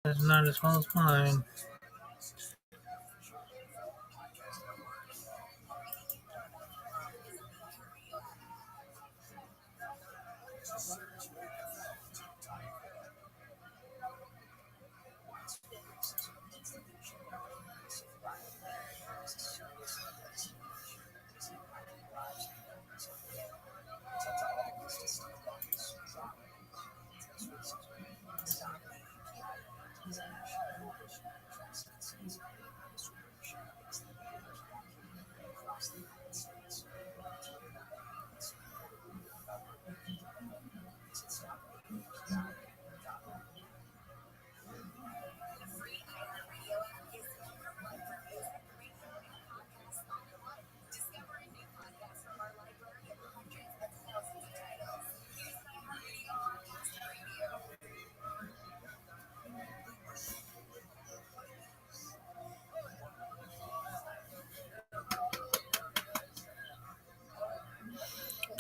It's not as well as mine.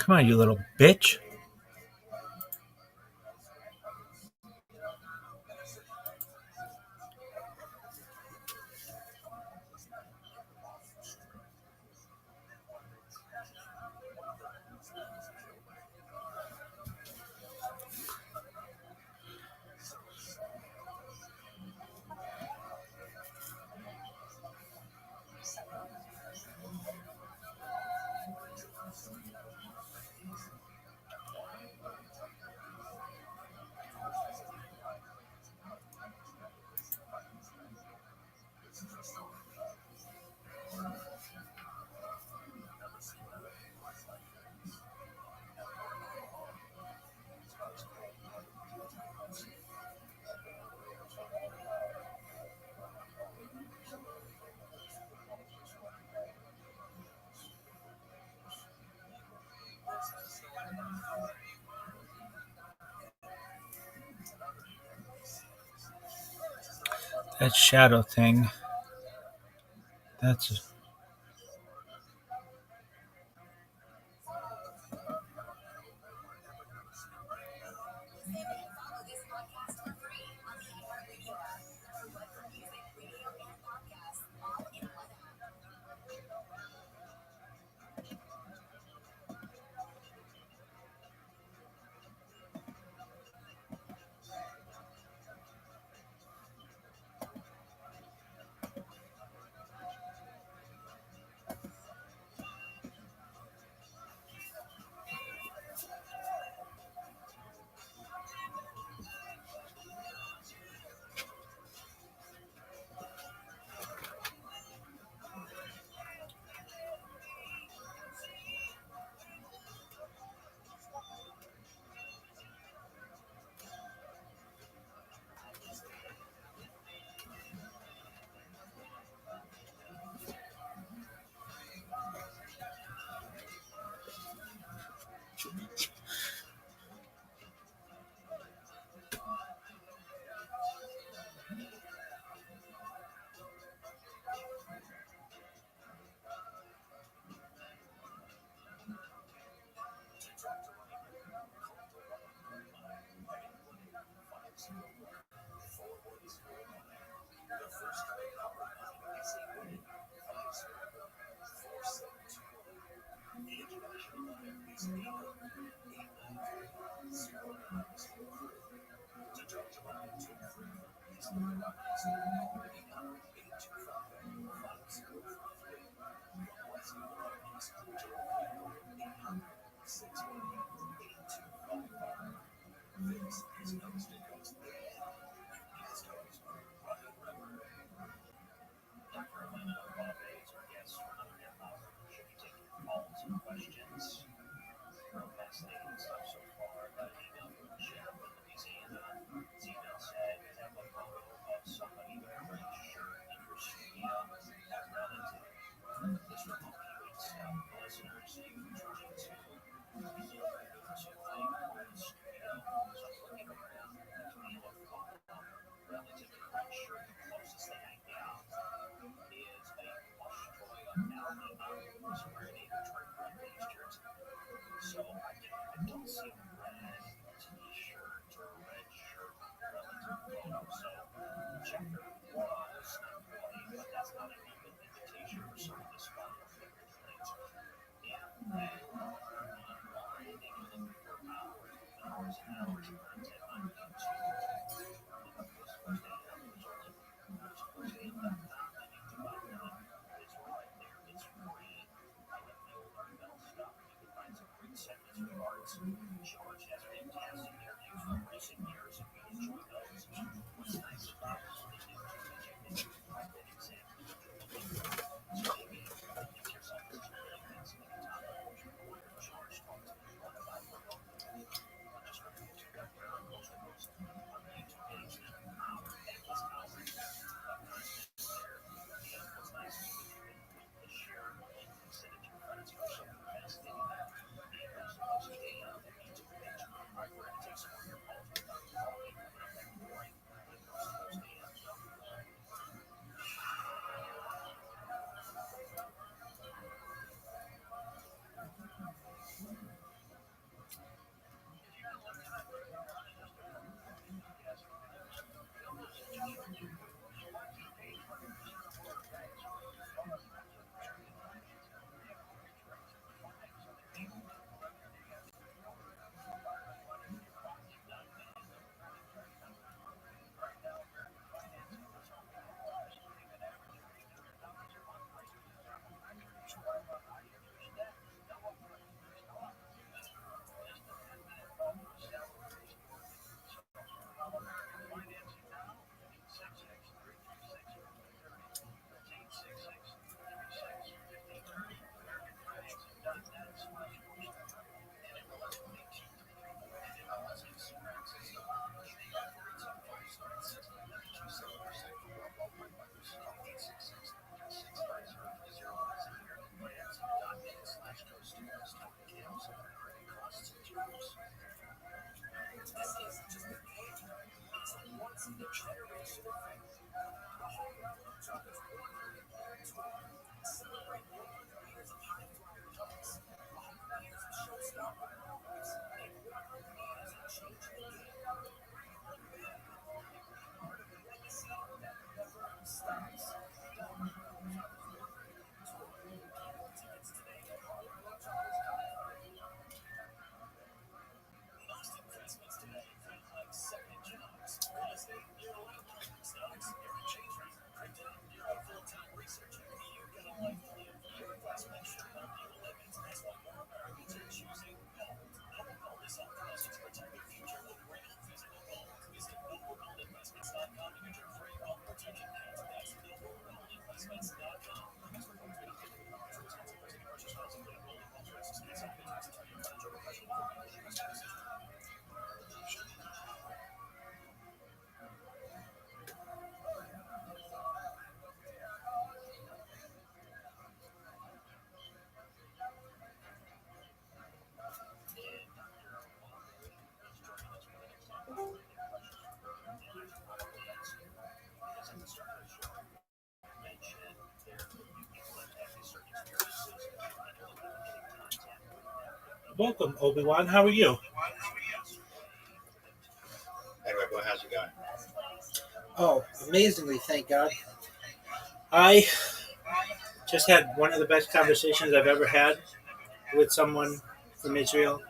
Come on, you little bitch. That shadow thing. That's Welcome, Obi-Wan. How are you? Hey, Rabbi, how's it going? Oh, amazingly, thank God. I just had one of the best conversations I've ever had with someone from Israel,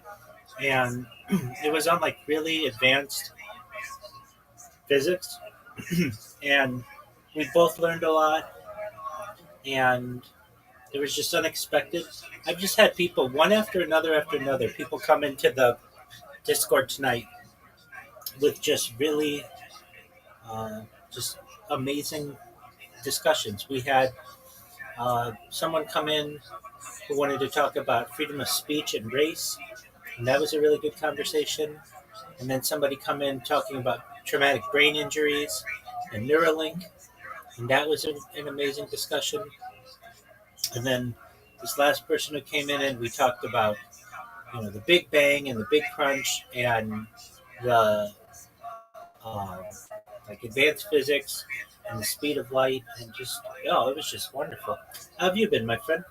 and it was on like really advanced physics, and we both learned a lot, and it was just unexpected. I've just had people, one after another, people come into the Discord tonight with just really uh, just amazing discussions. We had someone come in who wanted to talk about freedom of speech and race, and that was a really good conversation. And then somebody come in talking about traumatic brain injuries and Neuralink, and that was an amazing discussion. And then this last person who came in and we talked about the Big Bang and the Big Crunch and the like advanced physics and the speed of light and just it was just wonderful. How have you been, my friend?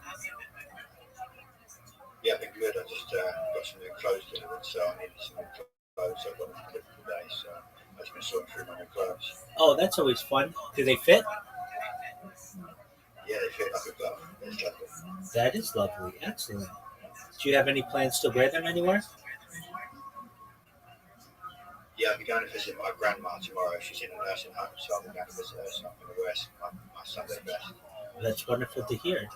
Yeah, I've been good. I just got some new clothes delivered, so I needed some new clothes. So I've got them delivered today. So I've just been sorting through my new clothes. Oh, that's always fun. Do they fit? Yeah, they fit like a glove. It's lovely. That is lovely. Excellent. Do you have any plans to wear them anywhere? Yeah, I'll be going to visit my grandma tomorrow. She's in a nursing home, so I'll be going to visit her. So I'm going to wear my Sunday best. That's wonderful to hear.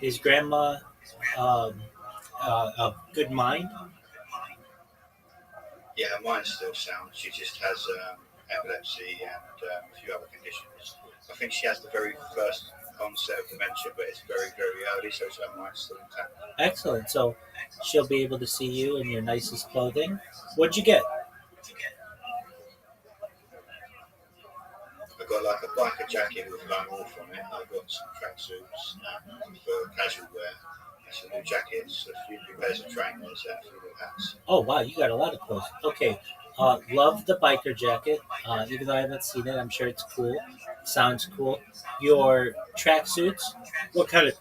Is grandma um, of good mind? Yeah, her mind's still sound. She just has epilepsy and a few other conditions. I think she has the very first onset of dementia, but it's very, very early, so her mind's still intact. Excellent. So she'll be able to see you in your nicest clothing. What'd you get? I got like a biker jacket with lone wolf on it. I got some tracksuits for casual wear, and some new jackets, a few new pairs of trainers, and a few new hats. Oh wow, you got a lot of clothes. Okay, love the biker jacket. Even though I haven't seen it, I'm sure it's cool. Sounds cool. Your tracksuits. What kind of?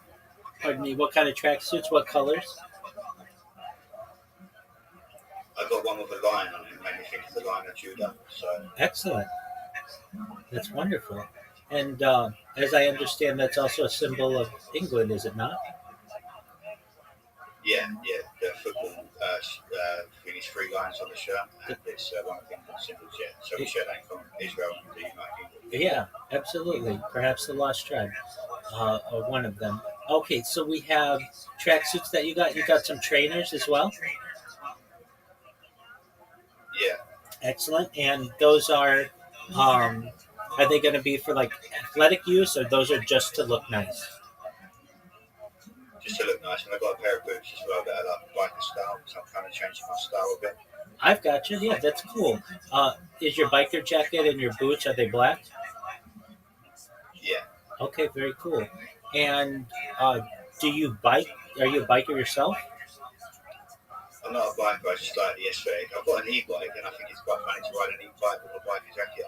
Pardon me. What kind of tracksuits? What colors? I got one with a lion on it, made me think of the Lion of Judah. So Excellent. That's wonderful. And as I understand, that's also a symbol of England, is it not? yeah, yeah, the football thing is three lions on the shirt, and it's one of the symbols. Yeah, so we share that in common. Israel and the United Kingdom. Yeah, absolutely. Perhaps the Lost Tribe, or one of them. Okay, so we have tracksuits that you got. You got some trainers as well. Yeah, Excellent. And those are they going to be for like athletic use, or those are just to look nice? just to look nice. And I got a pair of boots as well that are like biker style, so I'm kind of changing my style a bit. I've got you. Yeah, that's cool. Is your biker jacket and your boots, are they black? Yeah, Okay, very cool. And uh, do you bike? Are you a biker yourself? I'm not a biker. I just like the aesthetic. I've got an e-bike, and I think it's quite funny to ride an e-bike with a biker jacket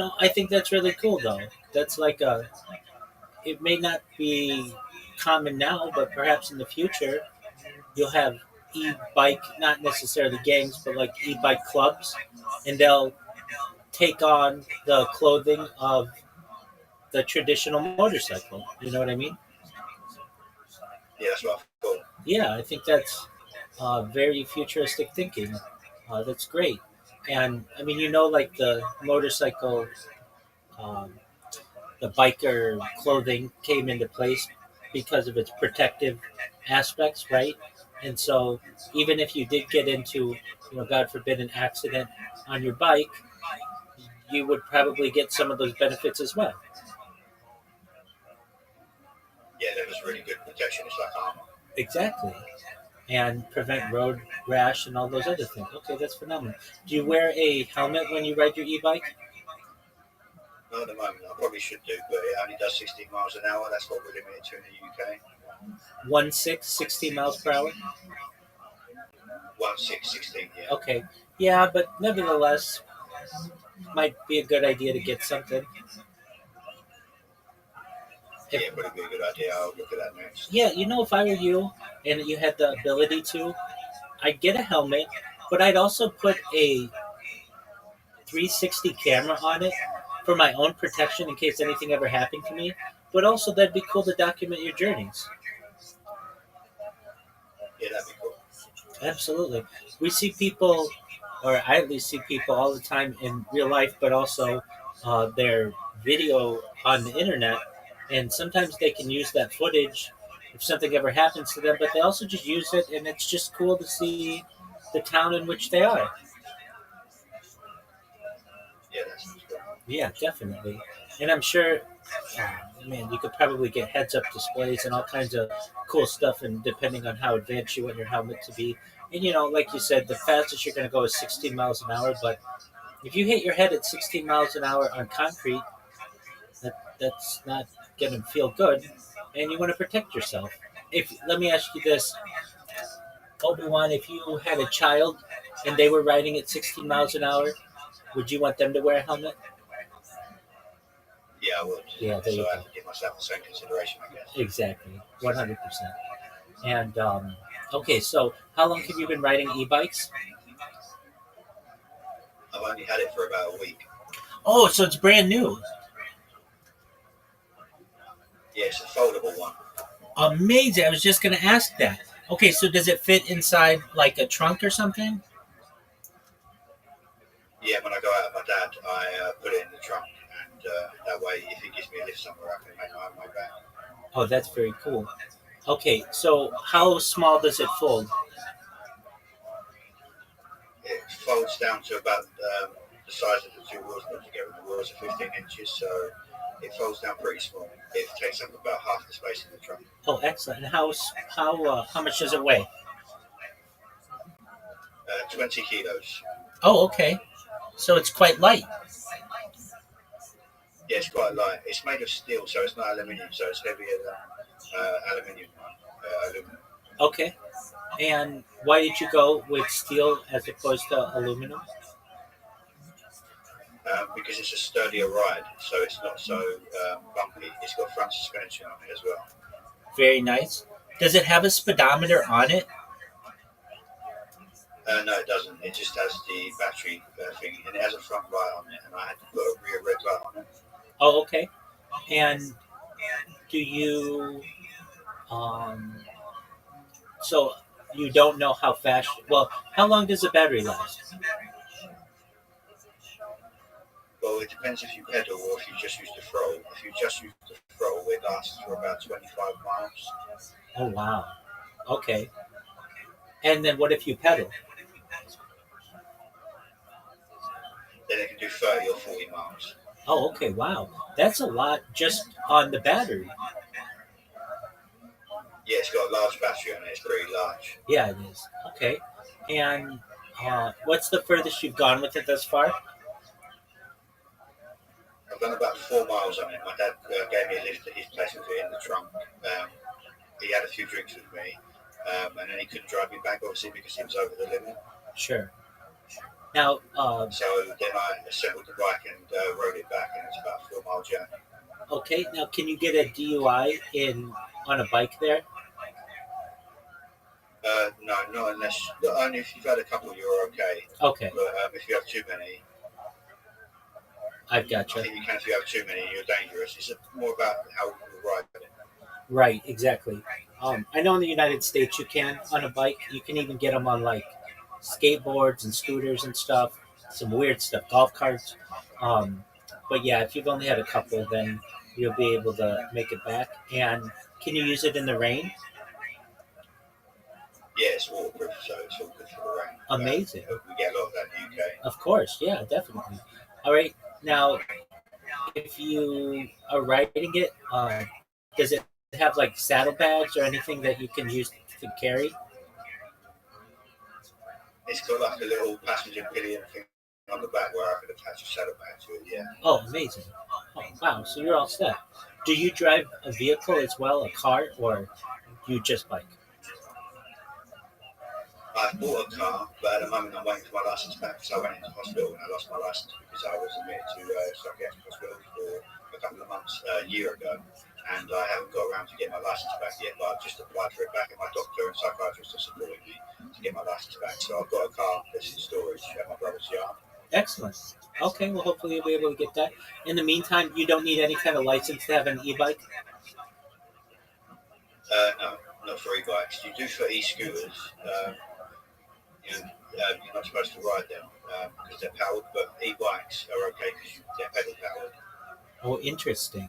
on. I think that's really cool though. That's like a. It may not be common now, but perhaps in the future you'll have e-bike, not necessarily gangs, but like e-bike clubs, and they'll take on the clothing of the traditional motorcycle. You know what I mean? Yeah, that's what I thought. Yeah, I think that's very futuristic thinking. That's great. And I mean, like the motorcycle, um, the biker clothing came into place because of its protective aspects, right? And so, even if you did get into, God forbid, an accident on your bike, you would probably get some of those benefits as well. Yeah, that was really good protection. It's like armor. Exactly. And prevent road rash and all those other things. Okay, that's phenomenal. Do you wear a helmet when you ride your e-bike? Not at the moment. I probably should do, but it only does 16 miles an hour. That's what we're limited to in the UK. 16 miles per hour. 16. Yeah, Okay, yeah, but nevertheless, might be a good idea to get something. If yeah, probably be a good idea. I'll look at that next. Yeah, if I were you and you had the ability to, I'd get a helmet, but I'd also put a 360 camera on it for my own protection in case anything ever happened to me. But also, that'd be cool to document your journeys. Yeah, that'd be cool. Absolutely. We see people, or I at least see people all the time in real life, but also their video on the internet. And sometimes they can use that footage if something ever happens to them, but they also just use it, and it's just cool to see the town in which they are. Yeah, that sounds good. Yeah, definitely. And I'm sure, man, you could probably get heads up displays and all kinds of cool stuff, and depending on how advanced you want your helmet to be. And like you said, the fastest you're going to go is 16 miles an hour. But if you hit your head at 16 miles an hour on concrete, that's not going to feel good. And you want to protect yourself. If Let me ask you this, Obi-Wan, if you had a child and they were riding at 16 miles an hour, would you want them to wear a helmet? Yeah, I would. Yeah, there So you I go. have to give myself the same consideration, I guess. Exactly, 100%. And okay, so how long have you been riding e-bikes? I've only had it for about a week. Oh, so it's brand new. Yeah, it's a foldable one. Amazing. I was just going to ask that. Okay, so does it fit inside like a trunk or something? Yeah, when I go out with my dad, I put it in the trunk, and that way, if he gives me a lift somewhere, I can make my own way back. Oh, that's very cool. Okay, so how small does it fold? It folds down to about the size of the two wheels put together. The wheels are 15 inches, so it folds down pretty small. It takes up about half the space in the trunk. Oh, excellent. And how much does it weigh? 20 kilos. Oh, okay. So it's quite light. Yeah, it's quite light. It's made of steel, so it's not aluminium, so it's heavier than aluminum. Okay. And why did you go with steel as opposed to aluminum? Because it's a sturdier ride, so it's not so bumpy. It's got front suspension on it as well. Very nice. Does it have a speedometer on it? No, it doesn't. It just has the battery thing, and it has a front light on it, and I had to put a rear red light on it. Oh, okay. And do you um so you don't know how fast well, how long does the battery last? Well, it depends if you pedal or if you just use the throttle. If you just use the throttle, it lasts for about 25 miles. Oh wow. Okay. And then what if you pedal? Then it can do 30 or 40 miles. Oh, okay. Wow. That's a lot just on the battery. Yeah, it's got a large battery on it. It's pretty large. Yeah, it is. Okay. And what's the furthest you've gone with it thus far? I've done about 4 miles on it. My dad gave me a lift at his place with it in the trunk. He had a few drinks with me, and then he couldn't drive me back, obviously, because he was over the limit. Sure. Now, So then I assembled the bike and rode it back, and it's about a 4 mile journey. okay. Now, can you get a DUI in on a bike there? No, not only if you've had a couple, you're okay. Okay, But if you have too many, I've I gotcha. think you can. If you have too many, you're dangerous. It's more about how you ride it. Right, exactly. I know in the United States you can on a bike. You can even get them on like skateboards and scooters and stuff. Some weird stuff, golf carts. Um, but yeah, if you've only had a couple, then you'll be able to make it back. And can you use it in the rain? Yeah, it's waterproof, so it's all good for the rain. Amazing. We get a lot of that in the UK. Of course, yeah, definitely. All right, now if you are riding it, does it have like saddlebags or anything that you can use to carry? It's got like a little passenger pillion thing on the back where I could attach a saddlebag to it. Yeah. Oh, amazing. Oh, wow, so you're all set. Do you drive a vehicle as well, a car, or you just bike? I bought a car, but at the moment I'm waiting for my license back because I went into hospital and I lost my license because I was admitted to psychiatric hospital for a couple of months a year ago, and I haven't got around to getting my license back yet. But I've just applied for it back, and my doctor and psychiatrist are supporting me to get my license back. So I've got a car that's in storage at my brother's yard. Excellent. Okay, well, hopefully you'll be able to get that. In the meantime, you don't need any kind of license to have an e-bike? No, not for e-bikes. You do for e-scooters. You're not supposed to ride them because they're powered, but e-bikes are okay because they're pedal powered. Oh, interesting.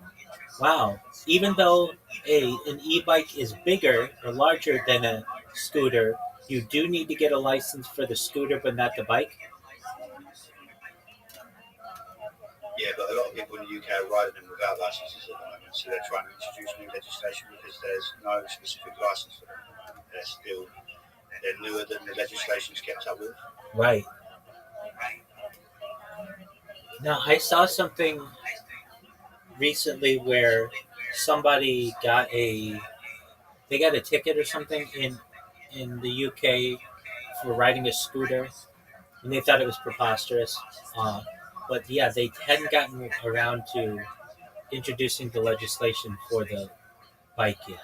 Wow. Even though an e-bike is bigger or larger than a scooter, you do need to get a license for the scooter, but not the bike. Yeah, but a lot of people in the UK are riding them without licenses at the moment, so they're trying to introduce new legislation because there's no specific license for them. They're newer than the legislation's kept up with. Right. Now, I saw something recently where somebody got a ticket or something in the UK for riding a scooter, and they thought it was preposterous. Uh, but yeah, they hadn't gotten around to introducing the legislation for the bike yet.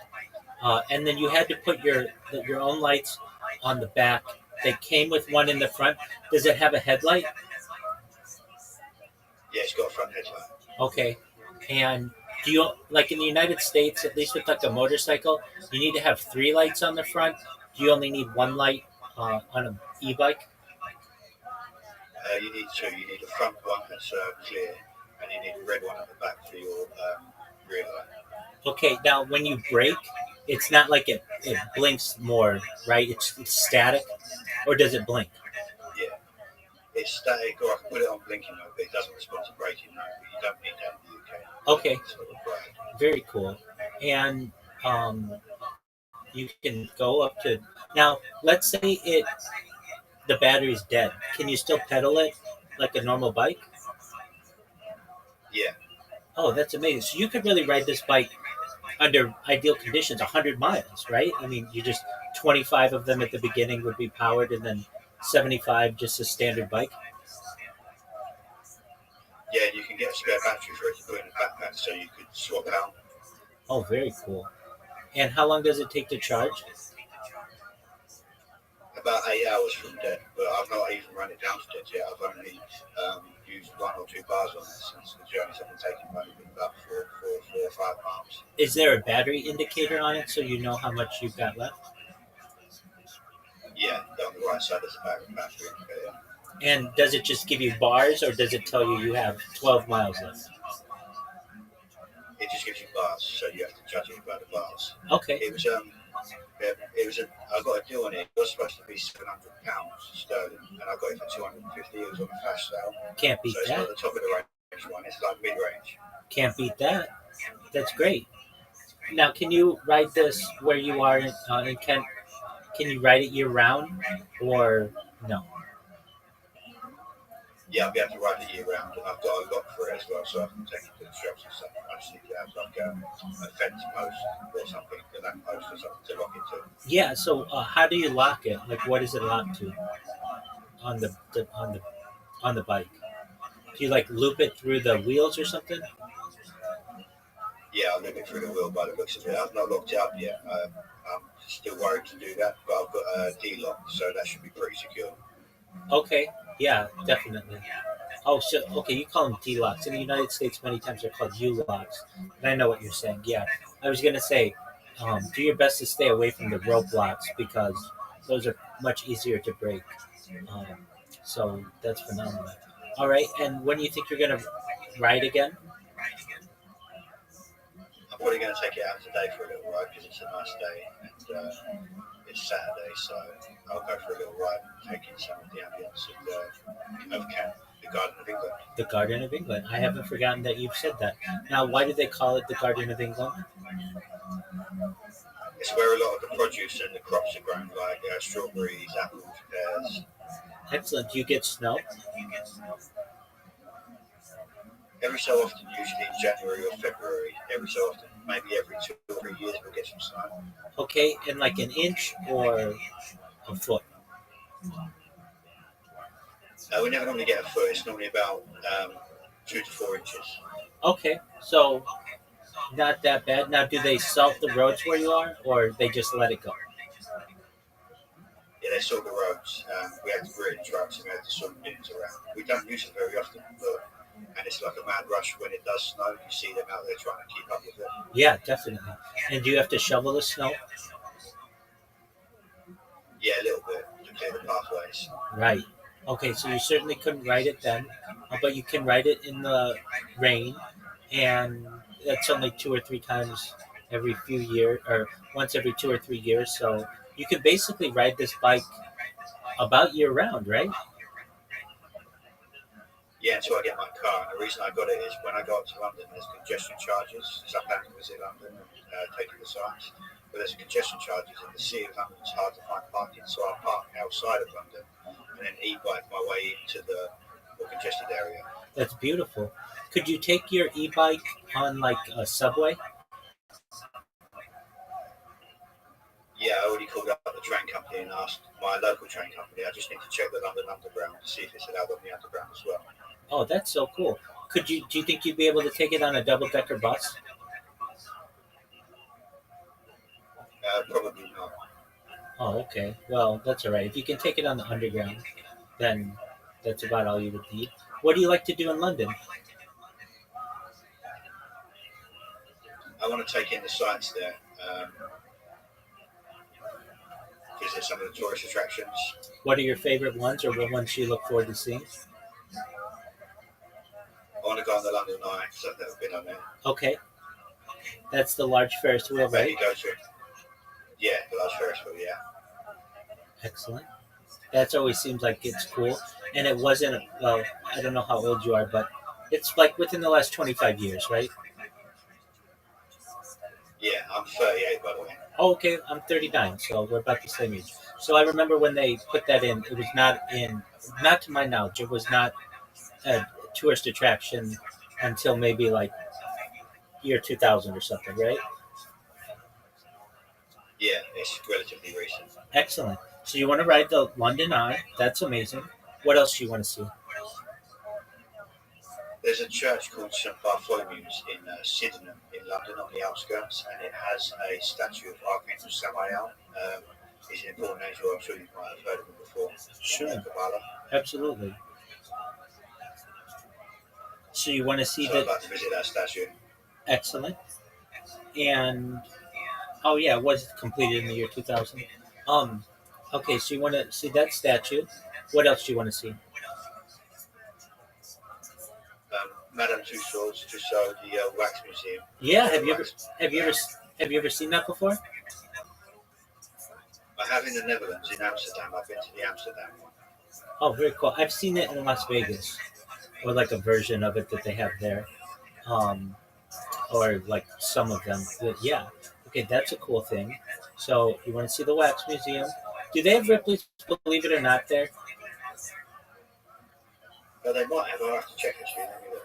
And then you had to put your own lights on the back. They came with one in the front. Does it have a headlight? Yeah, it's got a front headlight. Okay. And do you like in the United States, at least with like a motorcycle, you need to have three lights on the front? Do you only need one light on an e-bike? You need two. You need a front one that's clear, and you need a red one at the back for your rear light. Okay. Now, when you brake, it's not like it blinks more, right? It's static, or does it blink? Yeah, it's static, or I can put it on blinking mode, but it doesn't respond to braking mode. But you don't need that in the UK. Okay. It's not required. Very cool. And you can go up to now. Let's say the battery's dead. Can you still pedal it like a normal bike? Yeah, Oh, that's amazing. So you could really ride this bike under ideal conditions 100 miles, right? I mean, you just 25 of them at the beginning would be powered and then 75 just a standard bike. yeah, and you can get a spare battery for it to put in a backpack, so you could swap out. Oh, very cool. And how long does it take to charge? About 8 hours from dead, but I've not even run it down to dead yet. I've only used 1 or 2 bars on it since the journeys I've been taking. Only been about 4 or 5 miles. Is there a battery indicator on it so you know how much you've got left? Yeah, on the right side there's a battery indicator. And does it just give you bars or does it tell you you have 12 miles left? It just gives you bars, so you have to judge it by the bars. Okay. I got a deal on it. It was supposed to be £700 sterling, and I got it for 250. It was on a flash sale, Can't beat so it's that. not the top of the range one. It's like mid range. Can't beat that. That's great. Now, can you ride this where you are in Kent? Can you ride it year round or no? Yeah, I'll be able to ride it year round, and I've got a lock for it as well, so I can take it to the shops and stuff. I just need to have like a fence post or something, a lamp post or something to lock it to. Yeah. So, how do you lock it? Like, what is it locked to on on the bike? Do you like loop it through the wheels or something? Yeah, I'll leave it through the wheel by the looks of it. I've not locked it up yet. I'm still worried to do that, but I've got a D-lock, so that should be pretty secure. Okay. Yeah, definitely. Oh, so okay, you call them D locks. In the United States, many times they're called U locks. And I know what you're saying. Yeah, I was gonna say, do your best to stay away from the rope locks because those are much easier to break. Um, so that's phenomenal. All right, and when do you think you're gonna ride again? I'm probably going to take it out today for a little ride because it's a nice day and it's Saturday, so I'll go for a little ride, taking some of the ambience of Kent, the Garden of England. The Garden of England. I haven't forgotten that you've said that. Now, why do they call it the Garden of England? It's where a lot of the produce and the crops are grown, like strawberries, apples, pears. Excellent. Do you get snow? Every so often, usually in January or February, every so often, maybe every 2 or 3 years, we'll get some snow. Okay, in like an inch or a foot. We never normally get a foot. It's normally about 2 to 4 inches. Okay, so not that bad. Now, do they salt the roads where you are, or they just let it go? Yeah, they sort the roads. We have to grit trucks and we have to sort the bins around. We don't use it very often, but and it's like a mad rush when it does snow. You see them out there trying to keep up with it. Yeah, definitely. And do you have to shovel the snow? Yeah, a little bit to clear the pathways. Right. Okay, so you certainly couldn't ride it then, but you can ride it in the rain, and that's only two or three times every few years, or once every 2 or 3 years. So you can basically ride this bike about year round, right? Yeah, until I get my car. And the reason I got it is when I go up to London, there's congestion charges. So I plan to visit London and take the sites. But there's congestion charges in the city of London. It's hard to find parking, so I park outside of London and then e-bike my way into the more congested area. That's beautiful. Could you take your e-bike on like a subway? Yeah, I already called up the train company and asked my local train company. I just need to check the London Underground to see if it's allowed on the Underground as well. Oh, that's so cool. Could you? Do you think you'd be able to take it on a double-decker bus? Probably not. Oh, okay. Well, that's all right. If you can take it on the underground, then that's about all you would need. What do you like to do in London? I want to take in the sights there, visit some of the tourist attractions. What are your favorite ones, or what ones do you look forward to seeing? I want to go on the London Eye because I've never been on there. Okay, that's the large Ferris wheel, right? Maybe go to, yeah, the last Ferris wheel, yeah. Excellent. That's always seems like it's cool, and it wasn't. Well, I don't know how old you are, but it's like within the last 25 years, right? Yeah, I'm 38 by the way. Oh, okay, I'm 39, so we're about the same age. So I remember when they put that in, it was not in, not to my knowledge, it was not a tourist attraction until maybe like year 2000 or something, right? Yeah, it's relatively recent. Excellent. So you want to ride the London Eye? That's amazing. What else do you want to see? There's a church called St Bartholomew's in Sydenham in London on the outskirts, and it has a statue of Archangel Samael. He's an important angel. I'm sure you might have heard of him before. Sure, Kabbalah. absolutely. So you want to see So I'd the like to visit that statue. excellent, and oh yeah, it was completed in the year 2000. Um, okay, so you want to see that statue. What else do you want to see? Madame Tussauds, Tussauds, the wax museum. Yeah, The have you ever wax. have you ever have you ever seen that before? I have in the Netherlands, in Amsterdam. I've been to the Amsterdam one. Oh, very cool. I've seen it in Las Vegas, or like a version of it that they have there, um, or like some of them. But yeah, okay, that's a cool thing. So you want to see the wax museum? Do they have Ripley's Believe It or Not there? But they might have. I'll have to check actually. Let me look.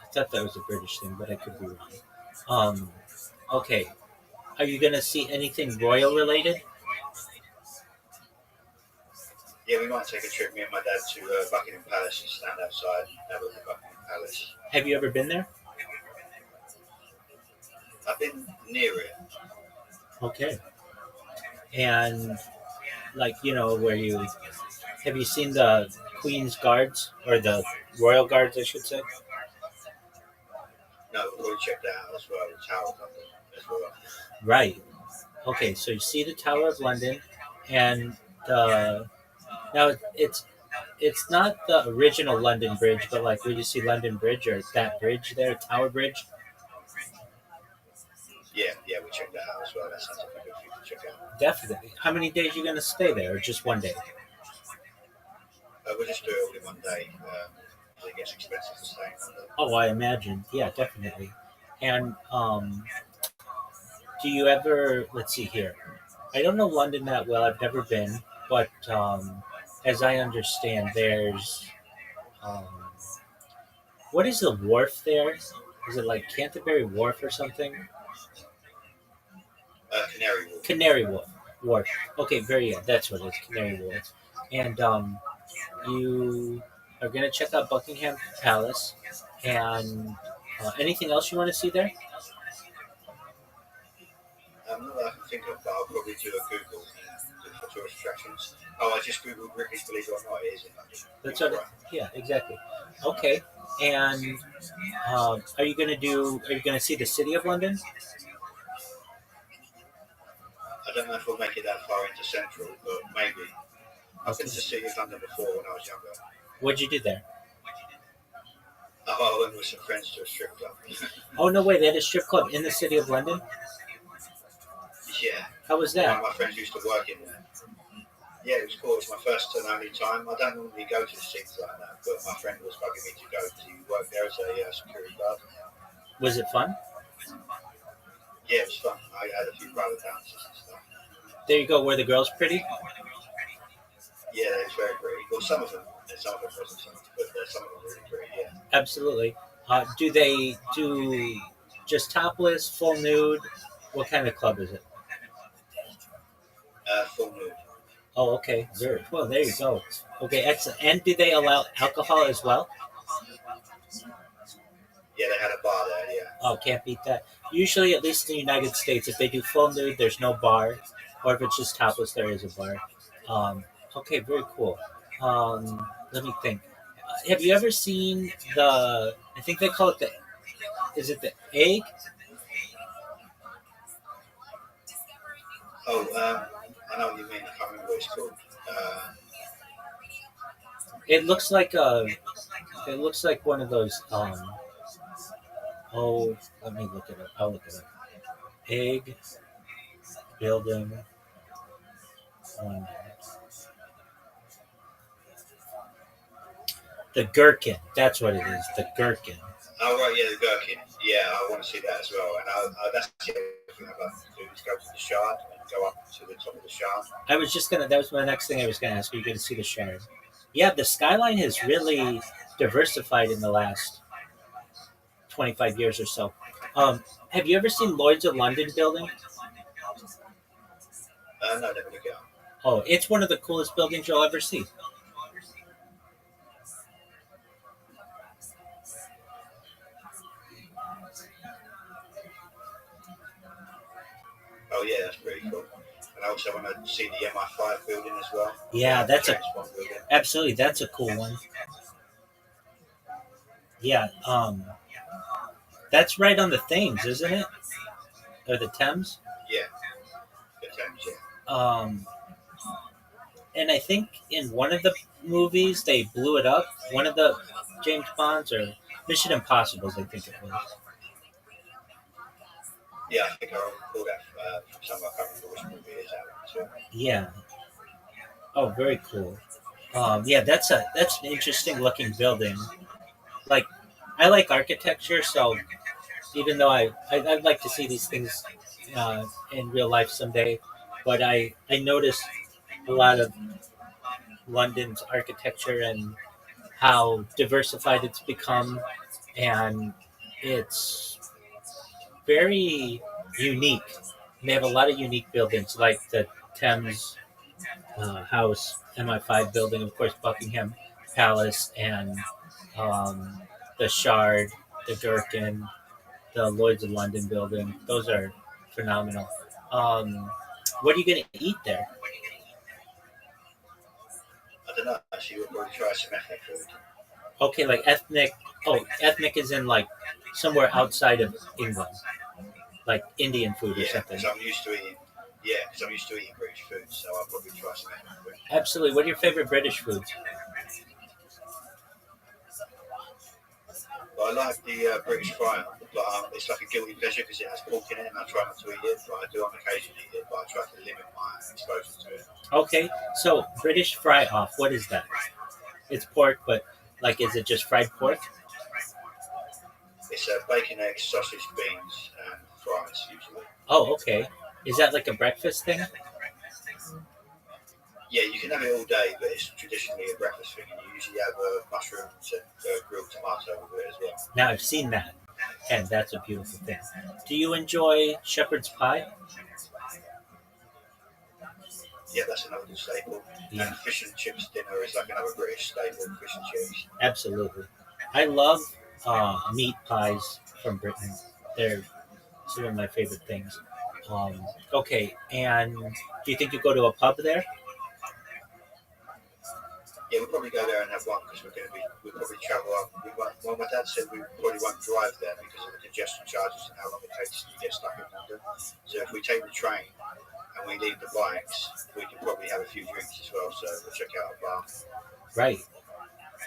I thought that was a British thing, but I could be wrong. Um, okay, are you gonna see anything royal related? Yeah, we might take a trip, me and my dad, to Buckingham Palace and stand outside and have a look at Buckingham Palace. Have you ever been there? I've been near it. Okay, and like where you have you seen the Queen's Guards or the Royal Guards, I should say? No, we've already checked that out as well, the Tower of London as well. Right. Okay, so you see the Tower of London, and the now it's not the original London Bridge, but like where you see London Bridge or that bridge there, Tower Bridge. Yeah, yeah, we checked that out as well. That sounds like a good thing to check out. Definitely. How many days are you gonna stay there, or just one day? We'll just do it all in one day. It gets expensive to stay in London. Oh, I imagine. Yeah, definitely. And do you ever? Let's see here. I don't know London that well. I've never been, but as I understand, there's um, what is the wharf there? Is it like Canterbury Wharf or something? Canary Wharf. Canary Wharf. Wharf. Okay, very yeah, that's what it is. Canary Wharf. And you are gonna check out Buckingham Palace, and anything else you want to see there? Not that I can think of, but I'll probably do a Google and look for tourist attractions. Oh, I just Googled Ripley's Believe It or Not. It is in London. That's You're what. right. Yeah, exactly. Okay. And are you gonna do? Are you gonna see the City of London? I don't know if we'll make it that far into Central, but maybe. I've been Okay. to City of London before when I was younger. What'd you do there? Oh, I went with some friends to a strip club. Oh no way! They had a strip club in the City of London. Yeah, How was one that? of my friends used to work in there. Yeah, it was cool. It was my first and only time. I don't normally go to things like that, but my friend was bugging me to go because he worked there as a security guard. Was it fun? Yeah, it was fun. I had a few private dances and stuff. There you go. Were the girls pretty? Yeah, they was very pretty. Well, some of them, and some of them wasn't so much, but some of them were really pretty, yeah. Absolutely. Do they do just topless, full nude? What kind of club is it? Full nude. Oh, okay. Very well. There you go. Okay, excellent. And do they allow alcohol as well? Yeah, they had a bar there, yeah. Oh, can't beat that. Usually, at least in the United States, if they do full nude, there's no bar, or if it's just topless, there is a bar. Okay, very cool. Let me think. Have you ever seen the? I think they call it the. Is it the egg? Oh, I know what you mean. I can't remember what it's called. It looks like a. It looks like one of those. Oh, let me look it up. I'll look it up. Egg building. One. The gherkin. That's what it is. The gherkin. Oh right, yeah, the gherkin. Yeah, I want to see that as well. And that's the other thing I'd like to do is go to the shard and go up to the top of the shard. I was just gonna. That was my next thing I was gonna ask. Are you gonna see the shard? Yeah, the skyline has really diversified in the last 25 years or so. Have you ever seen Lloyd's of London building? No, never look it up. Oh, it's one of the coolest buildings you'll ever see. Oh yeah, that's pretty cool. And I also want to see the MI5 building as well. Yeah, that's a James Bond building. absolutely that's a cool one. Yeah, that's right on the Thames, isn't it? Or the Thames? Yeah, the Thames. Yeah. Um, and I think in one of the movies they blew it up. One of the James Bonds or Mission Impossibles, I think it was. Yeah, I think I recall that from somewhere. I can't remember which movie it is out of. Yeah. Oh, very cool. Yeah, that's an interesting looking building. Like, I like architecture, so even though I'd like to see these things in real life someday, but I notice a lot of London's architecture and how diversified it's become, and it's very unique. They have a lot of unique buildings, like the Thames House, MI5 building, of course, Buckingham Palace, and um, the Shard, the Gherkin, the Lloyd's of London building. Those are phenomenal. Um, what are you going to eat there? I don't know. Actually, we'll probably try some ethnic food. Okay, like ethnic. Oh, ethnic is in like somewhere outside of England, like Indian food or Yeah, something. because I'm used to eating. Yeah, because I'm used to eating British food, so I'll probably try some ethnic food. Absolutely. What are your favorite British foods? But I like the British fry. But it's like a guilty pleasure because it has pork in it, and I try not to eat it. But I do on occasion eat it. But I try to limit my exposure to it. Okay, so British fry off. What is that? It's pork, but like, is it just fried pork? It's bacon, eggs, sausage, beans, and fries usually. Oh, okay. Is that like a breakfast thing? Yeah, you can have it all day, but it's traditionally a breakfast thing, and you usually have mushrooms and grilled tomato with it as well. Now I've seen that, and that's a beautiful thing. Do you enjoy shepherd's pie? Yeah, that's another good staple. Yeah, And fish and chips dinner is like another British staple, fish and chips. absolutely. I love meat pies from Britain. They're some of my favorite things. Okay, and do you think you go to a pub there? Yeah, we'll probably go there and have one because we'll probably travel up. Well, my dad said we probably won't drive there because of the congestion charges and how long it takes to get stuck in London. So if we take the train and we leave the bikes, we can probably have a few drinks as well. So we'll check out a bar. Right.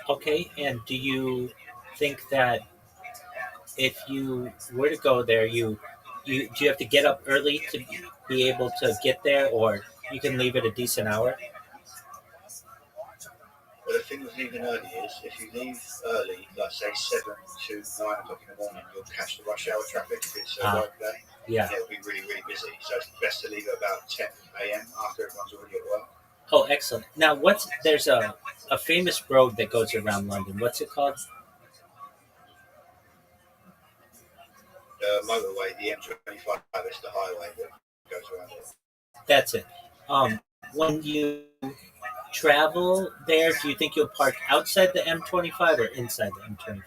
Okay, and do you think that if you were to go there, you do you have to get up early to be able to get there, or you can leave at a decent hour? But the thing with leaving early is if you leave early, like say 7 to 9 o'clock in the morning, you'll catch the rush hour traffic if it's a work day. Yeah. And it'll be really, really busy. So it's best to leave at about 10 a.m. after everyone's already at work. Oh, excellent. Now, there's a famous road that goes around London. What's it called? The motorway, the M25, is the highway that goes around it. That's it. When you travel there, do you think you'll park outside the M25 or inside the M25?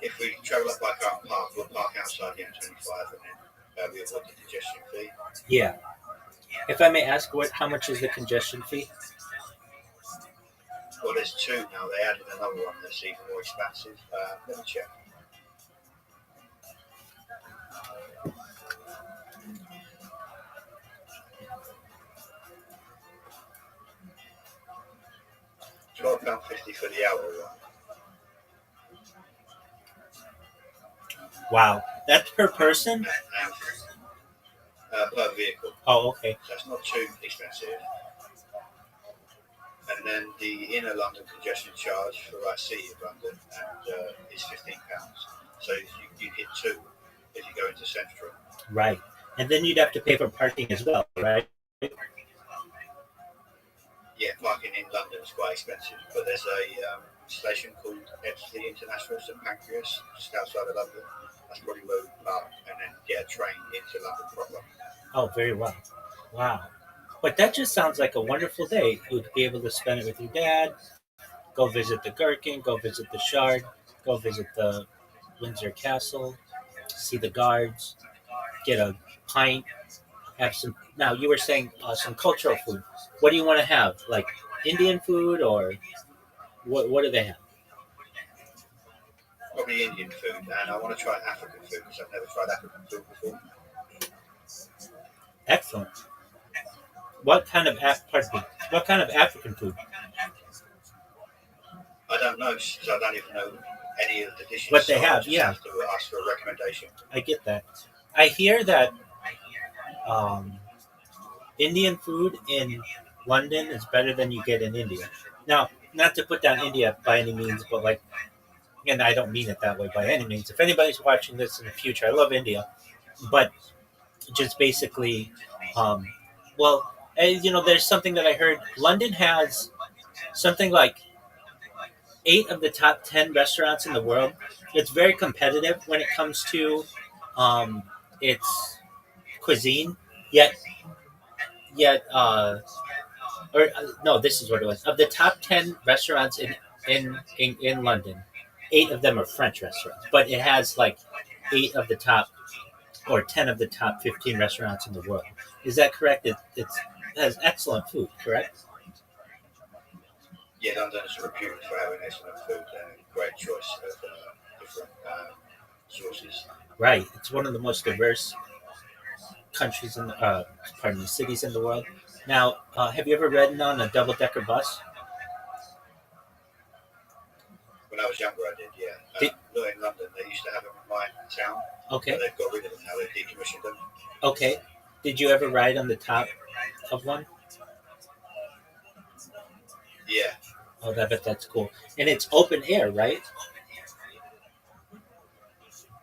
If we travel up by car and park, we'll park outside the M25 and then we avoid the congestion fee. Yeah. If I may ask, how much is the congestion fee? Well, there's two now. They added another one that's even more expensive. Let me check. £12.50 for the outer one. Wow, that's per person. And per vehicle. Oh, okay. So it's not too expensive. And then the inner London congestion charge for like City of London is £15. So you hit two if you go into Central. Right, and then you'd have to pay for parking as well, right? Yeah, parking in London is quite expensive, but there's a station called Epsley International St Pancras, just outside of London. That's probably where we park, and then get a train into London proper. Oh, very well. Wow. But that just sounds like a wonderful day. You'd be able to spend it with your dad, go visit the Gherkin, go visit the Shard, go visit the Windsor Castle, see the guards, get a pint, have some. Now, you were saying some cultural food. What do you want to have? Like Indian food, or what do they have? Probably Indian food, and I want to try African food because I've never tried African food before. Excellent. Pardon me, what kind of African food? I don't know, so I don't even know any of the dishes. What they so have, I'll just yeah. have to ask for a recommendation. I get that. I hear that um, Indian food in London is better than you get in India. Now, not to put down India by any means, but like, and I don't mean it that way by any means. If anybody's watching this in the future, I love India, but just basically, um, well, there's something that I heard. London has something like 8 of the top 10 restaurants in the world. It's very competitive when it comes to um, its cuisine. Yet, or no, this is what it was. Of the top 10 restaurants in London, 8 of them are French restaurants, but it has like 8 of the top or 10 of the top 15 restaurants in the world. Is that correct? It has excellent food, correct? Yeah, London is reputed for having excellent food and a great choice of different sauces. Right. It's one of the most diverse countries in the, pardon me, cities in the world. Now, have you ever ridden on a double-decker bus? When I was younger, I did, yeah. Did, Not in London. They used to have them in my town, okay. but they've got rid of them now. They've decommissioned them. Okay. Did you ever ride on the top of one? Yeah. Oh, I bet that's cool. And it's open air, right?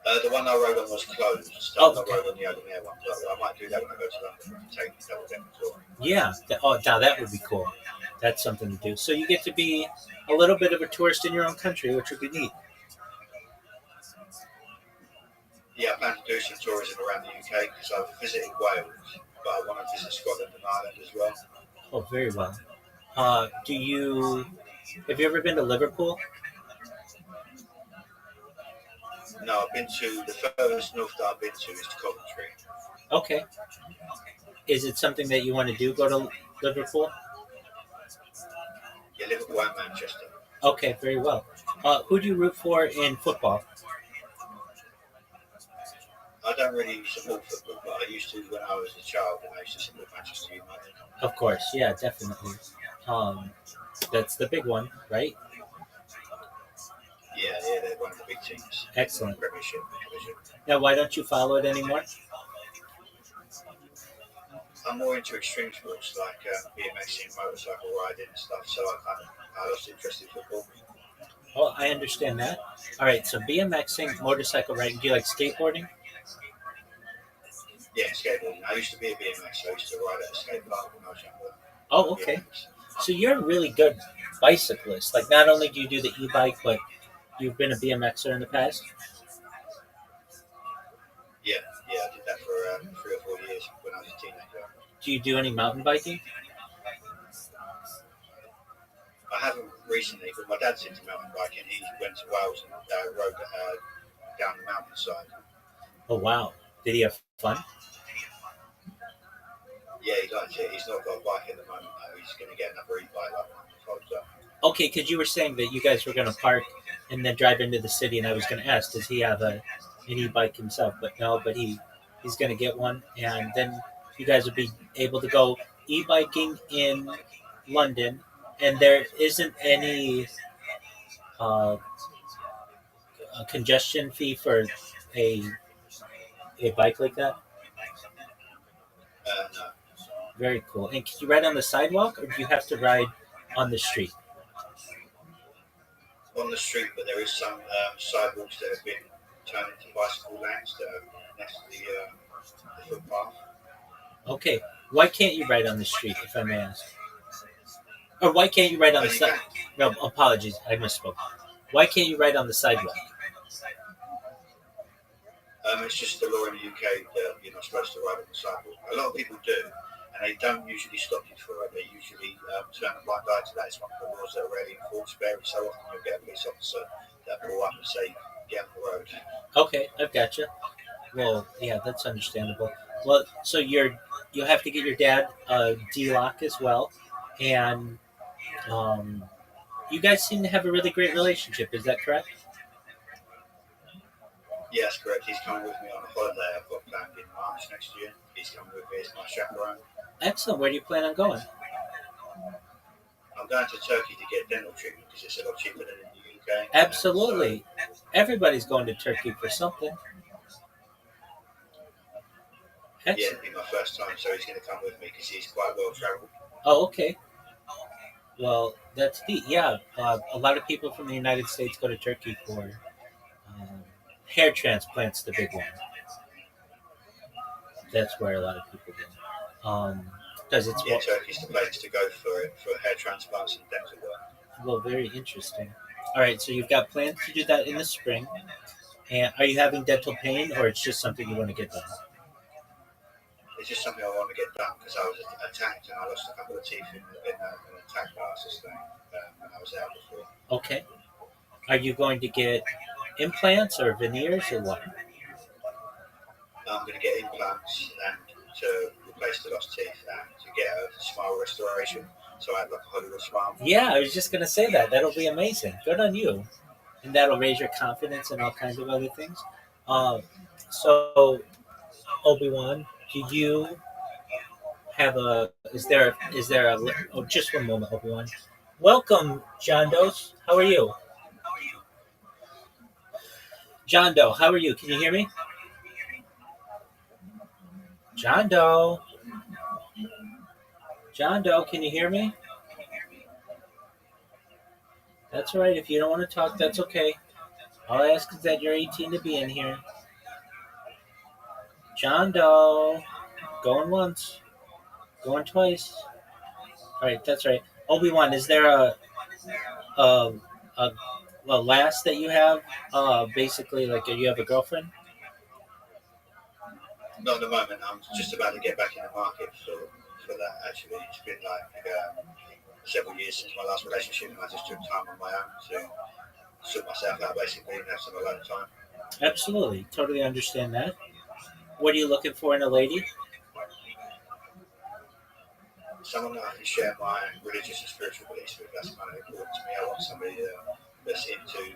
The one I rode on was closed. So Oh, I okay. rode on the open air one. But I might do that when I go to London. Take double decker tour. Yeah. Oh, now that would be cool. That's something to do. So you get to be a little bit of a tourist in your own country, which would be neat. Yeah, I plan to do some tourism around the UK because I've visited Wales, but I want to visit Scotland and Ireland as well. Oh, very well. Do you have you ever been to Liverpool? No, I've been to the furthest north that I've been to is Coventry. Okay. Is it something that you want to do? Go to Liverpool? Yeah, Liverpool and Manchester. Okay, very well. Who do you root for in football? I don't really support football, but I used to when I was a child, and I used to support Manchester United. Of course, yeah, definitely. Um, that's the big one, right? Yeah, yeah, they're one of the big teams in the Excellent. Premiership division. Now, why don't you follow it anymore? I'm more into extreme sports like BMXing, motorcycle riding and stuff, so I lost interest in football. Oh, I understand that. All right, so BMXing, motorcycle riding. Do you like skateboarding? Yeah, skateboarding. I used to be a BMX. I used to ride at a skate park when I was younger. Oh, okay. BMX. So you're a really good bicyclist. Like, not only do you do the e-bike, but you've been a BMXer in the past. Yeah, yeah, I did that for 3 or 4 years when I was a teenager. Do you do any mountain biking? I haven't recently, but my dad's into mountain biking. He went to Wales and rode down the mountainside. Oh, wow. Did he have fun? Yeah, he likes it. He's not got a bike at the moment, though. He's going to get another e-bike like one folds up. Okay, because you were saying that you guys were going to park and then drive into the city, and I was going to ask, does he have an e-bike himself? But no, but he's going to get one, and then you guys would be able to go e-biking in London, and there isn't any uh, congestion fee for a a bike like that. No, Very cool. And can you ride on the sidewalk, or do you have to ride on the street? on the street, but there is some sidewalks that have been turned into bicycle lanes that are next to the footpath. Okay. Why can't you ride on the street, if I may ask? Or why can't you ride on Oh, the you side? can. No, apologies, I misspoke. Why can't you ride on the sidewalk? It's just the law in the UK that you're not supposed to ride on the sidewalk. A lot of people do, and they don't usually stop you for it. They usually turn a blind eye to that. It's one of the laws that are rarely enforced. Very so often you'll get a police officer that pull up and say, "Get on the road." Okay, I've got you. Well, yeah, that's understandable. Well, so you have to get your dad a D lock as well, and um, you guys seem to have a really great relationship. Is that correct? Yes, correct. He's coming with me on a holiday I've got planned in March next year. He's coming with me as my chaperone. Excellent. Where do you plan on going? I'm going to Turkey to get dental treatment because it's a lot cheaper than in the UK. And so, Absolutely. Everybody's going to Turkey for something. yeah, Excellent. it'll be my first time. So he's going to come with me because he's quite well travelled. Oh, okay. Well, that's neat. Yeah, a lot of people from the United States go to Turkey for um, hair transplants. The big one. That's where a lot of people go. Because it's Yeah, Turkey's the place to go for it, for hair transplants and dental work. well, very interesting. All right, so you've got plans to do that in the spring. And are you having dental pain, or it's just something you want to get done? It's just something I want to get done because I was attacked and I lost a couple of teeth in an attack that I sustained when I was out before. Okay. Are you going to get implants or veneers or what? I'm going to get implants and to replace the lost teeth and to get a smile restoration. So I have like a Hollywood smile. Yeah, I was just going to say that. That'll be amazing. Good on you. And that'll raise your confidence and all kinds of other things. Um, so, Obi Wan, do you have a? Is there a? Oh, just one moment, Obi Wan. Welcome, John Dos. How are you, John Doe? How are you? Can you hear me, John Doe? John Doe, can you hear me? That's all right. If you don't want to talk, that's okay. All I ask is that you're 18 to be in here. John Doe, going once, going twice. All right, that's right. Obi Wan, is there a a, a last that you have? Basically, like you have a girlfriend. Not at the moment. I'm just about to get back in the market for that. Actually, it's been like several years since my last relationship, and I just took time on my own to sort myself out basically and have some alone time. Absolutely, totally understand that. What are you looking for in a lady? Someone that I can share my religious and spiritual beliefs with. That's kind of important to me. I want somebody that's into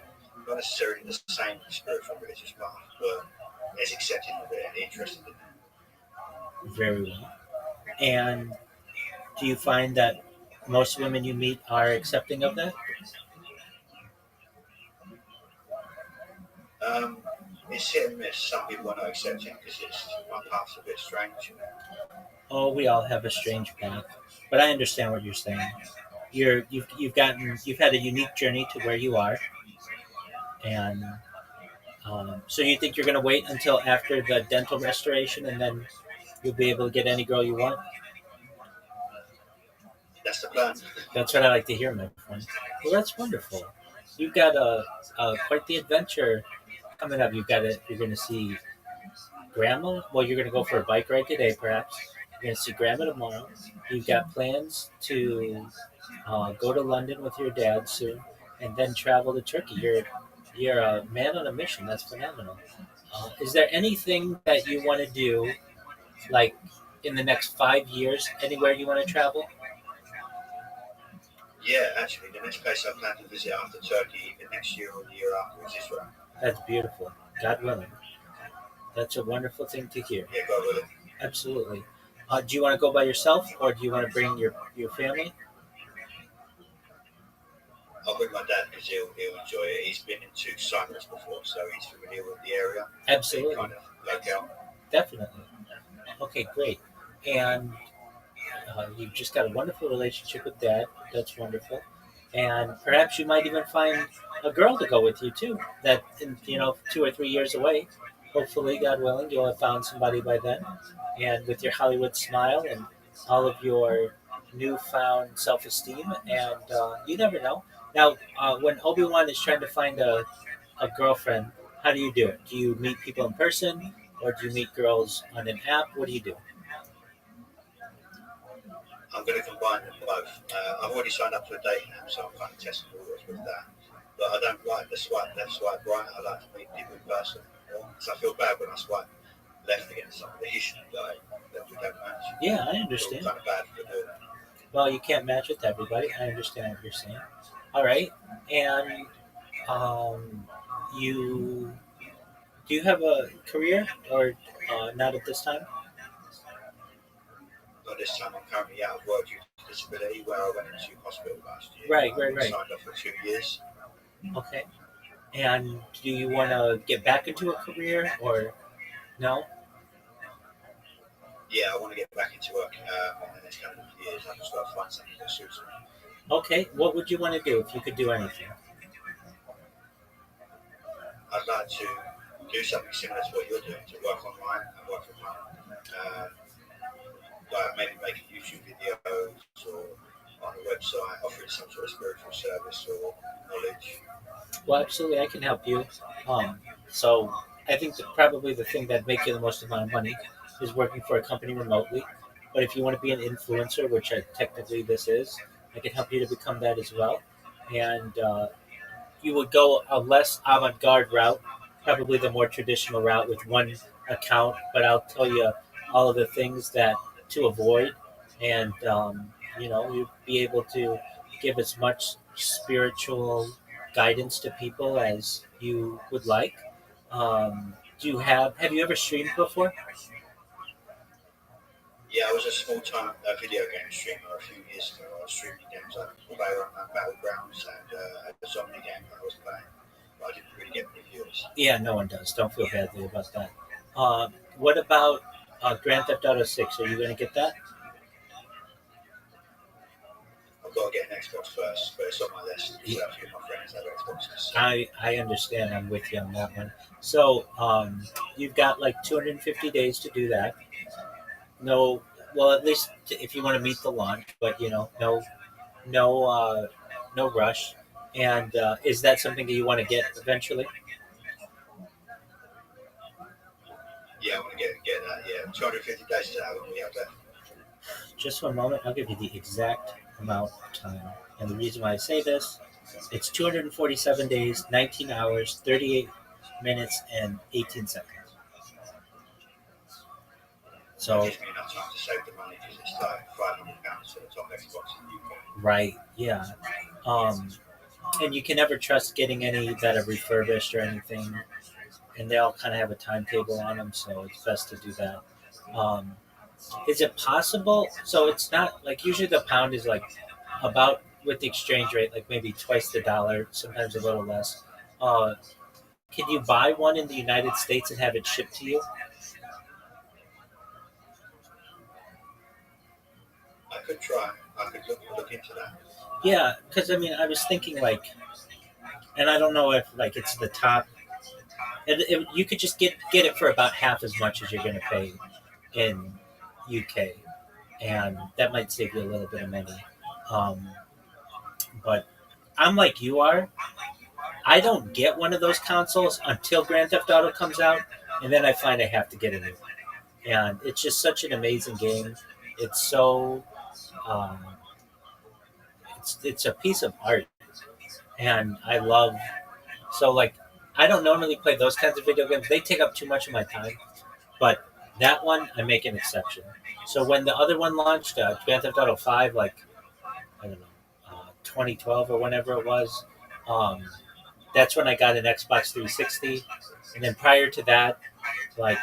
not necessarily the same spiritual and religious path, but is accepting of it and interested in it. Very well. And do you find that most women you meet are accepting of that? Um, it's hit and miss. Some people are not accepting because it's my path's a bit strange. Oh, we all have a strange path, but I understand what you're saying. You've had a unique journey to where you are, and so you think you're going to wait until after the dental restoration, and then you'll be able to get any girl you want. That's the plan. That's what I like to hear, my friend. Well, that's wonderful. You've got quite the adventure coming up. You're going to see grandma. Well, you're going to go for a bike ride today, perhaps. You're going to see grandma tomorrow. You've got plans to go to London with your dad soon, and then travel to Turkey. You're a man on a mission. That's phenomenal. Is there anything that you want to do, like in the next 5 years, anywhere you want to travel? Yeah, actually, the next place I plan to visit after Turkey, either next year or the year after, is Israel. That's beautiful. God willing. That's a wonderful thing to hear. Yeah, God willing. Absolutely. Do you want to go by yourself, or do you want to bring your family? I'll bring my dad because he'll enjoy it. He's been into Cyprus before, so he's familiar with the area, being Absolutely. kind of locale. Definitely. Okay, great. And you've just got a wonderful relationship with Dad. That's wonderful. And perhaps you might even find a girl to go with you too. That in 2 or 3 years away, hopefully, God willing, you'll have found somebody by then. And with your Hollywood smile and all of your newfound self-esteem, and you never know. Now, when Obi Wan is trying to find a girlfriend, how do you do it? Do you meet people in person, or do you meet girls on an app? What do you do? I'm going to combine them both. I've already signed up to a dating app, so I'm kind of testing the waters with that. But I don't like the swipe left, swipe right. I like to meet people in person more. So I feel bad when I swipe left against some of the history guy that we don't match. Yeah, I I feel understand. kind of bad for doing that. Well, you can't match with everybody. I understand what you're saying. All right, and um, you do you have a career or not at this time? But this time I'm currently out of work due to disability, where I went into hospital last year. Right, I've right, been right. signed off for 2 years. Okay, and do you want to get back into a career or no? Yeah, I want to get back into work in the next couple of years. I've just got to find something that suits me. Okay, what would you want to do if you could do anything? I'd like to do something similar to what you're doing, to work online and work from home. Uh, like maybe making YouTube videos or on a website offering some sort of spiritual service or knowledge. Well, absolutely, I can help you. So I think that probably the thing that make you the most amount of money is working for a company remotely. But if you want to be an influencer, which technically this is, I can help you to become that as well. And you would go a less avant-garde route, probably the more traditional route with one account. But I'll tell you all of the things that to avoid, and you'd be able to give as much spiritual guidance to people as you would like. Do you have you ever streamed before? Yeah, I was a small-time video game streamer a few years ago. I was streaming games like Battlegrounds and a zombie game that I was playing, but I didn't really get many viewers. Yeah, no one does. Don't feel badly about that. What about Grand Theft Auto 6? Are you going to get that? I've got to get an Xbox first, but it's on my list because a few of my friends have Xboxes. So. I understand. I'm with you on that one. So you've got like 250 days to do that. No, well, at least if you want to meet the launch, but no, no rush. And is that something that you want to get eventually? Yeah, I want to get that. Yeah, 250 days is how long we have left. Just one moment. I'll give you the exact amount of time. And the reason why I say this, it's 247 days, 19 hours, 38 minutes, and 18 seconds. That So, gives me enough time to save the money because it's like £500 for the top Xbox in the UK. right, yeah. Um, and you can never trust getting any that are refurbished or anything. And they all kind of have a timetable on them, so it's best to do that. Um, is it possible? So it's not like usually the pound is like about with the exchange rate, like maybe twice the dollar, sometimes a little less. Uh, can you buy one in the United States and have it shipped to you? I could try. I could look into that. Yeah, because I mean, I was thinking like, and I don't know if like it's the top. You could just get it for about half as much as you're going to pay in UK, and that might save you a little bit of money. Um, but I'm like you are. I don't get one of those consoles until Grand Theft Auto comes out, and then I find I have to get a new one. And it's just such an amazing game. It's so um, it's a piece of art, and I love so like I don't normally play those kinds of video games. They take up too much of my time, but that one I make an exception. So when the other one launched, Grand Theft Auto 5, like I don't know, 2012 or whenever it was. Um, that's when I got an Xbox 360, and then prior to that, like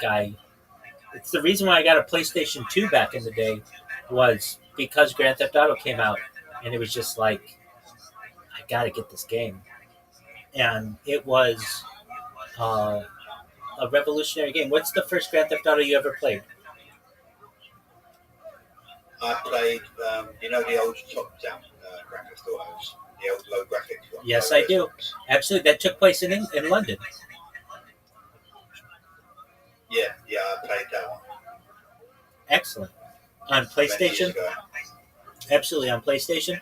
it's the reason why I got a PlayStation 2 back in the day was because Grand Theft Auto came out, and it was just like I gotta get this game, and it was uh, a revolutionary game. What's the first Grand Theft Auto you ever played? I played, the old top-down Grand Theft Autos, the old low graphics ones. Yes, I do. Absolutely, that took place in London. Yeah, I played that one Excellent. On many years PlayStation? ago. Absolutely, on PlayStation?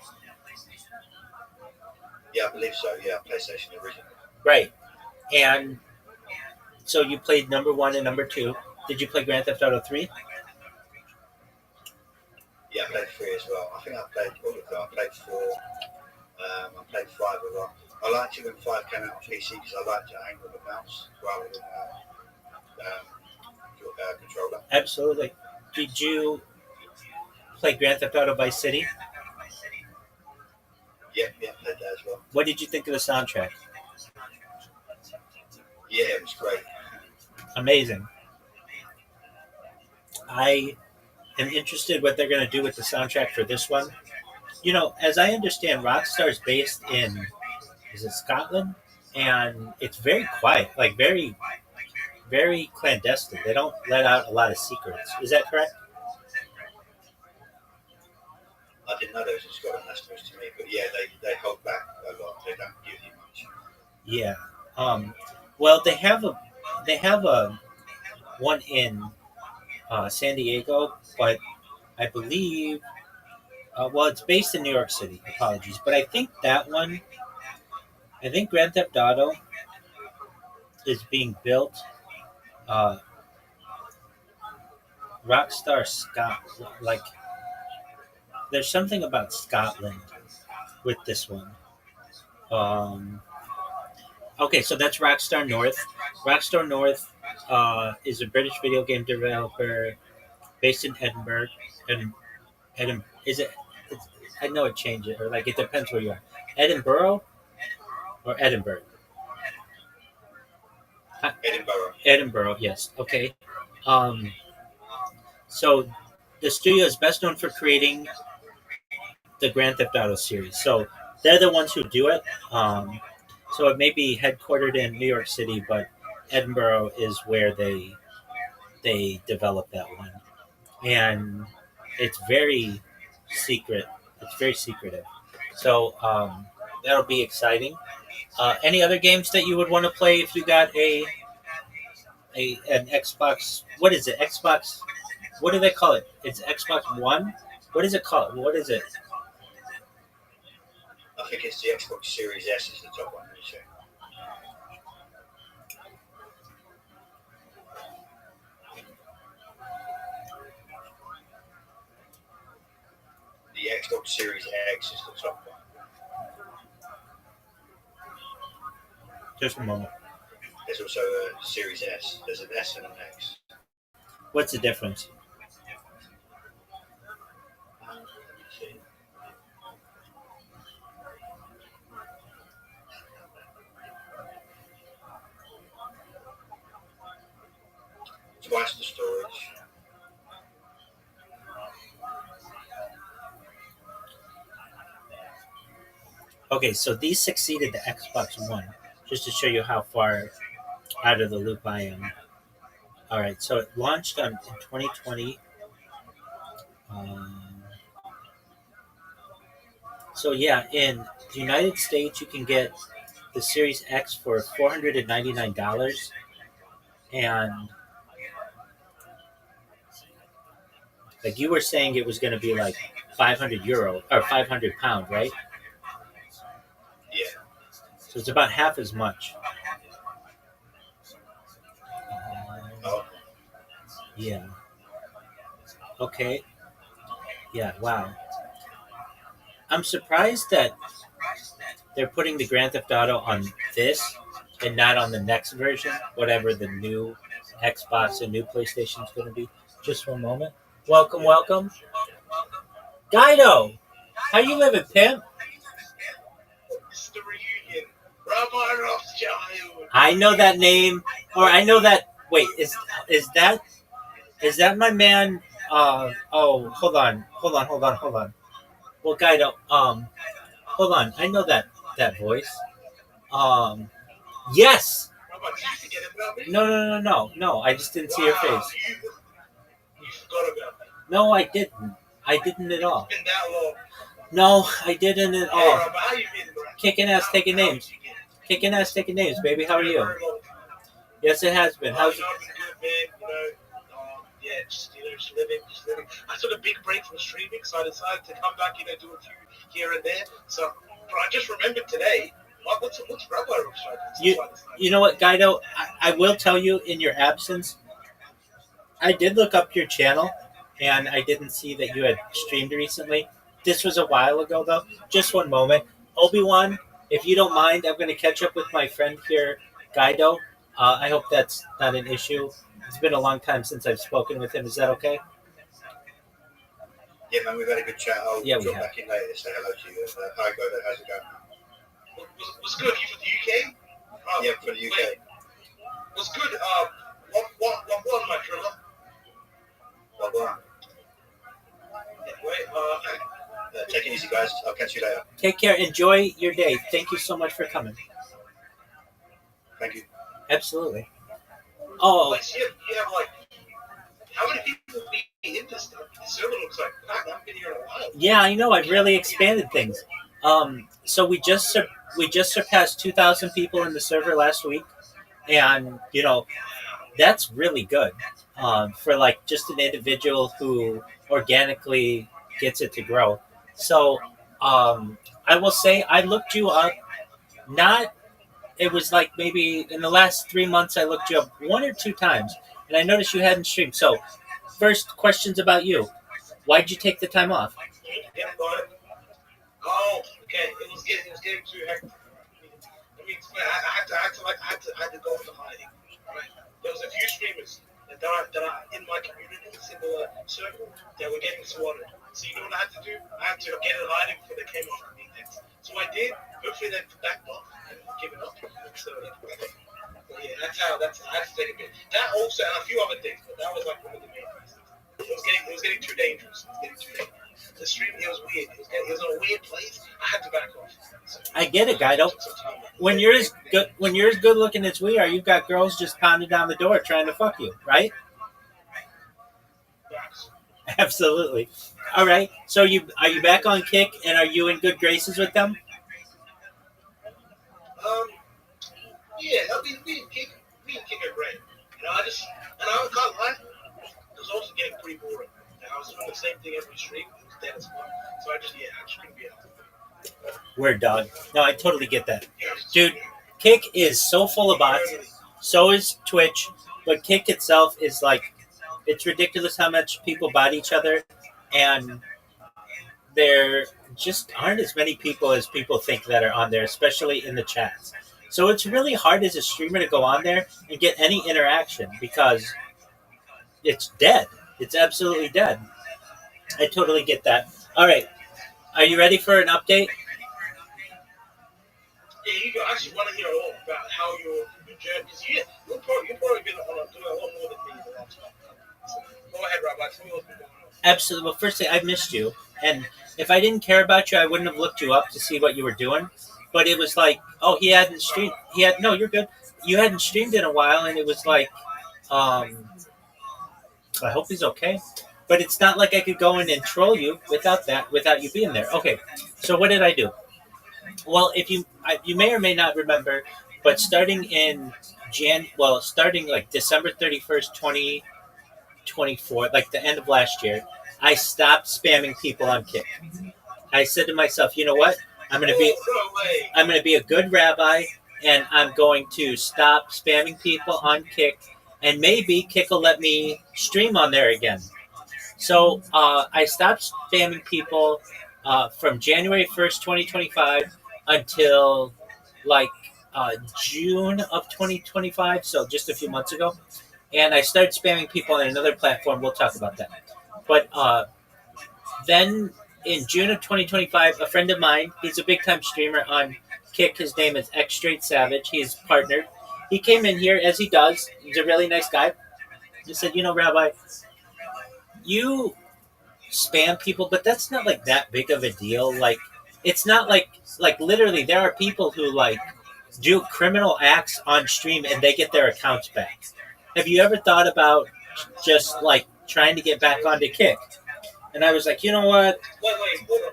Yeah, I believe so. Yeah, PlayStation original. Right. And so you played number one and number two. Did you play Grand Theft Auto 3? Yeah, I played 3 as well. I think I played all of them. I played 4. I played 5 a lot. I liked it when 5 came out on PC because I liked to aim with a mouse rather than controller. Absolutely. Did you play Grand Theft Auto Vice City? Yeah, played that as well. What did you think of the soundtrack? Yeah, it was great. Amazing. I am interested what they're going to do with the soundtrack for this one. You know, as I understand, Rockstar is based in, is it Scotland? And it's very quiet, like very, very clandestine. They don't let out a lot of secrets. Is that correct? I didn't know there was a Scotland. That's news to me. But yeah, they hold back a lot. They don't give you much. Yeah. Well, they have a one in San Diego, but I believe well, it's based in New York City. Apologies, but I think that one, I think Grand Theft Auto is being built. Uh, Rockstar Scott, like there's something about Scotland with this one. Um, okay, so that's Rockstar North. Rockstar North is a British video game developer based in Edinburgh. And Edinburgh is it? It's, I know it changes, or like it depends where you are. Edinburgh or Edinburgh? Edinburgh. Edinburgh, yes. Okay. Um, so the studio is best known for creating the Grand Theft Auto series. So they're the ones who do it. So it may be headquartered in New York City, but Edinburgh is where they develop that one, and it's very secret. It's very secretive. So that'll be exciting. Any other games that you would want to play if you got a an Xbox? What is it? Xbox? What do they call it? It's Xbox One. What is it called? What is it? I think it's the Xbox Series S is the top one. Let me check. The Xbox Series X is the top one. Just a moment. There's also a Series S. There's an S and an X. What's the difference? Let me see. Twice the storage. Okay, so these succeeded the Xbox One, just to show you how far out of the loop I am. All right, so it launched in 2020. Um, so yeah, in the United States, you can get the Series X for $499, and like you were saying, it was going to be like €500 or £500, right? Yeah. So it's about half as much. Oh, Yeah. Okay. Yeah. Wow. I'm surprised that they're putting the Grand Theft Auto on this and not on the next version, whatever the new Xbox and new PlayStation is going to be. Just one moment. Welcome, welcome. Guido, how you living, pimp? Rabbi Rothschild. I know that name, or I know that. Wait, is that my man? Oh, hold on. Well, Guido, hold on. I know that voice. Um, yes. Rabbi, did you forget about me? No. I just didn't see your face. You forgot about me. No, I didn't. I didn't at all. It's been that long. No, I didn't at Hey, all. Rabbi, how you been, bro? Kicking ass, taking names. Kicking ass, taking names, baby. How are you? Yes, it has been. How's it? I've been good, man. Yeah, just living. I took a big break from streaming, so I decided to come back, do a few here and there. So, but I just remembered today. What's Rabbi Rothschild? You know what, Guido? I will tell you in your absence, I did look up your channel, and I didn't see that you had streamed recently. This was a while ago, though. Just one moment. Obi-Wan, if you don't mind, I'm going to catch up with my friend here, Guido. I hope that's not an issue. It's been a long time since I've spoken with him. Is that okay? Yeah, man, we've had a good chat. I'll Yeah, we drop have. back in later to say hello to you. Hi, Goda, how's it going? What's good? You from the UK? Yeah, from the UK. What's good? What my driller? What? Anyway, take it easy, guys. I'll catch you later. Take care. Enjoy your day. Thank you so much for coming. Thank you. Absolutely. Oh, Like, you have like, how many people be in this stuff? The server looks like packed. I haven't been here in a while. yeah, I know. I've really expanded things. So we just surpassed 2,000 people in the server last week, and that's really good for like just an individual who organically gets it to grow. So I will say I looked you up. Not It was like maybe in the last 3 months I looked you up one or two times, and I noticed you hadn't streamed. So first questions about you. Why'd you take the time off? Oh, okay. It was getting too hectic. Let me explain. I had to go into hiding. Right? There was a few streamers that are in my community, similar circle, that were getting slaughtered. So you know what I had to do? I had to get in hiding before they came after me next. So I did. Hopefully they backed off and given up. So yeah, I had to take a bit. That also and a few other things, but that was like one of the main reasons. It was getting too dangerous. The stream, it was weird. It was in a weird place. I had to back off. So, I get it, Guido. When you're as good looking as we are, you've got girls just pounding down the door trying to fuck you, right? Absolutely. All right. So are you back on Kick, and are you in good graces with them? Yeah, me and Kick are great. I can't lie. It was also getting pretty boring. I was doing the same thing every stream. It was dead as fuck. So I just couldn't be out. Word, dog. No, I totally get that. Dude, Kick is so full of bots. So is Twitch. But Kick itself is like, it's ridiculous how much people bot each other. And there just aren't as many people as people think that are on there, especially in the chats. So it's really hard as a streamer to go on there and get any interaction because it's dead. It's absolutely dead. I totally get that. All right. Are you ready for an update? Yeah, you actually want to hear all about how your journey. Because you've probably been doing a lot more than me in the last time. So, go ahead, Rabbi. Tell me what's been going on. Absolutely. Well, firstly, I missed you. And if I didn't care about you, I wouldn't have looked you up to see what you were doing. But it was like, oh, he hadn't streamed. No, you're good. You hadn't streamed in a while, and it was like, I hope he's okay. But it's not like I could go in and troll you without you being there. Okay, so what did I do? Well, if you may or may not remember, but starting like December 31st, 2024, like the end of last year, I stopped spamming people on Kick. I said to myself, you know what? I'm gonna be a good rabbi, and I'm going to stop spamming people on Kick, and maybe Kick will let me stream on there again. So I stopped spamming people from January 1st, 2025 until like June of 2025, so just a few months ago. And I started spamming people on another platform. We'll talk about that. But then in June of 2025, a friend of mine, he's a big time streamer on Kick. His name is X Straight Savage. He's partnered. He came in here as he does. He's a really nice guy. He said, Rabbi, you spam people, but that's not like that big of a deal. Like, it's not like literally there are people who like do criminal acts on stream and they get their accounts back. Have you ever thought about just like trying to get back onto Kick? And I was like, you know what? Wait, hold on.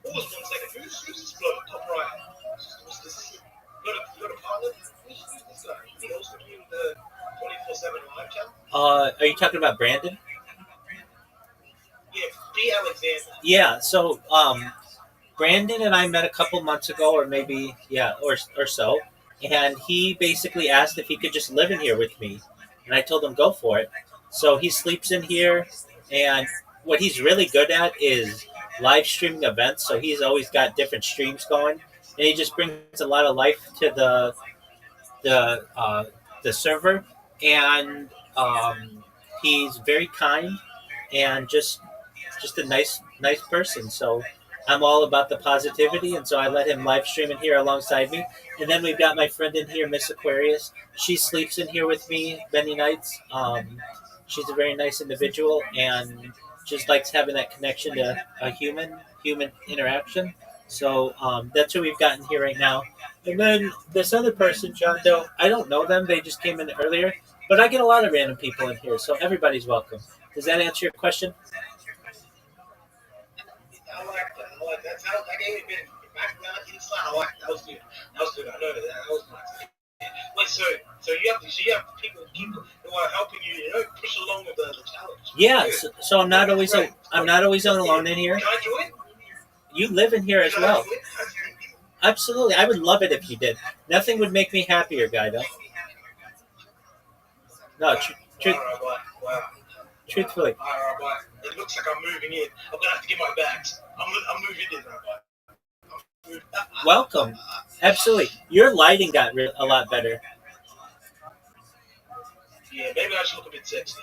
Pause 1 second. Who's this bloke top right? What's this? Got a pilot? Who's this guy? Is he also doing the 24/7 live channel? Are you talking about Brandon? Yeah, D. Alexander. Yeah. So, Brandon and I met a couple months ago, or maybe or so, and he basically asked if he could just live in here with me, and I told him go for it. So he sleeps in here, and what he's really good at is live streaming events. So he's always got different streams going, and he just brings a lot of life to the the server, and he's very kind and just a nice person. So I'm all about the positivity, and so I let him live stream in here alongside me. And then we've got my friend in here, Miss Aquarius. She sleeps in here with me many nights. She's a very nice individual and just likes having that connection to a human interaction. So that's who we've got in here right now. And then this other person, John Doe, I don't know them. They just came in earlier. But I get a lot of random people in here, so everybody's welcome. Does that answer your question? I like that. That gave me a bit of background insight. I like that. That was good. I know that was nice. Wait, so you have people who are helping you, push along with the challenge. Yeah, so I'm not always alone in here. Can I join? You live in here as well. Absolutely, I would love it if you did. Nothing would make me happier, Guido. No, Wow. truthfully. Rabbi. It looks like I'm moving in. I'm gonna have to get my bags. I'm moving in, Rabbi. Welcome. Absolutely. Your lighting got a lot better. Yeah, maybe I should look a bit sexy.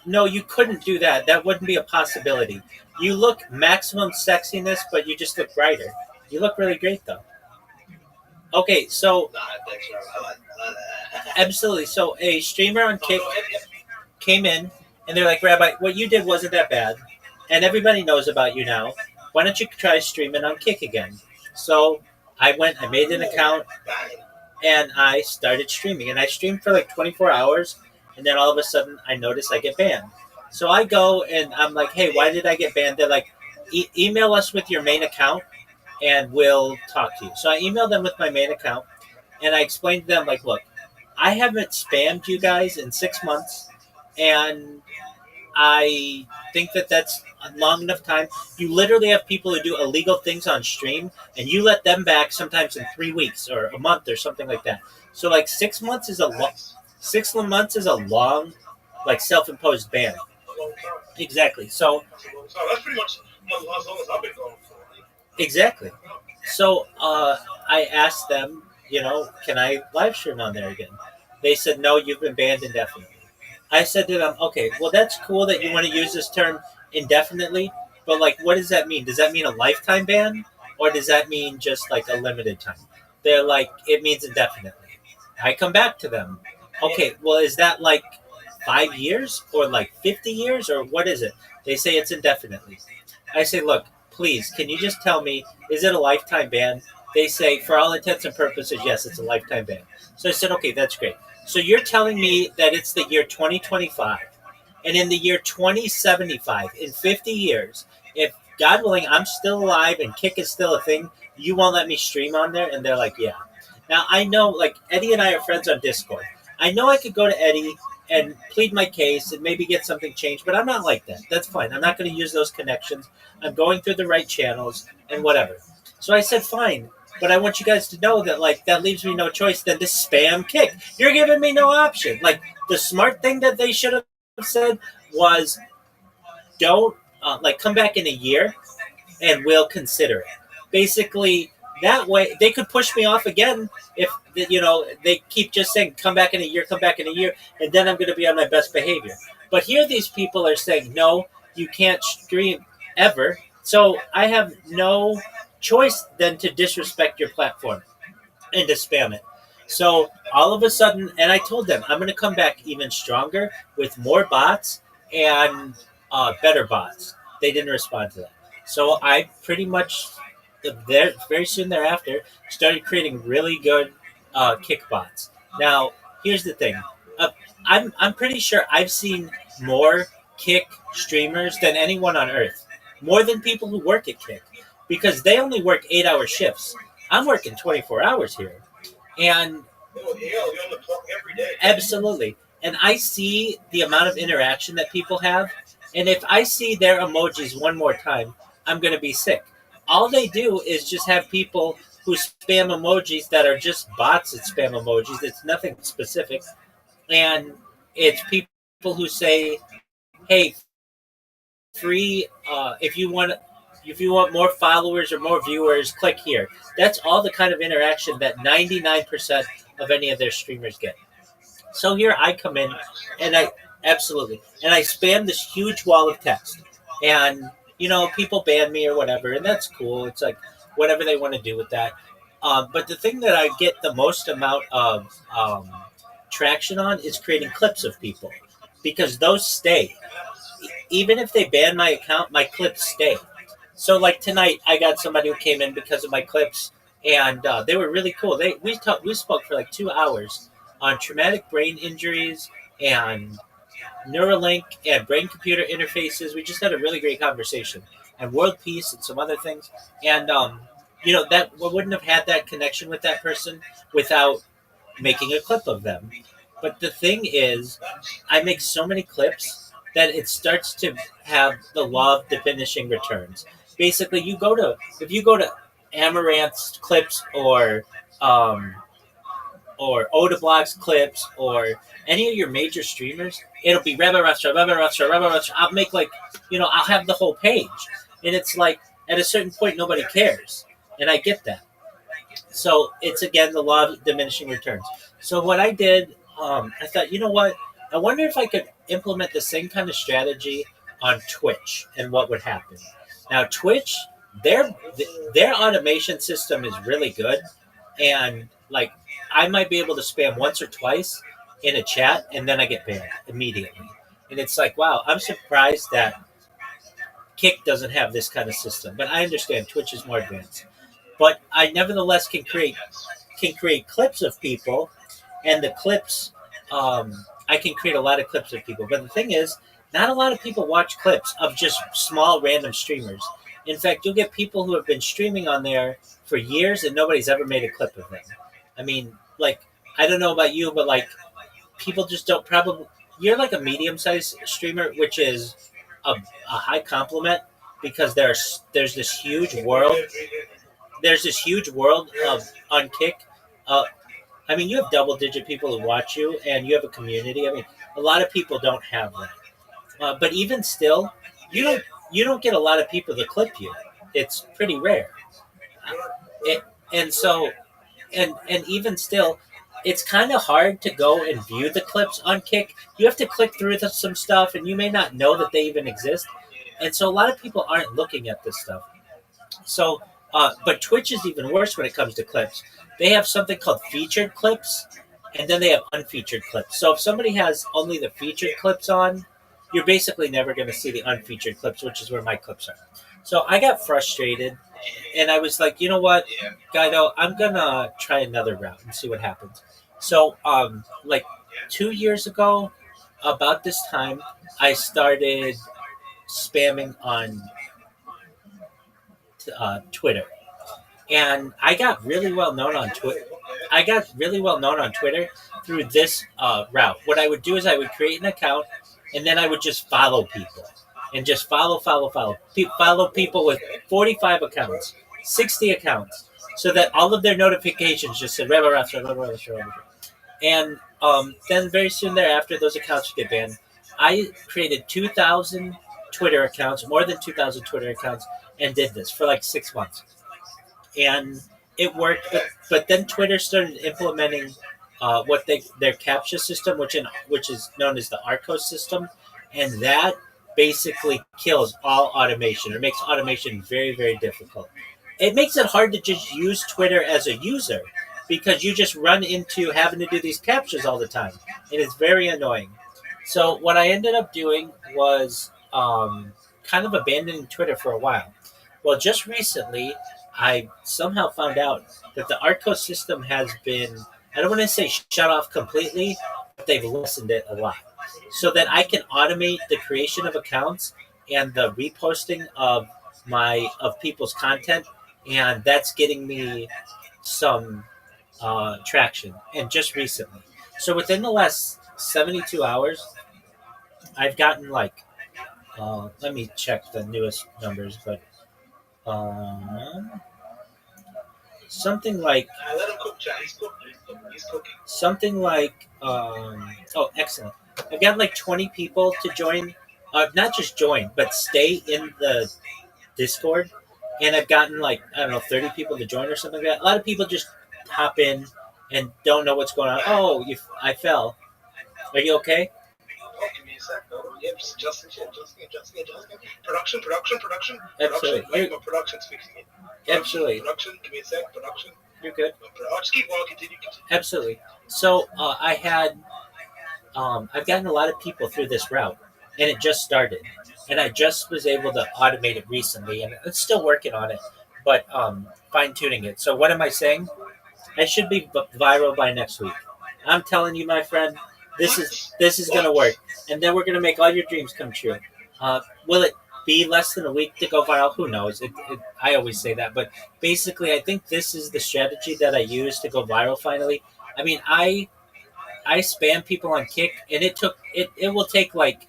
No, you couldn't do that. That wouldn't be a possibility. You look maximum sexiness, but you just look brighter. You look really great, though. Okay, so Nah, thanks, Rabbi. I like that. absolutely. So a streamer on Kick came in, and they're like, Rabbi, what you did wasn't that bad, and everybody knows about you now. Why don't you try streaming on Kick again? So I made an account, and I started streaming. And I streamed for like 24 hours, and then all of a sudden I notice I get banned. So I go, and I'm like, hey, why did I get banned? They're like, email us with your main account, and we'll talk to you. So I emailed them with my main account, and I explained to them, like, look, I haven't spammed you guys in 6 months, and I think that that's a long enough time. You literally have people who do illegal things on stream, and you let them back sometimes in 3 weeks or a month or something like that. So like 6 months is a 6 months is a long, like self-imposed ban. Exactly. So that's pretty much as long as I've been going for. exactly. So I asked them, can I live stream on there again? They said no, you've been banned indefinitely. I said to them, okay, well, that's cool that you want to use this term indefinitely, but like, what does that mean? Does that mean a lifetime ban, or does that mean just like a limited time? They're like, it means indefinitely. I come back to them. Okay, well, is that like 5 years or like 50 years or what is it? They say it's indefinitely. I say, look, please, can you just tell me, is it a lifetime ban? They say, for all intents and purposes, yes, it's a lifetime ban. So I said, okay, that's great. So you're telling me that it's the year 2025, and in the year 2075, in 50 years, if God willing, I'm still alive and Kick is still a thing, you won't let me stream on there? And they're like, yeah. Now, I know, like, Eddie and I are friends on Discord. I know I could go to Eddie and plead my case and maybe get something changed, but I'm not like that. That's fine. I'm not going to use those connections. I'm going through the right channels and whatever. So I said, fine. But I want you guys to know that, like, that leaves me no choice than to spam Kick. You're giving me no option. Like, the smart thing that they should have said was, don't, come back in a year and we'll consider it. Basically, that way, they could push me off again if, they keep just saying, come back in a year, and then I'm going to be on my best behavior. But here these people are saying, no, you can't stream ever. So I have no choice than to disrespect your platform and to spam it. So all of a sudden, and I told them I'm going to come back even stronger with more bots and better bots. They didn't respond to that. So I pretty much, there very soon thereafter, started creating really good kick bots. Now, here's the thing. Uh, I'm pretty sure I've seen more kick streamers than anyone on earth, more than people who work at kick, because they only work 8-hour shifts. I'm working 24 hours here. And Oh, yeah, you're on the clock every day. absolutely. And I see the amount of interaction that people have. And if I see their emojis one more time, I'm going to be sick. All they do is just have people who spam emojis that are just bots that spam emojis. It's nothing specific. And it's people who say, hey, free, if you want more followers or more viewers, click here. That's all the kind of interaction that 99% of any of their streamers get. So here I come in, and I absolutely, and I spam this huge wall of text, and people ban me or whatever, and that's cool. It's like whatever they want to do with that. But the thing that I get the most amount of traction on is creating clips of people, because those stay. Even if they ban my account, my clips stay. So like tonight, I got somebody who came in because of my clips, and they were really cool. We spoke for like 2 hours on traumatic brain injuries and Neuralink and brain computer interfaces. We just had a really great conversation, and world peace and some other things. And that we wouldn't have had that connection with that person without making a clip of them. But the thing is, I make so many clips that it starts to have the law of diminishing returns. Basically, if you go to Amaranth's clips um, or Odablock's clips or any of your major streamers, it'll be Rabbi, Rabbi, Rabbi. I'll make I'll have the whole page, and it's like at a certain point nobody cares, and I get that. So it's again the law of diminishing returns. So what I did, I thought, you know what? I wonder if I could implement the same kind of strategy on Twitch and what would happen. Now Twitch, their their automation system is really good, and like I might be able to spam once or twice in a chat, and then I get banned immediately. And it's like, wow, I'm surprised that Kick doesn't have this kind of system. But I understand Twitch is more advanced. But I nevertheless can create clips of people, and the clips, I can create a lot of clips of people. But the thing is, not a lot of people watch clips of just small random streamers. In fact, you'll get people who have been streaming on there for years and nobody's ever made a clip of them. I mean, like, I don't know about you, but like, people just don't probably. You're like a medium-sized streamer, which is a high compliment, because there's this huge world. There's this huge world of on Kick. Uh, I mean, you have double-digit people who watch you, and you have a community. I mean, a lot of people don't have that. But even still, you don't get a lot of people to clip you. It's pretty rare. It, and so and even still, it's kind of hard to go and view the clips on Kick. You have to click through some stuff, and you may not know that they even exist. And so a lot of people aren't looking at this stuff. So, but Twitch is even worse when it comes to clips. They have something called featured clips, and then they have unfeatured clips. So if somebody has only the featured clips on, you're basically never going to see the unfeatured clips, which is where my clips are. So I got frustrated, and I was like, you know what, Guido, I'm gonna try another route and see what happens. So, like 2 years ago, about this time, I started spamming on Twitter, and I got really well known on Twitter. I got really well known on Twitter through this route. What I would do is I would create an account, and then I would just follow people, and just follow people with 45 accounts, 60 accounts, so that all of their notifications just said Rebel Rats, Rebel Rats, Rebel Rats. And then very soon thereafter, those accounts would get banned. I created 2,000 Twitter accounts, more than 2,000 Twitter accounts, and did this for like 6 months. And it worked, but then Twitter started implementing their CAPTCHA system, which is known as the ARCOS system, and that basically kills all automation or makes automation very, very difficult. it makes it hard to just use Twitter as a user because you just run into having to do these captures all the time, and it's very annoying. So what I ended up doing was kind of abandoning Twitter for a while. Well, just recently, I somehow found out that the Arco system has been, I don't want to say shut off completely, but they've lessened it a lot. So that I can automate the creation of accounts and the reposting of people's content, and that's getting me some traction. And just recently, so within the last 72 hours, I've gotten like let me check the newest numbers, but um, something like Let him cook, Chad. He's cooking. He's cooking. something like oh, excellent. I've got like 20 people to join, not just join, but stay in the Discord, and I've gotten like, I don't know, 30 people to join or something like that. A lot of people just hop in and don't know what's going on. Oh, I fell. Are you okay? Oh, give me a sec. Oh, yep, Justin, Justin. Production. Absolutely. Wait, my production's fixing it. Absolutely. Production, give me a sec. Production. You're good. I'll just keep going. Continue. Absolutely. So I've gotten a lot of people through this route, and it just started, and I just was able to automate it recently, and it's still working on it, but fine tuning it. So what am I saying? I should be viral by next week. I'm telling you, my friend, this is gonna work, and then we're gonna make all your dreams come true. Will it be less than a week to go viral? Who knows? I always say that, but basically, I think this is the strategy that I use to go viral. Finally, I mean, I spam people on Kick, and it will take like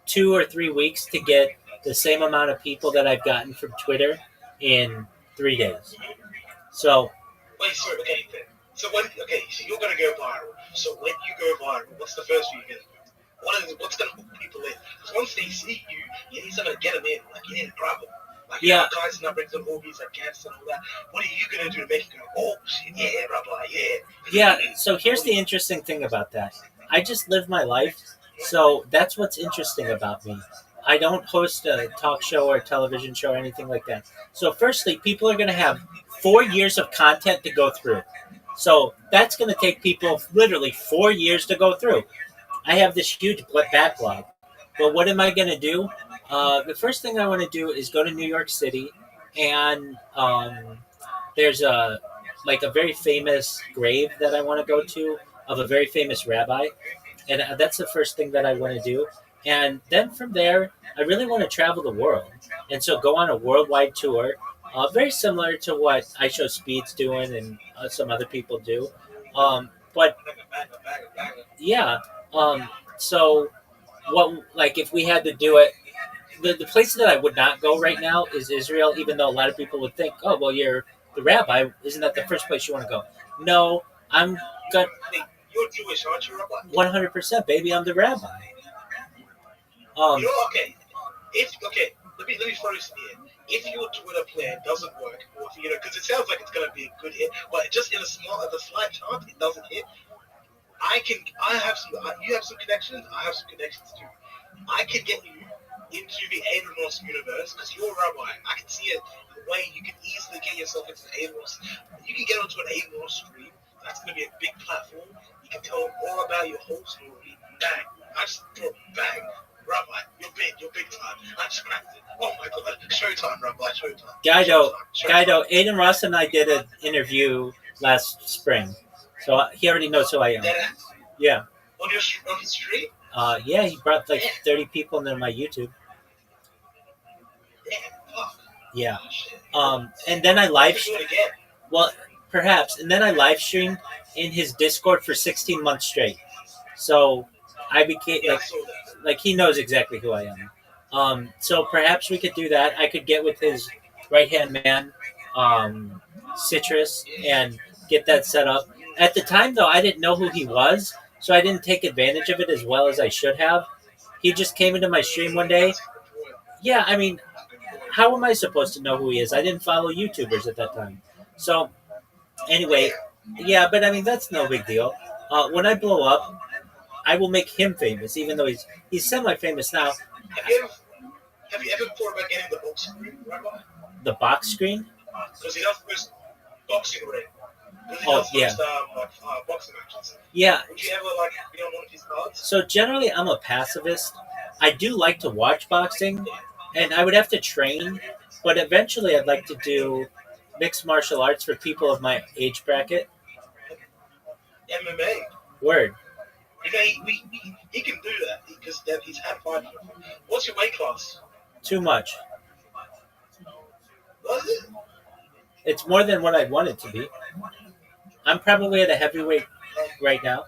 2 or 3 weeks to get the same amount of people that I've gotten from Twitter in 3 days. So Wait, sorry, okay. So so you're gonna go viral. So when you go viral, what's the first thing you're gonna do? What's gonna hook people in? Because once they see you, you need something to get them in. Like you need to grab them. Like yeah, guys and bring some movies like guests and all that. What are you gonna do to make it go? Oh shit, yeah, Rabbi, yeah. yeah. So here's the interesting thing about that. I just live my life, so that's what's interesting about me. I don't host a talk show or a television show or anything like that. So firstly, people are going to have 4 years of content to go through. So that's going to take people literally 4 years to go through. I have this huge backlog. But what am I going to do? The first thing I want to do is go to New York City, and there's a very famous grave that I want to go to of a very famous rabbi, and that's the first thing that I want to do. And then from there, I really want to travel the world, and so go on a worldwide tour, very similar to what I Show Speed's doing and some other people do. But yeah, so what like if we had to do it, the place that I would not go right now is Israel, even though a lot of people would think, oh well, you're the rabbi, isn't that the first place you want to go? No, I'm got You're Jewish, aren't you, Rabbi? 100%, baby. I'm the rabbi. You're okay. Let me throw this in here. If your Twitter plan doesn't work, or if, because it sounds like it's gonna be a good hit, but just in the slight chance it doesn't hit, I have some. You have some connections. I have some connections too. I can get you into the Abramos universe because you're a rabbi. I can see it the way you can easily get yourself into the Abramos. You can get onto an Abramos stream. That's going to be a big platform. You can tell them all about your whole story. Bang. I just throw bang. Rabbi, you're big time. I just cracked it. Oh my god. Showtime, Rabbi, showtime. Guido, Aiden Ross and I did an interview last spring. So he already knows who I am. Yeah. On his stream? Yeah, he brought like 30 people into my YouTube. Yeah. And then I live well, perhaps, and then I live streamed in his Discord for 16 months straight. So I became like he knows exactly who I am. So perhaps we could do that. I could get with his right hand man, Citrus, and get that set up. At the time, though, I didn't know who he was, so I didn't take advantage of it as well as I should have. He just came into my stream one day. Yeah, I mean, how am I supposed to know who he is? I didn't follow YouTubers at that time. So, anyway, yeah, but I mean, that's no big deal. When I blow up, I will make him famous, even though he's semi-famous now. Have you ever thought about getting the box screen, Rabbi? The box screen? Because he does first boxing ring. Because he Oh does yeah, first boxing matches. yeah. Would you ever like be on one of his cards? So generally, I'm a pacifist. I do like to watch boxing, and I would have to train, but eventually, I'd like to do mixed martial arts for people of my age bracket. MMA. Word, You know, he can do that because he's had fights before. What's your weight class? too much. What is it? It's more than what I want it to be. I'm probably at a heavyweight right now.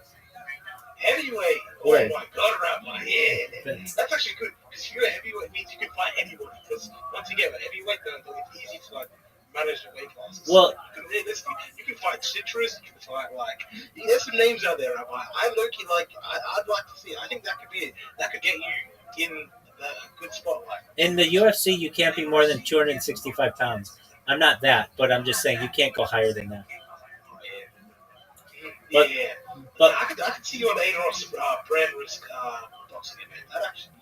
Heavyweight. Oh Word. my god, Rabbi. Yeah. That's- That's actually good because if you're a heavyweight, it means you can fight anybody. Because once again, a heavyweight, it's easy to like manage the weight classes. Well, You can realistically, you can fight citrus. You can fight like there's some names out there, Rabbi. I look like I'd like to see. I think that could be it. That could get you in a good spotlight. in the UFC, you can't be more than 265 pounds. I'm not that, but I'm just saying you can't go higher than that. But- Yeah. but- I could see you on the AROS brand risk boxing event. That actually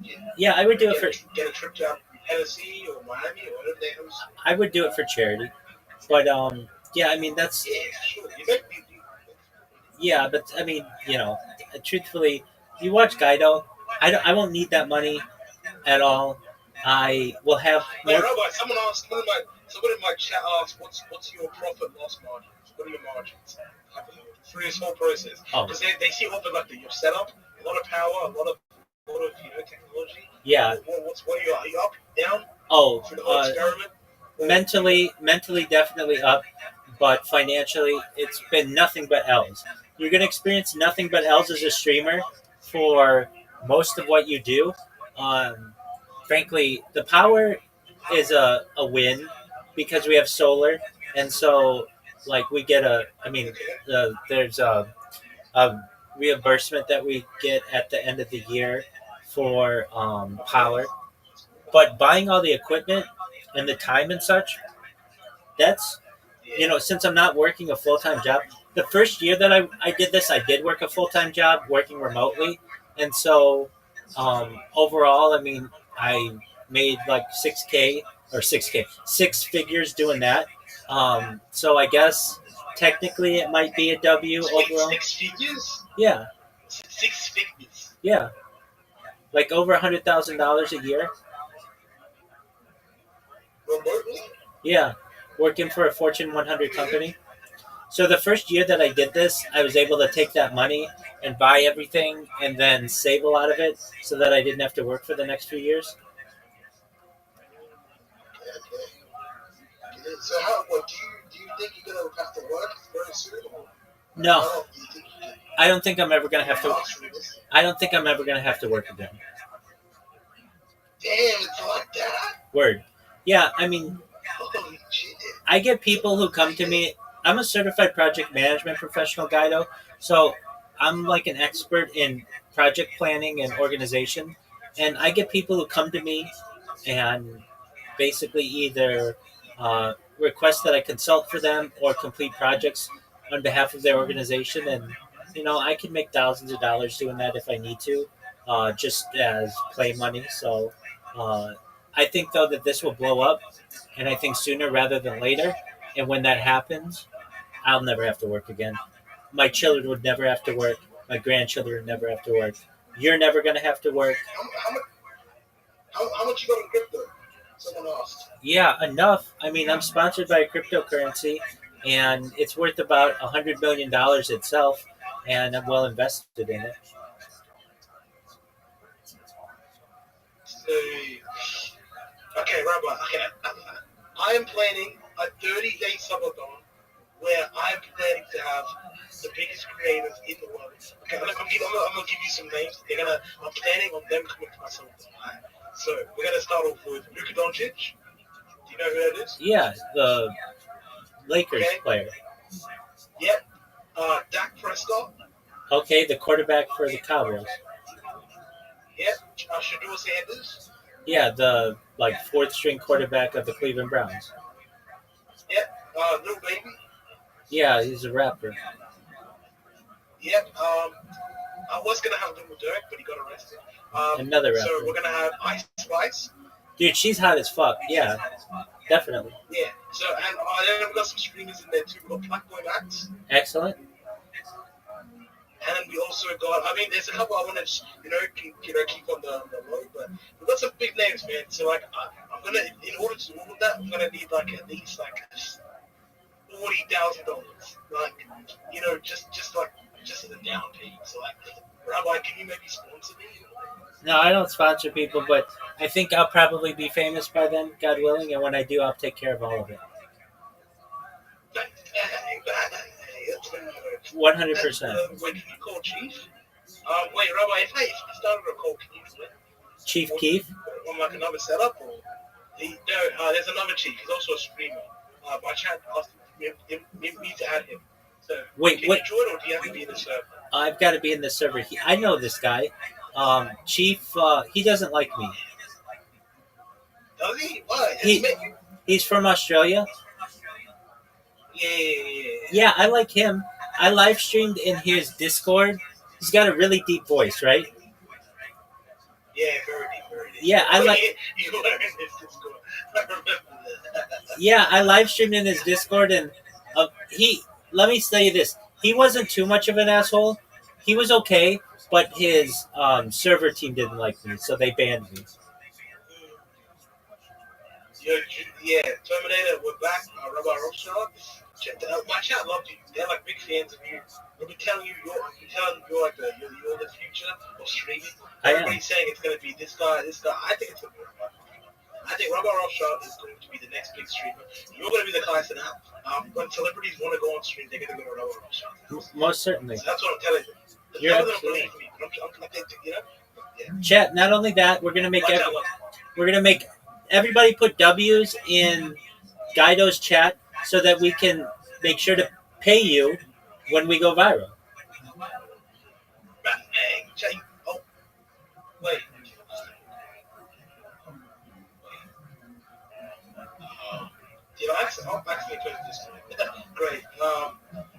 you could Yeah, I would do it for get a trip to Tennessee or Miami or whatever the hell. I would do it for charity. But yeah, I mean that's Yeah, sure. You make me do. yeah, but I mean, truthfully, you watch Guido. I won't need that money at all. I will have Hey, more. Rabbi, someone in my chat asked, what's your profit loss margins? What are your margins through this whole process? Oh. Because they see often like your setup, a lot of power, a lot of technology. Yeah. What are you up, down Oh, through the whole experiment? mentally, definitely up, but financially, it's been nothing but L's. You're gonna experience nothing but L's as a streamer for most of what you do. Frankly, the power is a win because we have solar, and so like we get there's a reimbursement that we get at the end of the year for power, but buying all the equipment and the time and such, that's since I'm not working a full-time job. The first year that I did this, I did work a full-time job working remotely, and so overall, I mean, I made like 6K or 6K, six figures doing that. So I guess technically it might be a W overall. 6 figures? Yeah, 6 figures. yeah, like over $100,000 a year. Remotely? Yeah, working for a Fortune 100 company. So the first year that I did this, I was able to take that money and buy everything and then save a lot of it so that I didn't have to work for the next few years. Okay. So do you think you're gonna have to work very soon? Or No, do you think you can I don't think I'm ever gonna have to. last through this? I don't think I'm ever gonna have to work again. Damn, it's like that. Word. Yeah, I mean, Holy shit. I get people who come to me. I'm a certified project management professional, Guido. So I'm like an expert in project planning and organization. And I get people who come to me and basically either request that I consult for them or complete projects on behalf of their organization. And, I can make thousands of dollars doing that if I need to, just as play money. So I think, though, that this will blow up. And I think sooner rather than later. And when that happens, I'll never have to work again. My children would never have to work. My grandchildren would never have to work. You're never going to have to work. How much you got in crypto? Someone asked. Yeah, enough. I mean, I'm sponsored by a cryptocurrency, and it's worth about $100 million itself, and I'm well invested in it. So, okay, Rabbi. Okay, I am planning a 30-day subathon where I'm planning to have the biggest creators in the world. Okay, I'm gonna give you some names. I'm planning on them coming to my subathon. Right? So we're gonna start off with Luka Doncic. Do you know who that is? Yeah, the Lakers player. Yep. Dak Prescott. Okay, the quarterback for the Cowboys. Yep. Shador Sanders. Yeah, the fourth string quarterback of the Cleveland Browns. Yep. Lil Baby. Yeah, he's a rapper. Yep. I was gonna have Little Dirk, but he got arrested. Another rapper. So we're gonna have Ice Spice. Dude, she's hot as fuck. Yeah. Definitely. Yeah. So and then we got some streamers in there too. We got Black Boy Max. Excellent. And then we also got, I mean, there's a couple I want to, keep on the low, but we've got some big names, man. So, like, I'm going to, in order to do all of that, I'm going to need, like, at least, like, $40,000. Like, just as a down payment. So, like, Rabbi, can you maybe sponsor me? No, I don't sponsor people, but I think I'll probably be famous by then, God willing, and when I do, I'll take care of all of it. That's 100%. Wait, can you call Chief? Wait, Rabbi, if I started a call, can you do it? Chief Keith? On like another setup, or there's another chief. He's also a streamer. My chat asked me to add him. So Wait, can you join, or do you have to be in the server? I've got to be in the server. I know this guy. Chief, he doesn't like me. Does he? Why? He's from Australia. Yeah. Yeah, I like him. I live streamed in his Discord. He's got a really deep voice, right? Yeah, very deep, very deep. Yeah, I like. You were in his Discord. I remember that. Yeah, I live streamed in his Discord, and he. Let me tell you this: he wasn't too much of an asshole. He was okay, but his server team didn't like me, so they banned me. Yeah, Terminator, we're back. Rabbi Rothschild. My chat loved you. They're like big fans of you. They'll be telling you're the future of streaming. Everybody's saying it's going to be this guy. I think it's going to be Rabbi. I think Rabbi Rothschild is going to be the next big streamer. You're going to be the guy to now. When celebrities want to go on stream, they're going to go to Rabbi Rothschild. Most certainly. So that's what I'm telling you. You're not believe me. Yeah. Chat. Not only that, we're going to make everybody put W's in Guido's chat so that we can make sure to pay you when we go viral. Oh, wait. I'll actually close this. Great.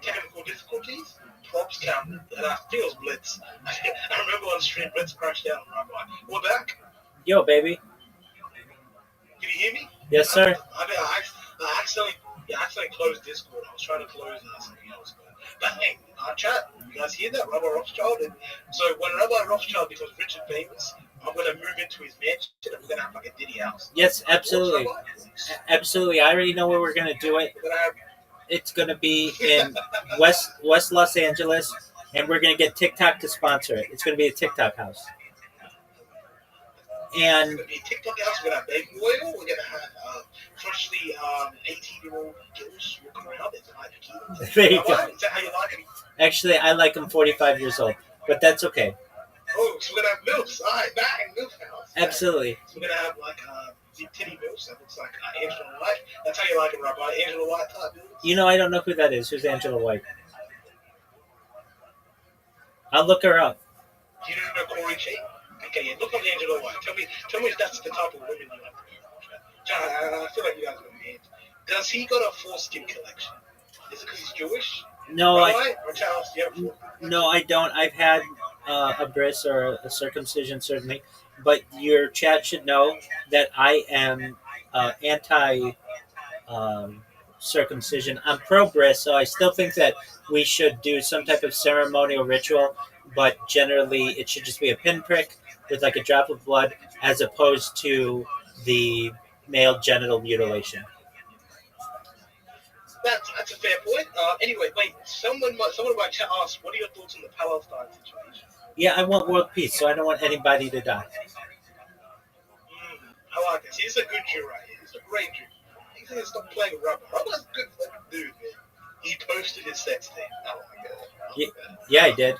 Technical difficulties. Props count. Feels Blitz. I remember on stream Blitz crashed out. We're back. Yo, baby. Can you hear me? Yes, sir. I accidentally closed Discord. I was trying to close something else. But hey, chat, you guys hear that? Rabbi Rothschild. And so when Rabbi Rothschild becomes rich and famous, I'm going to move into his mansion and we're going to have like a Diddy house. Yes, absolutely. Absolutely. I already know where we're going to do it. It's going to be in West Los Angeles, and we're going to get TikTok to sponsor it. It's going to be a TikTok house. And it's going to be a TikTok house. We're going to have baby oil. We're going to have freshly 18-year-old girls walking around. There you go. Is that how you like it? Actually, I like them 45 years old, but that's okay. Oh, so we're going to have MILFs. All right, back in MILF house. Absolutely. So we're going to have like big titty MILFs. That looks like Angela White. That's how you like it, Rabbi. Angela White type MILFs. You know, I don't know who that is. Who's Angela White? I'll look her up. Do you know Corey Che? Okay, yeah, look up Angela White. Tell me if that's the type of women you like. John, I feel like you guys are man. Does he got a foreskin collection? Is it because he's Jewish? No, No, I don't. I've had a bris or a circumcision, certainly. But your chat should know that I am anti circumcision. I'm pro bris, so I still think that we should do some type of ceremonial ritual, but generally it should just be a pinprick with like a drop of blood as opposed to the male genital mutilation. That's a fair point. Anyway, wait. Someone might chat asked, what are your thoughts on the Palestine situation? Yeah, I want world peace, so I don't want anybody to die. I like this. He's a good Jew right here. He's a great Jew. He's going to stop playing with Rabbi. Rabbi's a good fucking dude, man. He posted his sex tape. Oh my god. Yeah, he did.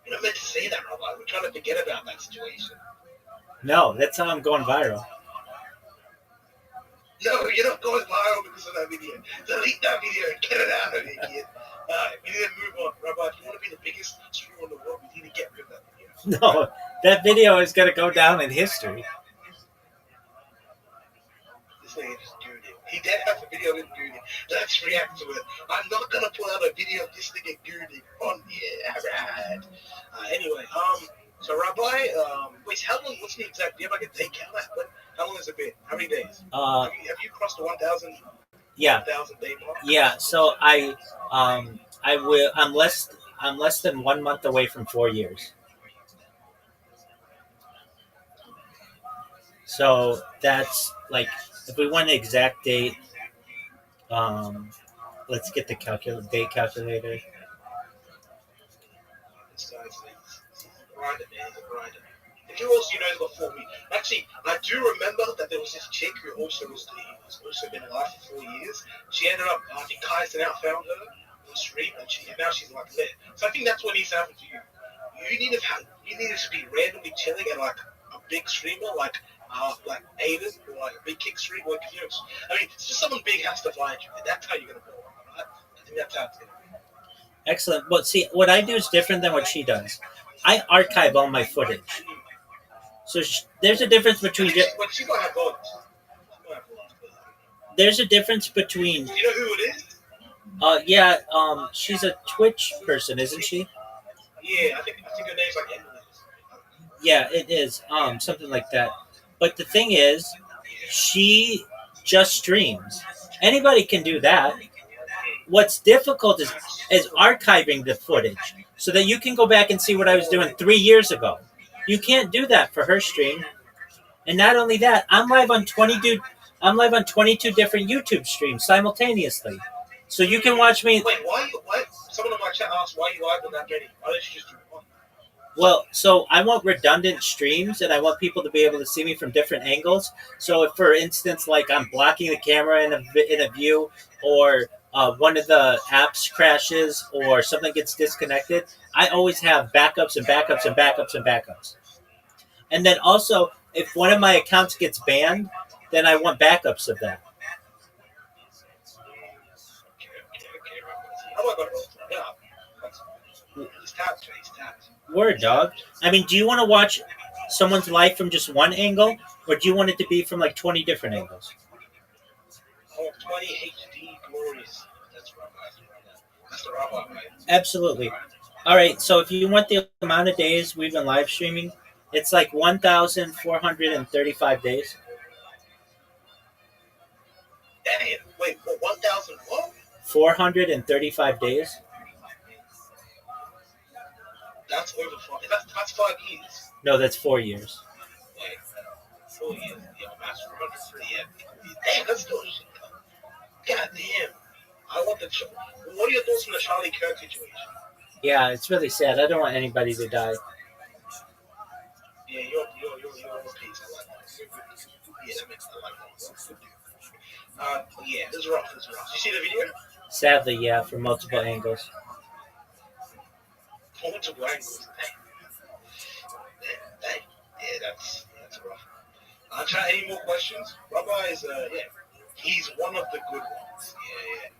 You're not meant to say that, Rabbi. We're trying to forget about that situation. No, that's how I'm going viral. No, you're not going viral because of that video. Delete that video and get it out of here, kid. We need to move on. Rabbi, if you want to be the biggest streamer in the world, we need to get rid of that video. No, that video is going to go down in history. This nigga just gooed it. He did have a video of him gooed it. Let's react to it. I'm not going to pull out a video of this nigga gooed it on here. Alright. Anyway, so Rabbi, wait, how long, what's the exact, do you have like a day count? How long has it been? How many days? Uh, Have you crossed the 1,000 yeah, 1,000 day mark? yeah. So I will. I'm less than 1 month away from 4 years. So that's like, if we want an exact date, um, let's get the date calculator. This guy's he's a grinder, man. He's a grinder. And who else do you know before me? Actually, I do remember that there was this chick who has also been alive for 4 years. She ended up, I think Kaizen out found her on the street, and now she's like lit. So I think that's what needs to happen to you. You need to be randomly chilling at like a big streamer like Aiden or like a big kick streamer. Like, I mean, it's just someone big has to find you, and that's how you're gonna blow up, right? I think that's how it's gonna be. Excellent. But see, what I do is different than what she does. I archive all my footage. So there's a difference between. But she might have votes. She might have votes, but I don't know. There's a difference between. Do you know who it is? Yeah. She's a Twitch person, isn't she? Yeah, I think her name's like Emily. Yeah, it is. Something like that. But the thing is, she just streams. Anybody can do that. What's difficult is archiving the footage so that you can go back and see what I was doing 3 years ago. You can't do that for her stream. And not only that, I'm live on 22 different YouTube streams simultaneously. So you can watch me. Wait, why? Someone in my chat asked why you live on that many. Why don't you just do one? Well, so I want redundant streams, and I want people to be able to see me from different angles. So if, for instance, like I'm blocking the camera in a view, or one of the apps crashes, or something gets disconnected, I always have backups and backups and backups and backups. And then also, if one of my accounts gets banned, then I want backups of that. Okay. How do I go to roll? Yeah. He's tapped. Word, dog. I mean, do you want to watch someone's life from just one angle, or do you want it to be from like 20 different angles? Oh, 20 HD glorious. That's Rabbi. That's the Rabbi, right? Absolutely. All right, so if you want the amount of days we've been live streaming, it's like 1,435 days. Damn. Wait, 1,000 what? 435 days. That's over 5. That's 5 years. No, that's 4 years. Wait, 4 years. Yeah, that's 103. Yeah. Damn, that's still. God damn. I want the. What are your thoughts on the Charlie Kirk situation? Yeah, it's really sad. I don't want anybody to die. Yeah, you're a piece. I like that. Yeah, that makes I like that. Yeah, this is rough. Did you see the video? Sadly, yeah, from multiple angles. Multiple angles. Dang. Yeah, that's rough. Try any more questions? Rabbi is he's one of the good ones. Yeah.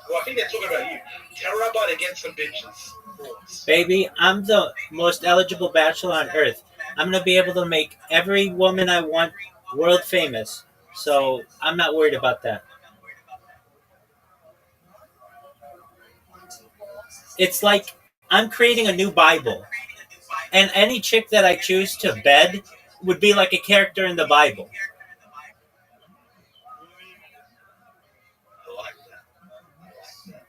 Well, I think they're talking about you. Tell Rabbi to get some bitches. Baby, I'm the most eligible bachelor on earth. I'm going to be able to make every woman I want world famous. So I'm not worried about that. It's like I'm creating a new Bible. And any chick that I choose to bed would be like a character in the Bible. I like that.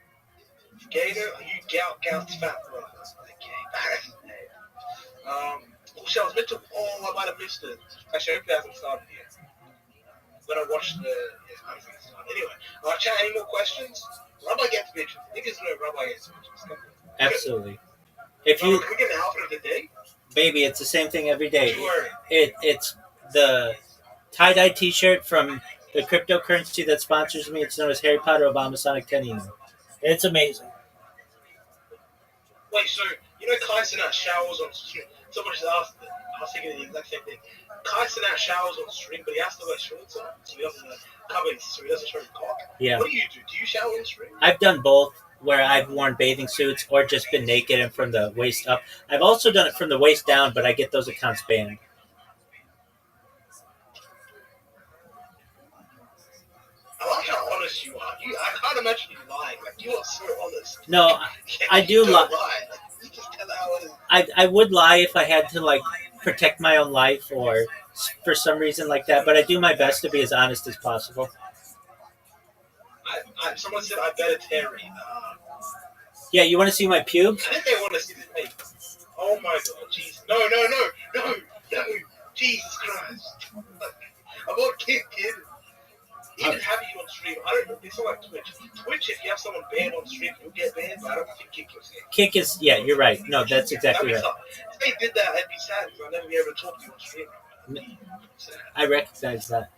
Gator, you gout's fat brother. Okay. Also, I was meant to. Oh, I might have missed it. Actually, I hope it hasn't started yet. But I watched the. Yeah, I don't think it's started. Anyway, chat. Any more questions? Rabbi gets bitches. Niggas know Rabbi gets bitches. Absolutely. If Can you, we get an outfit of the day? baby, it's the same thing every day. What you wearing? It's the tie-dye T-shirt from the cryptocurrency that sponsors me. It's known as Harry Potter Obama Sonic Tenino. It's amazing. Wait, so you know Kai Cenat showers on stream? Someone just asked it. I was thinking the exact same thing. Kai Cenat showers on stream, but he has to wear shorts on, so he doesn't so he doesn't show his cock. Yeah. What do? Do you shower on stream? I've done both, where I've worn bathing suits or just been naked and from the waist up. I've also done it from the waist down, but I get those accounts banned. I like how honest you are. I can't imagine you lying. Like, you are so honest. No, I do lie. Like, you just tell how it is. I would lie if I had to like protect my own life or for some reason like that. But I do my best to be as honest as possible. Someone said I better Terry. Yeah, you want to see my pubes? I think they want to see the face. Oh my god, Jesus. No, no, no, no, no. Jesus Christ. I'm on kid. Even having you on stream, I don't know. It's not like Twitch. Twitch, if you have someone banned on stream, you'll get banned, but I don't think Kick was it. Kick is, yeah, you're right. No, that's exactly right. If they did that, I'd be sad because I'll never be able to talk to you on stream. I recognize that.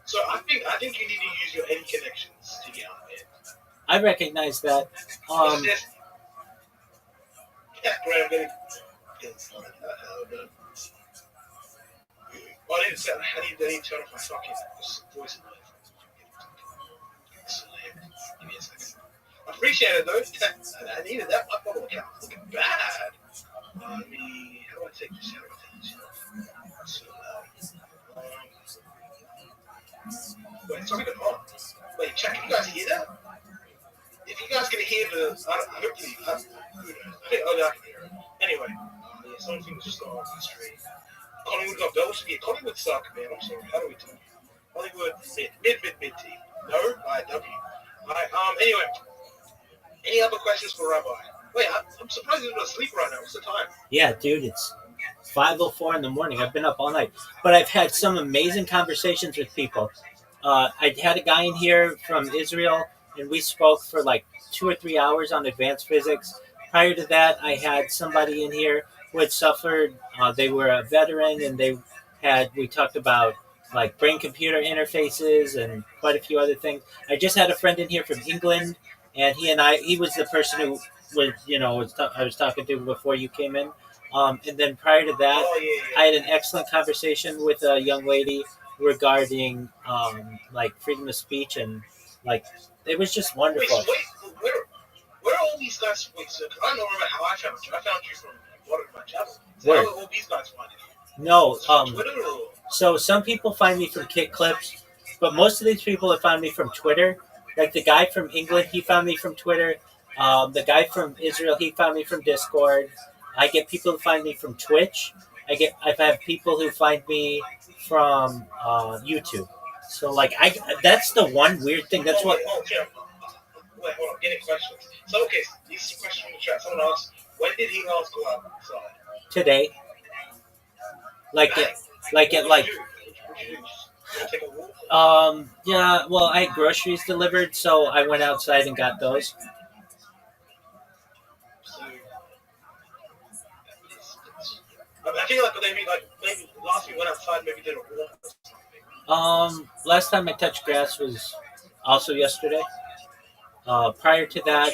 So I think you need to use your any connections to get out there. I recognize that. Yeah, Graham, I need to turn off my fucking voice. Give me a second. I appreciate it though. I needed that. My bubble account was looking bad. How do I take this out? So wait, it's not even on. Wait, check. You guys hear that? If you guys can hear the, hopefully, I think I can hear it. Anyway, something was just going on the street. Collingwood got bells to be. Collingwood suck, man. I'm sorry. How do we do? Collingwood mid team. No, IW. Anyway, any other questions for Rabbi? Wait, I'm surprised he's not asleep right now. What's the time? Yeah, dude, it's 5:04 in the morning. I've been up all night, but I've had some amazing conversations with people. I had a guy in here from Israel, and we spoke for like 2 or 3 hours on advanced physics. Prior to that, I had somebody in here who had suffered. They were a veteran, and we talked about like brain-computer interfaces and quite a few other things. I just had a friend in here from England, and he was the person who I was talking to before you came in. And then prior to that, I had an excellent conversation with a young lady regarding like freedom of speech, and like it was just wonderful. Wait, where are all these guys? Wait, so I don't remember how I found you. I found you from one of my channel. So how are all these guys finding you? No, Twitter or? So some people find me from Kick Clips, but most of these people have found me from Twitter. Like the guy from England, he found me from Twitter. The guy from Israel, he found me from Discord. I get people who find me from Twitch. I've had people who find me from YouTube. So like that's the one weird thing. That's what. Wait, hold on, getting questions. So okay, these are questions from the chat. Someone asked, when did he last go outside? Today. Like What did you do? Just take a walk? Yeah, well, I had groceries delivered, so I went outside and got those. So, I feel like maybe last week went outside, maybe did a walk or something. Last time I touched grass was also yesterday. Prior to that,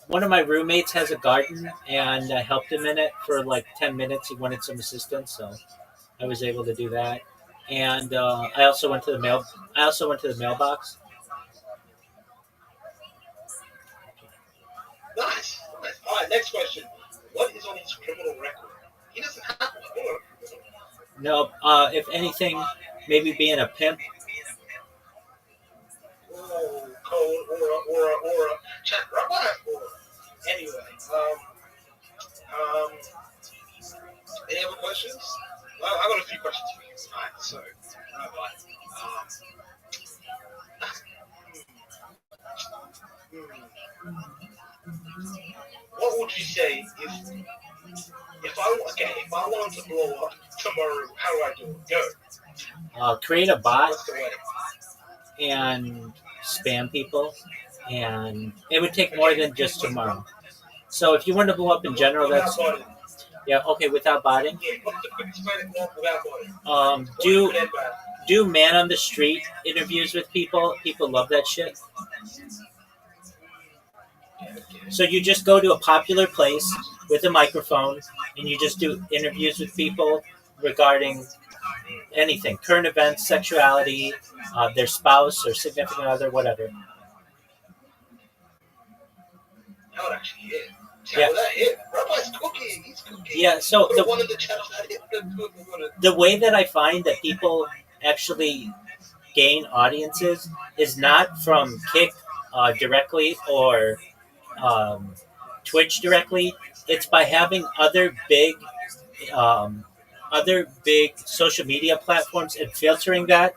one of my roommates has a garden, and I helped him in it for like 10 minutes. He wanted some assistance, so I was able to do that. And I also went to the mailbox. Nice. All right, next question. What is on his criminal record? He doesn't have one. No, if anything, maybe being a pimp. Oh, cold, aura. Chat, Rabbi, aura. Anyway, any other questions? I got a few questions for you. All right, so, Rabbi, what would you say if I want to blow up tomorrow? How do I do it? Go. Create a bot What's the way? and spam people, and it would take more than just tomorrow. So if you want to blow up in general, that's okay. Without botting, Yeah, what's the quickest way to blow up without botting? do man on the street interviews with people. People love that shit. So you just go to a popular place with a microphone, and you just do interviews with people regarding anything, current events, sexuality, their spouse or significant other, whatever. That would actually hit. Yeah. Well, that hit. Rabbi's cooking. He's cooking. Yeah, so one of the channels that hit the way that I find that people actually gain audiences is not from Kick directly or Twitch directly. It's by having um, other big social media platforms and filtering that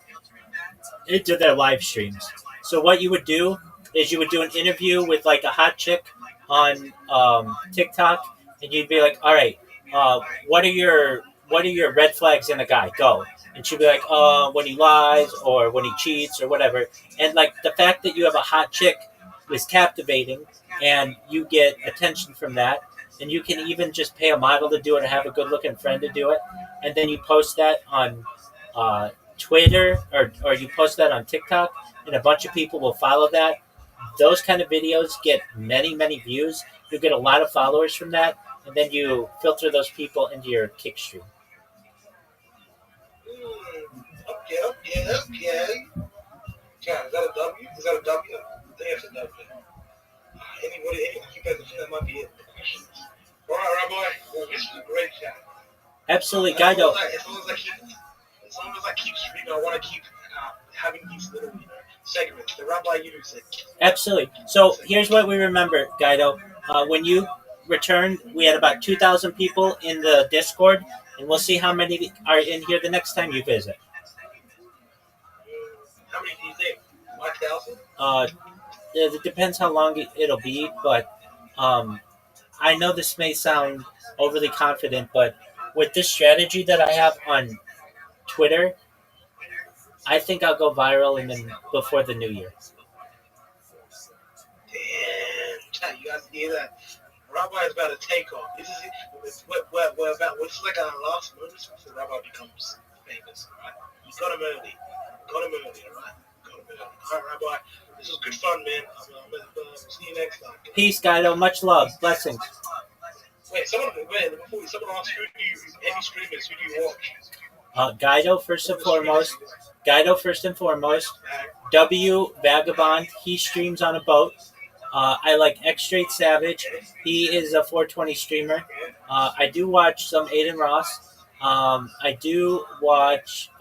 into their live streams. So what you would do is you would do an interview with like a hot chick on TikTok, and you'd be like, "All right, uh, what are your red flags in a guy? Go." And she'd be like, when he lies or when he cheats or whatever." And like the fact that you have a hot chick is captivating, and you get attention from that. And you can even just pay a model to do it or have a good looking friend to do it. And then you post that on uh, Twitter or you post that on TikTok, and a bunch of people will follow that. Those kind of videos get many views. You get a lot of followers from that, and then you filter those people into your kick stream. Okay, okay, okay. Yeah, is that a W? Is that a W? I think it's a W. Any you guys think that might be it? Questions? All right, Rabbi. Well, this is a great chat. Absolutely, Guido. As long as I keep streaming, I want to keep having these little segments. The Rabbi Unit Absolutely. So here's what we remember, Guido. When you returned, we had about 2,000 people in the Discord, and we'll see how many are in here the next time you visit. How many do you think? 1,000? It depends how long it'll be, but um, I know this may sound overly confident, but with this strategy that I have on Twitter, I think I'll go viral before the new year. Damn, you guys hear that? Rabbi is about to take off. This is we're about. What's like our last moments before Rabbi becomes famous. Right? You got him early. Got him early. All right. Got him early. All right, Rabbi. This was good fun, man. See you next time. Peace, Guido. Much love. Blessings. Someone asked any streamers, who do you watch? Guido first and foremost. Guido first and foremost. W Vagabond. He streams on a boat. I like X Straight Savage. He is a 420 streamer. I do watch some Aiden Ross. I do watch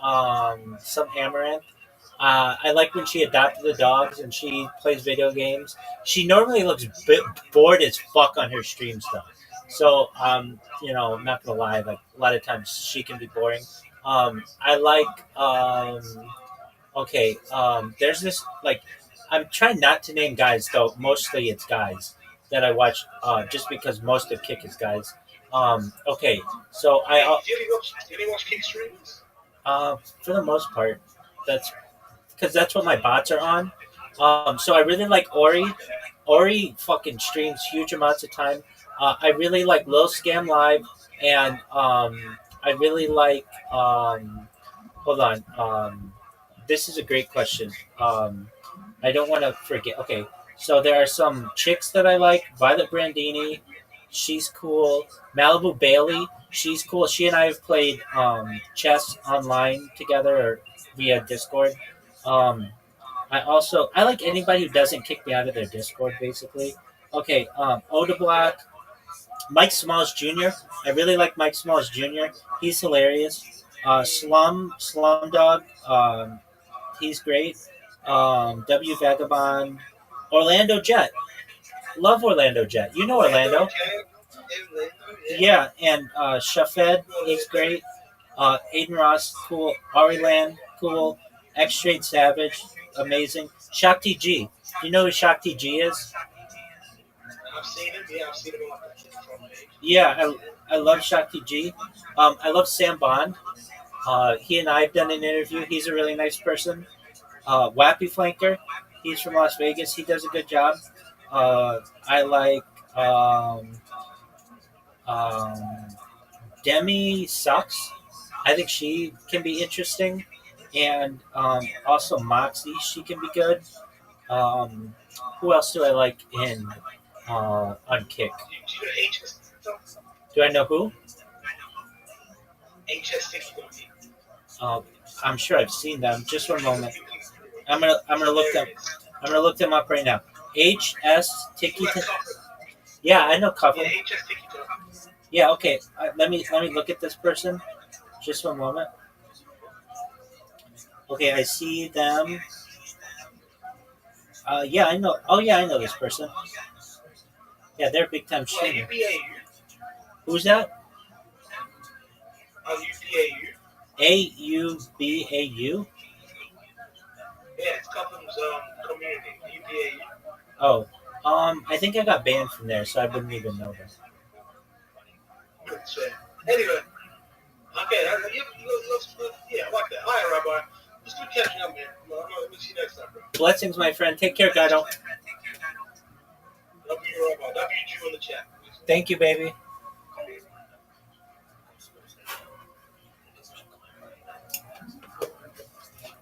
some Amaranth. I like when she adopted the dogs and she plays video games. She normally looks bored as fuck on her streams though. So I'm not gonna lie. Like a lot of times she can be boring. I like okay. There's this like I'm trying not to name guys though. Mostly it's guys that I watch just because most of Kick is guys. Okay, so Do you watch Kick streams? for the most part, that's because that's what my bots are on. So I really like Ori. Ori fucking streams huge amounts of time. I really like Lil Scam Live, and I really like. Hold on. This is a great question. I don't want to forget. Okay, so there are some chicks that I like. Violet Brandini, she's cool. Malibu Bailey, she's cool. She and I have played chess online together or via Discord. Um, I like anybody who doesn't kick me out of their Discord, basically. Okay, Oda Black, Mike Smalls Jr. I really like Mike Smalls Jr. He's hilarious. Slum Dog, he's great. W Vagabond, Orlando Jet. Love Orlando Jet. You know Orlando. Yeah, and Shafed, he's great. Aiden Ross, cool. Ari Land, cool. X Straight Savage, amazing. Shakti G. Do you know who Shakti G is? I've seen him. Yeah, I've seen him on the front page. Yeah, I love Shakti G. I love Sam Bond. He and I have done an interview. He's a really nice person. Wappy Flanker, he's from Las Vegas. He does a good job. I like um, Demi Sucks. I think she can be interesting. And also Moxie, she can be good. Um, who else do I like in on Kick? Do I know who? Uh, I'm sure I've seen them. Just one moment. I'm gonna look them. I'm gonna look them up right now. HS Tiki. Yeah, I know Coven. Yeah, okay. Let me look at this person. Just one moment. Okay, I see them. Yeah, I know. Oh, yeah, I know this person. Yeah, they're big time streamer. Who's that? UPAU. AUBAU? Yeah, it's Cupham's community. UPAU. Oh, I think I got banned from there, so I wouldn't even know that. Good shit. Anyway, okay, yeah, I like that. All right, Rabbi. Just good catching up, man. We'll see you next time, bro. Blessings, my friend. Take care, Gato. W, Rabbi. WG in the chat. Thank you, baby.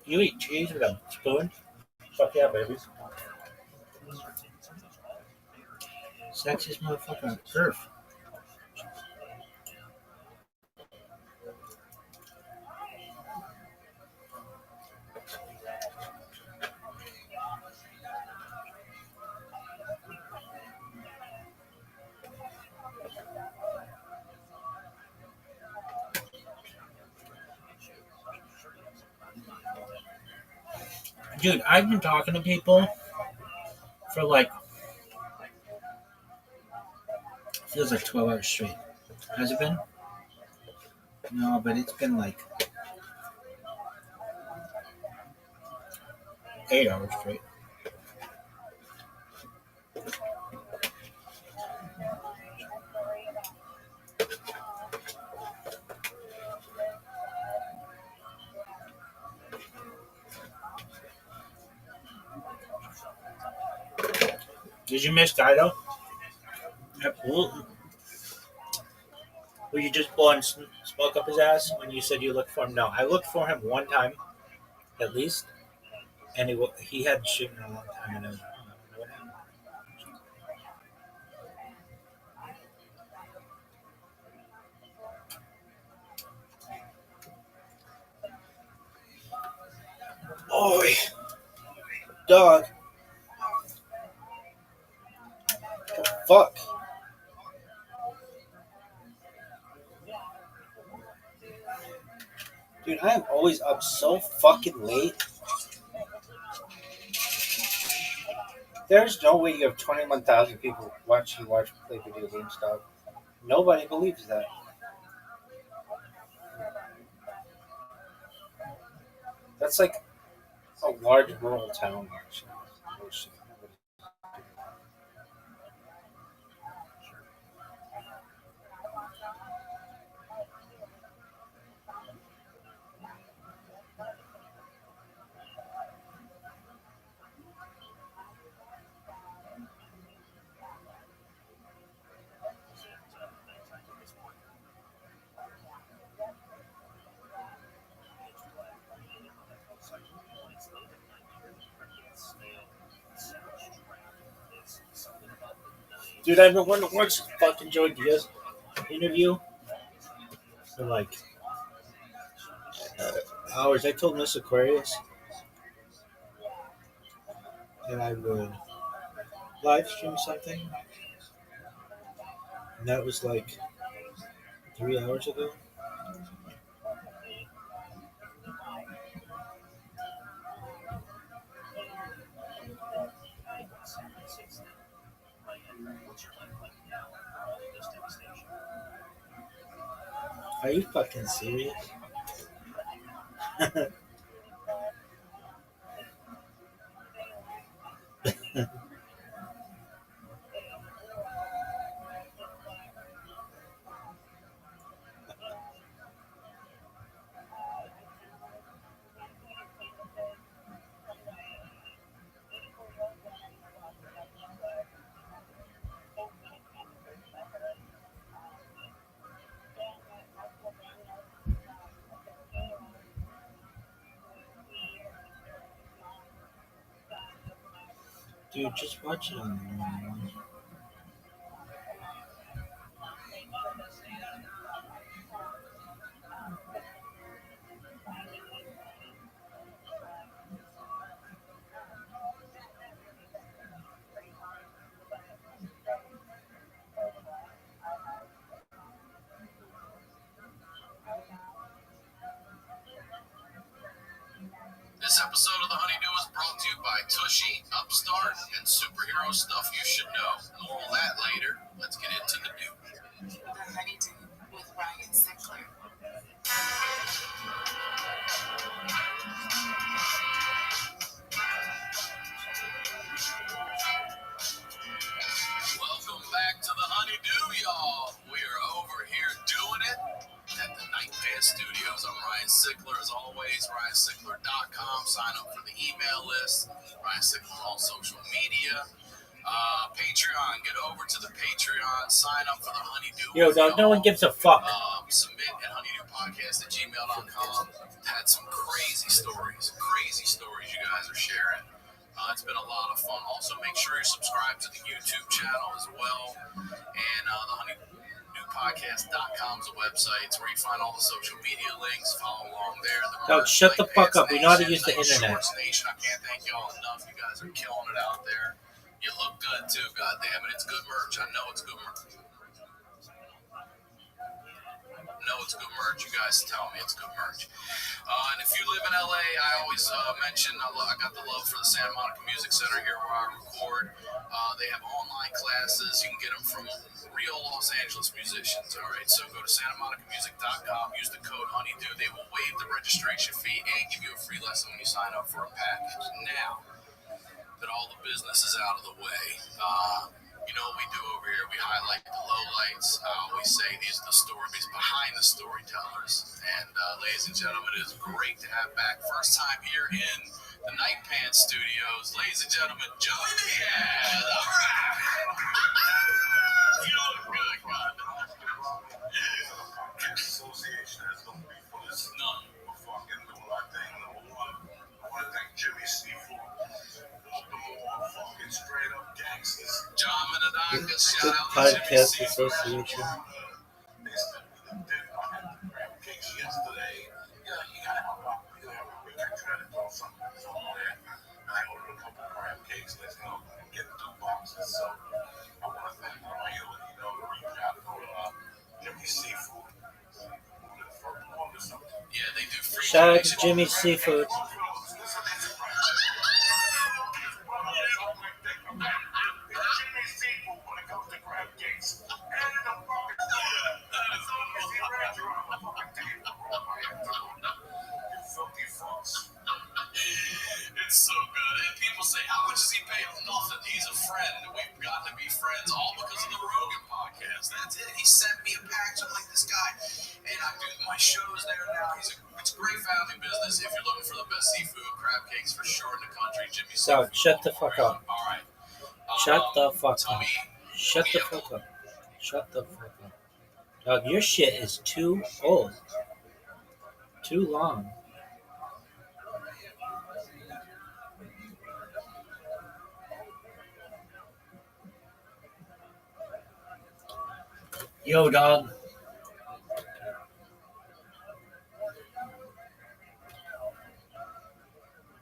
You eat cheese with a spoon? Fuck yeah, baby. Sexiest motherfucker on earth. Dude, I've been talking to people for like, feels like 12 hours straight. Has it been? No, but it's been like 8 hours straight. Did you miss Dido? Absolutely. Were you just blow and smoke up his ass when you said you looked for him? No, I looked for him one time at least, and he hadn't shit in a long time, and I don't know what happened. Oi, dog. Fuck. Dude, I am always up so fucking late. There's no way you have 21,000 people watching you play video games, dog. Nobody believes that. That's like a large rural town, actually. Dude, I've been wanting to watch this fucking Joe Diaz interview for like hours. I told Miss Aquarius that I would live stream something, and that was like 3 hours ago. Are you fucking serious? Dude, just watch it on the morning. This episode of The Honeydew is brought to you by Tushy, Upstart, and superhero stuff you should know. More on that later. Let's get into the news. The Honeydew with Ryan Sickler. Welcome back to the Honeydew, y'all. We are over here doing it at the Night Pants Studios. I'm Ryan Sickler, as always, RyanSickler.com. Sign up for the email list. Ryan Sickler on social media. Patreon, get over to the Patreon, sign up for the Honeydew. Yo, dog, no one gives a fuck. Submit at honeydewpodcast@gmail.com. Had some crazy stories you guys are sharing. It's been a lot of fun. Also, make sure you're subscribed to the YouTube channel as well. And the honeydewpodcast.com is a website. It's where you find all the social media links. Follow along there. Dog, shut the fuck up. We know how to use the internet. Nation, I can't thank y'all enough. You guys are killing it out there. You look good too, goddammit. It's good merch. I know it's good merch. It's good merch. You guys tell me it's good merch. And if you live in LA, I always mention I got the love for the Santa Monica Music Center here where I record. They have online classes. You can get them from real Los Angeles musicians. All right, so go to SantaMonicaMusic.com. Use the code Honeydew. They will waive the registration fee and give you a free lesson when you sign up for a package. Now that all the business is out of the way, you know what we do over here? We highlight the lowlights. I always say these are the stories behind the storytellers. And ladies and gentlemen, it is great to have back. First time here in the Night Pants Studios. Ladies and gentlemen, Joey Diaz. All right. You look good, God. Association has no beef with us. None. We're fucking doing our thing. Number one, I want to thank Jimmy Seafood. The more fucking straight up gangsters. John Minadaka, shout out to Podcast Jimmy Seafood. Association. They said we did not have the crab cakes yesterday. Yeah, you gotta help out. You know, we can try to throw something somewhere. And I ordered a couple crab cakes. Let's go and get 2 boxes. So I want to thank Ryan, you know, the reach out to Jimmy Seafood. Yeah, they do free. Shout out to Jimmy Seafood. It's so good. And people say, how much does he pay? Nothing. He's a friend. We've got to be friends all because of the Rogan podcast. That's it. He sent me a package. I'm like, this guy. And I do my shows there now. It's a great family business. If you're looking for the best seafood, crab cakes for sure in the country, Jimmy Seafood. Dog, shut the fuck up. All right. Shut the fuck tell up. me, Shut the fuck up. Shut the fuck up. Dog, your shit is too old. Too long. Yo, dog.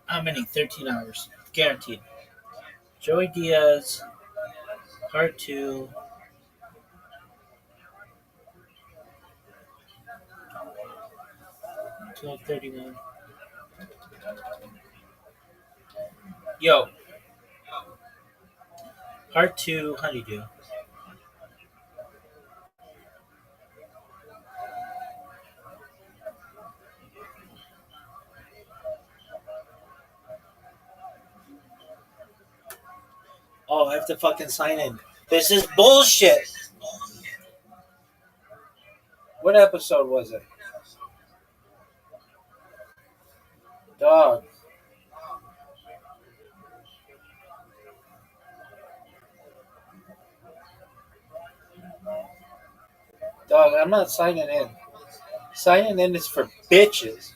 How many? 13 hours. Guaranteed. Joey Diaz, part 2. 12:31. Yo. Part 2, Honeydew. Oh, I have to fucking sign in. This is bullshit. What episode was it? Dog. Dog, I'm not signing in. Signing in is for bitches.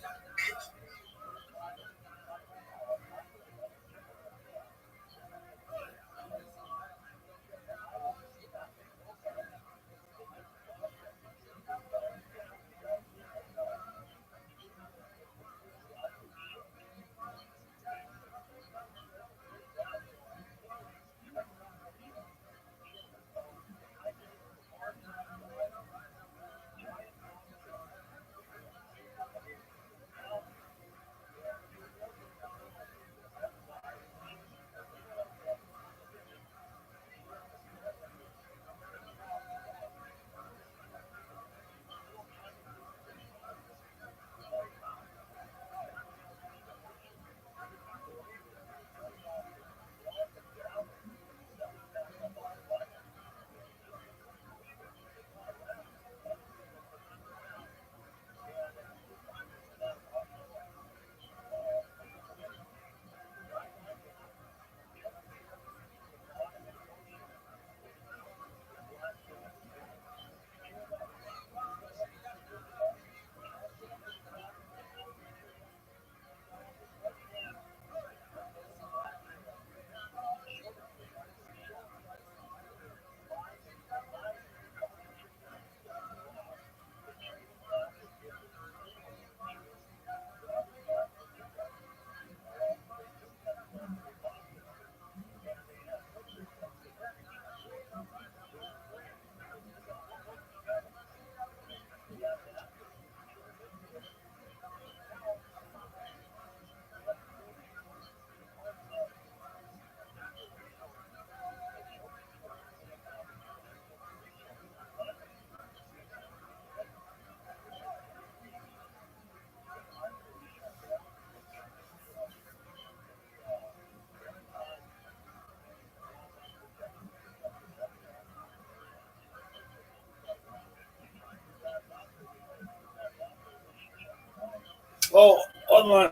Oh, hold on.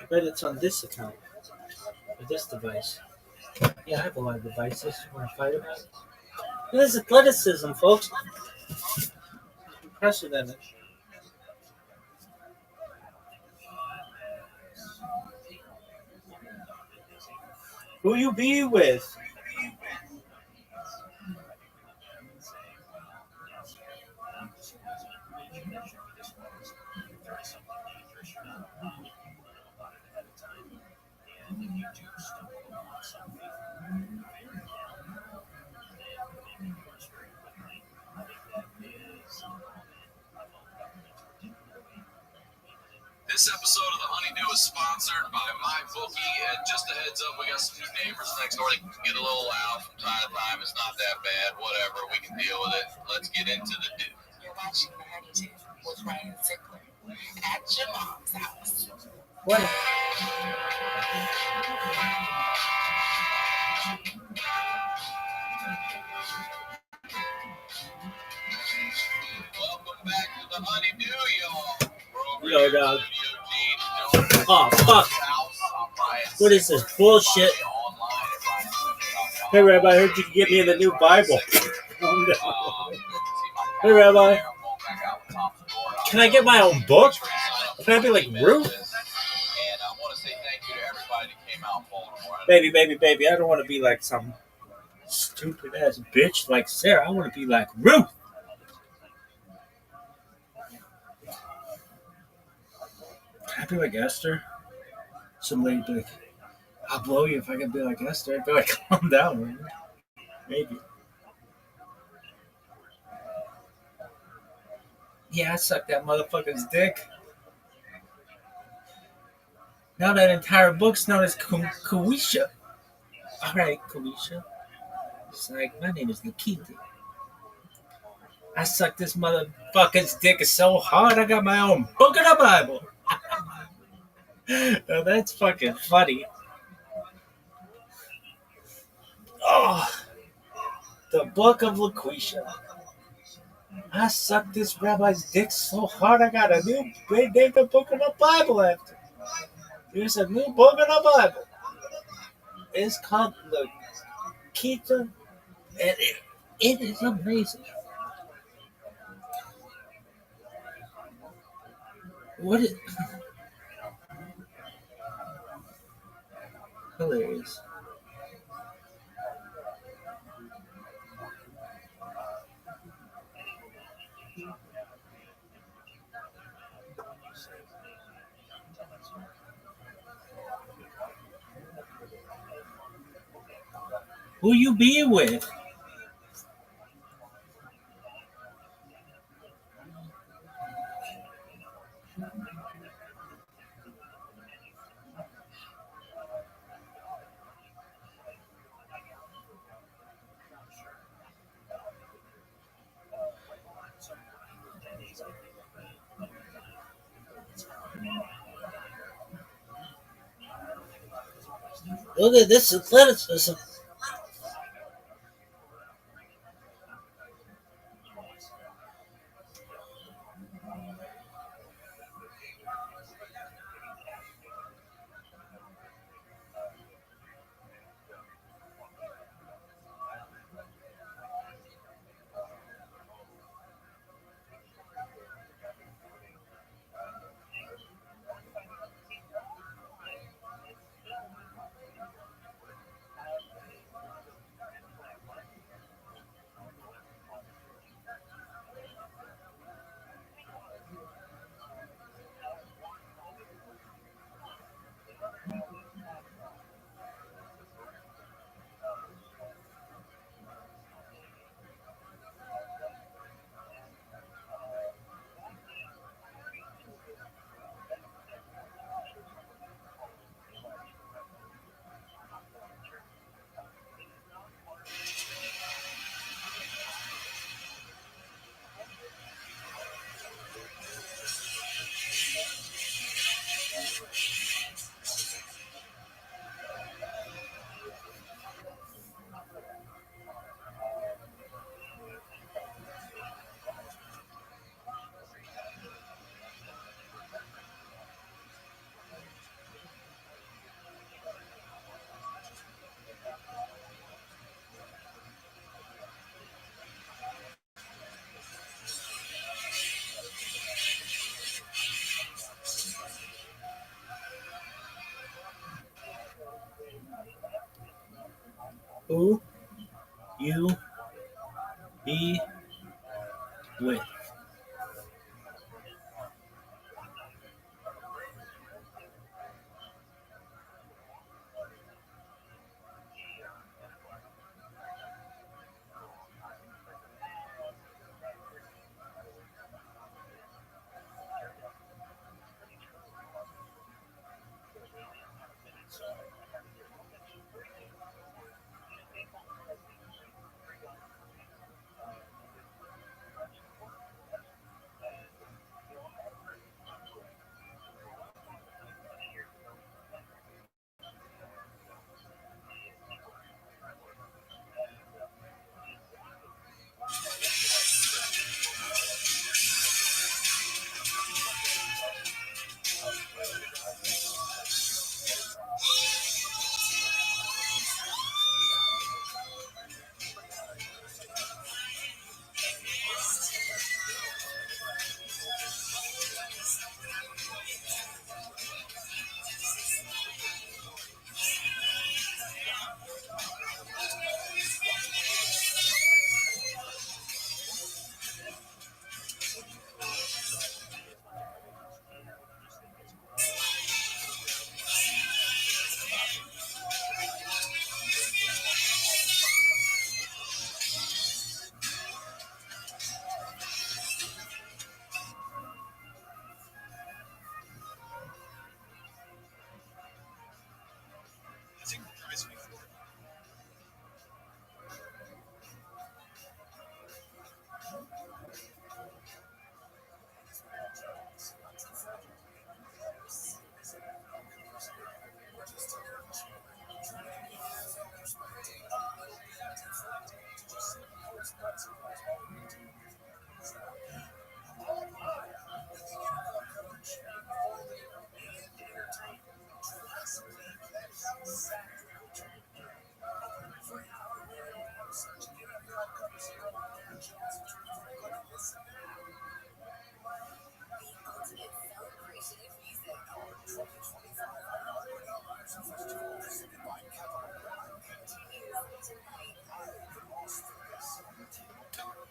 I bet it's on this account or this device. Yeah, I have a lot of devices. Want to fight about it? This is athleticism, folks. Unprecedented. Who you be with? This episode of The Honeydew is sponsored by MyBookie, and just a heads up, we got some new neighbors next door. They can get a little loud from time to time. It's not that bad. Whatever, we can deal with it. Let's get into the do. You're watching The Honeydew with Ryan Zickler at your mom's house. What? Welcome back to The Honeydew, y'all. Yo, dog. Oh, fuck. What is this bullshit? Hey, Rabbi, I heard you could get me the new Bible. Hey, Rabbi. Can I get my own book? Can I be like Ruth? Baby. I don't want to be like some stupid ass bitch like Sarah. I want to be like Ruth. Can I be like Esther? Some lady be like, I'll blow you if I can be like Esther. I'd be like, calm down, man. Maybe. Yeah, I sucked that motherfucker's dick. Now that entire book's known as Kawisha. Alright, Kawisha. It's like, my name is Nikita. I sucked this motherfucker's dick so hard I got my own book of the Bible. Now that's fucking funny. Oh, the book of LaQuisha. I sucked this rabbi's dick so hard I got a new, they named the book of the Bible after. There's a new book of the Bible. It's called Lakita, and it is amazing. What is hilarious? Who you be with? Look at this athleticism. Who you be with?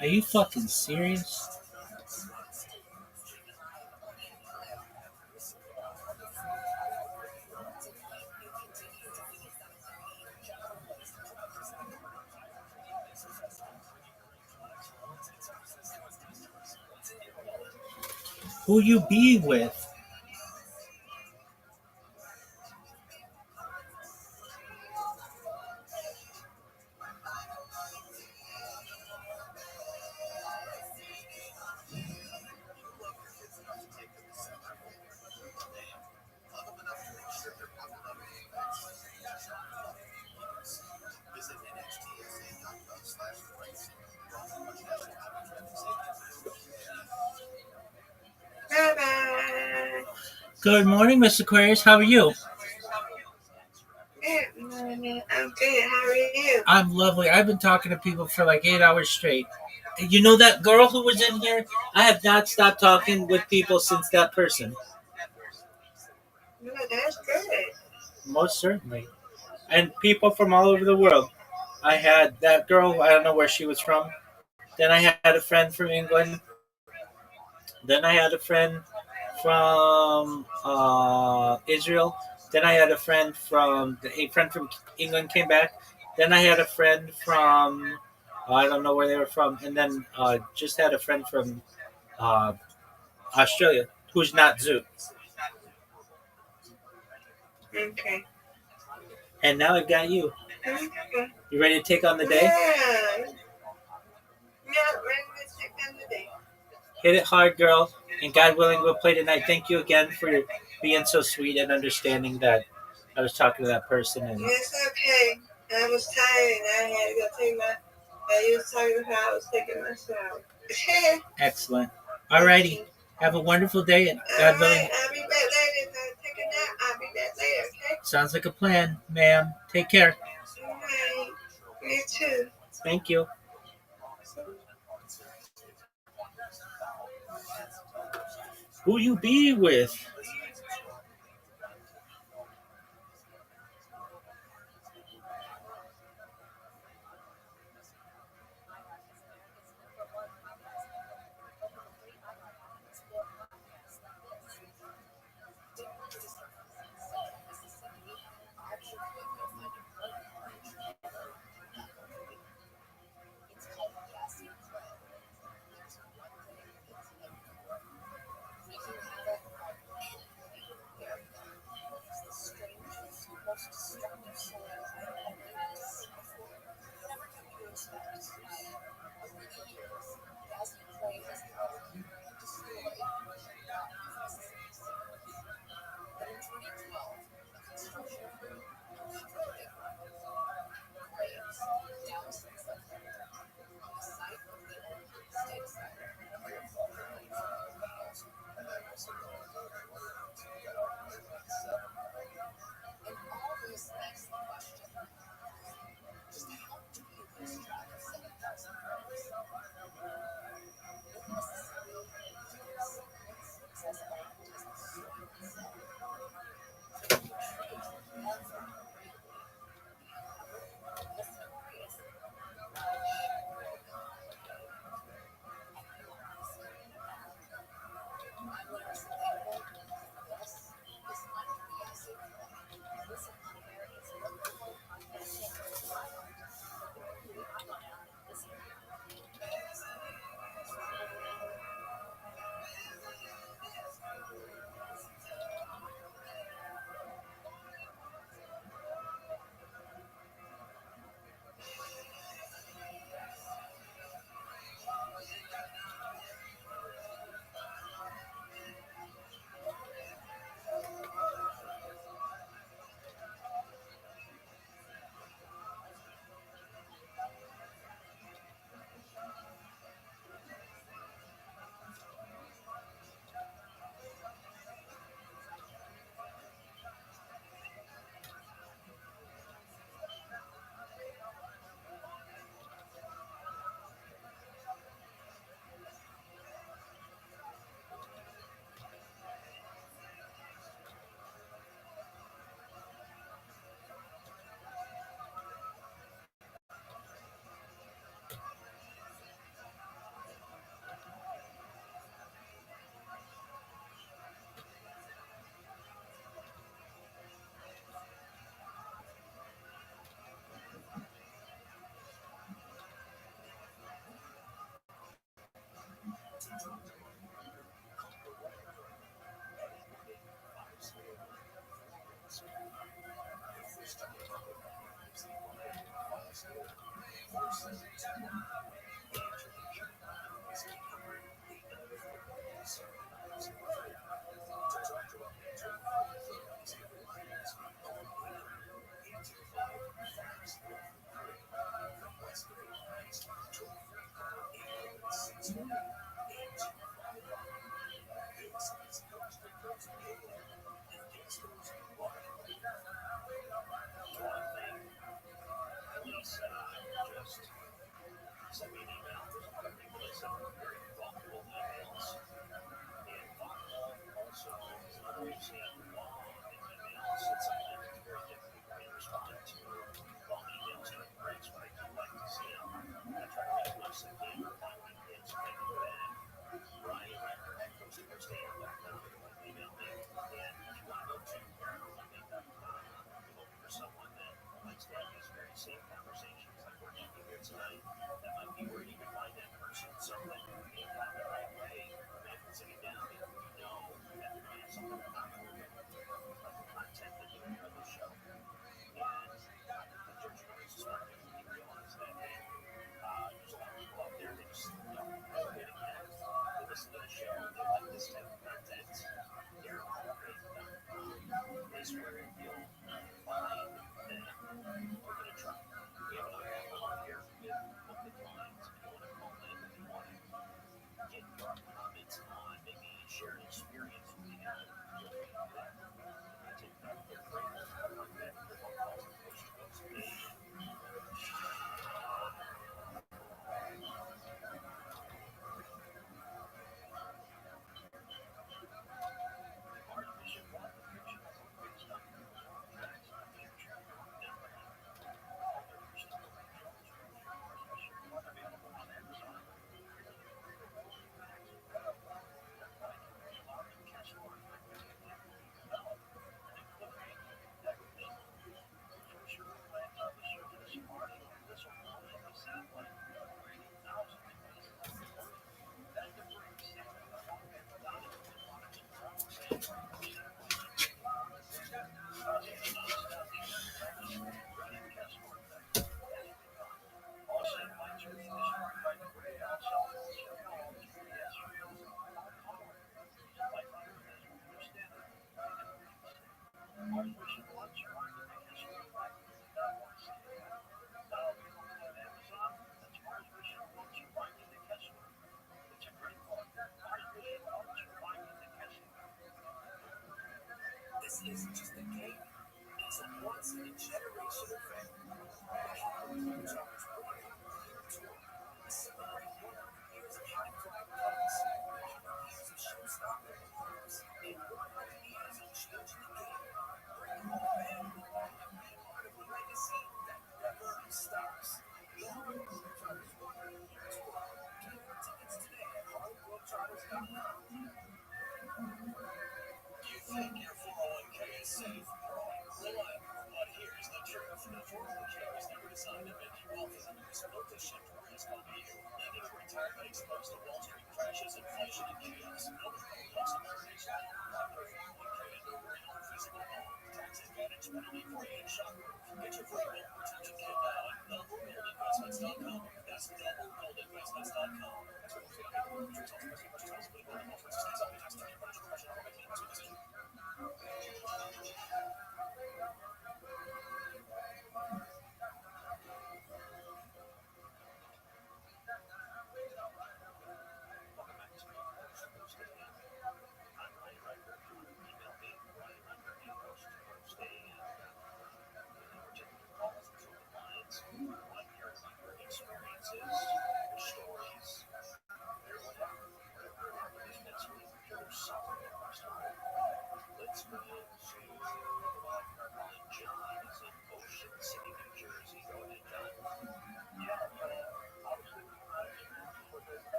Are you fucking serious? Who you be with? Rabbi. Good morning, Miss Aquarius. How are you? Good morning. I'm good. How are you? I'm lovely. I've been talking to people for like 8 hours straight. You know that girl who was in here? I have not stopped talking with people since that person. No, that's good. Most certainly. And people from all over the world. I had that girl, I don't know where she was from. Then I had a friend from England. Then I had a friend from Israel. Then I had a friend from England came back. Then I had a friend from I don't know where they were from, and then just had a friend from uh, Australia who's not Zoo. Okay. And now I've got you. Okay. You ready to take on the day? Yeah. Yeah, ready to take on the day. Hit it hard, girl. And God willing, we'll play tonight. Thank you again for being so sweet and understanding that I was talking to that person. And It's okay. I was tired and I had to go take my. You was talking about I was taking my shower. excellent. Alrighty. Have a wonderful day, and God willing. Alright, I'll be back later. If I take a nap, I'll be back later, okay? Sounds like a plan, ma'am. Take care. Alright. Me too. Thank you. Who you be with?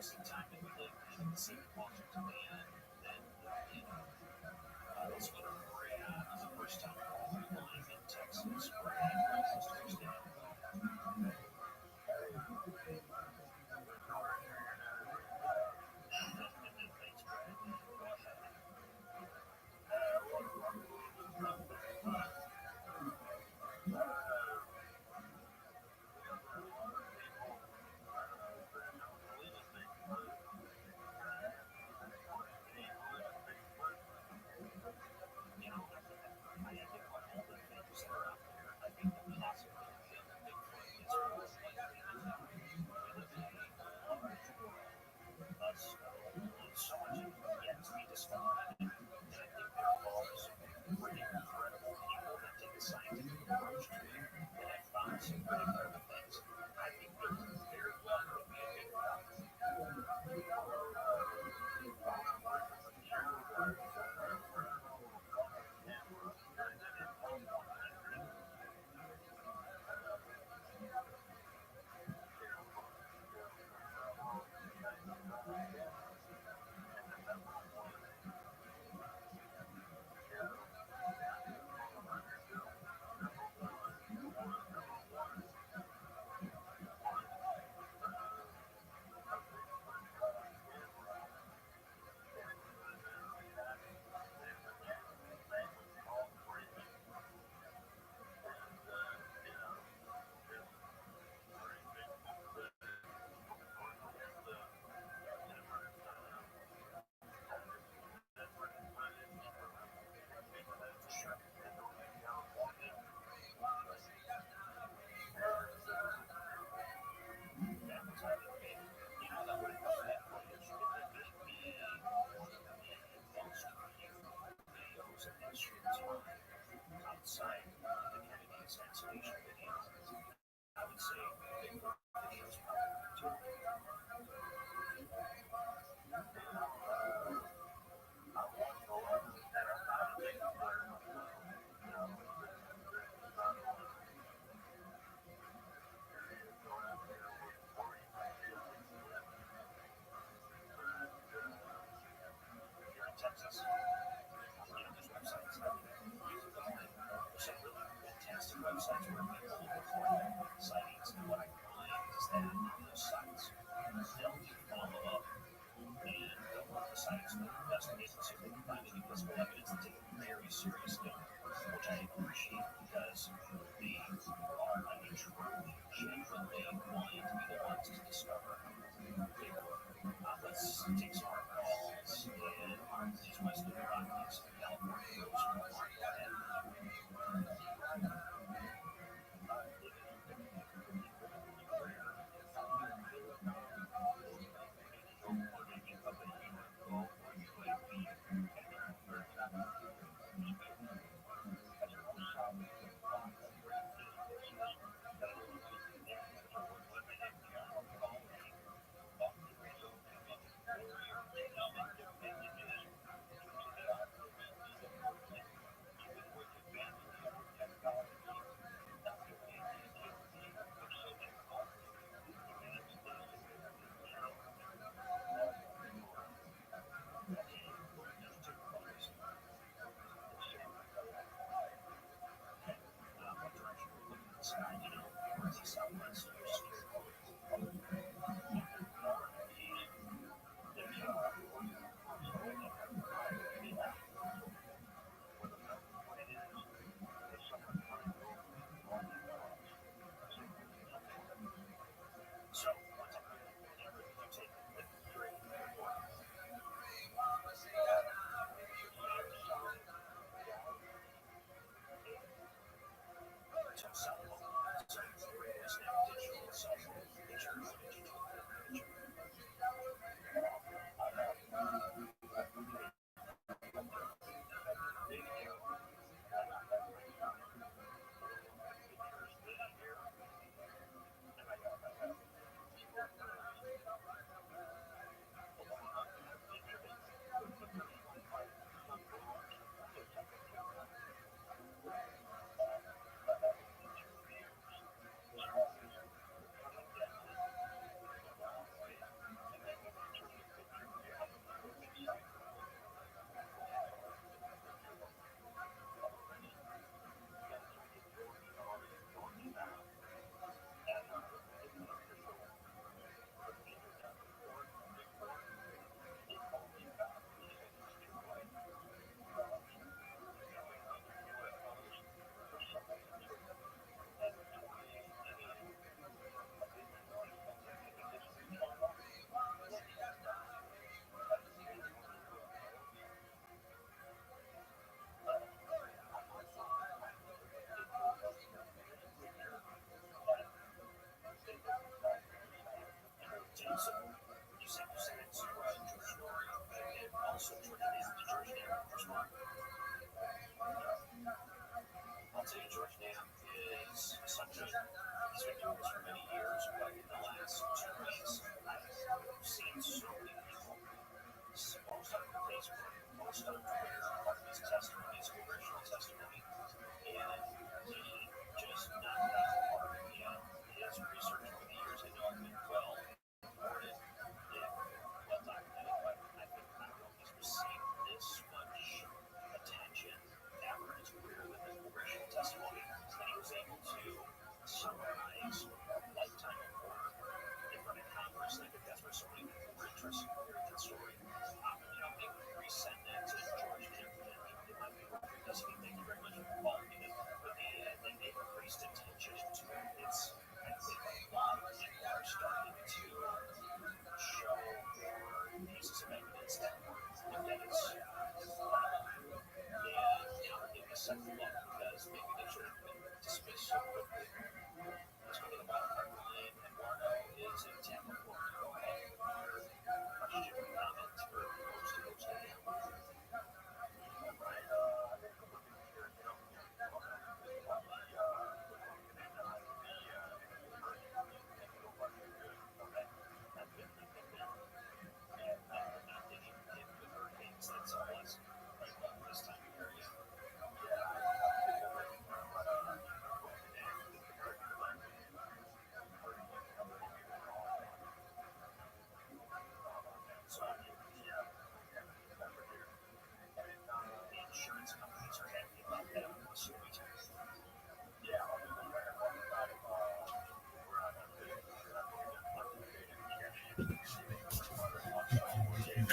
interesting time that we lived in the city of Washington, and then let's go to Maria on the first time calling in Texas. Maria, Thursday. Thanks, Brad. Go ahead. So much yet to be discovered, and I think there are also pretty incredible people that take a scientific approach to it that have found some pretty incredible things. I think there very well could be a big problem. Outside the Kennedy assassination video, I would say big videos probably too. Here in Texas, there's websites that there's some really fantastic websites where people report sightings, and what I find is that on those sites, they'll follow up and they'll work the sites with investigators to see if they can find any physical evidence and take it very seriously, which I appreciate because they are uninterested, genuinely wanting to be the ones to discover their let's take some hard calls and these Western Rockies, California, those who are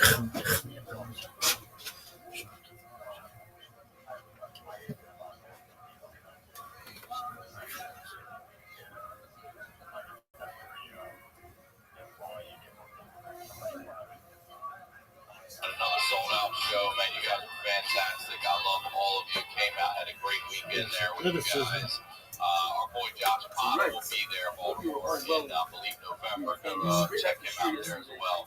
Another sold out show, man. You guys were fantastic. I love all of you. Came out, had a great weekend there with you guys. Our boy Josh Potter will be there in, I believe, November. Go check him out there as well.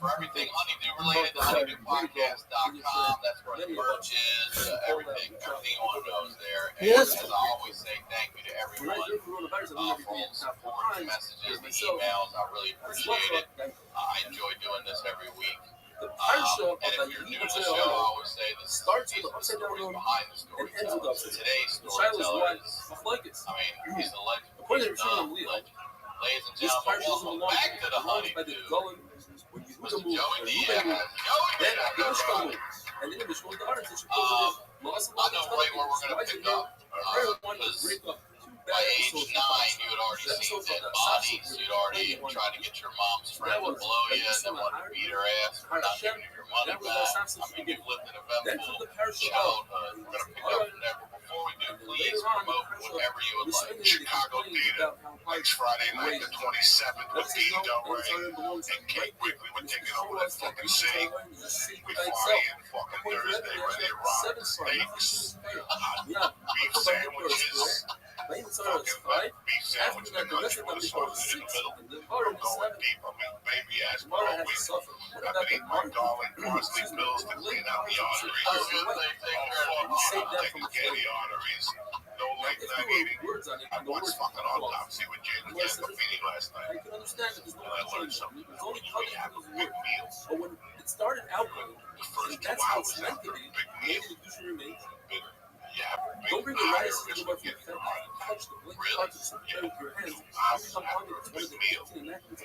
For everything honeydew related, honeydewpodcast.com. That's where the merch is, everything you want to know is there. And Yes. as I always say, thank you to everyone for all the support, the messages, the emails. I really appreciate it. I enjoy doing this every week. And if you're new to the show, I always say the stories behind the storyteller. Today's storyteller is, he's a legend. He's a legend. Ladies and gentlemen, welcome back to the Honeydew. Mr. Joey Diaz. I know right where we're going to pick up. Because by age 9, you had already seen dead bodies. You'd already tried to get your mom's friend to blow you and then wanted to beat her ass for not giving you your money back. You've lived an eventful childhood. We're going to pick up from there. But before we do, please promote whatever you would like. Chicago Theater, next Friday night, the 27th, with Dean Del Rey and Kate Quigley. We're taking over that fucking city. We fly in fucking Thursday, ready to rock. Steaks, beef sandwiches. Fucking beef sandwich in the country with a sausage in the middle. I'm going deep. Baby ass all week. I've been eating my garlic parsley pills to clean out the arteries. Taking care of the arteries. No late night eating. I watched fucking Autopsy with Jane Gandolfini last night. And I learned something. When you have a big meal, the first 2 hours after a big meal, don't bring the rice to the bucket. Really? Yeah. 2 hours after a big meal.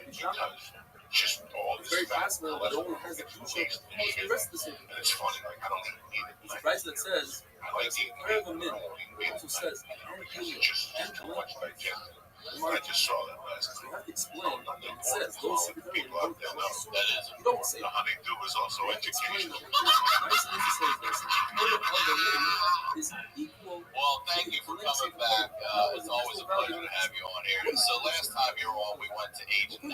Because just all this fat cholesterol gets released in the skin. And it's funny, like, I don't even eat it. I like eating meat, but I don't eat meat because it's just too much digestion. I just saw that last night. Nothing important for all the people out there know. That is important. The honeydew is also educational. Well, thank you for coming back. It's always a pleasure to have you on here. So last time you were on, we went to age 9.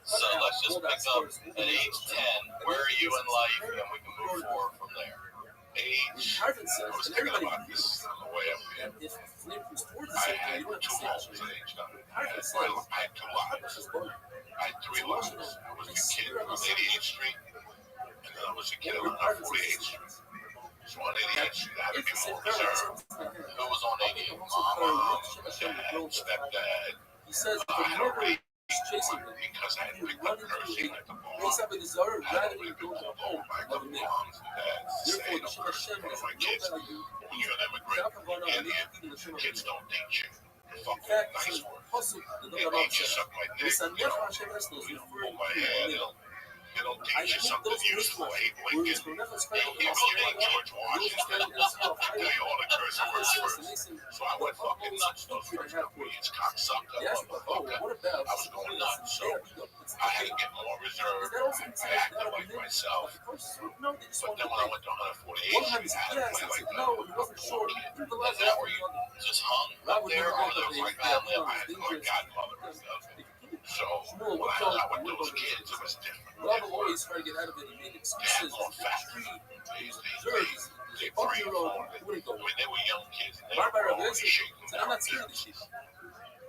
So let's just pick up at age 10. Where are you in life? And we can move forward from there. Age. I was thinking about this on the way up here. I had 2 homes at age 9. I had 2 lives. I had 3 lives. I was a kid on 88th Street, and then I was a kid on 48th Street. So on 88th Street, I had to be more reserved. Who was on 88th? Mama, dad, stepdad. I had a race because I had picked up nursing at the bar. I had only been pulled over by a couple moms and dads saying, "Don't curse in front of my kids." When you're an immigrant, you get here, kids don't teach you. Fucking nice words. They teach you suck my dick, pull my hair. They don't teach you something useful. Hate Lincoln. Hate George Washington. They tell you all the curse words first. So I went fucking nuts those first couple years. Cocksucker, motherfucker. I was going nuts. So I had to get more reserved. I acted like myself. But then when I went to 148th Street, I had to play like that. Is that where you just hung up there? Or there was like family? I had my godmother and stuff. So when I went to those kids, it was different. Robert always tried to get out of it and make excuses. They 3 or 4. When they were young kids, they were already shaking I'm not scared of shit.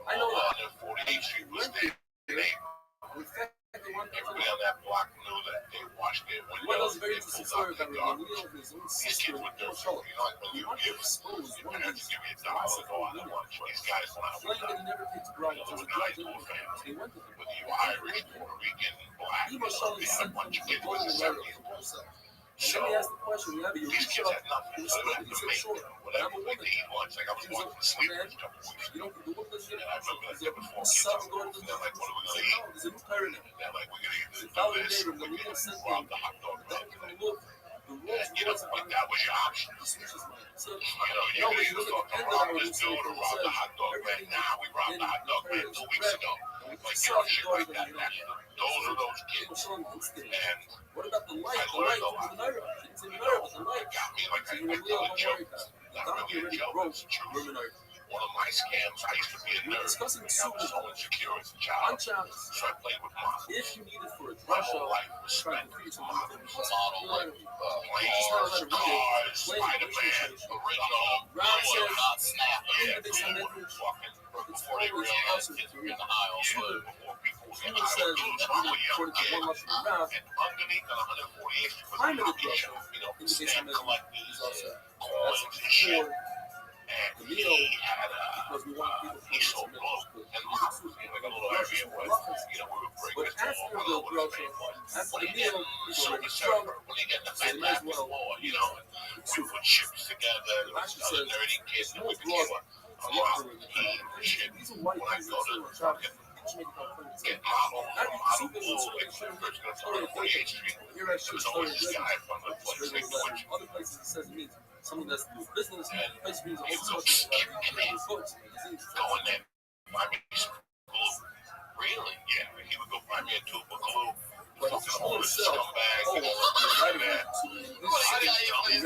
I know that 48th Street was there. Everybody on that block knew that they washed their windows. They pulled out their garbage. These kids were dirty. You know, like when you give your parents give you $1 to go on the lunch. These guys went out with that. It was a nice little family. Whether you were Irish, Puerto Rican, black, they had a bunch of kids with the 70s. So these kids had nothing. So they had to make whatever they eat lunch. Like I was going to sleep for a couple weeks ago. And I remember that there were 4 kids on the roof. They're like, what are we going to eat? They're like, we're going to either do this or we're going to rob the hot dog man. And you know, like that was your option. You know, you could either fucking rob this dude or rob the hot dog man. Nah, we robbed the hot dog man 2 weeks ago. But like, shit like that. Those are those kids. And what about the light? I The learned light a lot. is the nerve. It's in the nerve. The light. It got me, like, I Really tell a don't joke. worry about it. Not really a joke, it's the truth. One of my scams, I used to be a nerd. Discussing I was so insecure as a on child. challenge. So I played with models. If you need it for a My dress show, whole life was try spent to with create models. Model like Planes, cars, Spider-Man, original, real, not snap. yeah, glue, fucking, before they realized kids were getting high on glue, before people were getting high on glue, so I'm a young kid. And underneath on 148th Street was a hockey shop, you know, stamp collectors and coins and shit. And he had he sold glue and models, you know, like a little area where, you know, we would bring this to all, I don't know what his name was. What do you get? Silver Surfer. What do you get in the Fantastic Four, you know? And we put ships together, and other nerdy kids, and we became a model team and shit. When I go to fucking get model glue, like first go to 148th Street, there was always this guy from the place they Twitch. Other places it says it means something that's to do with business. And Place means he also would go something skip me, books, magazines. go in there, buy me some glue. Really? Yeah, he would go buy me a tube of glue. But Fucking it's hold all it, self. scumbag. Oh, you're right Yeah.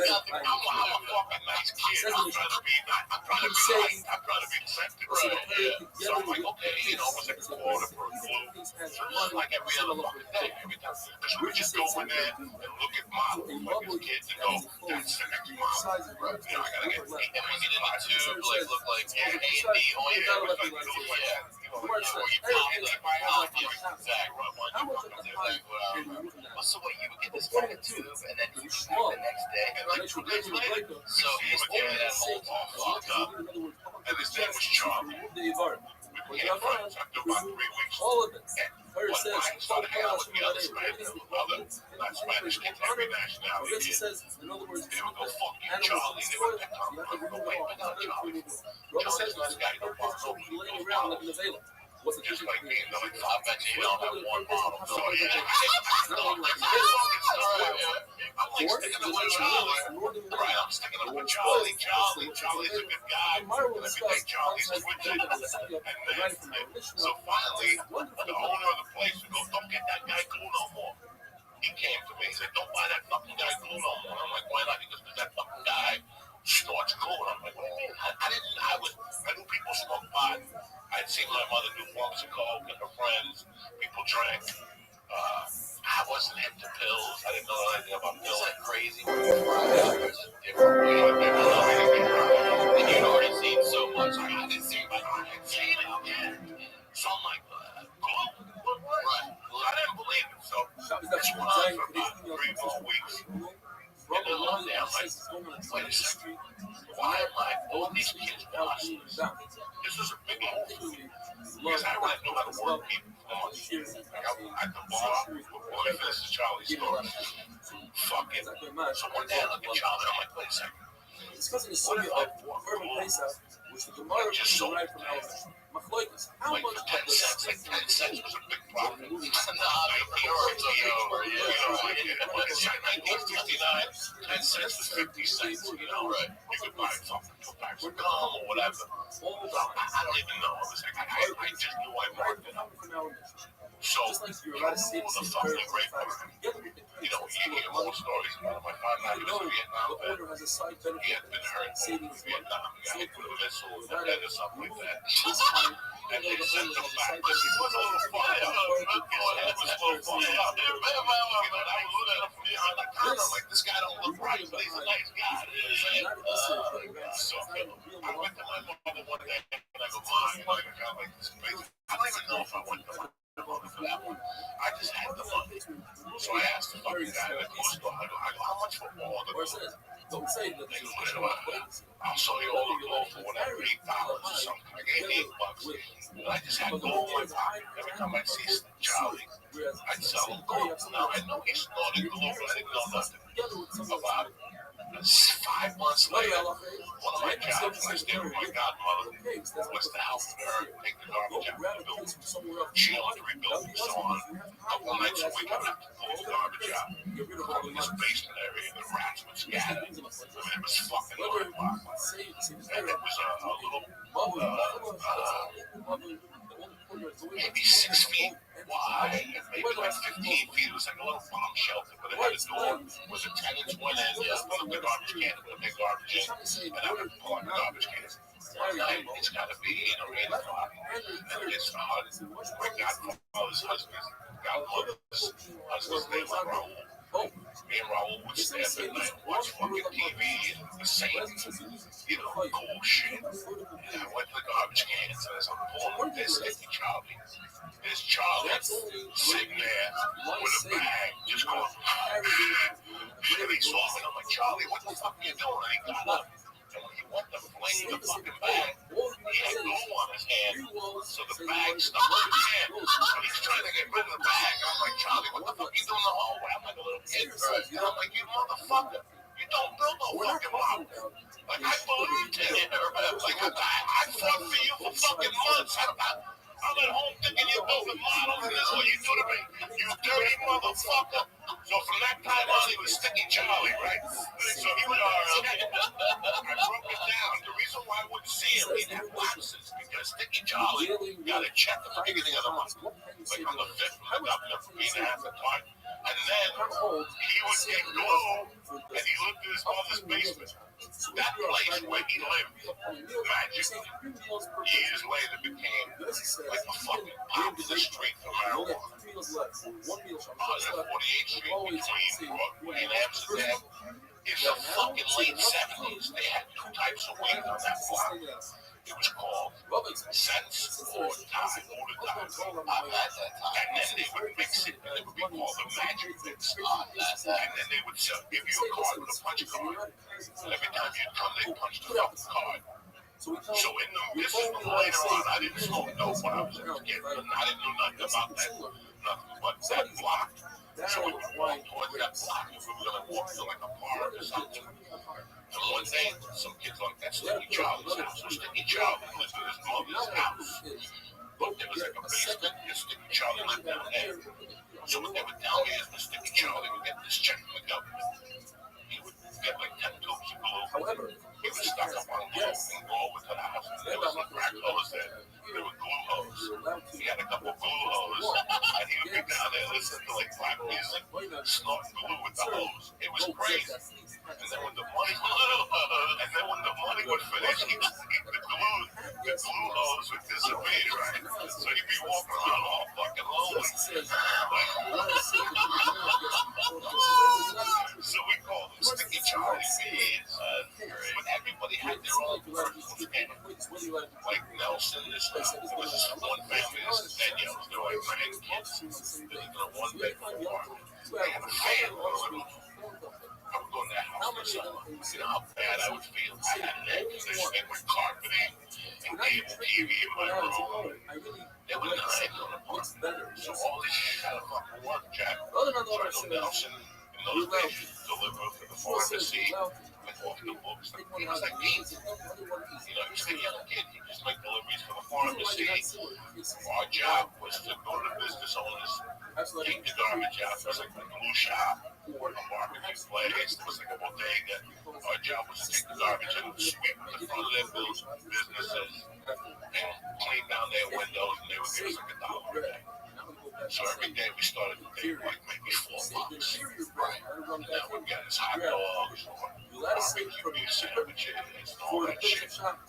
about I'm a fucking nice kid. I'm trying to be nice. I'm trying to be nice. I'm trying to be accepted. Right, yeah. So I'm like, okay, you know, it's like a quarter per glue. So this is like every other fucking day. Every time. Because we just go in there and look at models like his kids and go, that's the next model. You know, I gotta get And we get in the tube, like, look like yeah, A and D oh oil. yeah, it was like, it was like, Or you pop it like my obvious exact rub on How you. much of the time So what, you would get this kind of tube and then you shoot the next day. and like 2 days later, So he he's would get doing that that whole all fucked up. And his name was Charlie. We became friends after about 3 weeks. all of it. One Her night, says, started hanging out with the other Spanish, not Spanish kids, every nationality she kid. says, in other words, They would go, fuck you, Charlie. They would pick on him. I would go, wait, pick on Charlie. Charlie's a nice guy. He'll fuck over you. laying around looking available. What's the Just like me. And they're like, I bet you don't have one model. so yeah. I'm like sticking up with Charlie. Right, I'm sticking up with Charlie. Charlie's a good guy. And every day Charlie's twitching. And then, so finally, the owner of the place would go, don't get that guy glue no more. He came to me and said, don't buy that fucking guy glue no more. I'm like, why not? He goes, because that fucking guy snorts glue. And I'm like, what do you mean? I knew people smoked pot. I'd seen my mother do lumps of coke and her friends. People drank. I wasn't into pills. I didn't know anything about Is pills. that crazy? There's a different way. And you'd already seen so much. I didn't see my I had seen it. Yeah. So I'm like, glue? Right. I didn't believe it. So this went on for about 3 more weeks. And then one day I'm like, wait a second. Why am I all these kids watching this? This is a big hole. Because I already know how to work people. Like at the bar, before we finish the Charlie story. Fucking. So one day I look at Charlie, I'm like, wait a second. Discussing the subject of urban place-out, which the Gemara is derived from elements. Machloikas, how Like much for 10 cents, like 10 cents was a big profit. Nah, When it's like 1969, 10 cents was 50 cents, you know, right? You could buy fucking 2 packs of gum or whatever. I don't even know. I was like, I just knew I marked it up. So, through the fucking grapevine, you know, you hear more stories about him. My father, he was a Vietnam vet. He had been hurt in Vietnam. He got hit with a missile or dead or something like that. And they sent him back. But he was a little fire. It was a little fire out there. You know, and I was looking at him from behind the counter. I'm like, this guy don't look right, but he's a nice guy. So, I went to my mother one day, and I go, Mom, you know, I got like this crazy. I don't even know if I went to my mother for that one. I just had the money. So I asked the fucking guy at the store, I go, how much for all the clothes? Don't say that. They go, I'll sell you all the clothes for whatever, $8 or something. I gave $8. And I just had gold in my pocket. Every time I'd see Charlie, I'd sell him gold. Now I know he snorted glue, but I didn't know nothing about it. 5 months later, one of my jobs, when I stayed with my godmother, was to help her take the garbage out of the building. She owned the rebuilding, so on a couple nights a week, I'd have to pull the garbage out. In this basement area, the rats would scatter. I mean, it was fucking mind-boggling. And it was a little, maybe 6 took the garbage can and put their garbage in, and I would pull out the garbage can. One night, it's got to be 8 o'clock, and it's my godfather's godmother's husband's name was Raul. Me and Raul would stay up at night and watch fucking TV and the same, cool shit. And I went to the garbage cans, and as I'm pulling with this empty Charlie, there's Charlie sitting there with a bag, just going, and he saw me, and I'm like, Charlie, what the fuck are you doing? And he got up, and when he went to fling the fucking bag, he had glue on his hand, so the bag stuck on his hand. So he's trying to get rid of the bag, and I'm like, Charlie, what the fuck are you doing in the hallway? I'm like a little kid, and I'm like, you motherfucker, you don't build no fucking mouth. Like, I believed in it. Like, I fought for you for fucking months. I'm at home thinking you're building models, and that's what you do to me. You dirty motherfucker. So from that time on, he was Sticky Charlie, right? So he was I broke it down. The reason why I wouldn't see him in that box is because Sticky Charlie got a check at the beginning of the month. Like on the 5th from the governor for being a half the time. And then he would get glue, and he lived in his mother's basement. That place where he lived, magically, years later became like a fucking popular street for marijuana. On 48th Street between Broadway and Amsterdam. In the fucking late 70s, they had 2 types of weed on that block. It was called Sense or Time, or the Time. And then they would mix it, and it would be called the Magic Mix. And then they would give you a card with a punch card. And every time you'd come, they punched the fucking card. So this is later on, I didn't smoke dope when I was a kid, and I didn't know nothing about that, nothing but that block. So we would walk towards that block, and we were going to walk to like a park or something. And one day, some kids like that Sticky Charlie's house. So Sticky Charlie lived in his mother's house. Look, there was like a basement, and Sticky Charlie lived down there. So what they would tell me is when Sticky Charlie would get this check from the government, he would get like 10 tubes of glue. However, he was stuck up on glue and go over to the house. And there was a crack hose there. There were glue hose. He had a couple of glue hose. And he would be down there listening to like black music, snorting glue with the hose. It was crazy. And then when the money would finish, the glue hose would disappear, right? So he'd be walking around all fucking lonely. So we called him Sticky Charlie Beans. But everybody had their own personal family. Like Nelson, there was this one family, this is Danielle's, they were like grandkids. They lived in a one-bed apartment. They had a fan on the I would go in that house for summer. You know how bad I would feel. I had an air with carpeting and cable TV in my room. They were 9 on the apartment. So all this shit had to fucking work, Jack. So I know Nelson in those days used to deliver to the pharmacy and off the books. He was like me. You know, he was a young kid. He just make deliveries for the pharmacy. Our job was to go to the business owners, take the garbage out. It was like a glue shop. Or a barbecue place, it was like a bodega. Our job was to take the garbage and sweep the front of their businesses and clean down their windows, and they would give us like $1 a day. So every day we started to take like maybe $4. Right. And then we'd get us hot dogs or barbecue beef sandwiches and all that shit. But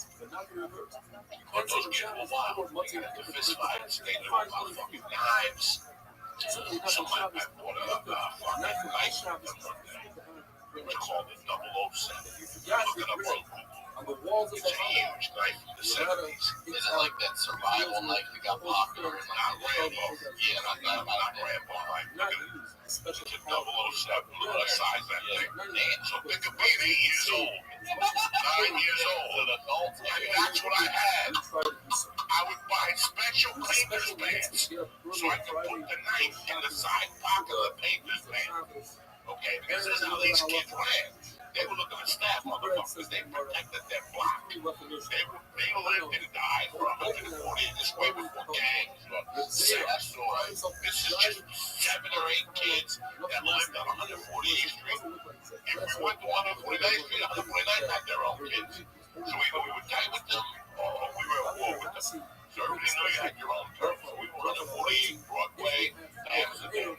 those kids were wild. We got into fist fights, they knew about fucking knives. So I bought a fucking knife from them one day. It was called the 007. Look it up on Google. It's a huge knife from the 70s. Is it like that survival knife that got popular? Not Rambo. Yeah, not Rambo knife. Look at it. It's a 007. Look at the size of that thing. So think of being 8 years old, 9 years old, and that's what I had. I would buy special painter's pants so I could put the knife in the side pocket of the painter's pants. Okay, because this is how these kids ran. They were looking at staff motherfuckers. They protected their block. They lived and died for 140 in this way before gangs or sex. This is just 7 or 8 kids that lived on 148th Street. If we went to 149th Street, 149th had their own kids. So either we would tie with them or we were at war with them. So everybody knew you had your own turf. So we were on the 48th, Broadway, Amsterdam.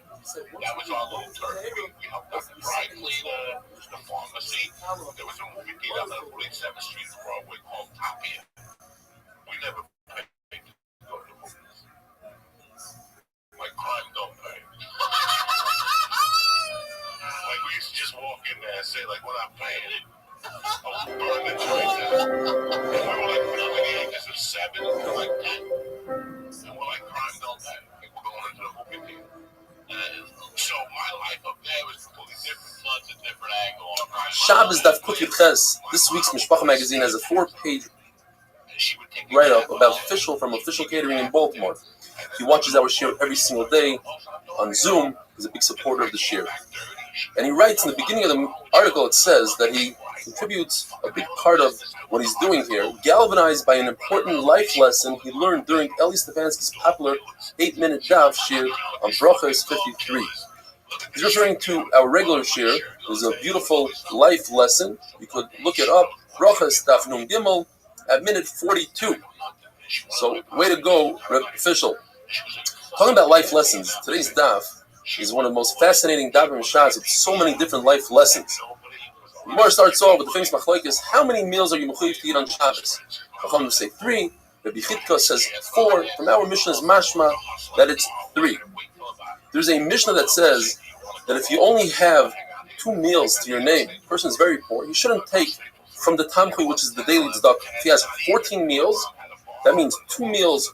That was our little turf. We helped out the dry cleaner. was the pharmacy. There was a movie theater on 47th Street in Broadway called Tapia. We never paid to go to the movies. Like crime don't pay. Like we used to just walk in there and say like, "We're not paying." I was burning the joint down. And we were like between the ages of 7 to like 10. And we're like, crime don't pay. Like we're going into the movie theater. So my life up there was completely different. Such a different angle. Shabbos Daf Kuf Ches. This week's Mishpacha magazine has a 4-page write-up about from official catering in Baltimore. He watches our shir every single day on Zoom. He's a big supporter of the shir. And he writes in the beginning of the article, it says that he contributes a big part of what he's doing here, galvanized by an important life lesson he learned during Eli Stefanski's popular 8-minute daf shir on Brachos 53. He's referring to our regular shir. There's a beautiful life lesson. You could look it up, Brachos Daf Nun Gimel, at minute 42. So, way to go, Reb Official. Talking about life lessons, today's daf is one of the most fascinating dafim shas with so many different life lessons. The Gemara starts off with the famous machlokes: how many meals are you mechuyev to eat on Shabbos? Chachamim say 3. Rabbi Chidka says 4. From our Mishnah is mashma that it's 3. There's a Mishnah that says that if you only have 2 meals to your name, the person is very poor, he shouldn't take from the tamchui, which is the daily tzedakah. If he has 14 meals, that means 2 meals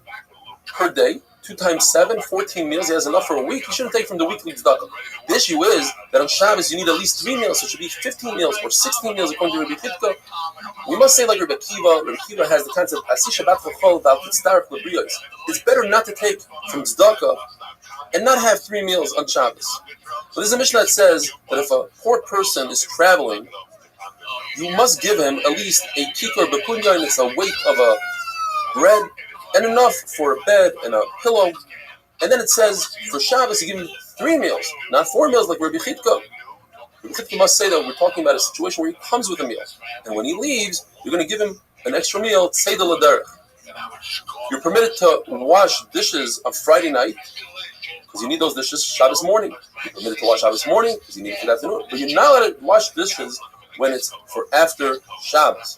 per day. 2 times 7, 14 meals. He has enough for a week. He shouldn't take from the weekly tzedakah. The issue is that on Shabbos you need at least 3 meals, so it should be 15 meals or 16 meals according to Rabbi Chidka. We must say like Rabbi Akiva. Rabbi Akiva has the concept Asi Shabbat Chachol about Tzarech Lebriyos. It's better not to take from tzedakah and not have 3 meals on Shabbos. But there's a Mishnah that says that if a poor person is traveling, you must give him at least a kikor bepunyan, and it's a weight of a bread, and enough for a bed and a pillow. And then it says, for Shabbos, you give him 3 meals, not 4 meals like Rabbi Chidka. Rabbi Chidka must say that we're talking about a situation where he comes with a meal. And when he leaves, you're going to give him an extra meal, Tzedel Aderech. You're permitted to wash dishes on Friday night, because you need those dishes Shabbos morning. You're permitted to wash Shabbos morning, because you need it for the afternoon. But you're not allowed to wash dishes when it's for after Shabbos.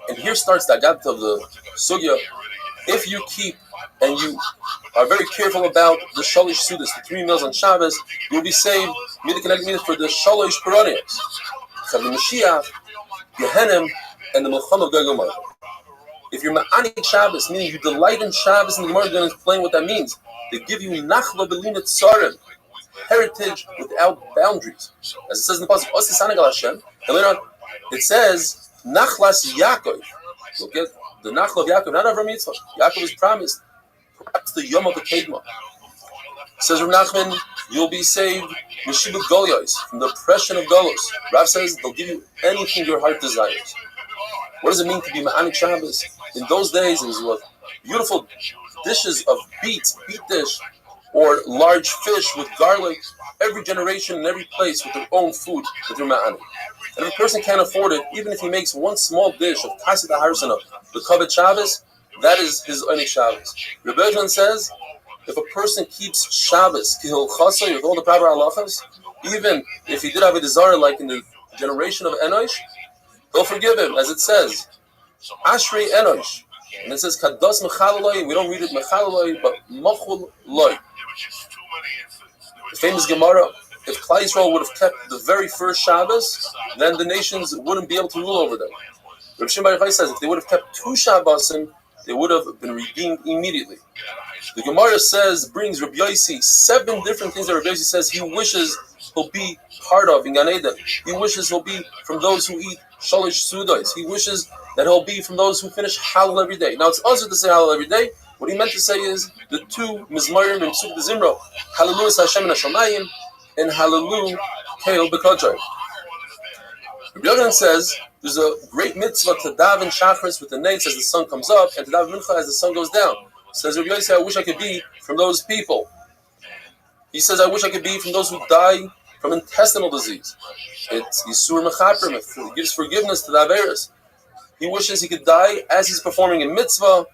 And here starts the agat of the sugya. If you keep and you are very careful about the shalish sudas, the 3 meals on Shabbos, you will be saved for the shalish peronias, the Mashiach, Gehenim, and the Melchama Gagomar. If you're ma'anik Shabbos, meaning you delight in Shabbos, and the Gemara is going to explain what that means. They give you nachla belinat tzarim, heritage without boundaries, as it says in the pasuk Osi Sanagal Hashem. And later on, it says Nachlas Yaakov. You'll get the Nachla of Yaakov, not Avram Yitzchak. Yaakov is promised. Perhaps the Yom of the Kedma. Says Rav Nachman, you'll be saved Meshibut Golyos, from the oppression of Golos. Rav says they'll give you anything your heart desires. What does it mean to be Ma'anik Shabbos? In those days, it was with beautiful dishes of beet dish, or large fish with garlic. Every generation in every place with their own food that they're ma'anik. And if a person can't afford it, even if he makes one small dish of Kasset HaHarsana, the Kavod Shabbos, that is his Onik Shabbos. Rabbi Yochanan says, if a person keeps Shabbos, Kihil Chasai, with all the proper halachas, even if he did have a desire like in the generation of Enosh, they'll forgive him, as it says, Ashrei Enosh. And it says, Kados Mechalaloi, we don't read it Mechalaloi, but Machul Loi. The famous Gemara, if Klal Yisrael would have kept the very first Shabbos, then the nations wouldn't be able to rule over them. Rav Shimon Bar Yochai says if they would have kept 2 Shabbosim, they would have been redeemed immediately. The Gemara brings Rabbi Yossi 7 different things that Rabbi Yossi says he wishes he'll be part of in Gan Eden. He wishes he'll be from those who eat Shalish Sudos. He wishes that he'll be from those who finish Halal every day. Now it's also to say Halal every day. What he meant to say is the 2 Mizmarim and Pesuk Zimro, Hallelujah Hashem Hashamayim, and Hallelujah Keil B'Kodshai. Rabbi Yochanan says there's a great mitzvah to daven Shachris with the nates as the sun comes up, and to daven Mincha as the sun goes down. Says Rabbi Yossi, I wish I could be from those people. He says, I wish I could be from those who die from intestinal disease. It's Yisur Mechaprim, it gives forgiveness to the Averis. He wishes he could die as he's performing a mitzvah,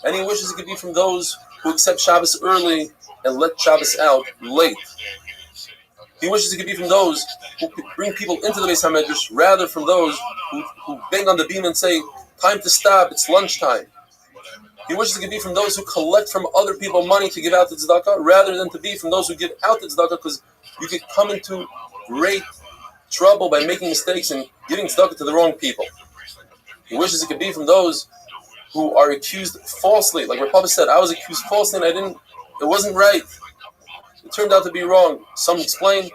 and he wishes he could be from those who accept Shabbos early and let Shabbos out late. He wishes he could be from those who could bring people into the Beis HaMedrash rather from those who bang on the beam and say, time to stop, it's lunchtime. He wishes he could be from those who collect from other people money to give out to tzedakah rather than to be from those who give out to tzedakah, because you could come into great trouble by making mistakes and giving tzedakah to the wrong people. He wishes he could be from those who are accused falsely. Like Rabbi said, I was accused falsely and it wasn't right. It turned out to be wrong. Some explain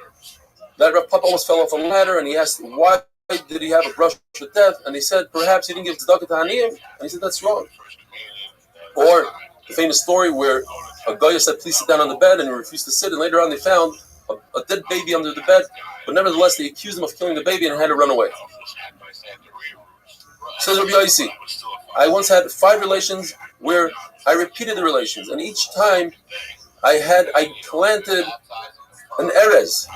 that Rabbi almost fell off a ladder and he asked, why did he have a brush with death? And he said, perhaps he didn't give tzedakah to Haniyim. And he said, that's wrong. Or the famous story where a guy said, please sit down on the bed, and he refused to sit, and later on they found a dead baby under the bed, but nevertheless they accused him of killing the baby and had to run away. Says Rabbi Yossi, I once had 5 relations where I repeated the relations, and each time I planted an erez,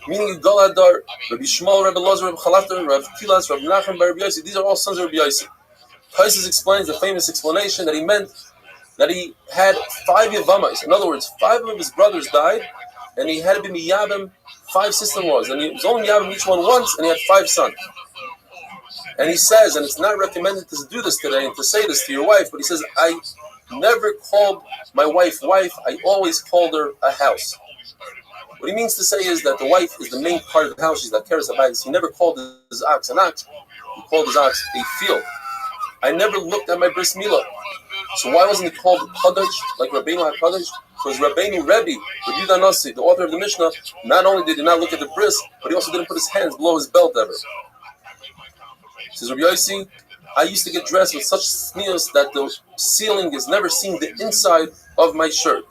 meaning a Goladar, Rabbi Shmuel, Rabbi Lozer, Rabbi Chalater, Rabbi Kilas, Rabbi Nachman, Rabbi Yossi. These are all sons of Rabbi Yossi. Taisus explains the famous explanation that he meant that he had 5 Yavamas. In other words, 5 of his brothers died, and he had to be miyabim 5 sister-in-laws, and he was only miyabim each one once, and he had 5 sons. And he says, and it's not recommended to do this today and to say this to your wife, but he says, I never called my wife, I always called her a house. What he means to say is that the wife is the main part of the house. She's the keres habayis. He never called his ox an ox. He called his ox a field. I never looked at my bris milah. So why wasn't it called Kadosh, like Rabbeinu HaKadosh? Because Rabbeinu Rabbi Danasi, the author of the Mishnah, not only did he not look at the bris, but he also didn't put his hands below his belt ever. Says Rabbi Yossi, I used to get dressed with such sneers that the ceiling is never seeing the inside of my shirt.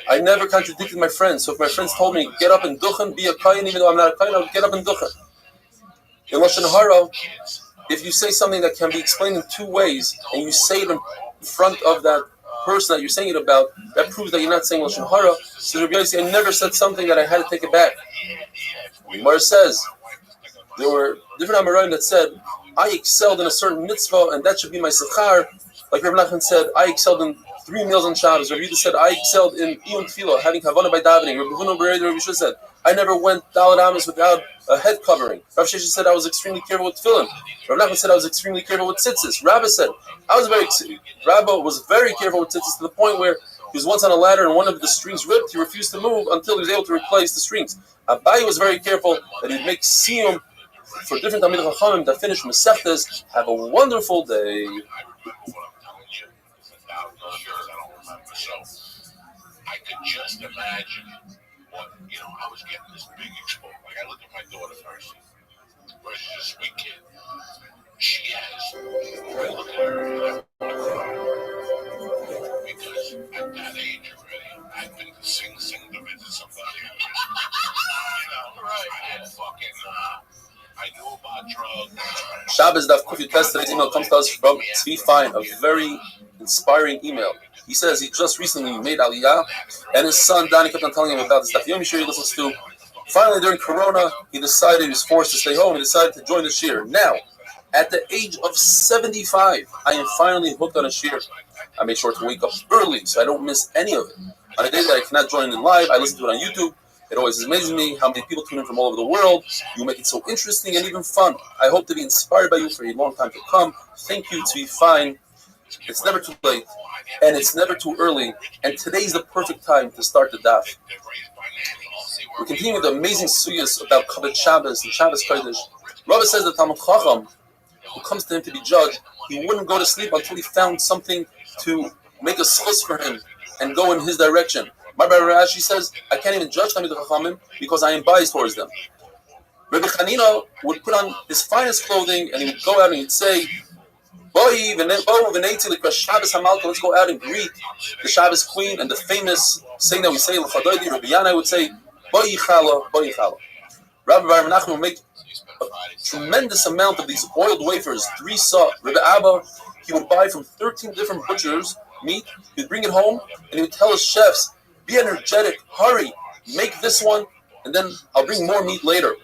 I never contradicted my friends. So if my friends told me, get up and duchen, be a kayin, even though I'm not a kayin, I would get up and duchen. In Lashon Hara, if you say something that can be explained in 2 ways, and you say it in front of that person that you're saying it about, that proves that you're not saying Lashon Hara. So Rabbi Yossi, I never said something that I had to take it back. Gemara says, there were different Amoraim that said, I excelled in a certain mitzvah, and that should be my sechar. Like Rabbi Nachman said, I excelled in 3 meals on Shabbos. Rabbi Yehuda said, I excelled in iyun tefillah, having kavanah by davening. Rabbi Huna Bereder, Rabbi Yishua said, I never went Daled Amos without a head covering. Rav Sheshes said, I was extremely careful with tefillin. Rabbi Nachman said, I was extremely careful with tzitzis. Rabbi said, Rabbi was very careful with tzitzis to the point where he was once on a ladder and one of the strings ripped. He refused to move until he was able to replace the strings. Abai was very careful that he'd make siyum for different Talmidei Chachamim that finish Masechtas. Have a wonderful day. I could just imagine what, I was getting this big exposure. Like, I looked at my daughter first. She's a sweet kid. She has, I look at her, because at that age already, I've been to sing to visit somebody. Right. I knew about drugs. Shabbos Daf Kuf Yutes. Today's email comes to us from Tzvi Fine, a very inspiring email. He says he just recently made Aliyah, and his son Danny kept on telling him about this Daf Yomi Shir he listens to. Finally, during Corona, he decided he was forced to stay home. He decided to join the Shir. Now, at the age of 75, I am finally hooked on a Shir. I made sure to wake up early so I don't miss any of it. On a day that I cannot join in live, I listen to it on YouTube. It always amazes me how many people tune in from all over the world. You make it so interesting and even fun. I hope to be inspired by you for a long time to come. Thank you, to be fine. It's never too late, and it's never too early, and today's the perfect time to start the daf. We continue with the amazing suyas about Kavod Shabbos and Shabbos Kodesh. Rabbi says that Talmud Chacham, who comes to him to be judged, he wouldn't go to sleep until he found something to make a schus for him and go in his direction. Rabbi Rashi says, I can't even judge Talmidei Chachamim because I am biased towards them. Rabbi Chanina would put on his finest clothing and he would go out and he'd say, let's go out and greet the Shabbos queen, and the famous saying that we say, Rabbi Yana would say, Boi Chala, Boi Chala. Rabbi Menachem would make a tremendous amount of these oiled wafers, 3 saw. Rabbi Abba, he would buy from 13 different butchers meat, he'd bring it home, and he would tell his chefs, be energetic, hurry, make this one, and then I'll bring more meat later.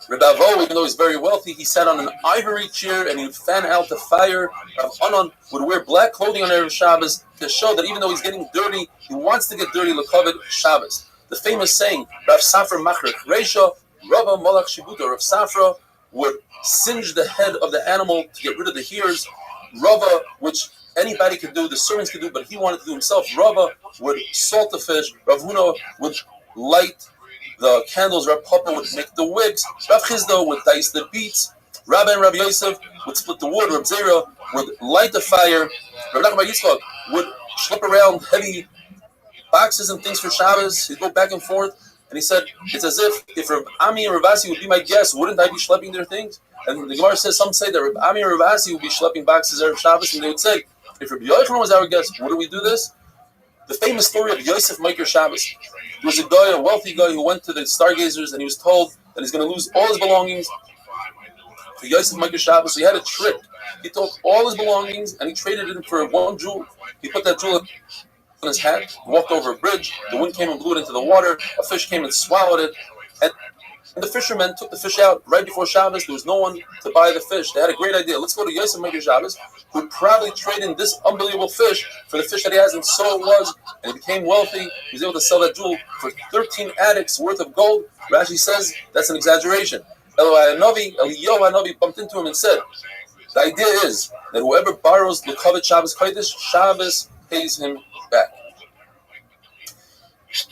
Rabbi Avo, even though he's very wealthy, he sat on an ivory chair and he would fan out the fire. Rabbi Anan would wear black clothing on Erev Shabbos to show that even though he's getting dirty, he wants to get dirty l'kavod Shabbos. the famous saying, Rav Safra Machrech Reisha, Rava Malach Shibuta. Rav Safra would singe the head of the animal to get rid of the hairs. Rava, which anybody could do, the servants could do, but he wanted to do himself. Rava would salt the fish. Rav Huna would light the candles. Rav Papa would make the wicks. Rav Chizda would dice the beets. Rabbi and Rabbi Yosef would split the wood. Rav Zera would light the fire. Rav Nachman Bar Yitzchak would schlep around heavy boxes and things for Shabbos. He'd go back and forth. And he said, it's as if Rav Ami and Rav Asi would be my guests, wouldn't I be schlepping their things? And the Gemara says, some say that Rav Ami and Rav Asi would be schlepping boxes Erev Shabbos, and they would say, if Rabbi Yochanan was our guest, wouldn't we do this? The famous story of Yosef Meiker Shabbos. There was a guy, a wealthy guy, who went to the stargazers, and he was told that he's going to lose all his belongings for Yosef Meiker Shabbos. So he had a trick. He took all his belongings, and he traded it for one jewel. He put that jewel on his hat, walked over a bridge, the wind came and blew it into the water, a fish came and swallowed it, and the fishermen took the fish out right before Shabbos. There was no one to buy the fish. They had a great idea. Let's go to Yosef Meiker Shabbos, who would probably trade in this unbelievable fish for the fish that he has, and so it was, and he became wealthy. He was able to sell that jewel for 13 attics worth of gold. Rashi says that's an exaggeration. Eliyahu Hanavi bumped into him and said, the idea is that whoever borrows the L'Kavod Shabbos Kodesh, Shabbos pays him back.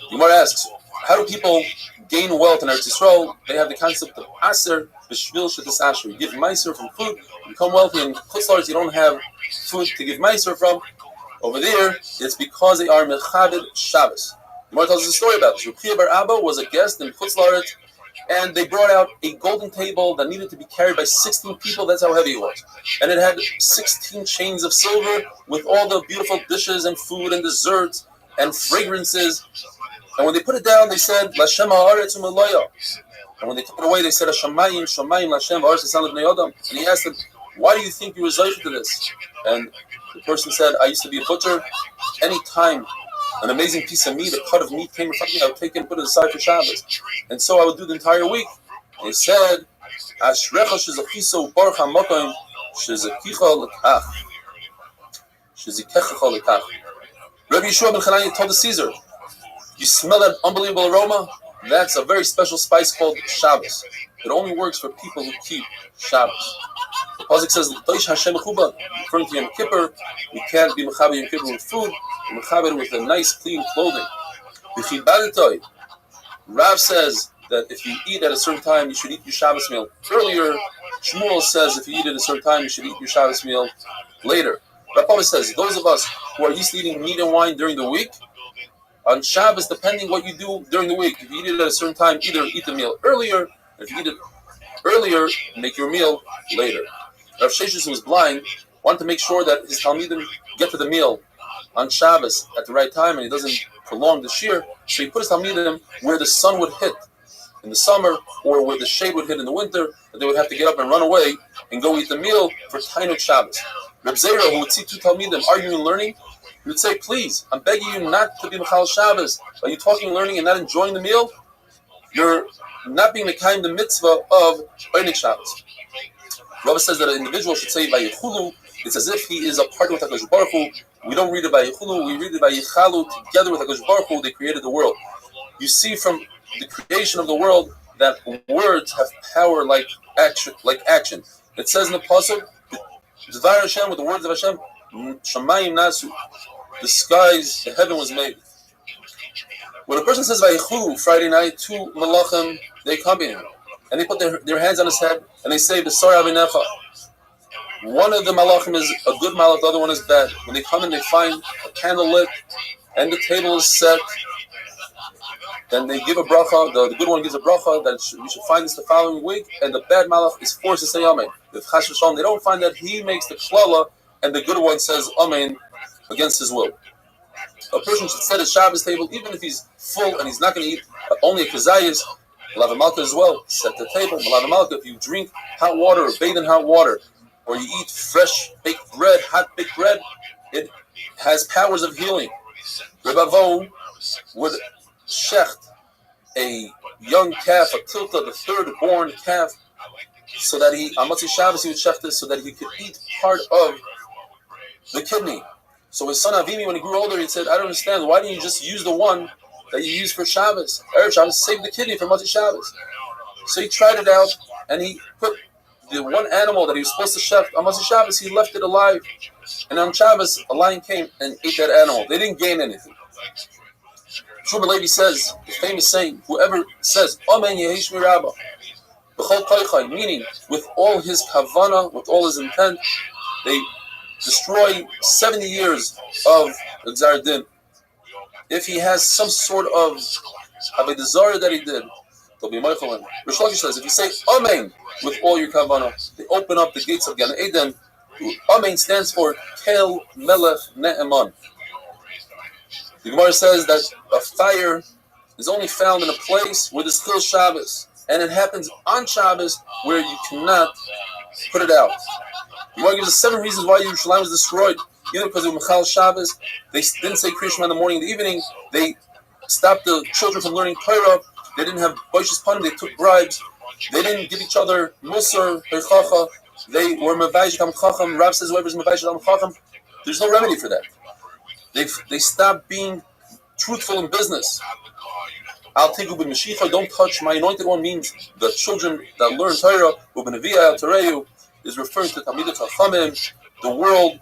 The Gemara asks, how do people gain wealth in Eretz Yisrael? They have the concept of Aser B'Shvil Shetis Asher. You give Meiser from food, you become wealthy. In Chutzlaretz, you don't have food to give Meiser from. Over there, it's because they are Mechabed Shabbos. The Gemara tells us a story about this. Rabbi Bar Abba was a guest in Chutzlaretz, and they brought out a golden table that needed to be carried by 16 people. That's how heavy it was. And it had 16 chains of silver with all the beautiful dishes and food and desserts and fragrances. And when they put it down, they said, Lashem ha'aretz u'meloya. And when they took it away, they said, Hashamayim, Shamayim, Lashem ha'aretz ha'san l'bnei Adam. And he asked them, why do you think you were zeichet to this? And the person said, I used to be a butcher. Any time an amazing piece of meat, a cut of meat came in front of me, I would take it and put it aside for Shabbos. And so I would do the entire week. And he said, Ashrecha shezachiso baruch ha'makom shezakicha l'kach. Shezikecha l'kach. Rabbi Yeshua ben Chananya told the Caesar, you smell that unbelievable aroma? That's a very special spice called Shabbos. It only works for people who keep Shabbos. The pasuk says, "L'toish Hashem mechubad." Referring to Yom Kippur, we can't be mechaber Yom Kippur with food. We mechaber with a nice, clean clothing. V'chibadetoi. Rav says that if you eat at a certain time, you should eat your Shabbos meal earlier. Shmuel says if you eat at a certain time, you should eat your Shabbos meal later. Rabbi says those of us who are used to eating meat and wine during the week, on Shabbos, depending what you do during the week, if you eat it at a certain time, either eat the meal earlier. If you eat it earlier, make your meal later. Rav Sheshes, who was blind, wanted to make sure that his Talmidim get to the meal on Shabbos at the right time, and he doesn't prolong the shear. So he put his Talmidim where the sun would hit in the summer, or where the shade would hit in the winter, that they would have to get up and run away and go eat the meal for Tainuk Shabbos. Reb Zera, who would see two Talmidim arguing and learning, he would say, please, I'm begging you not to be Mechal Shabbos. Are you talking, learning, and not enjoying the meal? You're not being Mekayim the mitzvah of Einik Shabbos. Rabbi says that an individual should say Vayichulu. It's as if he is a partner with HaKadosh Baruch Hu. We don't read it Vayichulu, we read it Vayichalu. Together with HaKadosh Baruch Hu, they created the world. You see from the creation of the world that words have power like action. It says in the pasuk, Zvar Hashem, with the words of Hashem, Shamayim Nasu, the skies, the heaven was made. When a person says Vayichulu Friday night, two malachim, they accompany him. And they put their hands on his head and they say, B'sar Avinecha. One of the malachim is a good malach, the other one is bad. When they come in, they find a candle lit and the table is set. Then they give a bracha, the good one gives a bracha that we should find this the following week, and the bad malach is forced to say Amen. If Chash v'Shalom, they don't find that he makes the klala and the good one says Amen against his will. A person should set his Shabbos table, even if he's full and he's not going to eat only a kazayas, Malav Malka as well. Set the table, Malav Malka. If you drink hot water or bathe in hot water, or you eat fresh baked bread, hot baked bread, it has powers of healing. Rabbi Vo would shecht a young calf, a tilta, the third born calf, so that he, on Motzei Shabbos, he would shecht this so that he could eat part of the kidney. So his son Avimi, when he grew older, he said, I don't understand, why didn't you just use the one that you use for Shabbos. Erev Shabbos, save the kidney for Motzi Shabbos. So he tried it out, and he put the one animal that he was supposed to chef on Motzi Shabbos, he left it alive. And on Shabbos, a lion came and ate that animal. They didn't gain anything. Shmuel Levi says, the famous saying, whoever says, Amen Yehi Shmi Rabba, B'chol Koichai, meaning with all his kavana, with all his intent, they destroy 70 years of Gzar Din. If he has some sort of a desire that he did, they'll be Michael. Rish Lakish says, if you say Amen with all your kavana, they open up the gates of Gan Eden. Amen stands for Kel Melech Ne'eman. The Gemara says that a fire is only found in a place where there's still Shabbos, and it happens on Shabbos where you cannot put it out. The Gemara gives us 7 reasons why Yerushalayim was destroyed. Either because of Michal Shabbos, they didn't say Kriya Shema in the morning and the evening, they stopped the children from learning Torah, they didn't have Boish's Panim, they took bribes, they didn't give each other Musar, Heichacha, they were Mevaish Tam Chacham. Rav says whoever's Mevaish Tam Chacham, there's no remedy for that. They stopped being truthful in business. Al Tegu ben Mashiach, don't touch my anointed one, means the children that learn Torah, Uben Aviyah Al Toreu, is referring to Talmidei Chachamim. The world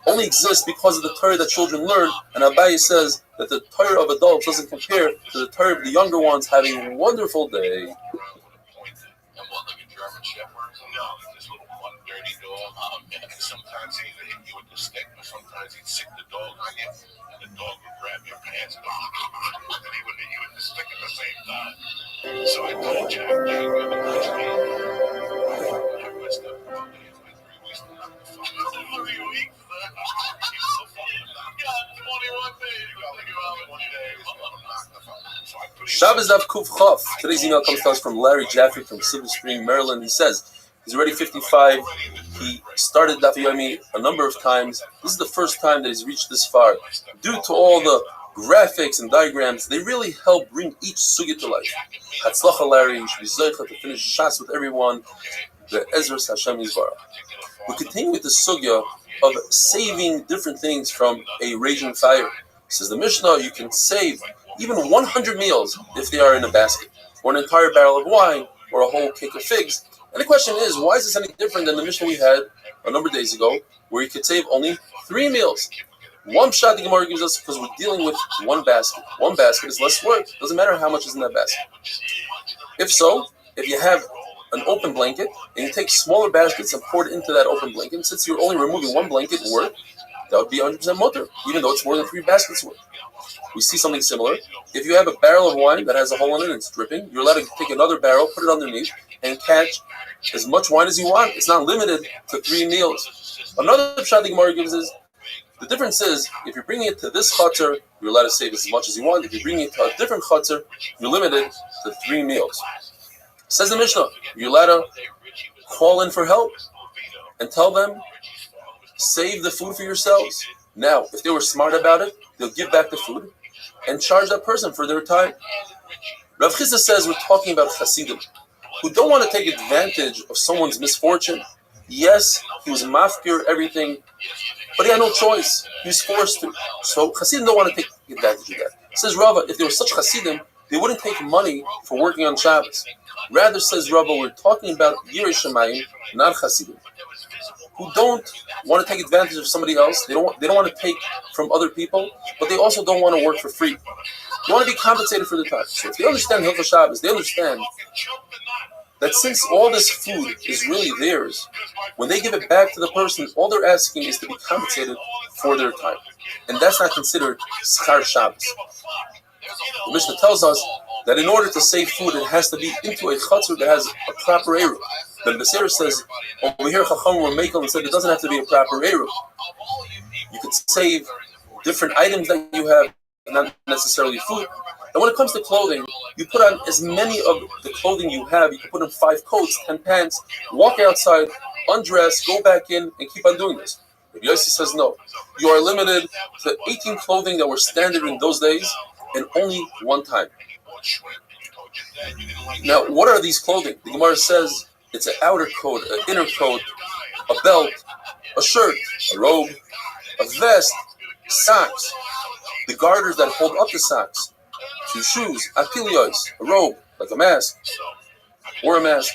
only exists because of the Torah that children learn, and Abaye says that the Torah of adults doesn't compare to the Torah of the younger ones. Having a wonderful day. Sometimes he'd hit you with the stick, or sometimes he'd sick the dog on you, and the dog would grab your pants and he would hit you with the stick at the same time. So I told Jack, you have a nice man. I messed up for 3 weeks to knock the phone. 3 weeks? He's so funny to knock. God, 21 days. You got 21 days to knock the phone. Shabbos Daf Kuf Chof. Today's email comes to us from Larry Jaffe from Silver Spring, Maryland. He says, he's already 55. He started Daf Yomi a number of times. This is the first time that he's reached this far. Due to all the graphics and diagrams, they really help bring each sugya to life. Hatzlacha Larry, you should be zeicha to finish Shas with everyone. The Ezras Hashem Yisbarach. We continue with the sugya of saving different things from a raging fire. Says the Mishnah, you can save even 100 meals if they are in a basket, or an entire barrel of wine, or a whole cake of figs. And the question is, why is this any different than the Mishnah we had a number of days ago, where you could save only 3 meals? One shot the Gemara gives us because we're dealing with one basket. One basket is less work. Doesn't matter how much is in that basket. If so, if you have an open blanket and you take smaller baskets and pour it into that open blanket, since you're only removing one blanket worth, that would be 100% mutter, even though it's more than 3 baskets worth. We see something similar. If you have a barrel of wine that has a hole in it and it's dripping, you're allowed to take another barrel, put it underneath, and catch as much wine as you want. It's not limited to 3 meals. Another shot the Gemara gives is, the difference is, if you're bringing it to this chutzner, you're allowed to save as much as you want. If you're bringing it to a different chutzner, you're limited to 3 meals. Says the Mishnah, you're allowed to call in for help and tell them, save the food for yourselves. Now, if they were smart about it, they'll give back the food and charge that person for their time. Rav Chisda says we're talking about Hasidim who don't want to take advantage of someone's misfortune. Yes, he was mafkir, everything, but he had no choice. He was forced to. So Hasidim don't want to take advantage of that. Says Rava, if they were such Hasidim, they wouldn't take money for working on Shabbos. Rather, says Rava, we're talking about Yirei Shamayim, not Hasidim, who don't want to take advantage of somebody else. They don't want to take from other people, but they also don't want to work for free. They want to be compensated for the time. So if they understand Hilchos Shabbos, they understand that since all this food is really theirs, when they give it back to the person, all they're asking is to be compensated for their time. And that's not considered Schar Shabbos. The Mishnah tells us that in order to save food, it has to be into a chutzner that has a proper eruv. The Beseir says, over here, Chacham were makel and said it doesn't have to be a proper eruv. You could save different items that you have, not necessarily food. And when it comes to clothing, you put on as many of the clothing you have. You can put on 5 coats, 10 pants, walk outside, undress, go back in, and keep on doing this. Rabbi Yossi says no. You are limited to 18 clothing that were standard in those days, and only one time. Now, what are these clothing? The Gemara says it's an outer coat, an inner coat, a belt, a shirt, a robe, a vest, socks, the garters that hold up the socks. 2 shoes, apilios, a robe, like a mask, or a mask,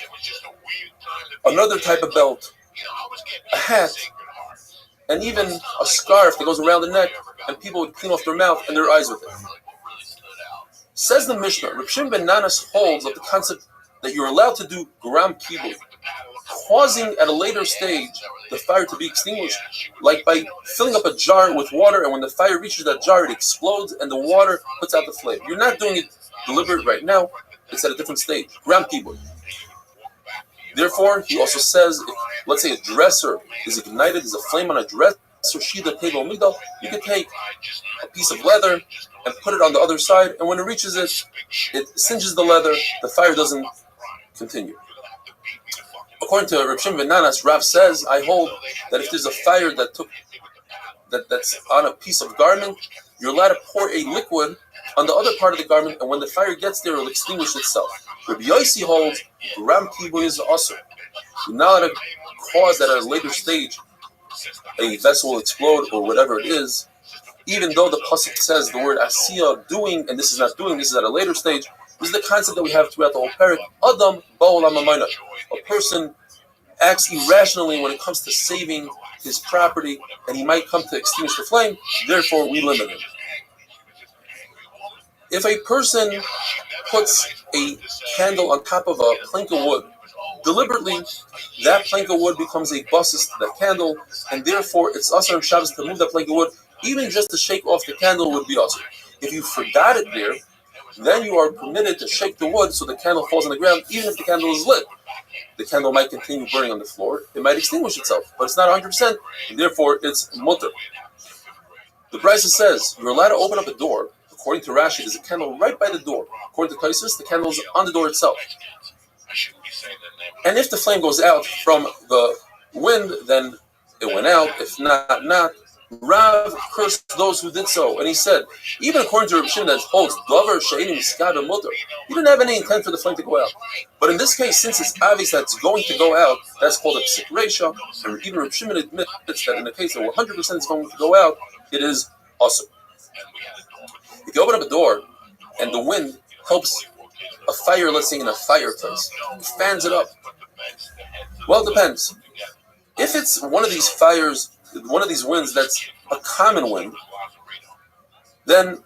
another type of belt, a hat, and even a scarf that goes around the neck, and people would clean off their mouth and their eyes with it. Says the Mishnah, Reb Shimon ben Nanas holds of the concept that you're allowed to do gram kibul, causing at a later stage the fire to be extinguished, like by filling up a jar with water, and when the fire reaches that jar, it explodes and the water puts out the flame. You're not doing it deliberate right now, it's at a different stage, gram kibul. Therefore, he also says, if, let's say a dresser is ignited, there's a flame on a dresser, shida table middle, you can take a piece of leather and put it on the other side, and when it reaches it, it singes the leather, the fire doesn't continue. According to Reb Shimon ben Nanas, Rav says, I hold that if there's a fire that's on a piece of garment, you're allowed to pour a liquid on the other part of the garment, and when the fire gets there, it'll extinguish itself. Rabbi Yossi holds gram kibul is also. You're not allowed to cause that at a later stage a vessel will explode or whatever it is, even though the pasuk says the word asiya, doing, and this is not doing, this is at a later stage. This is the concept that we have throughout the whole parak. Adam ba'olam hamayna. A person acts irrationally when it comes to saving his property, and he might come to extinguish the flame, therefore we limit him. If a person puts a candle on top of a plank of wood, deliberately, that plank of wood becomes a basis to that candle, and therefore it's asur on Shabbos to move that plank of wood. Even just to shake off the candle would be asur. If you forgot it there, then you are permitted to shake the wood so the candle falls on the ground, even if the candle is lit. The candle might continue burning on the floor, it might extinguish itself, but it's not 100%, and therefore it's mutter. The Brisa says, you're allowed to open up a door. According to Rashi, there's a candle right by the door. According to Tosfos, the candle is on the door itself. And if the flame goes out from the wind, then it went out. If not, not. Rav cursed those who did so, and he said, even according to Reb Shimon that holds davar she'enim miskad mutter, you didn't have any intent for the flame to go out. But in this case, since it's obvious that it's going to go out, that's called a psik reisha, and even Reb Shimon admits that in the case that 100% is going to go out, it is awesome. If you open up a door and the wind helps a fire, let's say in a fireplace, it fans it up. Well, it depends. If it's one of these fires, one of these winds that's a common wind, then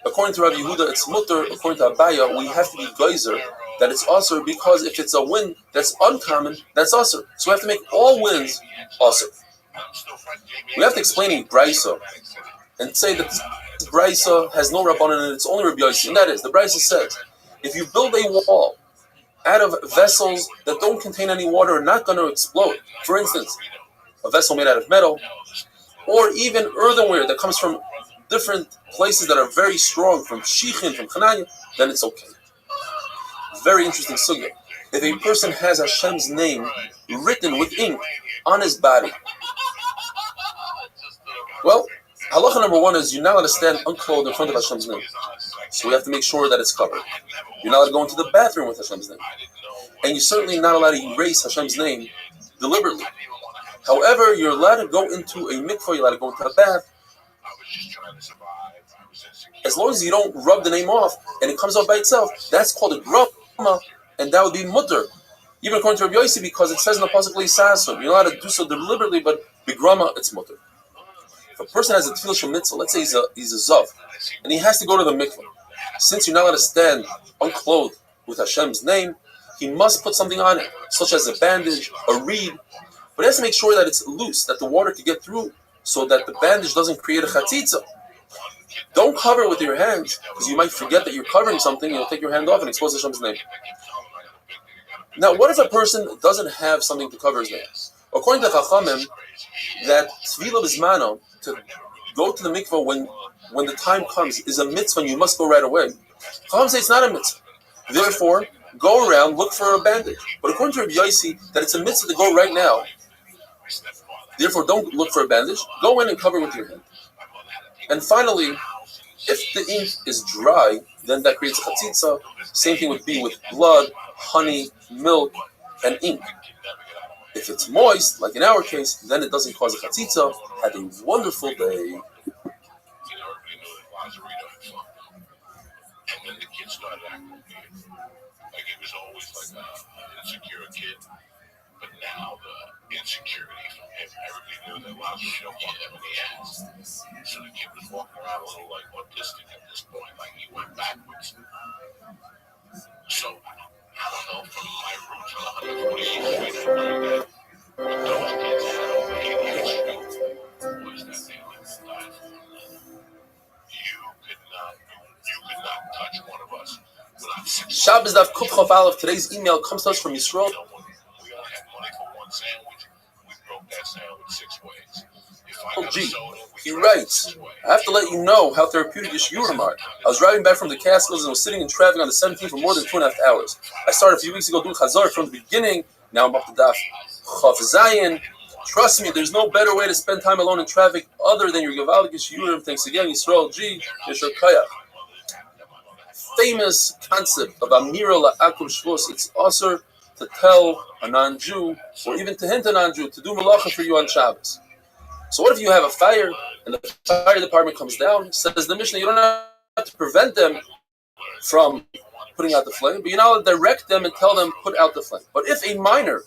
according to Rabbi Yehuda, it's mutter. According to Abaya, we have to be geyser that it's asur, because if it's a wind that's uncommon, that's asur. So we have to make all winds asur. We have to explain in Brisa and say that this Brisa has no Rabbanan and it's only Rabbi Yossi, and that is, the Brisa says, if you build a wall out of vessels that don't contain any water are not going to explode, for instance, a vessel made out of metal, or even earthenware that comes from different places that are very strong, from Shichin, from Chananya, then it's okay. Very interesting sugya. If a person has Hashem's name written with ink on his body, well, halacha number 1 is you're not allowed to stand unclothed in front of Hashem's name. So we have to make sure that it's covered. You're not allowed to go into the bathroom with Hashem's name. And you're certainly not allowed to erase Hashem's name deliberately. However, you're allowed to go into a mikvah, you're allowed to go into a bath, as long as you don't rub the name off and it comes off by itself. That's called a grama, and that would be mutter. Even according to Rabbi Yossi, because it says in the pasuk Leisasun, you're allowed to do so deliberately, but begrama, it's mutter. If a person has a tefillah shel mitzvah, let's say he's a zav, and he has to go to the mikvah, since you're not allowed to stand unclothed with Hashem's name, he must put something on it, such as a bandage, a reed, but he has to make sure that it's loose, that the water can get through, so that the bandage doesn't create a chatzitza. Don't cover it with your hands, because you might forget that you're covering something, you'll take your hand off and expose Hashem's name. Now, what if a person doesn't have something to cover his name? According to Chachamim, that Tvila Bismano, to go to the mikvah when the time comes, is a mitzvah and you must go right away. Chachamim say it's not a mitzvah. Therefore, go around, look for a bandage. But according to Rabbi Yossi, that it's a mitzvah to go right now. Therefore, don't look for a bandage. Go in and cover with your hand. And finally, if the ink is dry, then that creates a chatzitza. Same thing would be with blood, honey, milk, and ink. If it's moist, like in our case, then it doesn't cause a chatzitza. Have a wonderful day. security from him. Everybody knew that Lobster should have fucked him in the ass. So the kid was walking around a little like autistic at this point, like he went backwards. So I don't know from my roots on 148th Street, I knew that what those kids had over 88th Street was that they lived and died for one another. You could not touch one of us without six. Shabbos Daf Kuf Chof Aleph. Today's email comes to us from Yisrael. We only had money for one sandwich. We broke that sandwich 6 ways. If I got a soda, He writes, I have to let you know how therapeutic your shiurim are. I was driving back from the Catskills and was sitting in traffic on the 17th for more than 2.5 hours. I started a few weeks ago doing Chazar from the beginning. Now I'm up to Daf Chof Zayin. Trust me, there's no better way to spend time alone in traffic other than your Gavalik shiurim. Thanks again, Yisrael G. Yeshar Kaya. Famous concept of Amira La'akum Shvus. It's also to tell a non-Jew, or even to hint a non-Jew, to do malacha for you on Shabbos. So what if you have a fire, and the fire department comes down? Says the Mishnah, you don't have to prevent them from putting out the flame, but you're not allowed to direct them and tell them, put out the flame. But if a minor,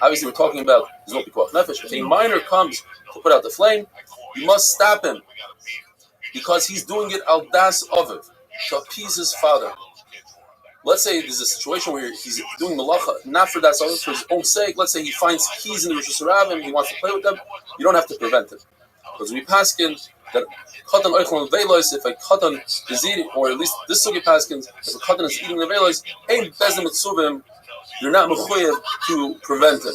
obviously we're talking about, there's no pikuach nefesh, if a minor comes to put out the flame, you must stop him, because he's doing it al das oviv, to appease his father. Let's say there's a situation where he's doing malacha, not for that, for his own sake. Let's say he finds keys in the Rosh Hashanah and he wants to play with them. You don't have to prevent him. Because we paskin that katan oichel velois, if a katan is eating, or at least this sugi paskins, if a katan is eating the velois, ain't bezem mitzuvim, you're not mechuyev to prevent him.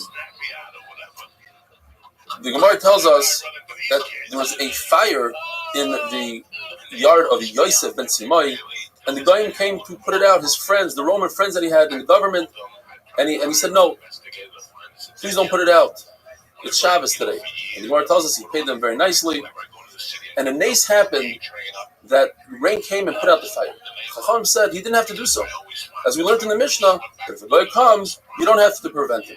The Gemara tells us that there was a fire in the yard of Yosef ben Simai, and the Goyim came to put it out. His friends, the Roman friends that he had in the government, and he said, no, please don't put it out. It's Shabbos today. And the Gemara tells us he paid them very nicely. And a nace happened that rain came and put out the fire. Chacham said he didn't have to do so. As we learned in the Mishnah, if a guy comes, you don't have to prevent him.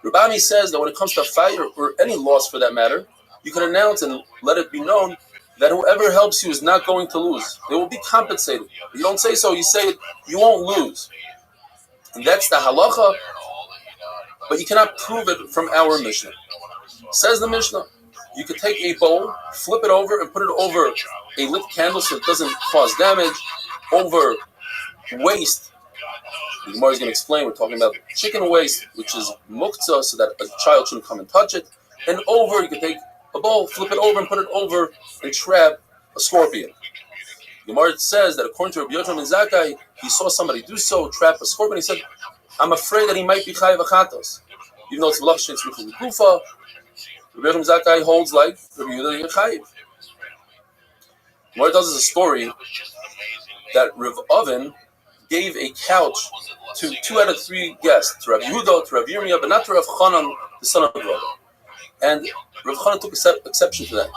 Rabbi says that when it comes to fire, or any loss for that matter, you can announce and let it be known that whoever helps you is not going to lose. They will be compensated. If you don't say so, you say it, you won't lose. And that's the halacha, but you cannot prove it from our Mishnah. Says the Mishnah, you could take a bowl, flip it over, and put it over a lit candle so it doesn't cause damage, over waste. The Gemara is going to explain, we're talking about chicken waste, which is muktzah, so that a child shouldn't come and touch it, and over, you could take a bowl, flip it over, and put it over and trap a scorpion. The Gemara says that according to Rabbi Yochanan ben Zakkai, he saw somebody do so, trap a scorpion. He said, I'm afraid that he might be chayav achatos. Even though it's v'lach shein tzricha l'kufa, Rabbi Yochanan ben Zakkai holds like Rabbi Yehuda chayav. The Gemara tells us a story that Rav Oven gave a couch to 2 out of 3 guests, to Rabbi Yehuda, to Rabbi Yirmiyah, but not to Rav Chanan, the son of Rav. And Rav Chanan took exception to that.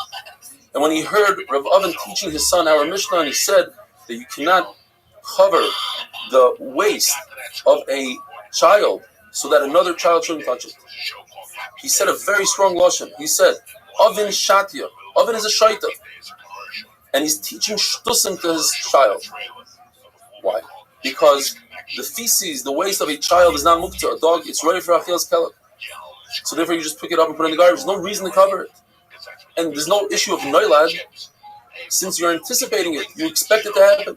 And when he heard Rav Oven teaching his son our Mishnah, and he said that you cannot cover the waist of a child so that another child shouldn't touch it, he said a very strong lashon. He said, Oven shatya. Oven is a shaita. And he's teaching shtusim to his child. Why? Because the feces, the waste of a child is not muktzah. A dog, it's ready for achil's kelep. So therefore you just pick it up and put it in the garbage. There's no reason to cover it. And there's no issue of noilad. Since you're anticipating it, you expect it to happen.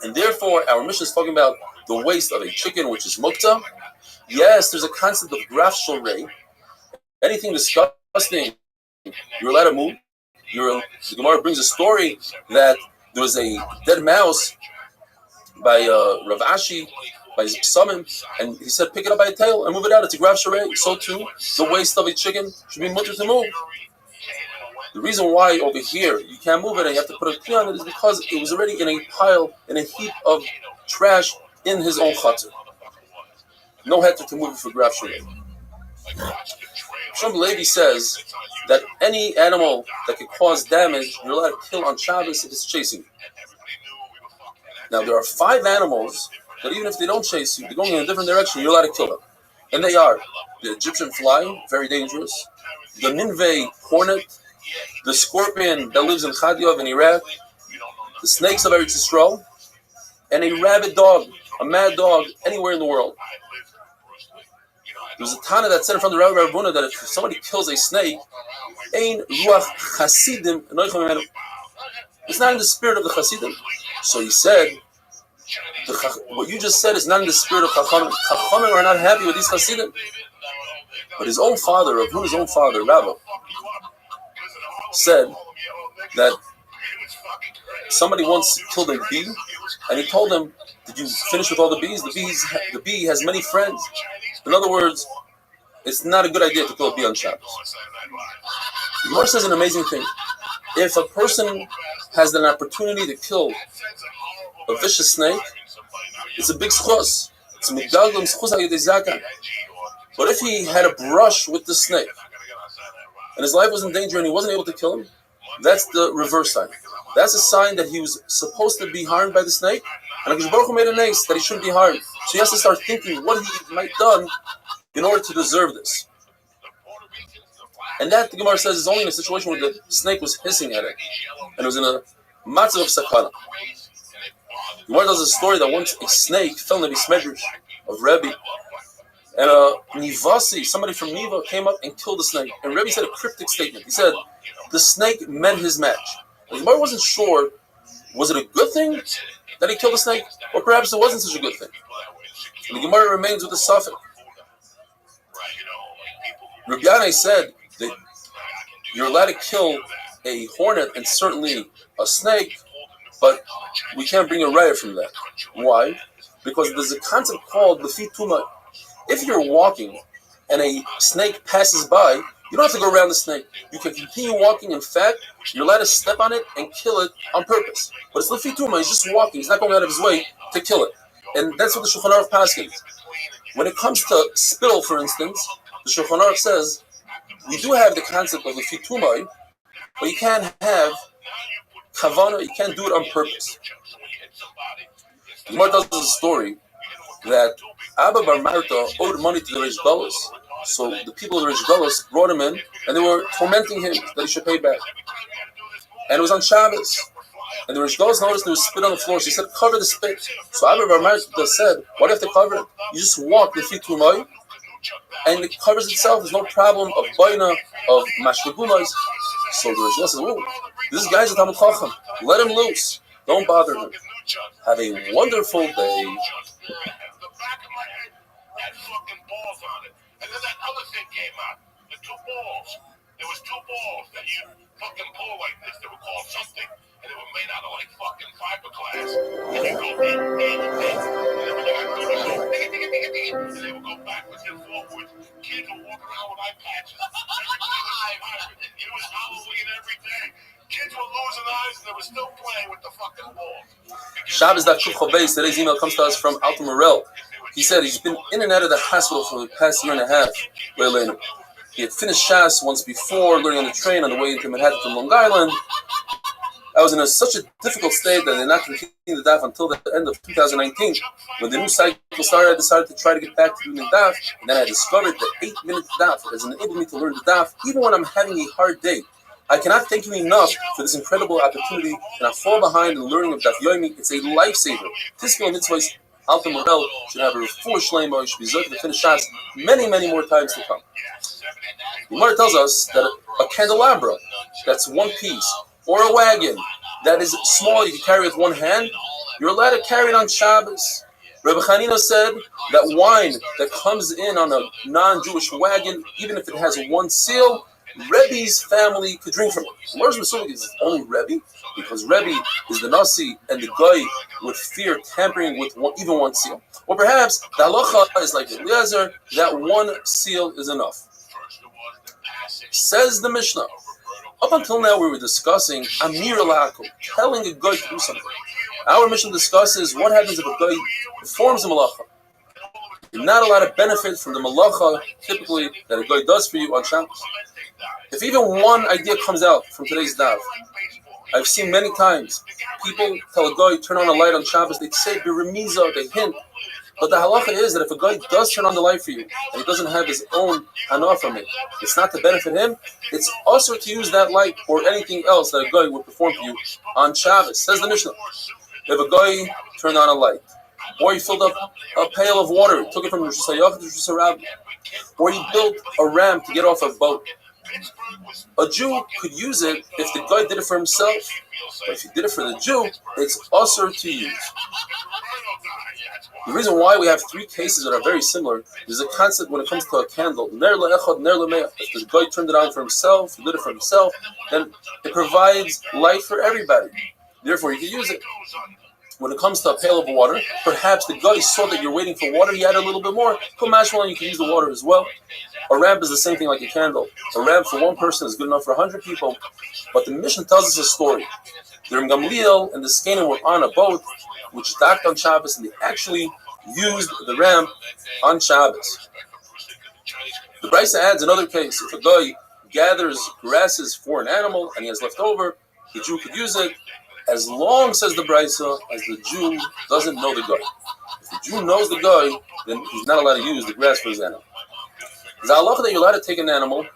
And therefore our mission is talking about the waste of a chicken, which is muktzah. Yes, there's a concept of graf shorei. Anything disgusting, you're allowed to move. The Gemara brings a story that there was a dead mouse by Rav Ashi, by his psamim, and he said, pick it up by a tail and move it out. It's a graf sharei. So too, the waste of a chicken should be mutter to move. The reason why over here you can't move it and you have to put a kli on it is because it was already in a pile, in a heap of trash in his own chutzner. No heter to move it for graf sharei. Shmuel Levi says that any animal that could cause damage, you're allowed to kill on Shabbos if it's chasing you. Now, there are 5 animals that even if they don't chase you, they're going in a different direction, you're allowed to kill them. And they are the Egyptian fly, very dangerous, the Nineveh hornet, the scorpion that lives in Chadiov in Iraq, the snakes of Eretz Yisrael, and a rabid dog, a mad dog, anywhere in the world. There was a Tana that said in front of the Rabbi Rabuna that if somebody kills a snake, ein ruach chasidim, it's not in the spirit of the chasidim. So he said, what you just said is not in the spirit of chachamim. Chachamim are not happy with these chasidim. But his own father, Ravuna's own father, Rabbi, said that somebody once killed a bee, and he told him, "Did you finish with all the bees? The bee has many friends." In other words, it's not a good idea to kill a bee on Shabbos. The Gemara says an amazing thing. If a person has an opportunity to kill a vicious snake, it's a big schus. It's migalgum schus ha'yedei. But if he had a brush with the snake, and his life was in danger and he wasn't able to kill him, that's the reverse sign. That's a sign that he was supposed to be harmed by the snake, and HaKadosh Baruch Hu made an ace that he shouldn't be harmed. So he has to start thinking what he might have done in order to deserve this. And that, the Gemara says, is only in a situation where the snake was hissing at it, and it was in a matzav of sakana. The Gemara tells a story that once a snake fell in the Medrash of Rabbi, and a Nivasi, somebody from Niva, came up and killed the snake. And Rabbi said a cryptic statement. He said, the snake meant his match. And the Gemara wasn't sure, was it a good thing that he killed the snake? Or perhaps it wasn't such a good thing. And the Gemara remains with the suffix. Rabbi Yanai said that you're allowed to kill a hornet and certainly a snake, but we can't bring a raya from that. Why? Because there's a concept called lefi tumah. If you're walking and a snake passes by, you don't have to go around the snake. You can continue walking. In fact, you're allowed to step on it and kill it on purpose. But it's lefi tumah. He's just walking. He's not going out of his way to kill it. And that's what the Shulchan Aruch paskins. When it comes to spittle, for instance, the Shulchan Aruch says, we do have the concept of lefi tumah, but you can't have kavanah, you can't do it on purpose. The Gemara tells us a story that Abba Bar Marta owed money to the Reish Galus. So the people of the Reish Galus brought him in, and they were tormenting him that he should pay back. And it was on Shabbos. And the Reish Galus noticed there was spit on the floor. So he said, cover the spit. So Abba Bar Marta said, why do you have to cover it? You just walk the feet to Umay, and it covers itself. There's no problem of baina, of mashkegumais. So the Reish Galus says, oh, this guy's a Talmud Chacham. Let him loose. Don't bother him. Have a wonderful day. Had fucking balls on it. And then that other thing came out. The two balls. There was two balls that you fucking pull like this. They were called something. And they were made out of like fucking fiberglass. And you go in. And then when you got good, you go ding. And they would go backwards and forwards. Kids would walk around with eye patches. It was Halloween every day. Kids were losing eyes and they were still playing with the fucking ball. Shabbos.Kuf. Today's email comes to us from Alton Morel. He said he's been in and out of the hospital for the past year and a half. He had finished Shas once before, learning on the train on the way into Manhattan from Long Island. I was in such a difficult state that I did not continue the daf until the end of 2019. When the new cycle started, I decided to try to get back to doing the daf, and then I discovered that 8-minute daf has enabled me to learn the daf even when I'm having a hard day. I cannot thank you enough for this incredible opportunity, and I fall behind in learning of Daf Yomi. It's a lifesaver. Tiskel Mitzvahs, Alton Morel should have a full shleima. Should be zoked to finish shots many, many more times to come. The Gemara tells us that a candelabra that's one piece, or a wagon that is small, you can carry with one hand, you're allowed to carry it on Shabbos. Rabbi Chanina said that wine that comes in on a non-Jewish wagon, even if it has one seal, Rebbe's family could drink from it. Where's Masulik is only Rebbe? Because Rebbe is the Nasi, and the guy would fear tampering with even one seal. Or perhaps the halacha is like Eliezer, that one seal is enough. Says the Mishnah. Up until now, we were discussing Amir Alako, telling a guy to do something. Our Mishnah discusses what happens if a guy performs a malacha. You're not allowed to benefit from the malacha, typically, that a guy does for you on Shabbos. If even one idea comes out from today's daf, I've seen many times people tell a guy turn on a light on Shabbos, they say biremiza, they hint. But the halacha is that if a guy does turn on the light for you and he doesn't have his own hana from it, it's not to benefit him. It's also to use that light or anything else that a guy would perform for you on Shabbos. Says the Mishnah, if a guy turned on a light or he filled up a pail of water, took it from Rosh Hashanah to Rosh Hashanah, or he built a ram to get off a boat. A Jew could use it if the guy did it for himself, but if he did it for the Jew, it's usher to use. The reason why we have three cases that are very similar is a concept when it comes to a candle. Ner le'echad, ner le'me'ah. If the guy turned it on for himself, he lit it for himself, then it provides light for everybody. Therefore, you can use it. When it comes to a pail of water, perhaps the guy saw that you're waiting for water, he added a little bit more. You can use the water as well. A lamp is the same thing like a candle. A lamp for one person is good enough for 100 people. But the Mishnah tells us a story. The Rabbi Gamliel and the Skanim were on a boat which docked on Shabbos, and they actually used the ramp on Shabbos. The Brisa adds another case. If a guy gathers grasses for an animal and he has left over, the Jew could use it as long, says the Brisa, as the Jew doesn't know the guy. If the Jew knows the guy, then he's not allowed to use the grass for his animal. There's a halacha that you're allowed to take an animal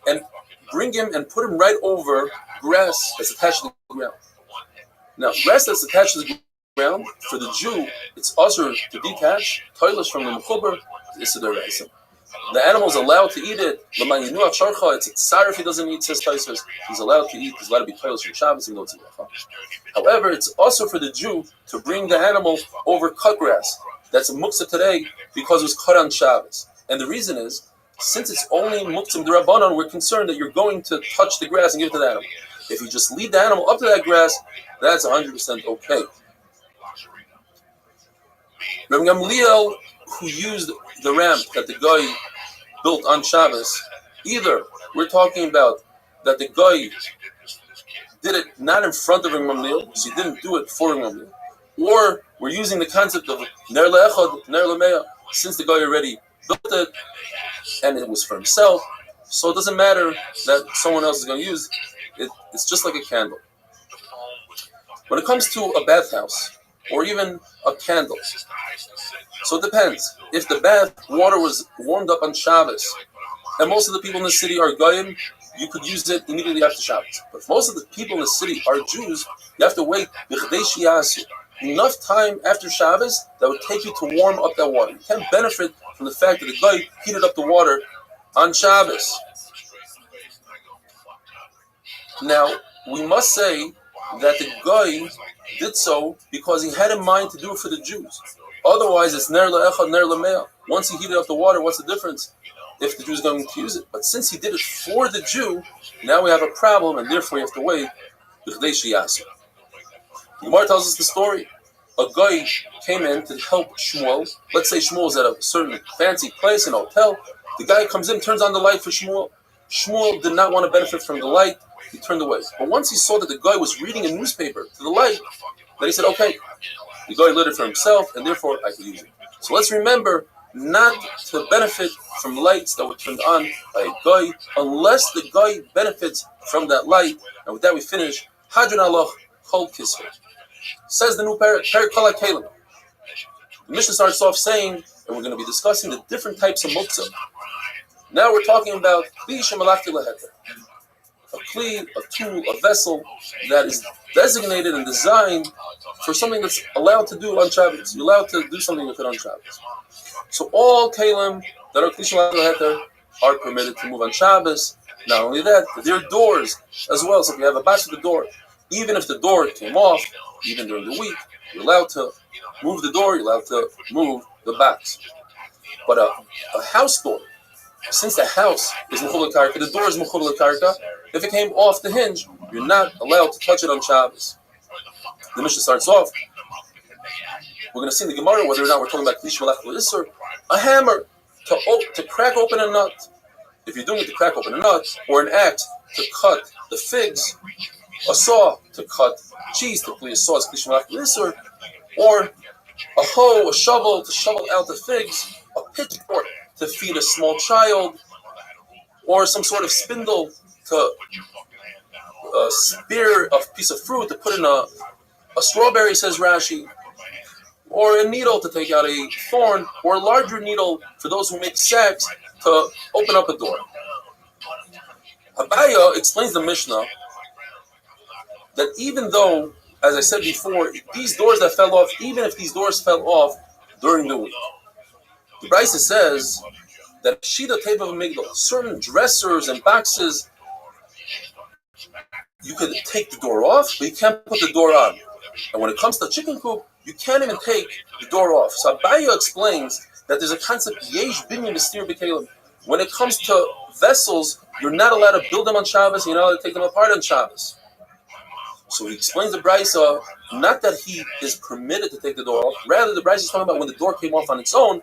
and bring him and put him right over grass that's attached to the ground. Now, grass that's attached to the ground, for the Jew, it's also to detach toilets from the mechuber. The animal is allowed to eat it. It's a tsar if he doesn't eat, says Taisvus. He's allowed to eat. There's allowed to be toilets from Shabbos, even though it's a bracha. However, it's also for the Jew to bring the animal over cut grass. That's a muktzah today because it was cut on Shabbos. And the reason is, since it's only muktzah d'Rabbanan, we're concerned that you're going to touch the grass and give it to the animal. If you just lead the animal up to that grass, that's 100% okay. Rabbi Gamliel, who used the ramp that the guy built on Shabbos, either we're talking about that the guy did it not in front of Rabbi Gamliel, so he didn't do it for Rabbi Gamliel, or we're using the concept of ner le'echad, ner le'me'ah, since the guy already built it and it was for himself, so it doesn't matter that someone else is going to use it. It's just like a candle. When it comes to a bathhouse or even a candle, so it depends. If the bath water was warmed up on Shabbos, and most of the people in the city are goyim, you could use it immediately after Shabbos. But if most of the people in the city are Jews, you have to wait enough time after Shabbos that would take you to warm up that water. You can't benefit from the fact that the guy heated up the water on Shabbos. Now, we must say that the guy did so because he had in mind to do it for the Jews. Otherwise, it's ner le'echad, ner le'me'ah. Once he heated up the water, what's the difference if the Jew is going to use it? But since he did it for the Jew, now we have a problem, and therefore you have to wait. The Gemara tells us the story. A guy came in to help Shmuel. Let's say Shmuel is at a certain fancy place, in a hotel. The guy comes in, turns on the light for Shmuel. Shmuel did not want to benefit from the light. He turned away. But once he saw that the guy was reading a newspaper to the light, then he said, okay, the guy lit it for himself, and therefore I can use it. So let's remember not to benefit from lights that were turned on by a guy unless the guy benefits from that light. And with that we finish. Hadron Allah Kol Kisver. Says the new Perik Kol HaKelim. The Mishnah starts off saying, and we're going to be discussing the different types of muktzah. Now we're talking about Kli Shemalachti Leheter. A kli, a tool, a vessel that is designated and designed for something that's allowed to do on Shabbos. You're allowed to do something with it on Shabbos. So all kelim that are kli shemalachti leheter are permitted to move on Shabbos. Not only that, there are doors as well. So if you have a batch of the door, even if the door came off, even during the week, you're allowed to move the door, you're allowed to move the box. But a house door, since the house is mechul l'karka, the door is mechul l'karka, if it came off the hinge, you're not allowed to touch it on Shabbos. The Mishnah starts off. We're going to see in the Gemara whether or not we're talking about klish malach l'isur, a hammer to crack open a nut. If you're doing it to crack open a nut, or an axe to cut the figs, a saw to cut cheese, typically a saw is klish malach l'isur, or a hoe, a shovel to shovel out the figs, a pitchfork to feed a small child, or some sort of spindle to spear a piece of fruit to put in a strawberry, says Rashi, or a needle to take out a thorn, or a larger needle for those who make sacks to open up a door. Abaya explains the Mishnah that even though as I said before, these doors that fell off, even if these doors fell off during the week. The Brisa says that Shida Teva Migdal, certain dressers and boxes, you could take the door off, but you can't put the door on. And when it comes to chicken coop, you can't even take the door off. So Abaya explains that there's a concept, Yesh Binyan Mystir B'Kelim. When it comes to vessels, you're not allowed to build them on Shabbos, you're not allowed to take them apart on Shabbos. So he explains the Brisa, not that he is permitted to take the door off, rather the Brisa is talking about when the door came off on its own,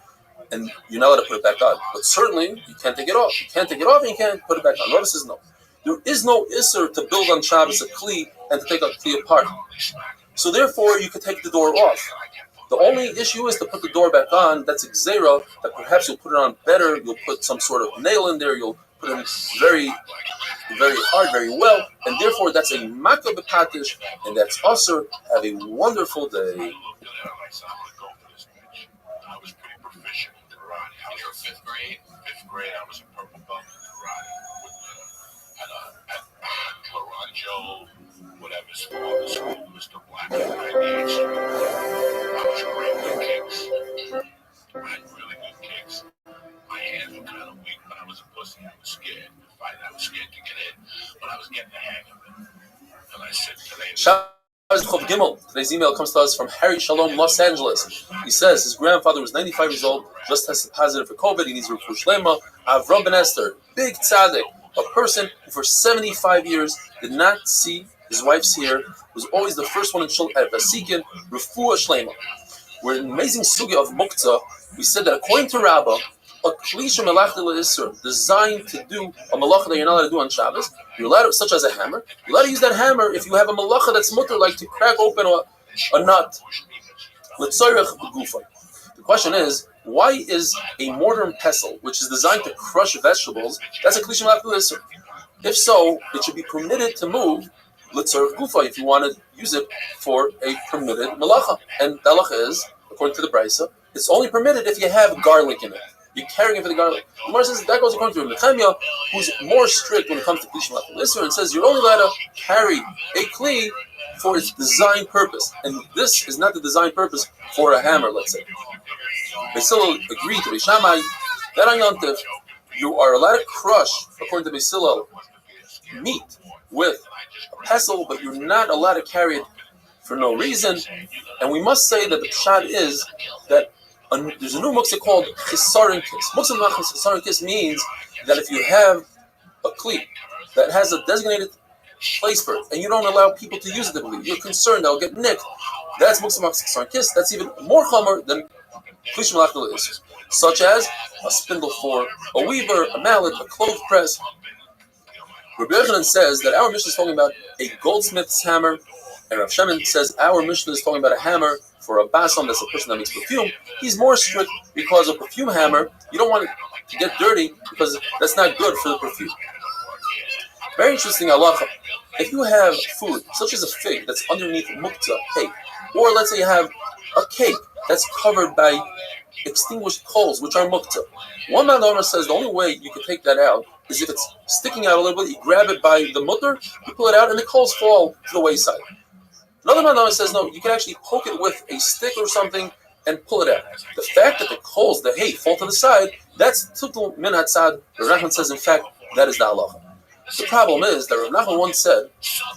and you're not allowed to put it back on. But certainly, you can't take it off. You can't take it off and you can't put it back on. Rabbi says no. There is no Isser to build on Shabbos a Kli and to take a Kli apart. So therefore, you can take the door off. The only issue is to put the door back on. That's Xera, that perhaps you'll put it on better. You'll put some sort of nail in there. You'll put it very, very hard, very well. And therefore, that's a Makkah B'Katish, and that's Usser. Have a wonderful day. Fifth grade, I was a purple belt in karate at Claranjo, whatever school, Mr. Black at 98th Street. I was great with kicks. I had really good kicks. My hands were kind of weak, but I was a pussy. I was scared to fight. I was scared to get in, but I was getting the hang of it. And I said today. Today's email comes to us from Harry Shalom, Los Angeles. He says his grandfather was 95 years old, just tested positive for COVID. He needs refuah shlema. Avram Ben Esther, big tzaddik, a person who for 75 years did not see his wife's hair, was always the first one in shul at Vasikin, refuah shlema. We're in an amazing sugya of muktzah. We said that according to Rabbi, a klisha melachta le'isur, designed to do a malacha that you're not allowed to do on Shabbos, you're allowed to, such as a hammer. You're allowed to use that hammer if you have a malacha that's mutter, like to crack open a nut. The question is, why is a mortar and pestle, which is designed to crush vegetables, that's a klisha melachta le'isur? If so, it should be permitted to move litzarech gufa if you want to use it for a permitted malacha. And the halacha is, according to the Brisa, it's only permitted if you have garlic in it. You're carrying it for the garlic. The Gemara says that goes according to Nehemiah, who's more strict when it comes to Kli Shemach L'Isser, and says you're only allowed to carry a Kli for its design purpose. And this is not the design purpose for a hammer, let's say. Basil agreed to Beishamai that on Yom Tov, you are allowed to crush, according to Basil, meat with a pestle, but you're not allowed to carry it for no reason. And we must say that the pshat is that there's a new muktzah called chisaron kiss. Muktzah machas chisaron kiss means that if you have a kli that has a designated place for it, and you don't allow people to use it, you're concerned they'll get nicked. That's muktzah machas chisaron kiss. That's even more chomer than kli shemach l'isur, such as a spindle for a weaver, a mallet, a clothes press. Rabbi Yochanan says that our Mishnah is talking about a goldsmith's hammer, and Rav Shemin says our Mishnah is talking about a hammer for a basam, that's a person that makes perfume. He's more strict because a perfume hammer, you don't want it to get dirty because that's not good for the perfume. Very interesting halacha. If you have food, such as a fig that's underneath muktzah, hay, or let's say you have a cake that's covered by extinguished coals, which are muktzah. One man says the only way you can take that out is if it's sticking out a little bit, you grab it by the mutter, you pull it out, and the coals fall to the wayside. Another man says, no, you can actually poke it with a stick or something and pull it out. The fact that the coals, the hay, fall to the side, that's tutul min hatzad. Rav Nachman says, in fact, that is the halacha. The problem is that Rav Nachman once said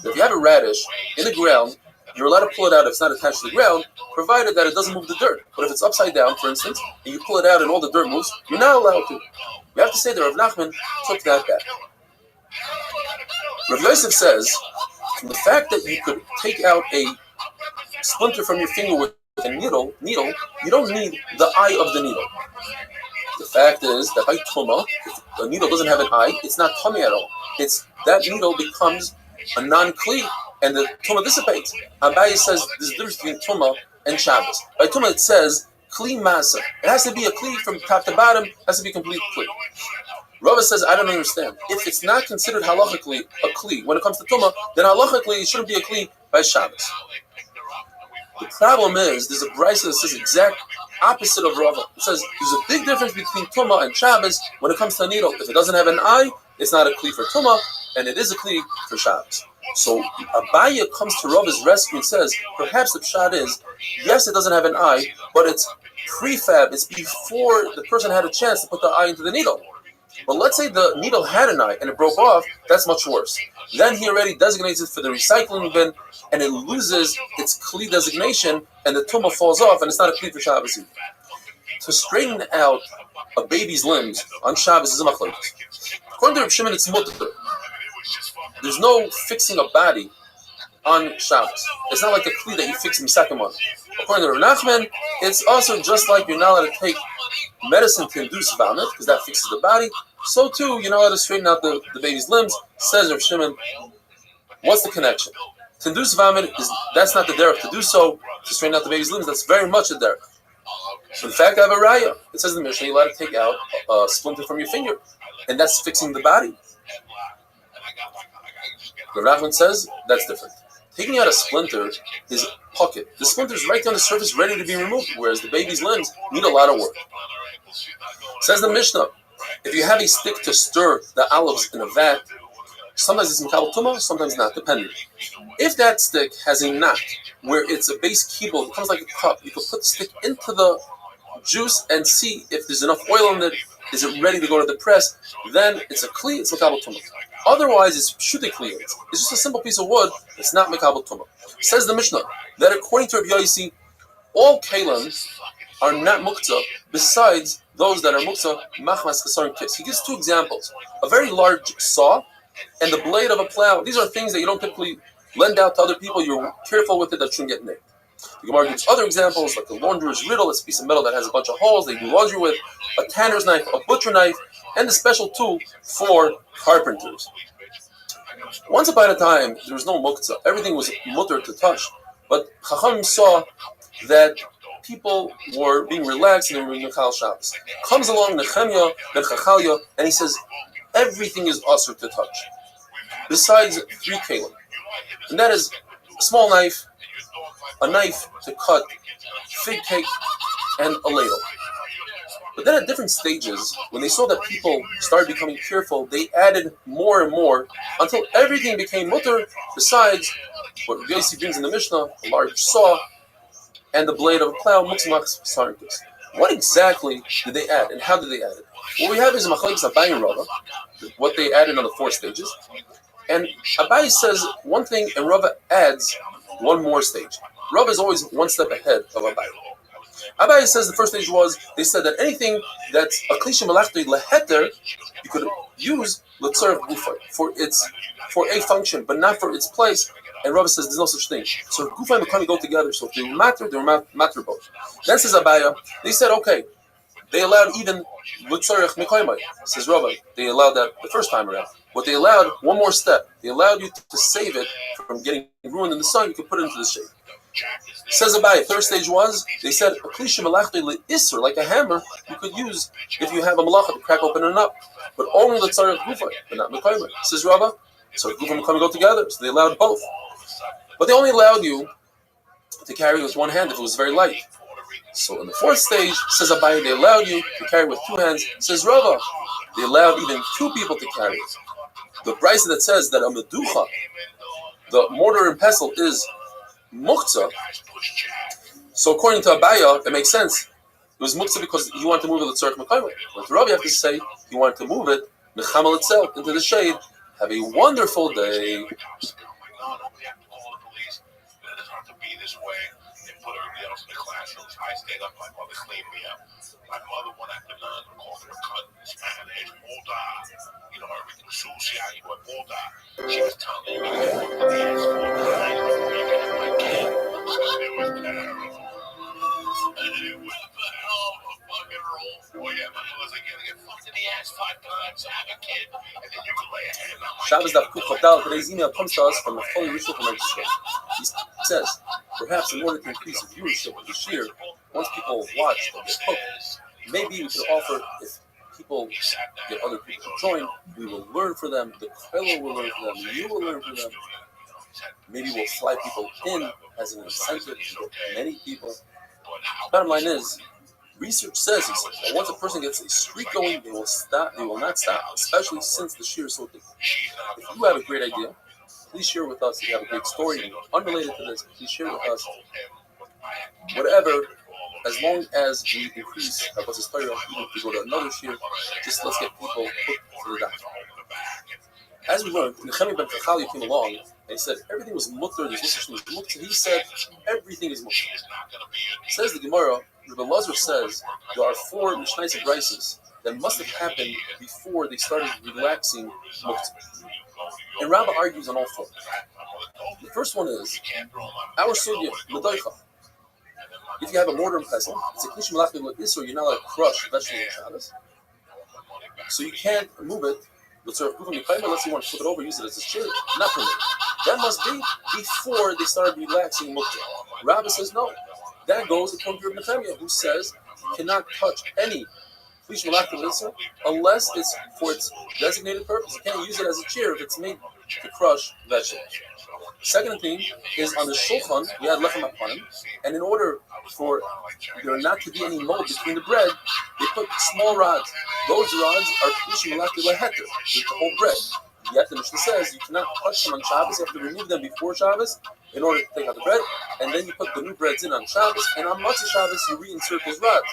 that if you have a radish in the ground, you're allowed to pull it out if it's not attached to the ground, provided that it doesn't move the dirt. But if it's upside down, for instance, and you pull it out and all the dirt moves, you're not allowed to. You have to say that Rav Nachman took that back. Rav Yosef says, from the fact that you could take out a splinter from your finger with a needle, you don't need the eye of the needle. The fact is that by Tumah, if the needle doesn't have an eye, it's not tummy at all. It's that needle becomes a non-kli, and the Tumah dissipates. Abaye says there's a difference between Tumah and Shabbos. By Tumah it says kli masa. It has to be a kli from top to bottom, has to be a complete kli. Rabbi says, I don't understand. If it's not considered halachically a kli when it comes to Tumah, then halachically it shouldn't be a kli by Shabbos. The problem is, there's a brisa that says the exact opposite of Rava. It says there's a big difference between Tumah and Shabbos when it comes to a needle. If it doesn't have an eye, it's not a kli for Tumah, and it is a kli for Shabbos. So Abaya comes to Rava's rescue and says, perhaps the pshat is, yes, it doesn't have an eye, but it's prefab. It's before the person had a chance to put the eye into the needle. But let's say the needle had an eye and it broke off, that's much worse. Then he already designates it for the recycling bin, and it loses its Kli designation, and the tumah falls off, and it's not a Kli for Shabbos. To straighten out a baby's limbs on Shabbos is a machlokes. According to Reb Shimon, it's mutter. There's no fixing a body on Shabbos. It's not like a Kli that you fix in second month. According to Reb Nachman, it's also just like you're not allowed to take medicine to induce vomit, because that fixes the body. So too, you're not allowed to straighten out the baby's limbs. Says Reb Shimon, what's the connection? To induce vomit, that's not the derech to do so. To straighten out the baby's limbs, that's very much a derech. In fact, I have a raya. It says in the Mishnah, you're allowed to take out a splinter from your finger, and that's fixing the body. The Rachman says that's different. Taking out a splinter is pocket. The splinter is right on the surface, ready to be removed, whereas the baby's limbs need a lot of work. Says the Mishnah, if you have a stick to stir the olives in a vat, sometimes it's mekabel tumah, sometimes not, depending. If that stick has a knot where it's a base kibble, it comes like a cup, you can put the stick into the juice and see if there's enough oil in it. Is it ready to go to the press? Then it's a kli, it's mekabel tumah. Otherwise, it's shute kli. It's just a simple piece of wood. It's not mekabel tumah. Says the Mishnah that according to Rabbi Yossi, all kalim are not muktzah besides those that are muktzah machmas chesaron kis. He gives two examples: a very large saw and the blade of a plow. These are things that you don't typically lend out to other people. You're careful with it that shouldn't get nicked. The Gemara gives other examples, like a launderer's riddle. It's a piece of metal that has a bunch of holes they do laundry with, a tanner's knife, a butcher knife, and a special tool for carpenters. Once upon a time, there was no muktzah. Everything was mutter to touch. But Chacham saw that people were being relaxed and they were Mechal Shabbos. Comes along Nehemiah ben Chachalia, and he says, everything is usher to touch, besides three kalim. And that is a small knife, a knife to cut fig cake, and a ladle. But then at different stages, when they saw that people started becoming careful, they added more and more until everything became mutter, besides what Rabbi Yossi brings in the Mishnah, a large saw, and the blade of a plow, mutzmach sarkis. What exactly did they add, and how did they add it? What we have is a machlokes Abaye and Rava, what they added on the 4 stages. And Abaye says one thing, and Rava adds one more stage. Rava is always one step ahead of Abaye. Abaye says the first stage was, they said that anything that's a klisha malachtoi leheter, you could use l'tzarech gufa for a function, but not for its place. And Rabbi says there's no such thing. So gufa and mekani go together. So if they were matter both. Then says Abaye, they said okay, they allowed even l'tzarech mekayimai. Says Rabbi, they allowed that the first time around. What they allowed, one more step, they allowed you to save it from getting ruined in the sun. You could put it into the shade. Says Abaye, third stage was, they said a klisha malachtoi le'isser, like a hammer, you could use if you have a malacha to crack open it up, but only l'tzarech gufa, but not mekayimai. Says Rabbi, so gufa and mekayimai go together, so they allowed both. But they only allowed you to carry with one hand if it was very light. So in the 4th stage, says Abaye, they allowed you to carry with 2 hands. Says Rava, they allowed even 2 people to carry it. The brisa that says that a meducha, the mortar and pestle, is muktzah. So according to Abaye, it makes sense. It was muktzah because he wanted to move it to tzarech mekayimai. But Rabbi, you have to say he wanted to move it mechamal itself into the shade. Have a wonderful day. This way and put everybody else in the classrooms. I stayed up, my mother cleaned me up. My mother went after the coffee and cut in Spanish, Buddha, you know, everything sushi, you went Buddha. She was telling me, you gotta get the ass 4 times before you can have my kid. It was terrible. It was the hell of a fucking roll for you. My mother's like, you gotta get fucked in the ass 5 times to have a kid, and then you can lay a hand on my Shabbos Daf Kuf Chotal. Today's email comes to us from the Holy Rishon from Israel. He says, perhaps in order to increase the viewership of the shir, once people watch or get hooked, maybe we could offer, if people get other people to join, we will learn for them, the Kollel will learn for them, you will learn for them. Maybe we'll fly people in as an incentive to get many people. Bottom line is, research says that once a person gets a streak going, they will not stop, especially since the shir is so big. If you have a great idea, please share with us if you have a great story unrelated to this. Please share with us whatever, as long as we increase our what's Torah, even if we go to another shir, just let's get people hooked to the doctrine. As we learned, Nechemi ben Chachali came along and he said everything was mutter, there's no such thing as mutter. He said everything is mutter. Says the Gemara, Rabbi Lazar says there are 4 Mishnayos and Brises that must have happened before they started relaxing mutter. And Rabbi argues on all 4. The first one is our sugya l'doicha. If you have a mortar and pestle, it's a klish malachim l'isur. You're not allowed to crush vegetables on Shabbos, so you can't move it. Let's say you want to flip it over, use it as a chair, not permitted. That must be before they started relaxing muktzah. Rabbi says no. That goes according to Rabbi Nechemiah, who says you cannot touch any klish malachim l'isur unless it's for its designated purpose. You can't use it as a chair if it's made to crush vegetables. Second thing is on the shulchan, we had lechem apanim, and in order for there not to be any mold between the bread, they put small rods. Those rods are k'lishim malachim leheter, the whole bread. Yet the Mishnah says you cannot touch them on Shabbos. You have to remove them before Shabbos in order to take out the bread, and then you put the new breads in on Shabbos, and on Matzah Shabbos you reinsert those rods.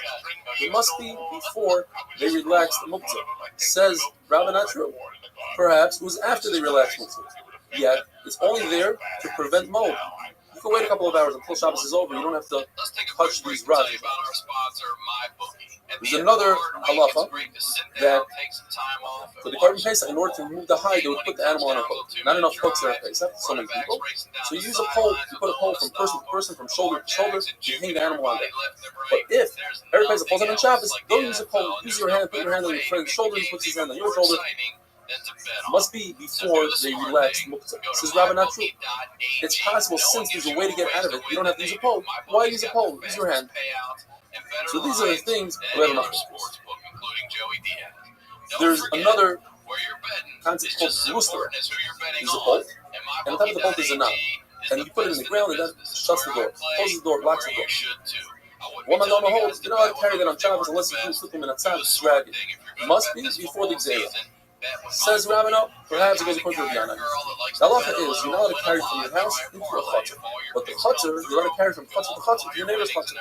It must be before they relax the muktzah. Says Rabbi, not true. Perhaps it was after they relaxed muktzah. Yet it's only there to prevent mold. You can wait a couple of hours until Shabbos is over. You don't have to touch these rods. There's another halacha that for the carbon Pesach, in order to remove the hide, they would put the animal on a hook. Not enough hooks there at Pesach, so many people. So you use a pole, you put a pole from person to person, from shoulder to shoulder, you hang the animal on there. But if every Pesach falls on Shabbos, don't use a pole. Use your hand, put your hand on your friend's shoulder, he puts his hand on your shoulder. Must be before they relax muktzah. Says Rabbi, not true. It's possible since there's a way to get out of it. You don't have to use a pole. Why use a pole? Use your hand. So these are the things we have enough. There's another concept called rooster. Use a bolt, and on top of the bolt is a knot. And you put it in the ground and then shuts the door. Closes the door, locks the door. One man on the holes, you know how to carry that on Shabbos unless you do slip them in a tzad, drag it. Must be before the Gzeirah. Says Rabbi, no, perhaps it goes according to Rabbi Yana. The halacha is you're not allowed to carry from your house into a chutzner, but the chutzner you're allowed to carry from chutzner to chutzner to your neighbor's chutzner.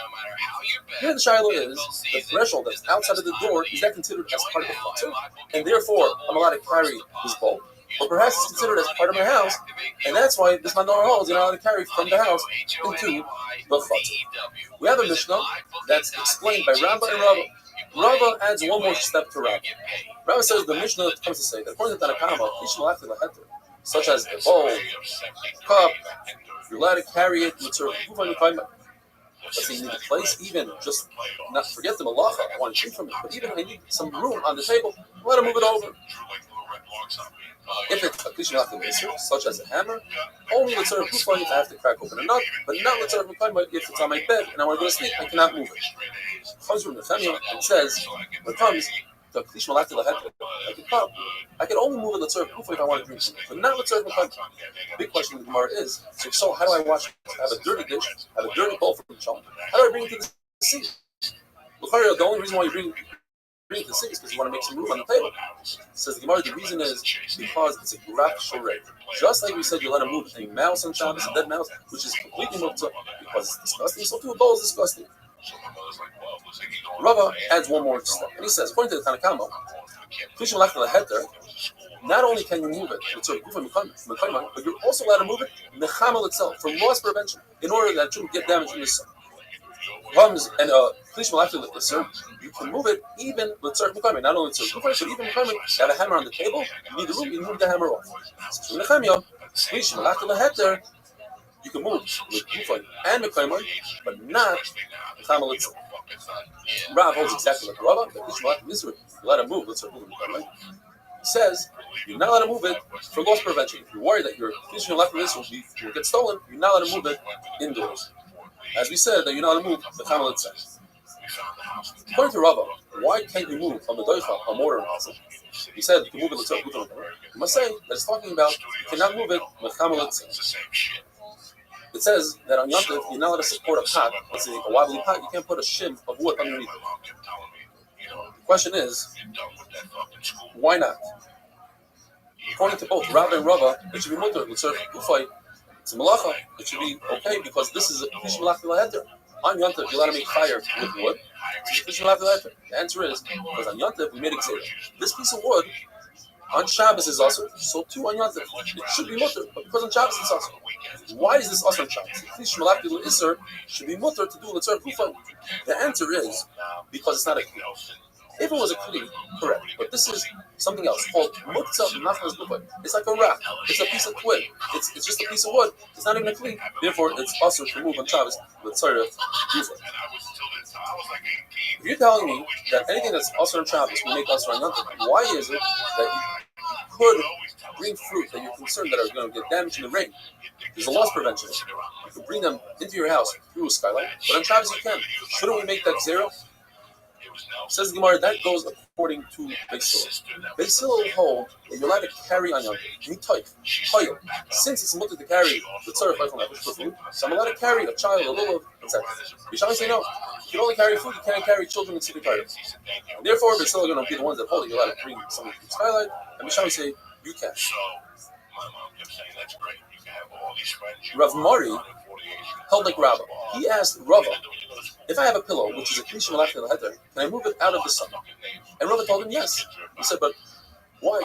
Here the shiloh is the threshold that's outside of the door. Is that considered as part of the chutzner, and therefore I'm allowed to carry this bowl? Or perhaps it's considered as part of my house, and that's why this mandor holds you're not allowed to carry from the house into the chutzner. We have a Mishnah that's explained by Rabbi and Rabbi. Rabbi adds one more step to Rabbi. Rabbi says the Mishnah comes to say that according to Tanakama, such as a bowl, cup, you're allowed to carry it with sort of let's say you need a place, even just not forget the malacha, I want to drink from it, but even I need some room on the table, I'm allowed to move it over. If it's a klish malachim, such as a hammer, only let's sort of if I have to crack open a nut, but not let's sort of if it's on my bed and I want to go to sleep, I cannot move it. Comes from Nechemiah, it says when it comes to klish malachim like a cup, I can only move it let's sort of if I want to drink something, but not let's sort of the big question in the Gemara is so how do I wash it? I have a dirty dish, I have a dirty bowl from the shop. How do I bring it to the sink? The only reason why you bring it to the sink is because you want to make some room on the table. Says the Gemara, the reason is because it's a graf shorei. Just like we said, you let him move a mouse on Shabbos, a dead mouse, which is completely moved up because it's disgusting. So too a bowl is disgusting. Rava adds one more step, and he says, according to the Tanakama, not only can you move it, but you're also allowed to move it mechamal itself for loss prevention, in order that it shouldn't get damaged in the sun. Comes and you can move it even with certain mukami, not only certain but even mukami. You have a hammer on the table, you need the room, you move the hammer off. So you can move with kufay and mukami, but not mukami itself. Rav holds exactly like Rava, that you let him move with certain mukami. He says you're not allowed to move it for loss prevention. If you're worried that your fishing left will get stolen, you're not allowed to move it indoors. As we said, that you're not allowed to move the camel itself. According to Rabbi, why can't you move a medoicha, a mortar and pestle? He said you can move it itself. You must say that it's talking about you cannot move it with camel itself. It says that on Yom Tov, you're not allowed to support a pot, let's say a wobbly pot, you can't put a shim of wood underneath it. The question is, why not? according to both Rabbi and Rava, it should be mutter. L'tzarech gufay. It's a malacha. It should be okay because this is a klish malach l'heder. On Yontif, you're allowed to make fire with wood. The answer is because on Yontif we made exera. This piece of wood on Shabbos is also so too on Yontif. It should be mutter, but because on Shabbos it's also. Why is this also on Shabbos? Klish malach l'isser should be mutter to do l'tzarech gufay. The answer is because it's not a kli. If it was a kli, correct. But this is something else called muktzah nachlas gufay. It's like a wrap. It's a piece of twig. It's just a piece of wood. It's not even a kli. Therefore, it's also to move on Shabbos with tzarech gufay. If you're telling me that anything that's also on Shabbos will make us on Yontif, why is it that you could bring fruit that you're concerned that are going to get damaged in the rain? There's a loss prevention. You can bring them into your house through a skylight, but on Shabbos you can. Shouldn't we make that zero? Says the Gemara, that goes according to Beis Hillel. Beis Hillel hold that you're allowed to carry on Yontif. Since it's mutter to carry the tzarech for food, so I'm allowed to carry a child, a lulav, etc. Yishami say no. You can only carry food, you can't carry children in city carriers. And therefore, Beis Hillel are going to be the ones that hold it. You're allowed to bring something from the skylight, and Yishami say you can. Rav Mari held like Rabbi. He asked Rava, if I have a pillow, which is a klish malach l'heder, can I move it out of the sun? And Rava told him yes. He said, but why?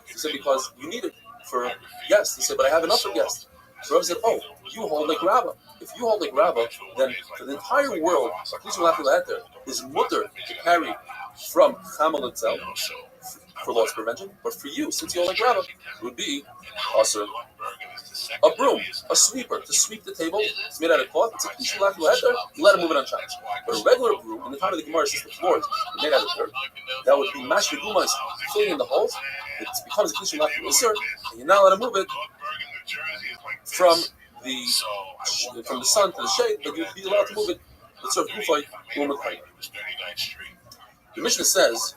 He said, because you need it for guests. He said, but I have enough for guests. So Rava said, oh, you hold like Rabbi. If you hold like Rabbi, then for the entire world, a klish malach l'heder is mutter to carry from chamal itself for loss prevention. But for you, since you hold like Rabbi, it would be also a broom, a sweeper, to sweep the table. It's made out of cloth. It's a klish malach l'heder. You let it move it on Shabbos. But a regular broom, in the time of the Gemara, since the floors are made out of dirt, that would be mashke gumas filling in the holes. It becomes a klish malach l'isser, and you're not allowed to move it from the sun to the shade, but you'd be allowed to move it. Let's sort of gufay, the Mishnah says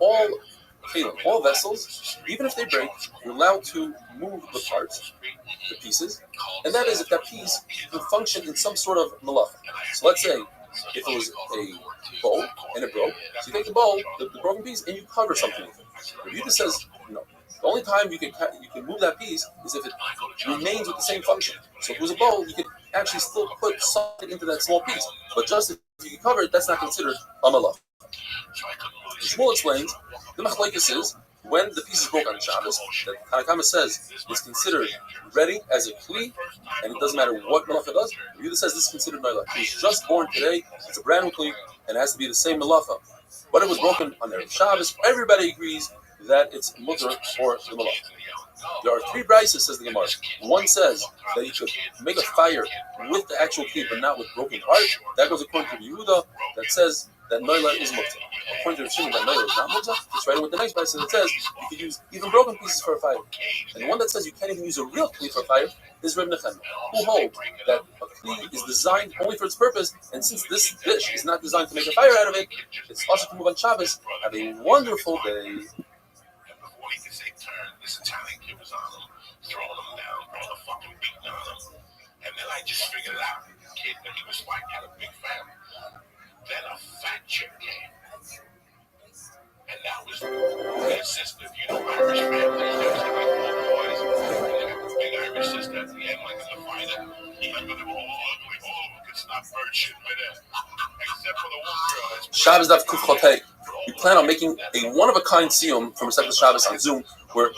all vessels, even if they break, you're allowed to move the parts, the pieces, and that is if that piece can function in some sort of malacha. So let's say if it was a bowl and it broke, so you take the bowl, the broken piece, and you cover something with it. But Yudah says no. The only time you can move that piece is if it remains with the same function. So if it was a bowl, you could actually still put something into that small piece. But just if you cover it, that's not considered a malacha. Shmuel explains the machlekes is when the piece is broke on Shabbos, that Tanakama says is considered ready as a kli, and it doesn't matter what malacha does. Yudah says this is considered malacha. He's just born today; it's a brand new kli, and it has to be the same malacha. But it was broken on Erev Shabbos. Everybody agrees that it's mutter or the malacha. There are three brises, says the Gemara. One says that you should make a fire with the actual kli, but not with broken parts. That goes according to Yehuda, that says that noila is mutter. According to Rishon, that noila is not mutter. It's right with the next brise that says you could use even broken pieces for a fire. And the one that says you can't even use a real kli for a fire is Reb Nechemia, who holds that a kli is designed only for its purpose, and since this dish is not designed to make a fire out of it, it's also to move on Shabbos. Have a wonderful day. Before he could say turn, this Italian kid was on him, throwing him down, throwing the fucking beating on him. And then I just figured it out. The kid that he was white had a big family. Then a fat chick came. And that was his sister. You know, Irish families, they was like four boys. And they got the big Irish sister at the end, like in the fighter. But they were all ugly. All of them could stop bird shit with it. Except for the one girl. Shabbos Daf Kuf Chotei. We plan on making a one-of-a-kind siyum from Masechet Shabbos on Zoom, where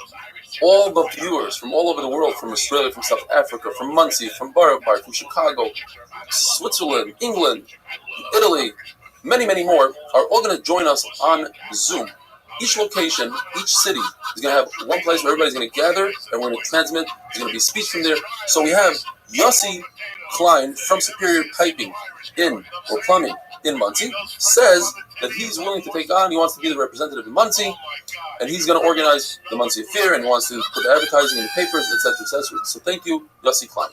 all the viewers from all over the world, from Australia, from South Africa, from Muncie, from Borough Park, from Chicago, Switzerland, England, Italy, many, many more, are all going to join us on Zoom. Each location, each city is going to have one place where everybody's going to gather, and we're going to transmit. There's going to be speech from there. So we have Yossi Klein from Superior Piping or Plumbing in Muncie, says that he's willing to take on, he wants to be the representative in Muncie, and he's going to organize the Muncie Fair and wants to put the advertising in the papers, etc., etc. So thank you, Yossi Klein.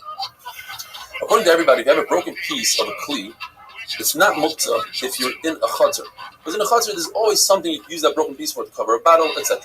According to everybody, if you have a broken piece of a kli, it's not muktzah if you're in a chutzner. Because in a chutzner, there's always something you can use that broken piece for to cover a bottle, etc.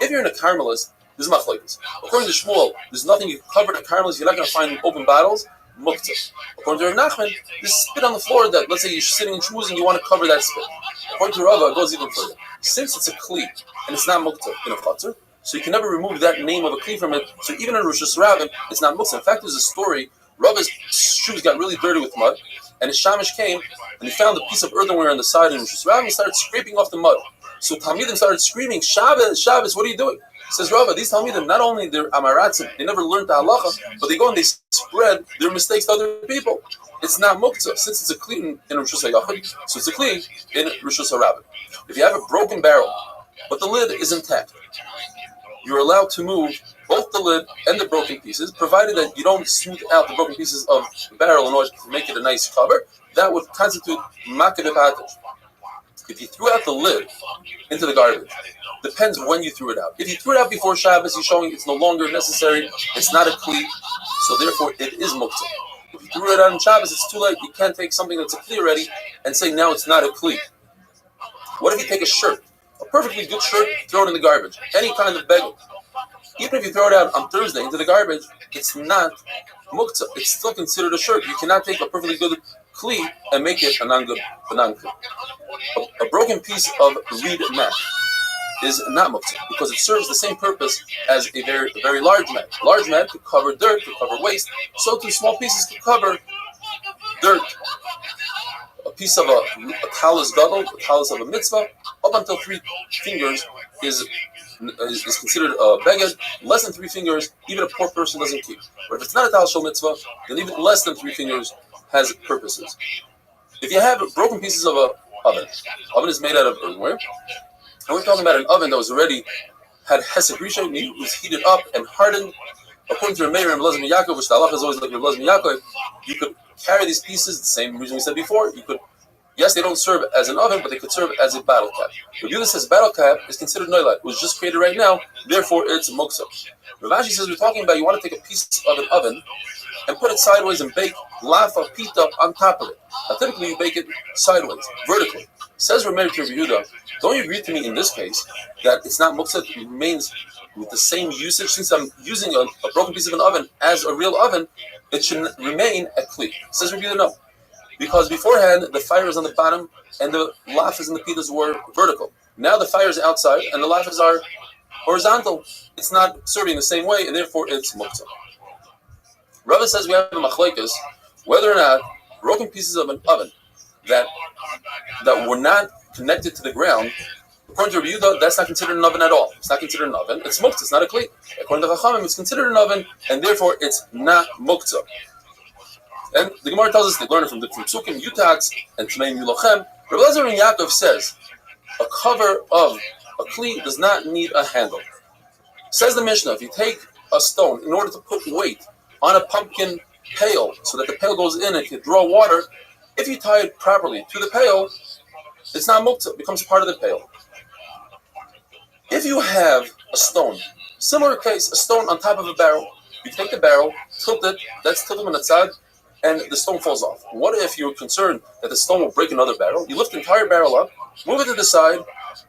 If you're in a caramelist, there's machlekes. According to Shmuel, there's nothing you can cover in a caramelist, you're not going to find open bottles, muktzah. According to Rav Nachman, there's spit on the floor that, let's say you're sitting and schmoozing, you want to cover that spit. According to Rava, it goes even further. Since it's a kli and it's not muktzah in a chutzner, So you can never remove that name of a kli from it. So even in Rosh Hashanah, it's not muktzah. In fact, there's a story. Rabbi's shoes got really dirty with mud, and his shamish came and he found a piece of earthenware on the side in Rosh Hashanah, and he started scraping off the mud. So Talmidim started screaming, Shabbos, Shabbos, what are you doing? He says, Rabbi, these Talmidim, not only they're amaratzim, they never learned the halacha, but they go and they spread their mistakes to other people. It's not muktzah. Since it's a kli in Rosh Hashanah, so it's a kli in Rosh Hashanah. If you have a broken barrel, but the lid is intact, you're allowed to move both the lid and the broken pieces, provided that you don't smooth out the broken pieces of the barrel in order to make it a nice cover. That would constitute makeh b'patish. If you threw out the lid into the garbage, depends when you threw it out. If you threw it out before Shabbos, you're showing it's no longer necessary, it's not a kli, so therefore it is muktzah. If you threw it out on Shabbos, it's too late. You can't take something that's a kli already and say now it's not a kli. What if you take a shirt, a perfectly good shirt, throw it in the garbage, any kind of beggar? Even if you throw it out on Thursday into the garbage, it's not muktzah. It's still considered a shirt. You cannot take a perfectly good kli and make it a non-kli. A broken piece of reed mat is not muktzah because it serves the same purpose as a very large mat. Large mat could cover dirt, could cover waste. So too small pieces could cover dirt. A piece of a talis gadol, a talis of a mitzvah, up until 3 fingers is considered a beged. Less than 3 fingers, even a poor person doesn't keep. But if it's not a talis shel mitzvah, then even less than 3 fingers has purposes. If you have broken pieces of a oven is made out of earthenware, and we're talking about an oven that was already had hesed risha, it was heated up and hardened. According to Rabbi and Rabbi Yaakov, which the halacha is always like Rabbi Yaakov, you could carry these pieces, the same reason we said before, you could, yes, they don't serve as an oven, but they could serve as a battle cap. Rabbi Yehuda says battle cap is considered noilad. It was just created right now, therefore it's muktzah. Rav Ashi says we're talking about you want to take a piece of an oven and put it sideways and bake lafa pita on top of it. Now typically you bake it sideways, vertically. Says Rabbi to Rabbi Yehuda, don't you agree to me in this case that it's not muktzah, it remains with the same usage? Since I'm using a broken piece of an oven as a real oven, it should remain a kli. Says Rabbi Yehuda, no. Because beforehand, the fire is on the bottom and the lafas and the pitas were vertical. Now the fire is outside and the lafas are horizontal. It's not serving the same way and therefore it's muktzah. Rabbi says we have a machlokes whether or not broken pieces of an oven that were not connected to the ground, according to Rabbi Yehuda, that's not considered an oven at all. It's not considered an oven. It's muktzah. It's not a kli. According to Chachamim, it's considered an oven, and therefore it's not muktzah. And the Gemara tells us they learn it from the Psukim, Yutatz, and Tmeim Yulochem. Rabbi Elazar and Yaakov says a cover of a kli does not need a handle. Says the Mishnah, if you take a stone in order to put weight on a pumpkin pail so that the pail goes in and can draw water, if you tie it properly to the pail, it's not muktzah, it becomes part of the pail. If you have a stone, similar case, a stone on top of a barrel, you take the barrel, tilt it, that's tilted on the side, and the stone falls off. What if you're concerned that the stone will break another barrel? You lift the entire barrel up, move it to the side,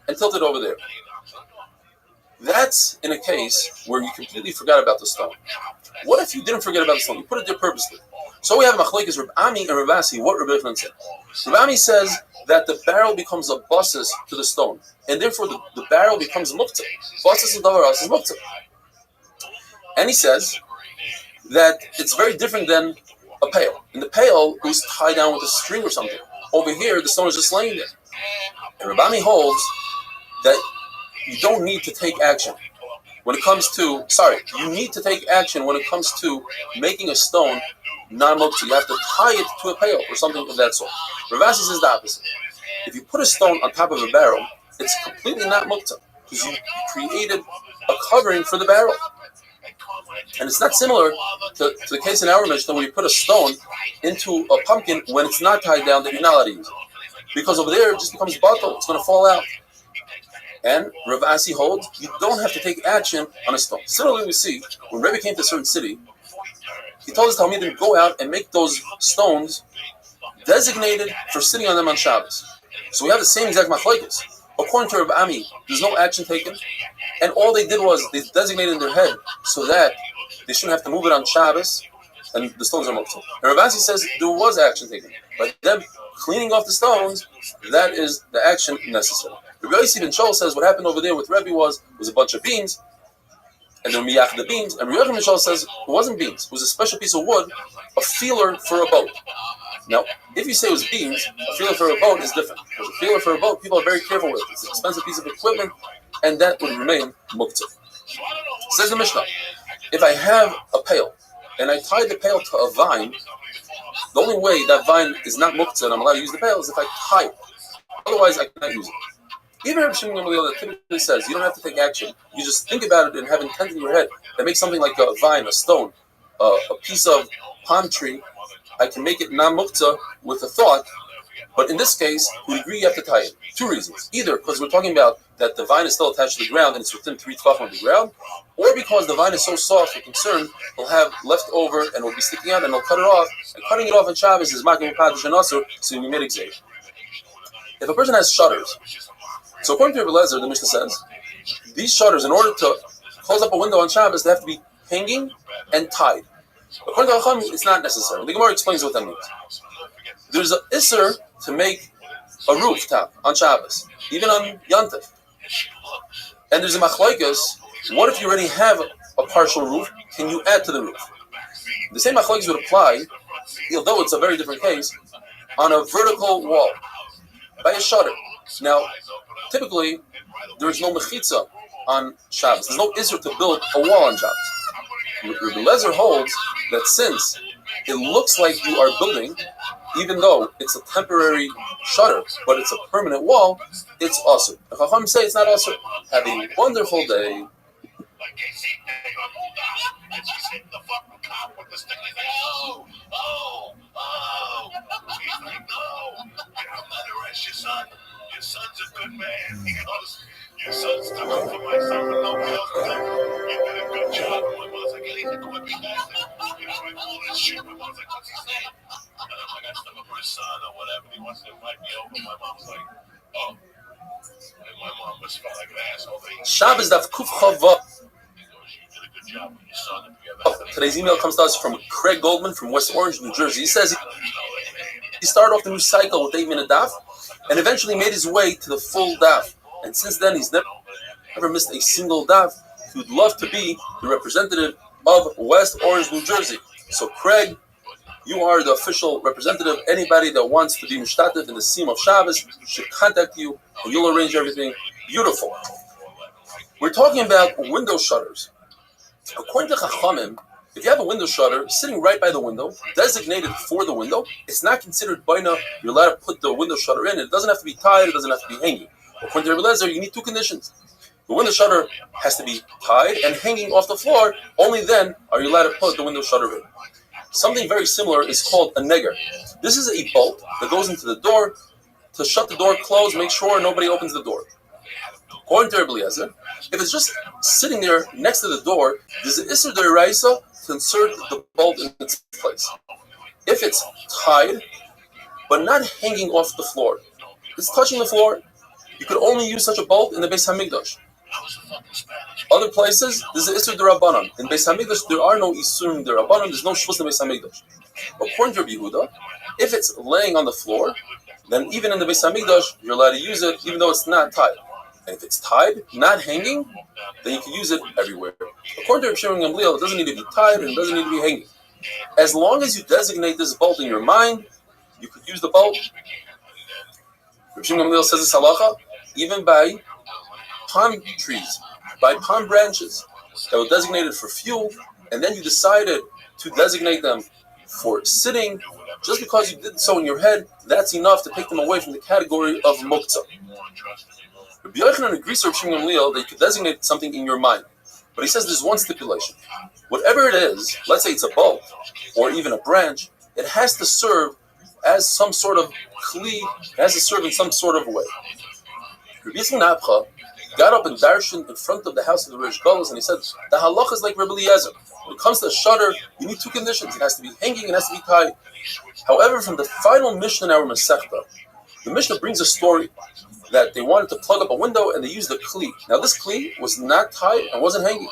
and tilt it over there. That's in a case where you completely forgot about the stone. What if you didn't forget about the stone? You put it there purposely. So we have machlokes Rabbi Ami and Rabbi Asi. What Rabbi Yochanan said? Rabbi Ami says that the barrel becomes a basis to the stone, and therefore the barrel becomes muktzah. Basis of davar is muktzah. And he says that it's very different than a pail. In the pail, it was tied down with a string or something. Over here, the stone is just laying there. And Rabbi Ami holds that you don't need to take action when it comes to, you need to take action when it comes to making a stone non-muktzah. You have to tie it to a pail or something of that sort. Rav Asi says the opposite. If you put a stone on top of a barrel, it's completely not muktzah because you created a covering for the barrel. And it's not similar to the case in our Mishnah where you put a stone into a pumpkin when it's not tied down that you're not allowed to use it. Because over there it just becomes batal, it's going to fall out. And Rav Asi holds you don't have to take action on a stone. Similarly, we see when Rabbi came to a certain city, he told his Talmidim to go out and make those stones designated for sitting on them on Shabbos. So we have the same exact machlokes. According to Rav Ami, there's no action taken, and all they did was they designated in their head so that they shouldn't have to move it on Shabbos, and the stones are muktzah. And Rav Asi says there was action taken, but them cleaning off the stones, that is the action necessary. Rabbi Yossi ben Shaul says what happened over there with Rabbi was a bunch of beans, and they're miyach the beams. And Rabbi Mishal says it wasn't beams; it was a special piece of wood, a feeler for a boat. Now, if you say it was beams, a feeler for a boat is different. Because a feeler for a boat, people are very careful with. It's an expensive piece of equipment, and that would remain muktzah. Says the Mishnah, if I have a pail and I tie the pail to a vine, the only way that vine is not muktzah and I'm allowed to use the pail is if I tie it. Otherwise, I cannot use it. Even Rabbi Shimon Gamliel typically says you don't have to take action. You just think about it and have intent in your head. That makes something like a vine, a stone, a piece of palm tree. I can make it non-muktzah with a thought. But in this case, we agree you have to tie it. Two reasons. Either because we're talking about that the vine is still attached to the ground and it's within 3 tefachim of the ground, or because the vine is so soft, we're concerned he'll have left over and will be sticking out and he'll cut it off. And cutting it off in Shabbos is making kaddish and asur, so you made exam. If a person has shutters, so according to Rabbi Lezer, the Mishnah says, these shutters, in order to close up a window on Shabbos, they have to be hanging and tied. According to Chacham, it's not necessary. The Gemara explains what that means. There's an isser to make a rooftop on Shabbos, even on Yantif. And there's a machlokes. What if you already have a partial roof? Can you add to the roof? The same machlokes would apply, although it's a very different case, on a vertical wall by a shutter. Now, typically, there is no mechitza on Shabbos. There's no isser to build a wall on Shabbos. Rabbi Lezer holds that since it looks like you are building, even though it's a temporary shutter, but it's a permanent wall, it's awesome. If Chacham say it's not awesome, have a wonderful day. Your son's a good man. He goes, your son stuck up for my son when nobody else did. You did a good job. My mom's like, he's a good bastard. You know, like all this shit. My mom's like, what's he saying? And I'm like, I stuck up for his son or whatever. He wants to invite me over. My mom's like, oh. And my mom was felt like an asshole. Shabbos daf kuf chava. He goes, you did a good job with your son. Today's email comes to us from Craig Goldman from West Orange, New Jersey. He says he started off the new cycle with 8-minute daf and eventually made his way to the full daf. And since then, he's never missed a single daf. He would love to be the representative of West Orange, New Jersey. So, Craig, you are the official representative. Anybody that wants to be mishtatev in the Sim of Shabbos should contact you, and you'll arrange everything. Beautiful. We're talking about window shutters. According to Chachamim, if you have a window shutter sitting right by the window, designated for the window, it's not considered baina. You're allowed to put the window shutter in. It doesn't have to be tied. It doesn't have to be hanging. According to Rabbi Lezer, you need 2 conditions. The window shutter has to be tied and hanging off the floor. Only then are you allowed to put the window shutter in. Something very similar is called a neger. This is a bolt that goes into the door to shut the door closed, make sure nobody opens the door. According to Rabbi Lezer, if it's just sitting there next to the door, there's an isser d'oraisa to insert the bolt in its place. If it's tied, but not hanging off the floor, it's touching the floor, you could only use such a bolt in the Beis Hamikdash. Other places, there's an isser d'Rabbanan. In Beis Hamikdash, there are no isurim d'Rabbanan, there's no shvus in Beis Hamikdash. According to Rabbi Yehuda, if it's laying on the floor, then even in the Beis Hamikdash, you're allowed to use it even though it's not tied. And if it's tied, not hanging, then you can use it everywhere. According to Rabbi Shimon Gamliel, it doesn't need to be tied and it doesn't need to be hanging. As long as you designate this bolt in your mind, you could use the bolt. Rabbi Shimon Gamliel says this halacha, even by palm trees, by palm branches that were designated for fuel, and then you decided to designate them for sitting, just because you did so in your head, that's enough to take them away from the category of muktzah. Rabbi Yochanan agrees with Rabbi Shimon Gamliel that you could designate something in your mind. But he says there's one stipulation. Whatever it is, let's say it's a bolt or even a branch, it has to serve as some sort of kli, it has to serve in some sort of way. Rabbi Yitzchak Abcha got up and darshan in front of the house of the Rish Golos and he said, the halacha is like Rabbi Eliezer. When it comes to a shutter, you need 2 conditions. It has to be hanging and it has to be tied. However, from the final Mishnah in our Masechta, the Mishnah brings a story that they wanted to plug up a window and they used a kli. Now this kli was not tied and wasn't hanging.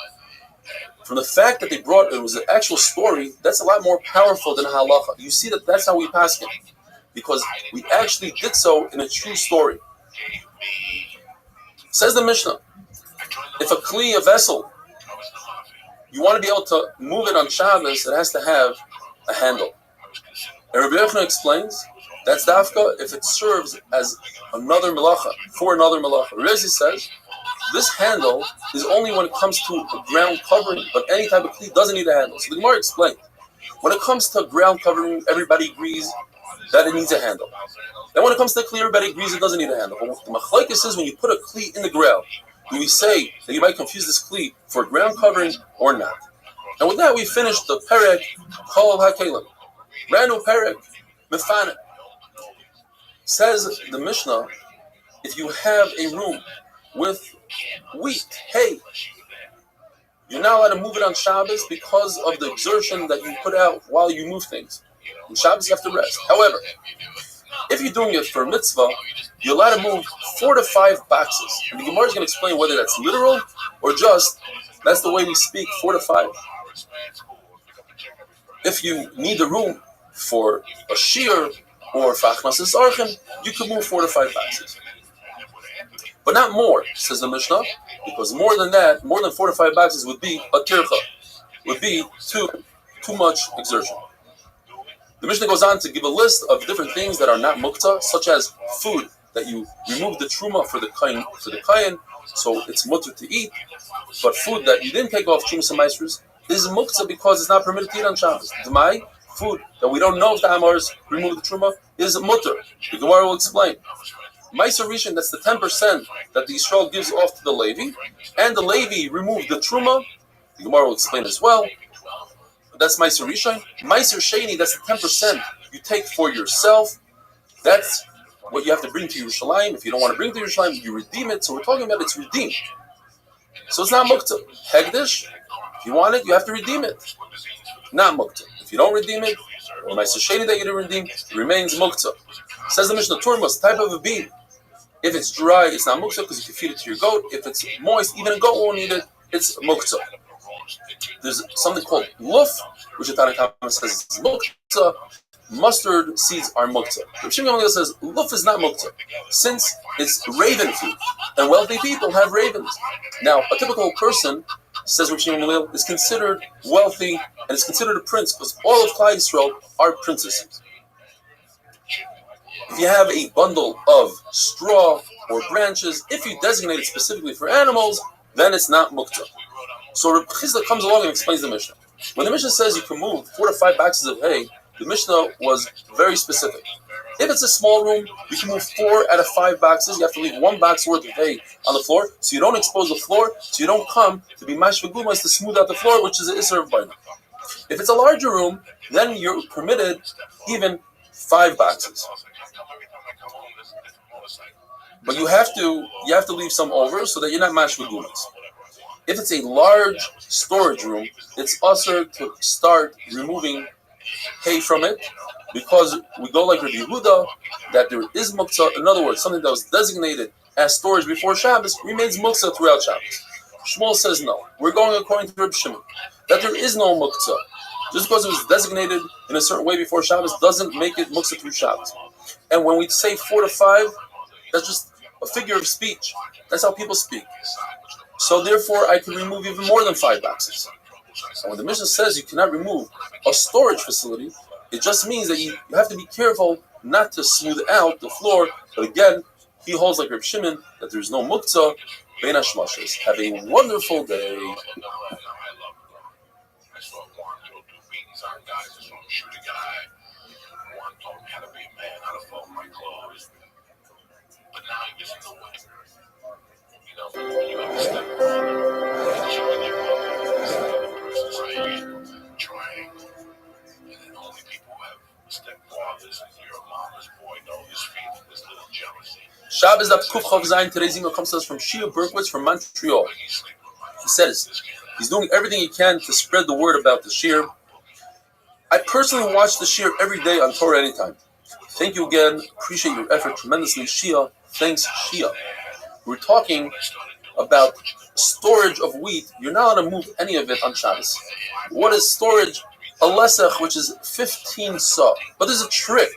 From the fact that they brought it was an actual story, that's a lot more powerful than a halacha. You see that that's how we pass it, because we actually did so in a true story. Says the Mishnah, if a kli, a vessel, you want to be able to move it on Shabbos, it has to have a handle. And Rabbi Yochanan explains that's dafka if it serves as another melacha, for another melacha. Rezi says this handle is only when it comes to a ground covering, but any type of kli doesn't need a handle. So the Gemara explained, when it comes to ground covering, everybody agrees that it needs a handle. Then when it comes to kli, everybody agrees it doesn't need a handle. But what the machlokes is when you put a kli in the ground, do we say that you might confuse this kli for ground covering or not? And with that, we finished the perek Kol HaKelim. Brand new perek Mefana. Says the Mishnah, if you have a room with wheat, hay, you're not allowed to move it on Shabbos because of the exertion that you put out while you move things. On Shabbos you have to rest. However, if you're doing it for mitzvah, you're allowed to move 4 to 5 boxes. And the Gemara is going to explain whether that's literal or just, that's the way we speak, 4 to 5. If you need the room for a shear or for achnas archim, you could move 4 to 5 boxes. But not more, says the Mishnah, because more than that, more than 4 to 5 boxes would be a tircha, would be too much exertion. The Mishnah goes on to give a list of different things that are not mukta, such as food that you remove the truma for the kayin, so it's mutter to eat. But food that you didn't take off trumas and maasros is mukta because it's not permitted to eat on Shabbos. D'mai, food that we don't know if the Amars remove the truma is mutter. The Gemara will explain. Ma'aser Rishon, that's the 10% that the Yisrael gives off to the Levi, and the Levi removed the truma. The Gemara will explain as well. That's Ma'aser Rishon. Ma'aser Sheni, that's the 10% you take for yourself. That's what you have to bring to Yerushalayim. If you don't want to bring to Yerushalayim, you redeem it. So we're talking about it's redeemed. So it's not mukta. Hegdish, if you want it, you have to redeem it. Not mukta. If you don't redeem it, or Ma'aser Sheni that you didn't redeem, it remains mukta. Says the Mishnah, Turmas, type of a bean. If it's dry, it's not mukta because you can feed it to your goat. If it's moist, even a goat won't eat it, it's mukta. There's something called luf, which the Tanna Kamma says is mukta. Mustard seeds are mukta. Rav Shimon Gamliel says luf is not mukta, since it's raven food, and wealthy people have ravens. Now, a typical person, says Rav Shimon Gamliel, is considered wealthy and is considered a prince because all of Klal Yisrael are princesses. If you have a bundle of straw or branches, if you designate it specifically for animals, then it's not mukta. So Reb Chizda comes along and explains the Mishnah. When the Mishnah says you can move 4 to 5 boxes of hay, the Mishnah was very specific. If it's a small room, you can move 4 out of 5 boxes. You have to leave 1 box worth of hay on the floor, so you don't expose the floor, so you don't come to be mashva gumas to smooth out the floor, which is an isser of baina. If it's a larger room, then you're permitted even 5 boxes. But you have to leave some over so that you're not mashva gumas. If it's a large storage room, it's usher to start removing hay from it, because we go like Rabbi Yehuda that there is muktzah. In other words, something that was designated as storage before Shabbos remains muktzah throughout Shabbos. Shmuel says no. We're going according to Rabbi Shimon that there is no muktzah. Just because it was designated in a certain way before Shabbos doesn't make it muktzah through Shabbos. And when we say 4 to 5, that's just a figure of speech. That's how people speak. So therefore, I can remove even more than 5 boxes. And when the Mishnah says you cannot remove a storage facility, it just means that you have to be careful not to smooth out the floor. But again, he holds like Reb Shimon that there is no muktzah bein hashmashos. Have a wonderful day. Shabbos Daf Kuf Chav Zayin. Today's email comes to us from Shia Berkowitz from Montreal. He says he's doing everything he can to spread the word about the shir. I personally watch the shir every day on Torah Anytime. Thank you again. Appreciate your effort tremendously, Shia. Thanks, Shia. We're talking about storage of wheat. You're not allowed to move any of it on Shabbos. What is storage? A lesech, which is 15 sa. But there's a trick.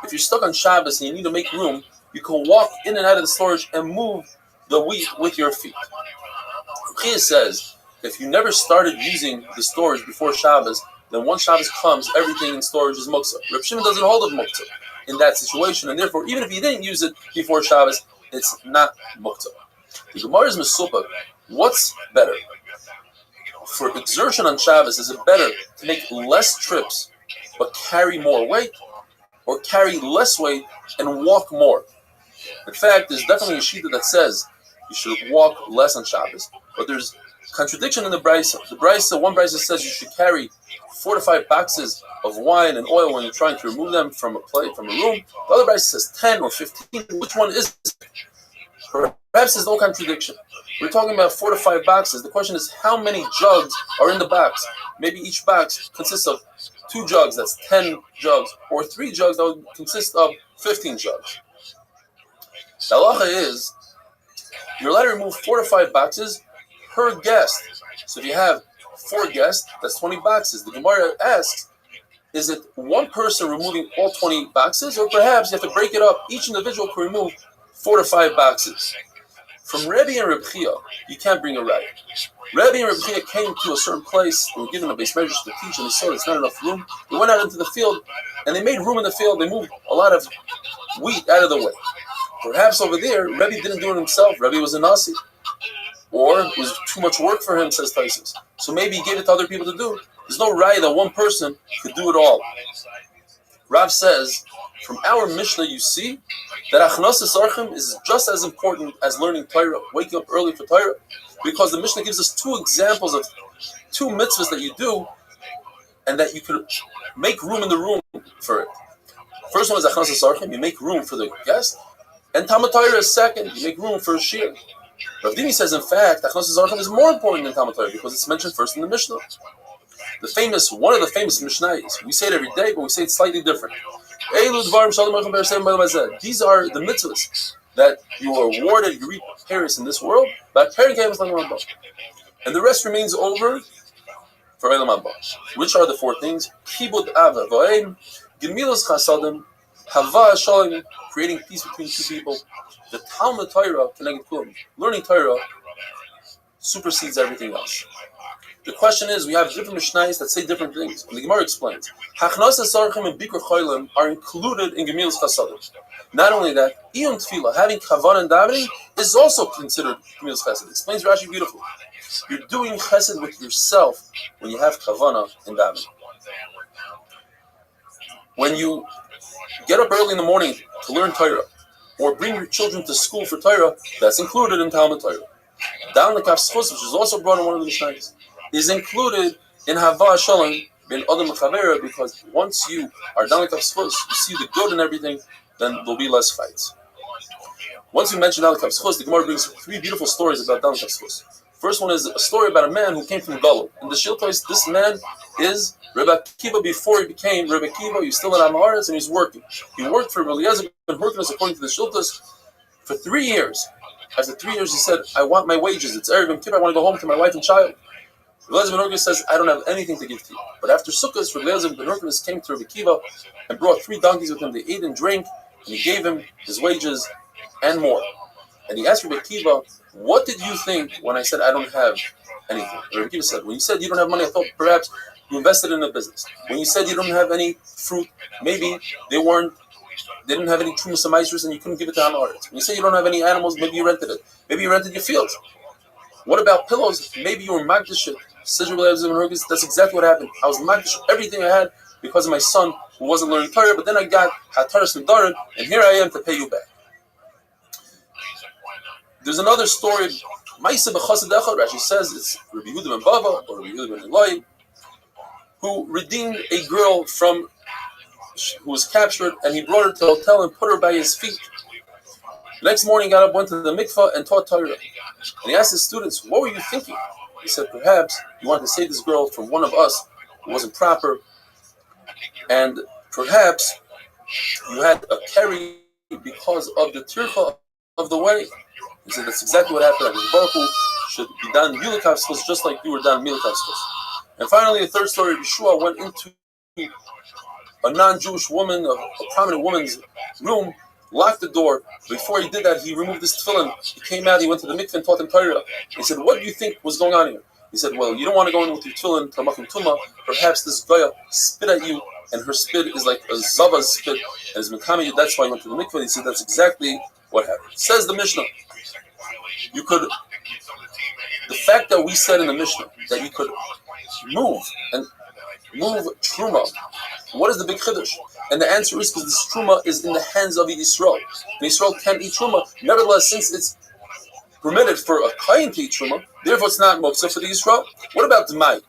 If you're stuck on Shabbos and you need to make room, you can walk in and out of the storage and move the wheat with your feet. Chia says if you never started using the storage before Shabbos, then once Shabbos comes, everything in storage is muktzah. Reb Shimon doesn't hold of muktzah in that situation, and therefore, even if you didn't use it before Shabbos, it's not muktzah. The Gemara is mesupah. What's better? For exertion on Shabbos, is it better to make less trips but carry more weight, or carry less weight and walk more? In fact, there's definitely a shita that says you should walk less on Shabbos, but there's contradiction in the brisa. One brisa says you should carry 4 to 5 boxes of wine and oil when you're trying to remove them from a plate, from a room. The other brisa says 10 or 15. Which one is it? Perhaps there's no contradiction. We're talking about 4 to 5 boxes. The question is, how many jugs are in the box? Maybe each box consists of 2 jugs, that's 10 jugs, or 3 jugs that would consist of 15 jugs. The halacha is, you're allowed to remove 4 to 5 boxes per guest. So if you have 4 guests, that's 20 boxes. The Gemara asks, is it one person removing all 20 boxes, or perhaps you have to break it up? Each individual can remove 4 to 5 boxes. From Rabbi and Rabbi, you can't bring a raya. Rabbi and Rabbi came to a certain place. They were given a base measure to teach, and they saw there's not enough room. They went out into the field, and they made room in the field. They moved a lot of wheat out of the way. Perhaps over there, Rabbi didn't do it himself. Rabbi was a Nasi. Or it was too much work for him, says Taisus. So maybe he gave it to other people to do. There's no raya that one person could do it all. Rav says, from our Mishnah you see that Achnasas Archim is just as important as learning Torah, waking up early for Torah, because the Mishnah gives us 2 examples of 2 mitzvahs that you do and that you could make room in the room for it. First one is Achnasas Archim, you make room for the guest, and Talmud Torah is second, you make room for a shir. Rav Dimi says, in fact, Achnasas Archim is more important than Talmud Torah because it's mentioned first in the Mishnah. One of the famous Mishnayos, we say it every day, but we say it slightly different. These are the mitzvahs that you are awarded, you reap Paris in this world, but and the rest remains over for Eilam Haba. Which are the 4 things? Kibud Ava V'Oim, Gemilas Chasadim, Hava Shalom, creating peace between 2 people. The Talmud Torah, learning Torah, supersedes everything else. The question is, we have different Mishnayos that say different things. And the Gemara explains, Hachnasas Archim and Bikur Cholim are included in Gemilas Chasadim. Not only that, Iyum Tefillah, having Kavan and Davening, is also considered Gemilas Chesed. Explains Rashi beautifully. You're doing Chesed with yourself when you have Kavana and Davening. When you get up early in the morning to learn Torah, or bring your children to school for Torah, that's included in Talmud Torah. Down the Kafschus, which is also brought in one of the Mishnayos, is included in Hava Shalom bin Adam Chavera, because once you are down like Kafschus, you see the good in everything, then there'll be less fights. Once we mention Down Kafschus, the Gemara brings 3 beautiful stories about Down Kafschus. First one is a story about a man who came from Galut. In the Shiltois, this man is Rabbi Akiva. Before he became Rabbi Akiva, he was still in Amaharis and he's working. He worked for Rabbi Eliezer ben Hurkanus, according to the Shiltois, for 3 years. After 3 years, he said, I want my wages. It's Erev Yom Kippur. I want to go home to my wife and child. Rabbi Eliezer ben Hurkanus says, I don't have anything to give to you. But after Sukkot, Rabbi Eliezer ben Hurkanus came to Rabbi Akiva and brought 3 donkeys with him. They ate and drank, and he gave him his wages and more. And he asked Rabbi Akiva, what did you think when I said I don't have anything? And Rabbi Akiva said, when you said you don't have money, I thought perhaps you invested in a business. When you said you don't have any fruit, maybe they didn't have any trumas and maestros and you couldn't give it to Amaharitz. When you said you don't have any animals, maybe you rented it. Maybe you rented your fields. What about pillows? Maybe you were magdish it. Says Rabbi Eliezer ben Hurkanus, that's exactly what happened. I was magdish everything I had because of my son who wasn't learning Torah, but then I got Hataras Nedarim, and here I am to pay you back. There's another story, Maisa b'Chassid Echad, Rashi says it's Rabbi Yehuda ben Bava or Rabbi Yehuda ben Eloi, who redeemed a girl who was captured, and he brought her to a hotel and put her by his feet. The next morning, he got up, went to the mikvah, and taught Torah. And he asked his students, what were you thinking? He said, perhaps you wanted to save this girl from one of us who wasn't proper, and perhaps you had a carry because of the tircha of the way. He said, that's exactly what happened. His Baruch Hu should be done Milakavskos just like you were done Milakavskos. And finally, the third story, Yeshua went into a non-Jewish woman, a prominent woman's room, locked the door. Before he did that, he removed his tefillin. He came out, he went to the mikveh and taught him Torah. He said, what do you think was going on here? He said, well, you don't want to go in with your tefillin to makom tuma. Perhaps this goya spit at you, and her spit is like a zava's spit, and is mekami. That's why he went to the mikveh. He said that's exactly what happened. Says the Mishnah, you could. The fact that we said in the Mishnah that you could move truma, what is the big chiddush? And the answer is because this truma is in the hands of Yisrael. And Yisrael can't eat truma. Nevertheless, since it's permitted for a kain to eat truma, therefore it's not muktzah for the Yisrael. What about Dmai?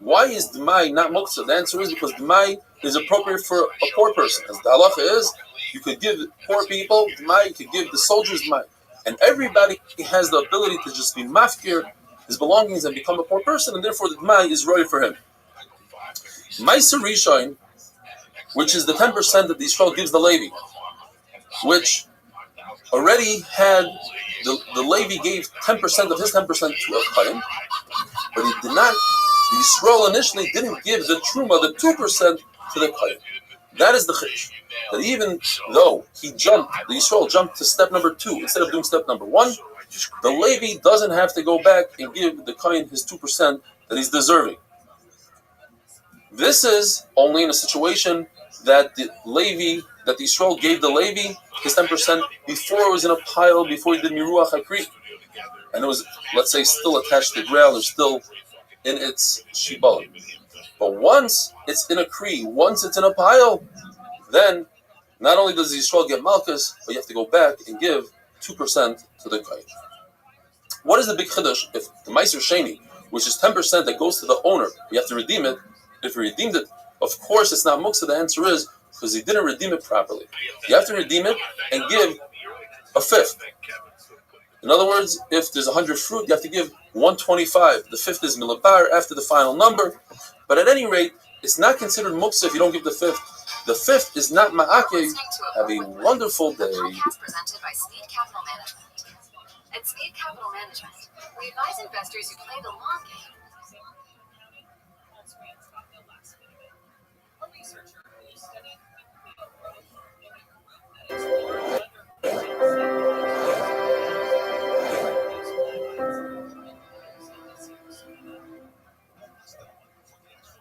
Why is Dmai not muktzah? The answer is because Dmai is appropriate for a poor person. As the halacha is, you could give poor people Dmai, you could give the soldiers Dmai. And everybody has the ability to just be mafkir his belongings and become a poor person, and therefore the Dmai is roy for him. Meiser Rishon, which is the 10% that the Yisrael gives the Levi, which already had, the Levi gave 10% of his 10% to a Chaim, but he did not, the Yisrael initially didn't give the Truma, the 2% to the Chaim. That is the Chish. That even though the Yisrael jumped to step number 2 instead of doing step number 1, the Levi doesn't have to go back and give the Chaim his 2% that he's deserving. This is only in a situation that the Yisrael gave the Levi his 10% before it was in a pile, before he did Miruach HaKri. And it was, let's say, still attached to the ground or still in its shibalim. But once it's in a Kri, once it's in a pile, then not only does Yisrael get Malchus, but you have to go back and give 2% to the Kain. What is the big chiddush? If the Meiser Sheni, which is 10% that goes to the owner, you have to redeem it. If you redeemed it, of course it's not muktzah. The answer is because he didn't redeem it properly. You have to redeem it and give a fifth. In other words, if there's 100 fruit, you have to give 125. The fifth is milabar after the final number. But at any rate, it's not considered muktzah if you don't give the fifth. The fifth is not ma'akeh. Have a wonderful day. Podcast presented by Speed Capital Management. At Speed Capital Management, we advise investors who play the long game.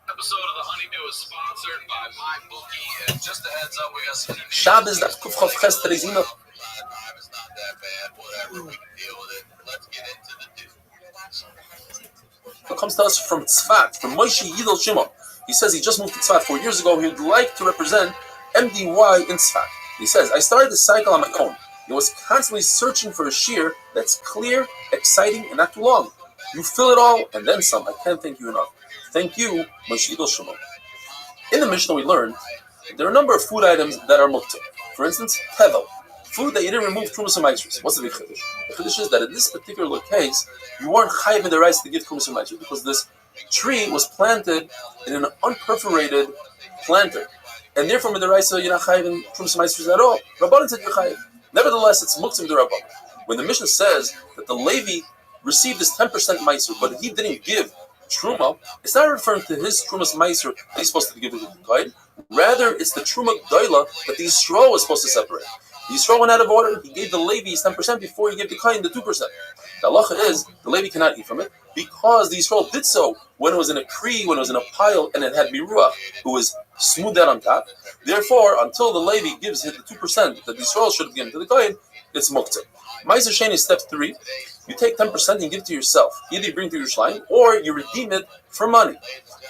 Episode of The Honeydew is sponsored by MyBookie, and just a heads up, we got some Shabbos, that's Kufchof Ches Terezino. It's not that bad. Whatever, we can deal with it. Let's get into the do. It comes to us from Tzfat, from Moshe Yidel Shimon. He says he just moved to Tzfat 4 years ago. He would like to represent MDY in Tzfat. He says, I started the cycle on my own. I was constantly searching for a shear that's clear, exciting, and not too long. You fill it all, and then some. I can't thank you enough. Thank you, Moshe Yidel Shimon. In the Mishnah, we learned there are a number of food items that are muktzah. For instance, tevel, food that you didn't remove trumas and maitris. What's the big chiddush? The chiddush is that in this particular case, you weren't chayiv in the rights to give trumas and maitris because this tree was planted in an unperforated planter, and therefore in the rights you're not chayiv in trumas and maitris at all. Rabbanan said you're chayiv. Nevertheless, it's muktzah in the Rabbanan. When the Mishnah says that the Levi received his 10% meiser, but he didn't give truma, it's not referring to his trumas meiser that he's supposed to give it to the Kohen. Rather, it's the truma doila that the Yisrael was supposed to separate. The Yisrael went out of order. He gave the Levi his 10% before he gave the Kohen the 2%. The halacha is the Levi cannot eat from it because the Yisrael did so when it was in a kri, when it was in a pile, and it had miruach, who was smoothed out on top. Therefore, until the Levi gives it the 2% that the Yisrael should have given to the Kohen, it's muktzah. Meiser Sheni is step 3. You take 10% and give it to yourself. Either you bring it to Yerushalayim or you redeem it for money.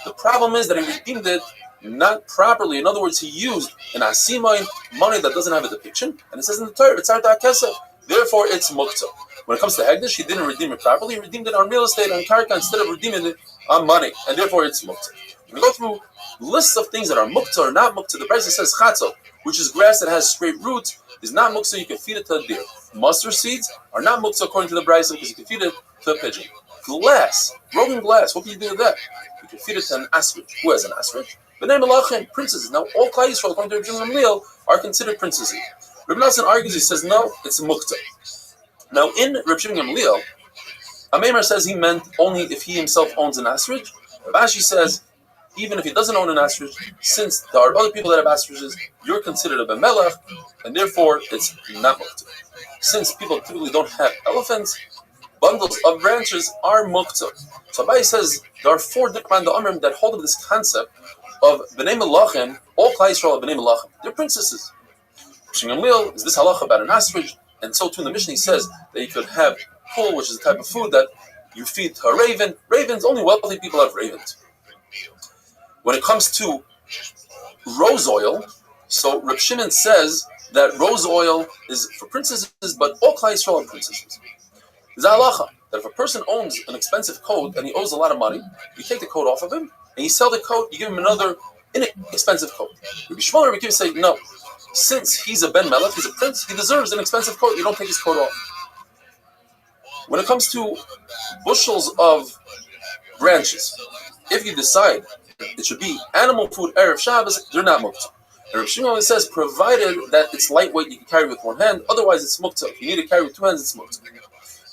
The problem is that he redeemed it not properly. In other words, he used an asimain, money that doesn't have a depiction, and it says in the Torah, it's arta kesef. Therefore, it's muktzah. When it comes to Hegdish, he didn't redeem it properly. He redeemed it on real estate, on karka, instead of redeeming it on money, and therefore it's muktzah. We go through lists of things that are muktzah or not muktzah. The Brisa says chatzo, which is grass that has straight roots, is not muktzah. You can feed it to a deer. Mustard seeds are not muktzah according to the Brisa because you can feed it to a pigeon. Glass, broken glass, what can you do with that? You can feed it to an asrich. Who has an asrich? B'nai Melachim, princesses. Now, all Klal Yisrael, according to Rabbi Gamliel, are considered princesses. Rabbi Nassan argues, he says, no, it's muktzah. Now, in Rabbi Gamliel, Amemar says he meant only if he himself owns an asrich. Rashi says, even if he doesn't own an asrich, since there are other people that have asriches, you're considered a bemelech, and therefore it's not muktzah. Since people typically don't have elephants, bundles of branches are muktzah. So Abai says there are 4 different Amrim that hold of this concept of B'nai Melachim, all Klal Yisrael of B'nai Melachim. They're princesses. Shingamil is this halacha about an ostrich, and so too in the Mishnah he says that you could have pul, which is a type of food that you feed to a raven. Ravens, only wealthy people have ravens. When it comes to rose oil, so Reb Shimon says that rose oil is for princesses, but all Klal Yisrael are princesses. There's a halacha that if a person owns an expensive coat and he owes a lot of money, you take the coat off of him and you sell the coat, you give him another inexpensive coat. Rabbi Shmuel and Rabbi Akiva say no. Since he's a Ben Melech, he's a prince, he deserves an expensive coat. You don't take his coat off. When it comes to bushels of branches, if you decide it should be animal food Erev Shabbos, they're not muktzah. And Rabbi Shimon says, provided that it's lightweight, you can carry with one hand. Otherwise, it's muktzah. If you need to carry with 2 hands, it's muktzah.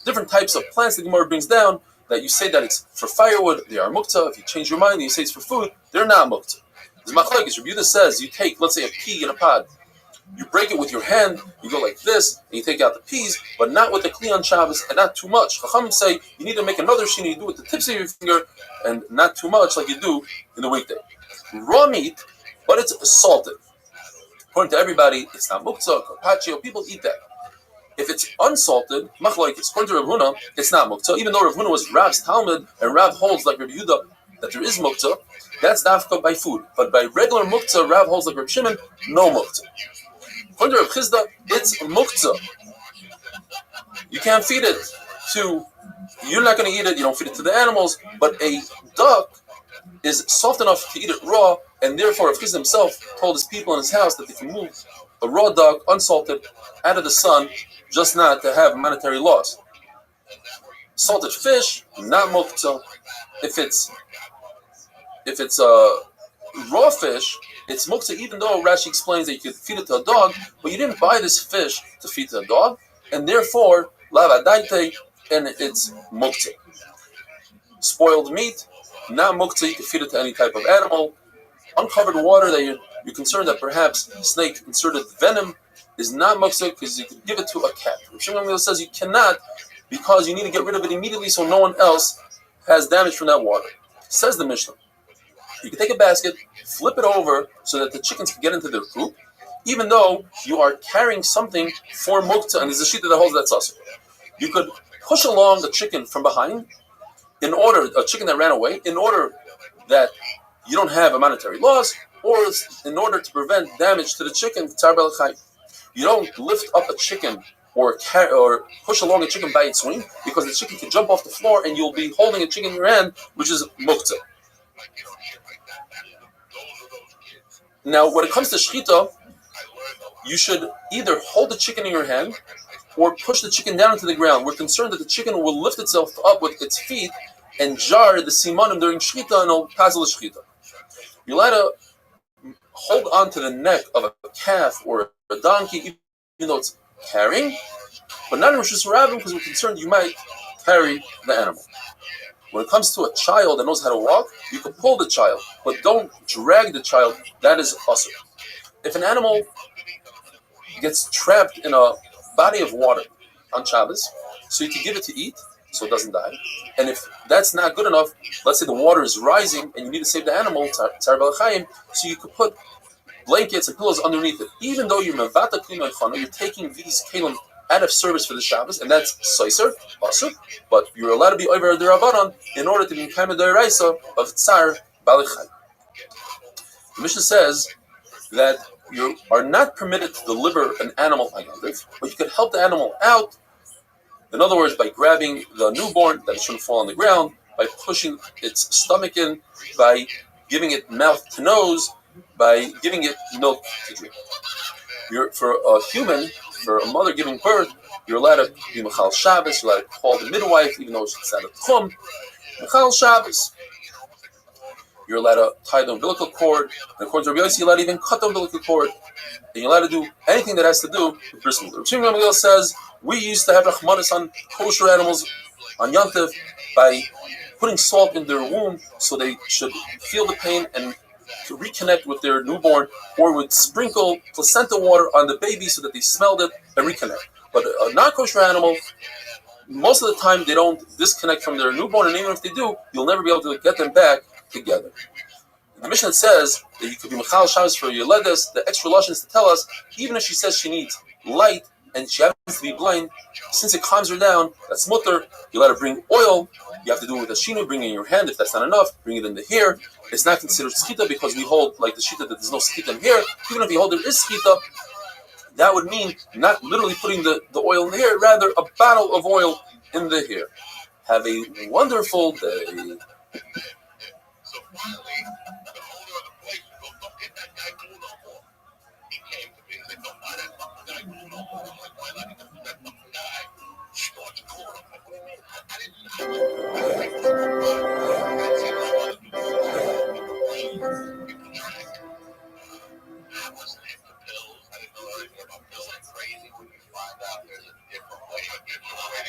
Different types of plants the Gemara brings down that you say that it's for firewood, they are muktzah. If you change your mind and you say it's for food, they're not muktzah. There's machlokes. Rabbi Yehuda says you take, let's say, a pea in a pod. You break it with your hand, you go like this, and you take out the peas, but not with the kli on Shabbos, and not too much. Chachamim say you need to make another shini, you do it with the tips of your finger, and not too much like you do in the weekday. Raw meat, but it's salted. According to everybody, it's not muktzah, carpaccio, people eat that. If it's unsalted, machlokes. According to Rav Huna, it's not muktzah, even though Rav Huna was Rav's Talmud, and Rav holds like Rabbi Yehuda that there is muktzah, that's dafka by food. But by regular muktzah, Rav holds like Rav Shimon, no muktzah. According to Rav Chizda, it's muktzah. You can't feed it to, you're not going to eat it, you don't feed it to the animals, but a duck is soft enough to eat it raw, and therefore Rav Chizda himself told his people in his house that they can move a raw duck, unsalted, out of the sun, just not to have monetary loss. Salted fish, not muktzah. If it's raw fish, it's muktzah, even though Rashi explains that you could feed it to a dog, but you didn't buy this fish to feed to a dog, and therefore, lavadaite, and it's muktzah. Spoiled meat, not muktzah, you can feed it to any type of animal. Uncovered water that you're concerned that perhaps snake inserted venom is not muktzah because you could give it to a cat. Shimon says you cannot because you need to get rid of it immediately so no one else has damage from that water. Says the Mishnah. You can take a basket, flip it over so that the chickens can get into their coop, even though you are carrying something for muktzah, and there's a shita that holds that saucer. You could push along the chicken from behind, a chicken that ran away, in order that you don't have a monetary loss, or in order to prevent damage to the chicken, tzar b'al-chayim. You don't lift up a chicken or push along a chicken by its wing, because the chicken can jump off the floor and you'll be holding a chicken in your hand, which is muktzah. Now, when it comes to shechita, you should either hold the chicken in your hand or push the chicken down into the ground. We're concerned that the chicken will lift itself up with its feet and jar the simanim during shechita and it'll pass the shechita. You're allowed to hold on to the neck of a calf or a donkey, even though it's carrying, but not in Rosh Hashanah because we're concerned you might carry the animal. When it comes to a child that knows how to walk, you can pull the child, but don't drag the child. That is asur. If an animal gets trapped in a body of water on Shabbos, so you can give it to eat, so it doesn't die. And if that's not good enough, let's say the water is rising and you need to save the animal, tzar b'al-chayim, so you could put blankets and pillows underneath it. Even though you're mevata klima chana, you're taking these kelim out of service for the Shabbos, and that's soiser, asur, but you're allowed to be over the Rabbanon in order to be kind of the Raisa of tzar b'al-chayim. The Mishnah says that you are not permitted to deliver an animal on Yom Tov, but you can help the animal out. In other words, by grabbing the newborn, that it shouldn't fall on the ground, by pushing its stomach in, by giving it mouth to nose, by giving it milk to drink. For a human, for a mother giving birth, you're allowed to be Mechal Shabbos, you're allowed to call the midwife, even though it's out of Tchum. Mechal Shabbos. You're allowed to tie the umbilical cord, and according to Rabbi Yossi, you're allowed to even cut the umbilical cord, and you're allowed to do anything that has to do with bris milah. Rabbi says, we used to have rachmanis on kosher animals on Yom Tov by putting salt in their womb so they should feel the pain and to reconnect with their newborn, or would sprinkle placenta water on the baby so that they smelled it and reconnect. But a non-kosher animal, most of the time they don't disconnect from their newborn, and even if they do, you'll never be able to get them back together. The Mishnah says that you could be Mechal Shabbos for your Yoledes. The extra lashon is to tell us, even if she says she needs light and she happens to be blind, since it calms her down, that's mutter. You let her bring oil. You have to do it with a shinu, bring it in your hand. If that's not enough, bring it in the hair. It's not considered schita because we hold, like the shita, that there's no schita in hair. Even if you hold there is schita, that would mean not literally putting the oil in the hair, rather a bottle of oil in the hair. Have a wonderful day. So finally, the owner of the place goes, "Don't get that guy cool no more." He came to me and said, "Don't buy that fucking guy cool no more." I'm like, "Why not? Because that fucking guy starts cool." I'm like, "What do you mean?" I didn't see no other people drank. I wasn't into pills. I didn't know anything about pills. It's crazy when you find out there's a different way to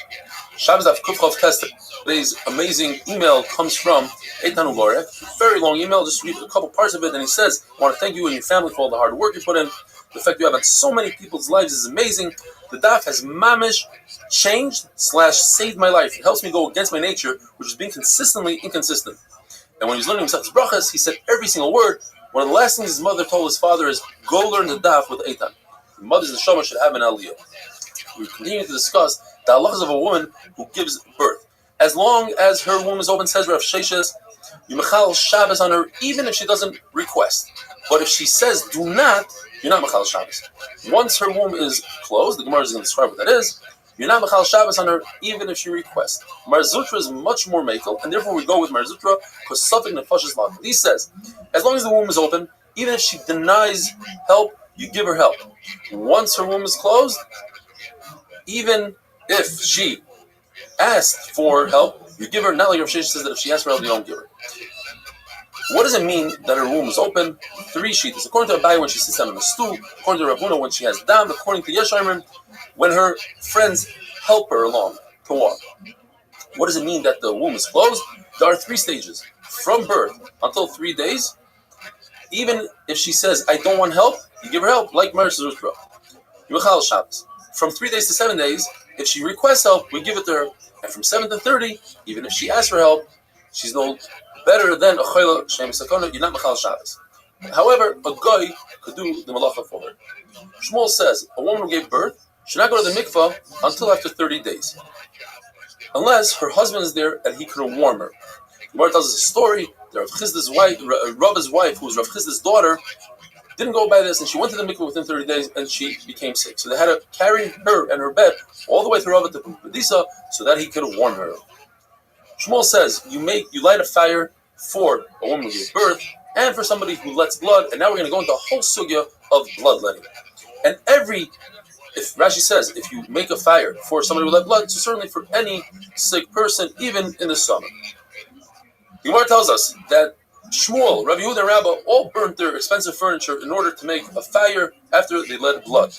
get out. Shabbos Daf Kufchav Test. Today's amazing email comes from Eitan Ugarek. Very long email, just read a couple parts of it, and he says, "I want to thank you and your family for all the hard work you put in. The fact you have on so many people's lives is amazing. The daf has mamish changed / saved my life. It helps me go against my nature, which is being consistently inconsistent." And when he was learning himself his brachas, he said every single word. One of the last things his mother told his father is, "Go learn the daf with Eitan." The mother's neshama should have an aliyah. We continue to discuss the halachas of a woman who gives birth. As long as her womb is open, says Rav Sheshes, you mechal Shabbos on her, even if she doesn't request. But if she says do not, you're not mechal Shabbos. Once her womb is closed, the Gemara is going to describe what that is, you're not mechal Shabbos on her, even if she requests. Mar Zutra is much more mekel, and therefore we go with Mar Zutra, because Suffolk Nefashis Lav. He says, as long as the womb is open, even if she denies help, you give her help. Once her womb is closed, even if she asked for help, you give her, not like Rav Sheshes says that if she asks for help, you don't give her. What does it mean that her womb is open? 3 sheets. According to Rabbi, when she sits down on a stool. According to Rabuna, when she has dam. According to Yeshayim, when her friends help her along to walk. What does it mean that the womb is closed? There are 3 stages. From birth until 3 days. Even if she says, I don't want help, you give her help, like Mar Zutra. Yuchal Shabbos. From 3 days to 7 days, if she requests help, we give it to her. And from 7 to 30, even if she asks for help, she's no better than a chayla shem sakona. You're not mechal Shabbos. However, a guy could do the malacha for her. Shmuel says a woman who gave birth should not go to the mikvah until after 30 days, unless her husband is there and he could warm her. The Gemara tells us a story that Rav Chizda's wife, Rav's wife, who was Rav Chizda's daughter, didn't go by this, and she went to the mikvah within 30 days, and she became sick. So they had to carry her and her bed all the way to Rav to Pedisa so that he could warm her. Shmuel says you light a fire for a woman who gave birth and for somebody who lets blood, and now we're going to go into a whole sugya of bloodletting. And if Rashi says if you make a fire for somebody who let blood, so certainly for any sick person, even in the summer. The Gemara tells us that Shmuel, Rabbi Yehuda, and Rabbi all burnt their expensive furniture in order to make a fire after they let blood.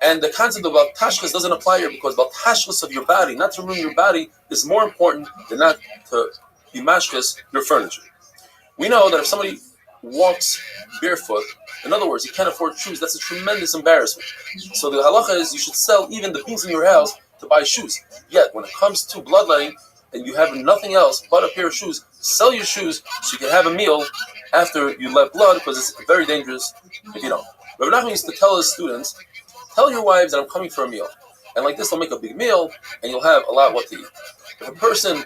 And the concept of baltashkas doesn't apply here because baltashkas of your body, not to ruin your body, is more important than not to be mashkas your furniture. We know that if somebody walks barefoot, in other words, he can't afford shoes, that's a tremendous embarrassment. So the halacha is you should sell even the things in your house to buy shoes. Yet, when it comes to bloodletting, and you have nothing else but a pair of shoes, sell your shoes so you can have a meal after you let blood, because it's very dangerous if you don't. Rabbi Nachman used to tell his students, tell your wives that I'm coming for a meal. And like this, they'll make a big meal, and you'll have a lot what to eat. If a person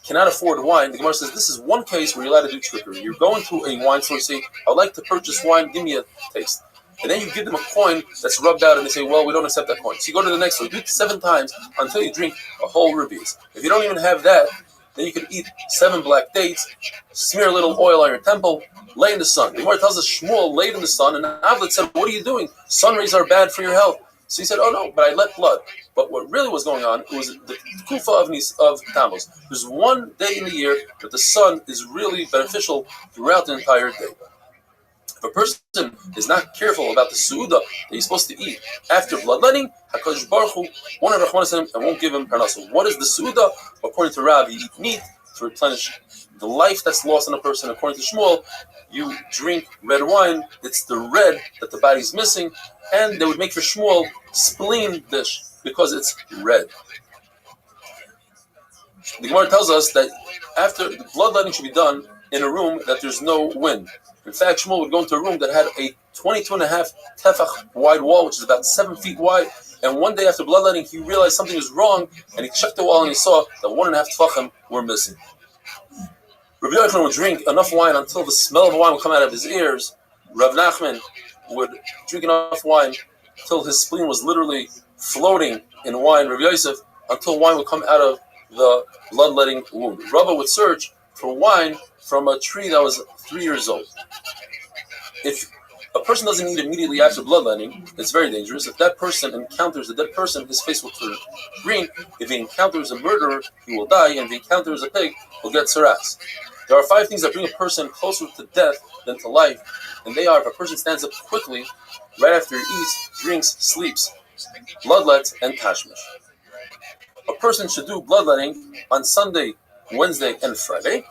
cannot afford wine, the Gemara says this is one case where you're allowed to do trickery. You're going to a wine store and say, I would like to purchase wine, give me a taste. And then you give them a coin that's rubbed out, and they say, well, we don't accept that coin. So you go to the next store, do it 7 times until you drink a whole rubies. If you don't even have that, then you can eat 7 black dates, smear a little oil on your temple, lay in the sun. The Gemara tells us Shmuel laid in the sun, and Avlet said, what are you doing? Sun rays are bad for your health. So he said, oh no, but I let blood. But what really was going on was the kufa of Tammuz. There's one day in the year that the sun is really beneficial throughout the entire day. If a person is not careful about the su'udah that he's supposed to eat after bloodletting, HaKadosh Baruch Hu won't have rachmanas him and won't give him parnasa. What is the su'udah? According to Rabbi, you eat meat to replenish the life that's lost in a person. According to Shmuel, you drink red wine. It's the red that the body's missing, and they would make for Shmuel spleen dish because it's red. The Gemara tells us that after the bloodletting should be done in a room that there's no wind. In fact, Shmuel would go into a room that had a 22.5 tefach wide wall, which is about 7 feet wide. And one day after bloodletting, he realized something was wrong, and he checked the wall and he saw that 1.5 tefachim were missing. Rabbi Yochanan would drink enough wine until the smell of wine would come out of his ears. Rav Nachman would drink enough wine until his spleen was literally floating in wine. Rabbi Yosef, until wine would come out of the bloodletting wound. Rabbi would search for wine from a tree that was 3 years old. If a person doesn't eat immediately after bloodletting, it's very dangerous. If that person encounters a dead person, his face will turn green. If he encounters a murderer, he will die. And if he encounters a pig, he'll get saras. There are 5 things that bring a person closer to death than to life. And they are: if a person stands up quickly, right after he eats, drinks, sleeps, bloodlet, and tashmish. A person should do bloodletting on Sunday, Wednesday, and Friday.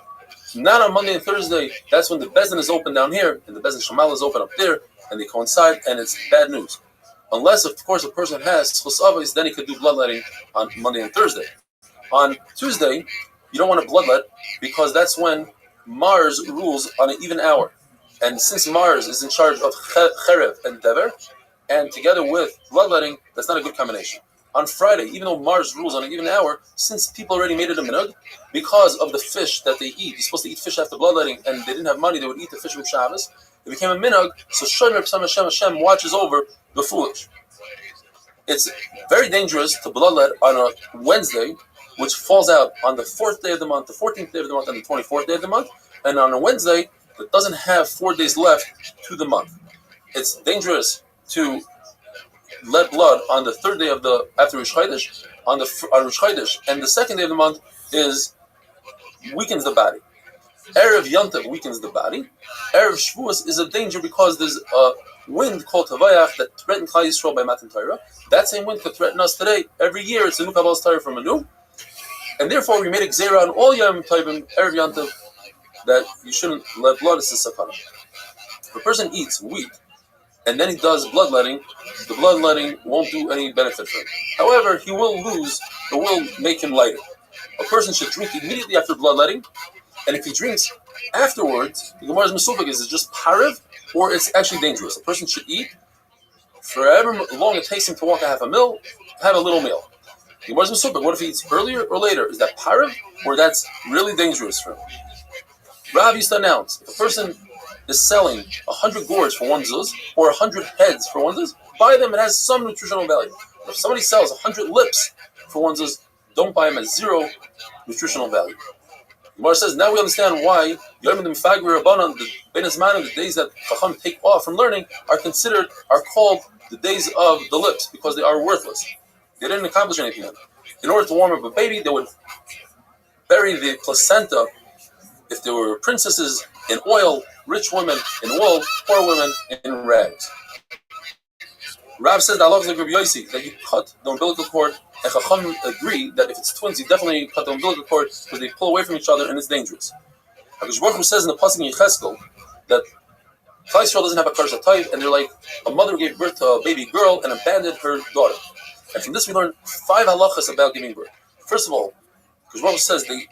Not on Monday and Thursday. That's when the Bezdin is open down here, and the Bezdin Shemal is open up there, and they coincide, and it's bad news. Unless, of course, a person has schus avos, then he could do bloodletting on Monday and Thursday. On Tuesday, you don't want to bloodlet, because that's when Mars rules on an even hour. And since Mars is in charge of Cherev and Dever, and together with bloodletting, that's not a good combination. On Friday, even though Mars rules on an even hour, since people already made it a minhag, because of the fish that they eat, you're supposed to eat fish after bloodletting, and they didn't have money, they would eat the fish with Shabbos, it became a minhag, so Shomer P'sam Hashem watches over the foolish. It's very dangerous to bloodlet on a Wednesday, which falls out on the 4th day of the month, the 14th day of the month, and the 24th day of the month, and on a Wednesday that doesn't have 4 days left to the month. It's dangerous to let blood on the 3rd day of the after Rosh Chodesh, on Rosh Chodesh, and the 2nd day of the month weakens the body. Erev Yontav weakens the body. Erev Shavuos is a danger because there's a wind called Tavayach that threatened Klal Yisrael by Matan Torah. That same wind could threaten us today. Every year it's a new Kabbalas Torah from a new, and therefore we made a gzeira on all Yom Tovim Erev Yontav that you shouldn't let blood. It's a sakana. If a person eats wheat and then he does bloodletting, the bloodletting won't do any benefit for him. However, it will make him lighter. A person should drink immediately after bloodletting, and if he drinks afterwards, the Gemara's Mesuvik is it just parev, or it's actually dangerous. A person should eat for however long it takes him to walk a half a mil, have a little meal. The Gemara's Mesuvik, what if he eats earlier or later? Is that parev, or that's really dangerous for him? Rabbi used to announce, if a person is selling 100 gourds for 1 zuz, or 100 heads for 1 zuz, buy them, it has some nutritional value. If somebody sells 100 lips for 1 zuz, don't buy them at 0 nutritional value. The Gemara says, now we understand why Yom Mifagri Rabbanan, the Ben Azmanim, the days that Chacham take off from learning, are called the days of the lips, because they are worthless. They didn't accomplish anything. In order to warm up a baby, they would bury the placenta, if there were princesses, in oil, rich women in wool, poor women in rags. Rav says that like Rabbi Yossi, that you cut the umbilical cord, and Chacham agree that if it's twins, you definitely cut the umbilical cord because they pull away from each other and it's dangerous. HaKadosh Baruch Hu says in the pasuk in Yecheskel that Klal Yisrael doesn't have a Kadosh HaTayv, and they're like a mother gave birth to a baby girl and abandoned her daughter. And from this we learn 5 halachas about giving birth. First of all, HaKadosh Baruch Hu says they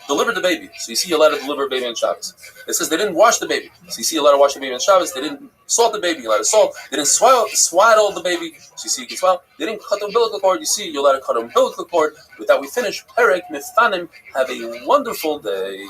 delivered the baby, so you see you're allowed to deliver a baby on Shabbos. It says they didn't wash the baby, so you see you're allowed to wash the baby on Shabbos. They didn't salt the baby, you're allowed to salt. They didn't swaddle the baby, so you see you can swaddle. They didn't cut the umbilical cord, you see you're allowed to cut the umbilical cord. With that we finish. Perek Mifanim. Have a wonderful day.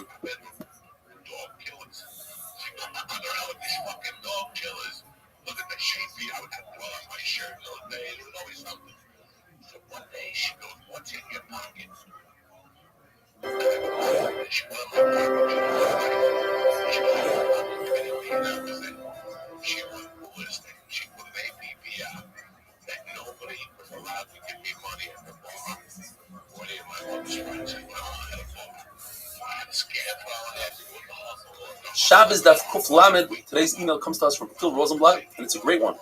Shabbos Daf Kuf Lamed. Today's email comes to us from Phil Rosenblatt, and it's a great one.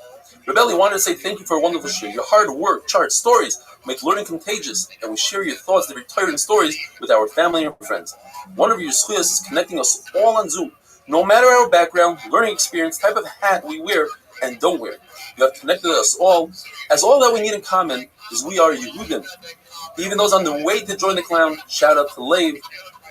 Rabbi wanted to say thank you for a wonderful share. Your hard work, charts, stories make learning contagious, and we share your thoughts, the retiring stories, with our family and friends. One of your zchuyos is connecting us all on Zoom. No matter our background, learning experience, type of hat we wear and don't wear, you have connected us all, as all that we need in common is we are Yehudim. Even those on the way to join the clown, shout out to Lev,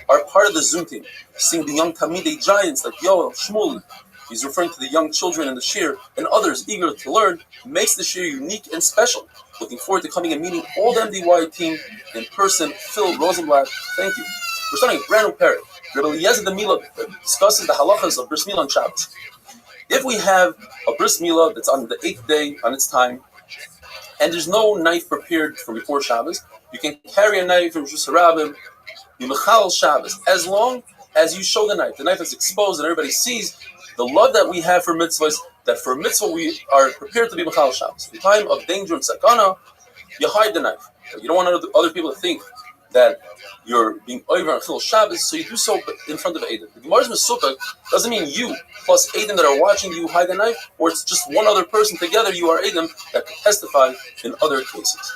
are part of the Zoom team, seeing the young Talmidei giants like Yoel, Shmuley. He's referring to the young children in the shir and others eager to learn, makes the shir unique and special. Looking forward to coming and meeting all the MDY team in person. Phil Rosenblatt, thank you. We're starting a brand new parak, Rabbi Eliezer the Mila, that discusses the halachas of bris milah on Shabbos. If we have a bris milah that's on the 8th day on its time, and there's no knife prepared from before Shabbos, you can carry a knife from Rosh Hashanah, Yimachal Shabbos, as long as you show the knife. The knife is exposed and everybody sees the love that we have for mitzvahs, that for mitzvah we are prepared to be Machal Shabbos. In time of danger and sakana, you hide the knife. You don't want other people to think that you're being over on Chil Shabbos, so you do so in front of Eidim. The Gemara's Mesukah doesn't mean you plus Eidim that are watching you hide the knife, or it's just one other person together, you are Eidim that can testify in other cases.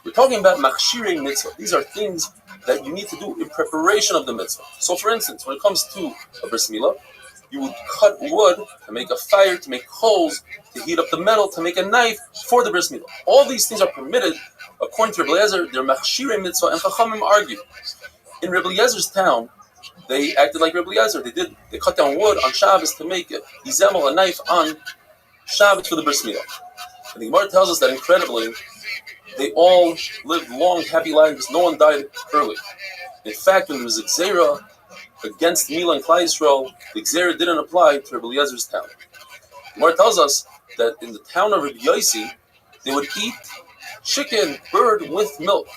We're talking about machshirei mitzvah. These are things that you need to do in preparation of the mitzvah. So for instance, when it comes to a bris milah, you would cut wood to make a fire, to make coals, to heat up the metal, to make a knife for the bris milah. All these things are permitted. According to Rabbi Eliezer, they're machshirei mitzvah, and Chachamim argue. In Rabbi Eliezer's town, they acted like Rabbi Eliezer. They cut down wood on Shabbos to make it yizemel, a knife on Shabbos for the bris milah. And the Gemara tells us that incredibly, they all lived long, happy lives. No one died early. In fact, when there was a gzeira against Mila and Klai Yisrael, the gzeira didn't apply to Rabbi Eliezer's town. The Gemara tells us that in the town of Rabbi Yossi, they would eat chicken, bird with milk.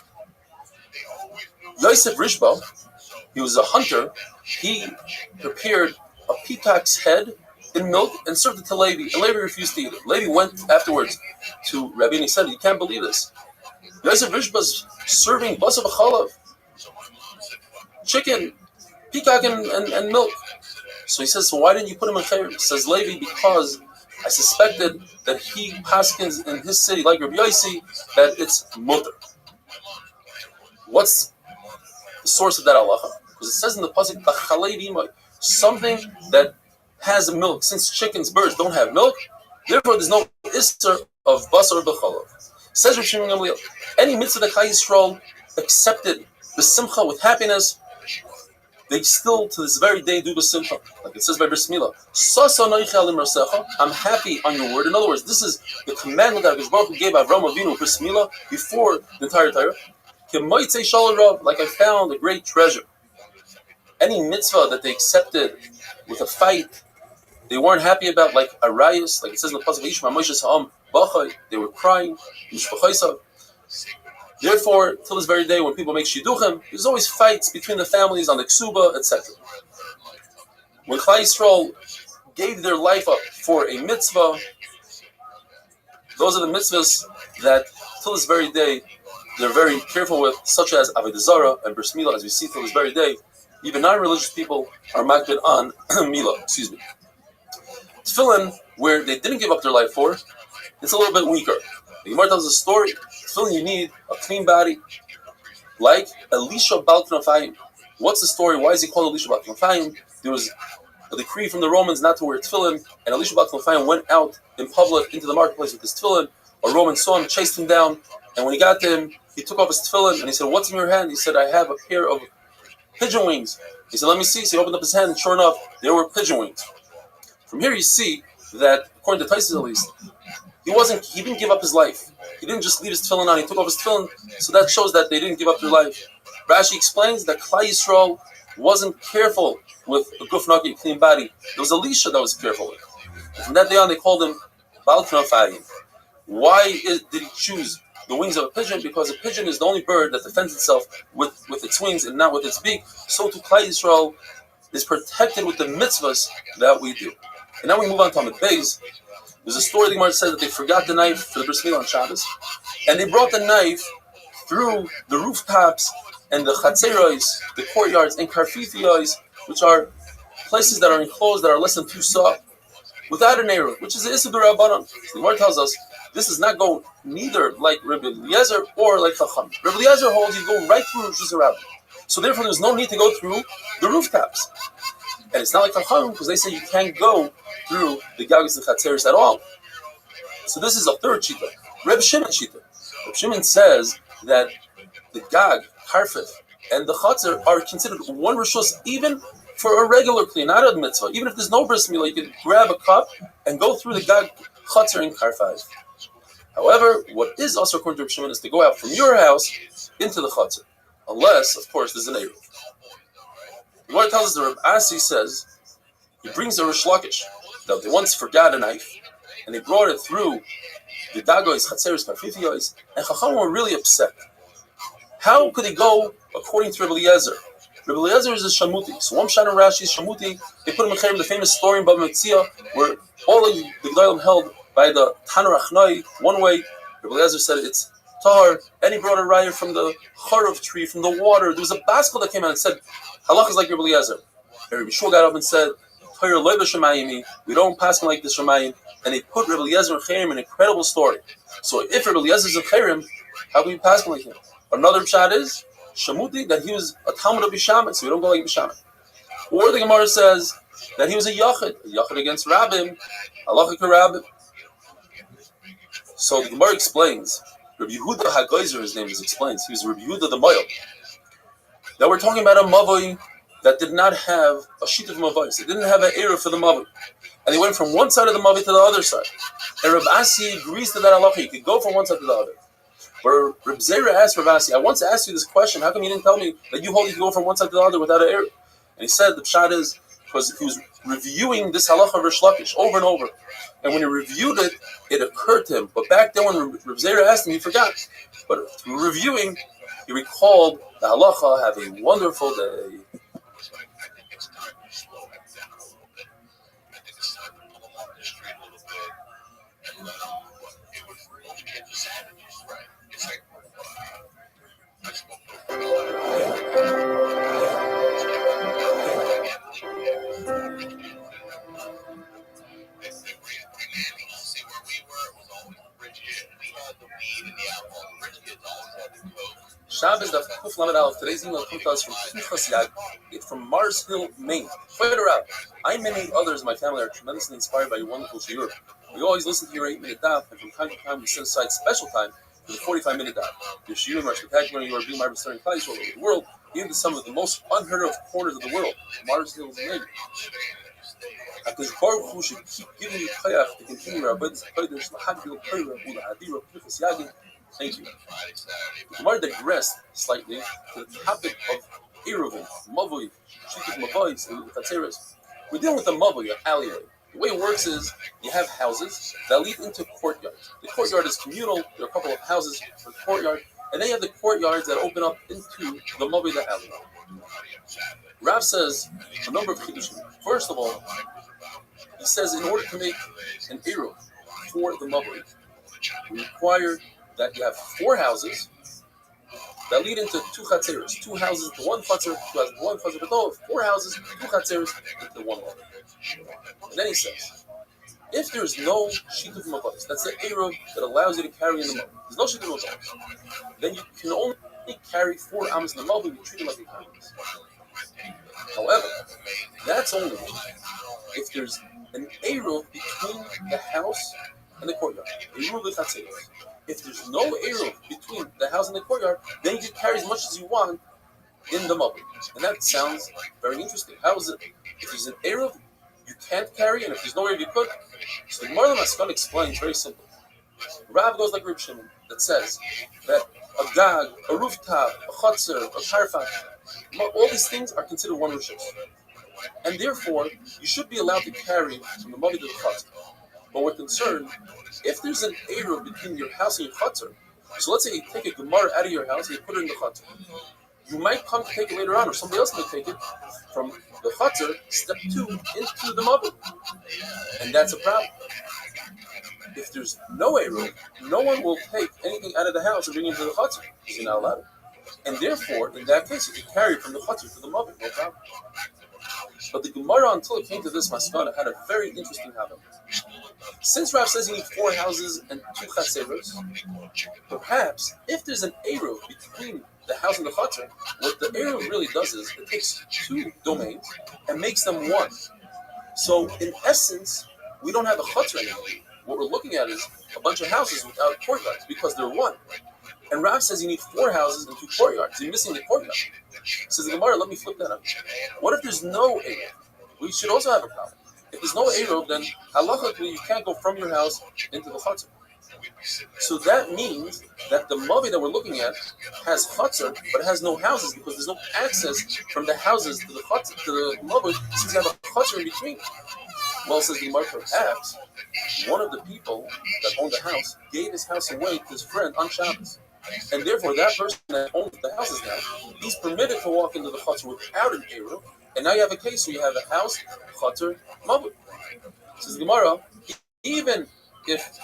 Yosef Rishba, he was a hunter. He prepared a peacock's head in milk and served it to Levi, and Levi refused to eat it. Levi went afterwards to Rabbi and he said, "You can't believe this. Yosef Rishba's serving basar v'chalav, chicken, peacock, and milk." So he says, "So why didn't you put him in chayr?" Says Levi, "Because I suspected that he paskins in his city, like Rabbi Yossi, that it's mutter." What's the source of that halacha? Because it says in the pasuk, "B'chalei v'imay," something that has milk. Since chickens, birds don't have milk, therefore there's no isser of basar b'chalav. Says Rav Shimon Gamliel, any mitzvah that Klai Yisrael accepted b'simcha, with happiness, they still to this very day do b'simcha. Like it says by bris milah, "Sasa noicha alim rasecha," I'm happy on your word. In other words, this is the commandment that Hakadosh Baruch Hu gave Avraham Avinu bris milah before the entire Torah. K'moitzei shalom rav, like I found a great treasure. Any mitzvah that they accepted with a fight, they weren't happy about, like arayos, like it says in the pasuk Yishma Moshe Ha'am Bachai, they were crying. Therefore, till this very day, when people make shidduchim, there's always fights between the families on the ksuba, etc. When Klai Yisrael gave their life up for a mitzvah, those are the mitzvahs that till this very day they're very careful with, such as avodah zarah and bris milah, as we see till this very day. Even non-religious people are makbid on milah. Tefillin, where they didn't give up their life for, it's a little bit weaker. The Gemara tells a story. Tefillin, you need a clean body, like Elisha Bal Knafayim. What's the story? Why is he called Elisha Bal Knafayim? There was a decree from the Romans not to wear tefillin, and Elisha Bal Knafayim went out in public into the marketplace with his tefillin. A Roman saw him, chased him down, and when he got to him, he took off his tefillin and he said, "What's in your hand?" He said, "I have a pair of pigeon wings." He said, "Let me see." So he opened up his hand, and sure enough, there were pigeon wings. From here, you see that, according to Taisus at least, he didn't give up his life. He didn't just leave his tefillin on. He took off his tefillin, so that shows that they didn't give up their life. Rashi explains that Klai Yisrael wasn't careful with a guf naki, clean body. There was Elisha that was careful with. And from that day on, they called him Bal Knafayim. Why did he choose the wings of a pigeon? Because a pigeon is the only bird that defends itself with its wings and not with its beak. So too Klai Yisrael is protected with the mitzvahs that we do. And now we move on to Amid Beis. There's a story the Gemara says that they forgot the knife for the bris milah on Shabbos, and they brought the knife through the rooftops and the chatzeros, the courtyards, and karfifiyos, which are places that are enclosed that are less than 2 saw, without an arrow, which is the Issa D'Rabbanan. The Gemara tells us this does not go neither like Rabbi Eliezer or like Chacham. Rabbi Eliezer holds you go right through Rosh Hashanah. So therefore, there's no need to go through the rooftops. And it's not like Chacham, because they say you can't go through the Gagos and Chatzeros at all. So this is a third shita. Reb Shimon shita. Reb Shimon says that the Gag, Karfif, and the Chatzar are considered one Rishus even for a regular Kli, not a mitzvah. Even if there's no bris milah, you can grab a cup and go through the Gag, Chatzar, and Karfif. However, what is also according to Reb Shimon is to go out from your house into the Chatzar, unless, of course, there's an Eruv. The Gemara tells us that Reb Asi says he brings a Rish Lakish that they once forgot a knife and they brought it through the Dagois, Chatzeris, Karfifiyos, and Chacham were really upset. How could he go according to Rabbi Eliezer? Rabbi Eliezer is a Shamuti. So one Shan and Rashi is Shamuti. They put him in the famous story in Bava Metzia where all of the Gedolim held by the Tanur Achnoi one way. Rabbi Eliezer said it's Tahar, and he brought a raya from the Charav tree, from the water. There was a baskel that came out and said, Halach is like Rabbi Eliezer. And Rabbi Shua got up and said, we don't pass him like this Shemayim. And they put Rabbi Eliezer and Chayrim in an incredible story. So if Rabbi Eliezer is a Chayrim, how can we pass him like him? Another pshat is Shamuti, that he was a Talmud of Bishamet, so we don't go like Bishamet. Or the Gemara says that he was a Yachid against Rabbim, Halachic Rabbim. So the Gemara explains, Rabbi Yehuda HaGoizer, his name is explains, he was Rabbi Yehuda the Moyel. Now we're talking about a Mavoi that did not have a sheet of Mavoi. They didn't have an Eruv for the Mavoi. And they went from one side of the Mavoi to the other side. And Reb Asi agrees to that halacha. You could go from one side to the other. But Reb Zera asked Reb Asi, I once asked you this question. How come you didn't tell me that you hold you can go from one side to the other without an Eruv? And he said the pshat is because he was reviewing this halacha of Rish Lakish over and over. And when he reviewed it, it occurred to him. But back then when Reb Zera asked him, he forgot. But through reviewing, he recalled the halacha. Have a wonderful day. Shabbos Daf Kuf Lamed Aleph. Today's email comes to us from Pinchas Yag. It's from Mars Hill, Maine. Quite around. I and many others in my family are tremendously inspired by your wonderful shiur. We always listen to your 8-minute daf, and from time to time we set aside special time for the 45-minute daf. Your shiurim are spectacular, and you are being my restoring place all over the world, even to some of the most unheard of corners of the world. Mars Hill, Maine. Because Baruch Hu should keep giving you chayach to continue our avodas hakodesh lahagdil torah ulahadira Pinchas Yagin. Thank you. The Gemara digressed slightly to the topic of Eruvim, Mavoi, Shituf Mavois, and Chatzeres. We're dealing with a Mavoi, an alleyway. The way it works is you have houses that lead into courtyards. The courtyard is communal. There are a couple of houses for the courtyard, and then you have the courtyards that open up into the Mavoi, the alleyway. Rav says a number of chidushim. First of all, he says in order to make an Eruv for the Mavoi, we require that you have 4 houses that lead into 2 chatzeres. 2 houses into 1 chatzer, 2 houses into 1 chatzer, but no, 4 houses, 2 chatzeres into 1 mavoi. And then he says, if there is no shituf mavos, that's the eruv that allows you to carry in the mavoi. There's no shituf mavos. Then you can only carry 4 amos in the mavoi. You treat them like a amos. However, that's only if there's an eruv between the house and the courtyard. Eruv v'chatzeres. If there's no eruv between the house and the courtyard, then you can carry as much as you want in the mavoi. And that sounds very interesting. How is it? If there's an eruv, you can't carry, and if there's no eruv, you could. So the Gemara Maskon explains very simply. Rav goes like Reb Shimon that says that a gag, a rooftop, a chotzer, a karfach, all these things are considered one rishus. And therefore, you should be allowed to carry from the mavoi to the chotzer. But we're concerned, if there's an eruv between your house and your chutzner, so let's say you take a gemara out of your house and you put it in the chutzner. You might come to take it later on, or somebody else may take it from the chutzner, step 2, into the mavoi. And that's a problem. If there's no eruv, no one will take anything out of the house and bring it into the chutzner, because you're not allowed it. And therefore, in that case, you can carry it from the chutzner to the mavoi, no problem. But the Gemara, until it came to this maskana, had a very interesting habit. Since Rav says you need 4 houses and 2 chatzeros, perhaps if there's an eruv between the house and the chutzner, what the eruv really does is it takes 2 domains and makes them 1. So in essence, we don't have a chutzner anymore. What we're looking at is a bunch of houses without courtyards because they're 1. And Rav says you need 4 houses and 2 courtyards. You're missing the courtyard. Says the Gemara, let me flip that up. What if there's no Eruv? We should also have a problem. If there's no Eruv, then halachically you can't go from your house into the chutzner. So that means that the Mavi that we're looking at has chutzner, but it has no houses because there's no access from the houses to the chutzner, to the Mavi, since you have a chutzner in between. Well, says the Gemara, perhaps one of the people that owned the house gave his house away to his friend on Shabbos. And therefore, that person that owns the houses now, he's permitted to walk into the chutzner without an Eruv. And now you have a case where you have a house, chutzner, Mavi. Says the Gemara, even if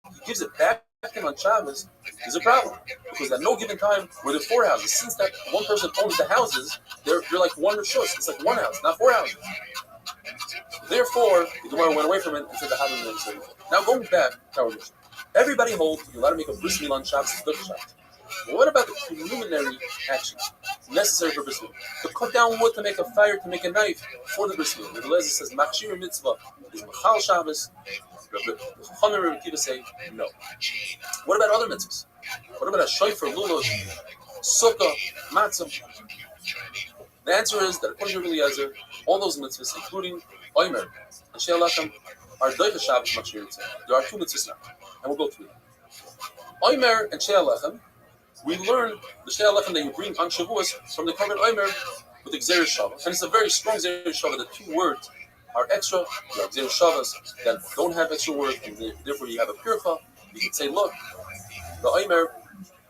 he gives it back to him on Shabbos, there's a problem. Because at no given time were there 4 houses. Since that one person owns the houses, they're like one rishus. It's like 1 house, not 4 houses. Therefore, the Gemara went away from it and said the Havim never said it. Now going back to our mission. Everybody holds you're allowed to make a bris milah on Shabbos, it's Shabbos. But what about the preliminary actions necessary for bris milah? To cut down wood, to make a fire, to make a knife for the bris milah. The Lezer says machshir mitzvah is machal Shabbos. The Chachamim and Rabbi Akiva say no. What about other mitzvahs? What about a shofar, lulav, sukkah, matzah? The answer is that according to Rabbi Eliezer, all those mitzvahs, including Omer and Shei Lachem, are doicha Shabbos machshir mitzvah. There are 2 mitzvahs now, and we'll go through them. Omer and Shei Lachem, we learn the Shei Lachem that you bring on Shavuos from the Korban Omer with the Gzeir Shavah, and it's a very strong Gzeir Shavah. The 2 words are extra. You have Gzeir Shavas that don't have extra words, and therefore you have a pircha. You can say, look, the Omer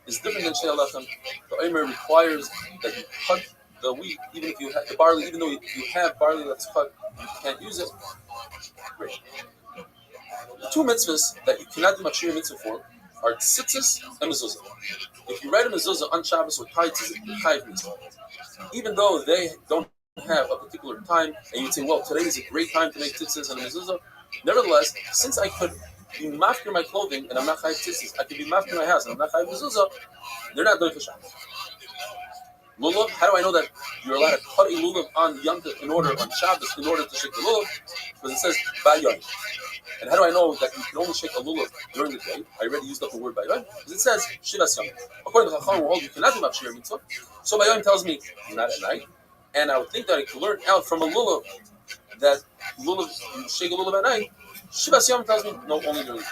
is different than Shei Lachem. The Omer requires that you cut the wheat, even if you have the barley, even though you have barley that's cut, you can't use it. Great. The 2 mitzvahs that you cannot do machshir mitzvah for are tzitzis and mezuzah. If you write a mezuzah on Shabbos or tie tzitzis, you're chayiv mitzvah. Even though they don't have a particular time, and you'd say, well, today is a great time to make tzitzis and a mezuzah. Nevertheless, since I could be mafkir my clothing and I'm not chayiv tzitzis, I could be mafkir my house and I'm not chayiv mezuzah, they're not doing for Shabbos. Lulav, how do I know that you're allowed to cut a lulav on Yom Tov on Shabbos in order to shake the lulav? Because it says Bayon. And how do I know that you can only shake a lulav during the day? I already used up the word Bayon. Because it says Shivas Yom. According to Chacham, you cannot do machshir mitzvah. So Bayon tells me not at night. And I would think that I could learn out from a lulav that lulav, you shake a lulav at night. Shivas Yom tells me no, only during the day.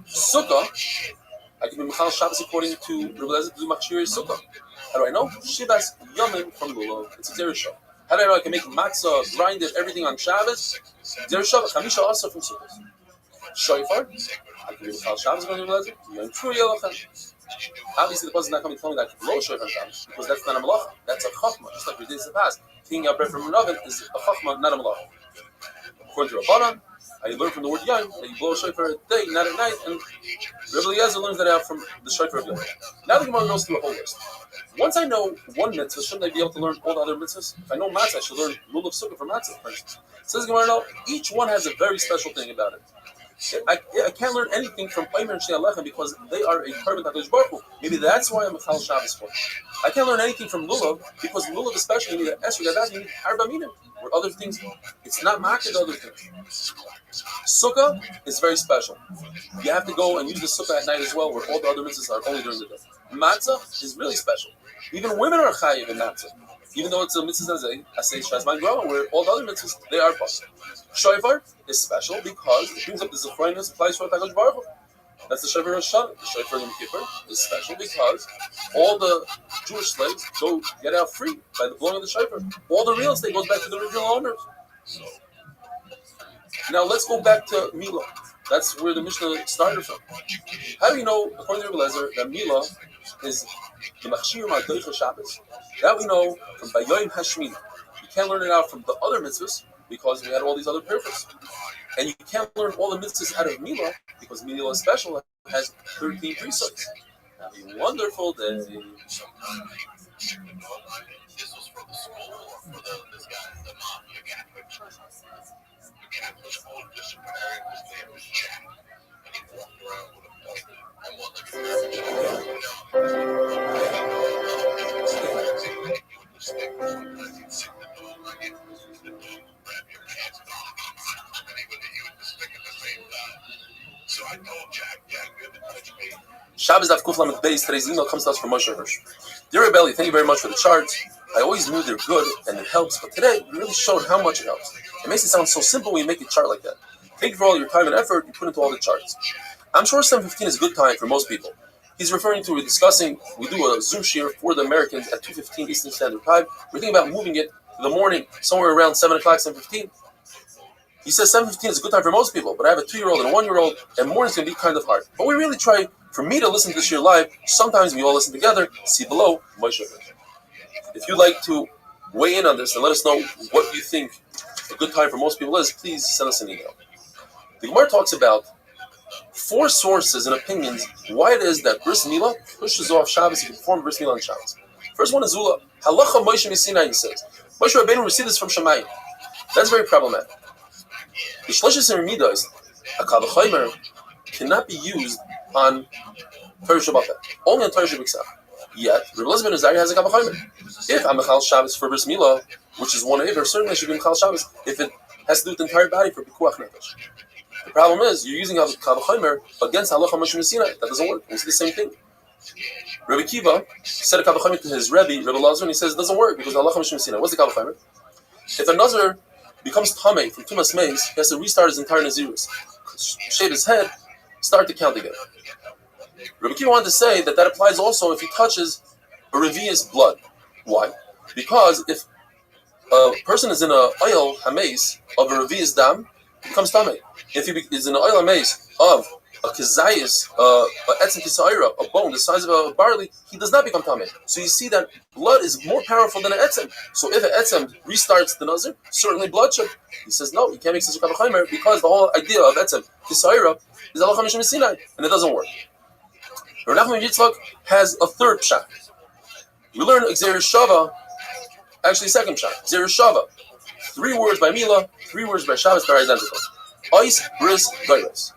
Sukkah, I can be Michal Shabbos according to Rabbi Eliezer to do machshir sukkah. How do I know? Shivas Yomim from lulav. It's a Gzeir Shavah. How do I know I can make matzah, grind it, everything on Shabbos? Gzeir Shavah, Chamisha also from sukkahs. Shofar, I can be Michal Shabbos according to Rabbi Eliezer. Yom True Yelachem. Obviously, the person's not coming to tell me that I can blow shofar on Shabbos because that's not a malacha. That's a chachma, just like we did in the past. Taking out bread from an oven is a chachma, not a malacha. According to Rabbanan, I learned from the word yom that you blow a shofar at day, not at night, and Rabbi Eliezer learns that out from the shofar of yom. Now the Gemara goes through a whole list. Once I know one mitzvah, shouldn't I be able to learn all the other mitzvahs? If I know matzah, I should learn lulav sukkah for matzah, for instance. Says the Gemara, no, each one has a very special thing about it. I can't learn anything from Omer and Shei Lachem because they are a carbon HaKadosh Baruch Hu. Maybe that's why I'm a Chal Shabbos for. I can't learn anything from Lulav because Lulav especially, you need Esrog Adas, you need Arba Minim, where other things, it's not marketed other things. Sukkah is very special. You have to go and use the sukkah at night as well, where all the other mitzvahs are only during the day. Matzah is really special. Even women are chayiv in matzah. Even though it's a mitzvah asay shazman growing, where all the other mitzvahs, they are possible. Shofar is special because it brings up the Zechroinus, applies for HaKadosh Baruch Hu. That's the Shofar Rosh Hashanah. The Shofar Yom Kippur is special because all the Jewish slaves go get out free by the blowing of the Shofar. All the real estate goes back to the original owners. Now let's go back to Milah. That's where the Mishnah started from. How do you know, according to Rabbi Eliezer, that Milah is the Machshir Ma'adoicha Shabbos? That we know from Bayoim Hashmini. You can't learn it out from the other mitzvahs because we had all these other purposes. And you can't learn all the mitzvahs out of Milah because Milah is special. It has 13 precepts. Have a wonderful day. This was for the school or for this guy, the mom, the Catholic school disciplinarian, his name was Jack. And he walked around with a point. And what the stick, sometimes he'd stick the dog right in. The dog would grab your pants and he would hit you with the stick at the same time. So I told Jack, you haven't touched me. Shabbos Daf Kuf Lamed Beis. Today's email comes to us from Moshe Hirsch. Dear Rabbi, thank you very much for the charts. I always knew they're good and it helps, but today you really showed how much it helps. It makes it sound so simple when you make a chart like that. Thank you for all your time and effort you put into all the charts. I'm sure 7:15 is a good time for most people. He's referring to, we do a Zoom share for the Americans at 2:15 Eastern Standard Time. We're thinking about moving it to the morning, somewhere around 7 o'clock, 7:15. He says 7:15 is a good time for most people, but I have a 2-year-old and a 1-year-old, and morning's going to be kind of hard. But we really try, for me to listen to this year live, sometimes we all listen together. See below, Moshe. If you'd like to weigh in on this and let us know what you think a good time for most people is, please send us an email. The Gemara talks about 4 sources and opinions why it is that Bris Milah pushes off Shabbos. You can perform Bris Milah on Shabbos. First one is Zula. Halacha Moshe Sinai, he says. Moshe Rabbeinu received this from Shamayim. That's very problematic. The Shloshes and Midas, a Kal V'chomer, cannot be used on Torah Shabbat, only on Torah Shabbat. Yet, Rabbi Elazar ben Azariah has a Kal V'chomer. If I'm Mechal Shabbos for Bris Milah, which is one Aver, certainly I should be Mechal Shabbos if it has to do with the entire body for Pikuach Nefesh. The problem is, you're using Kal V'chomer against Halacha Moshe Sinai. That doesn't work. It's the same thing. Rabbi Kiva said a Kal V'chomer to his Rabbi Elazar, and he says it doesn't work because Halacha Moshe Sinai. What's the Kal V'chomer? If a Nazir becomes Tamei from Tumas Meis, he has to restart his entire Nazirus, shave his head, start to count again. Rabbi Kiva wanted to say that applies also if he touches a Revi'is blood. Why? Because if a person is in an oil hameis of a Revi'is dam, he becomes Tamei. If he is in an oil hameis of a kizayis, a etzem kisayra, a bone the size of a barley, he does not become tamei. So you see that blood is more powerful than an etzem. So if an etzem restarts the nazir, certainly blood should. He says no, you can't make such a kavachaymer because the whole idea of etzem kisayra is halacha mishum Sinai, and it doesn't work. Rav Nachman Yitzchak has a third pshat. We learn Xeris Shava, actually second pshat. Xeris Shava, 3 words by Milah, 3 words by Shabbos that are identical. Ois, bris, gairos.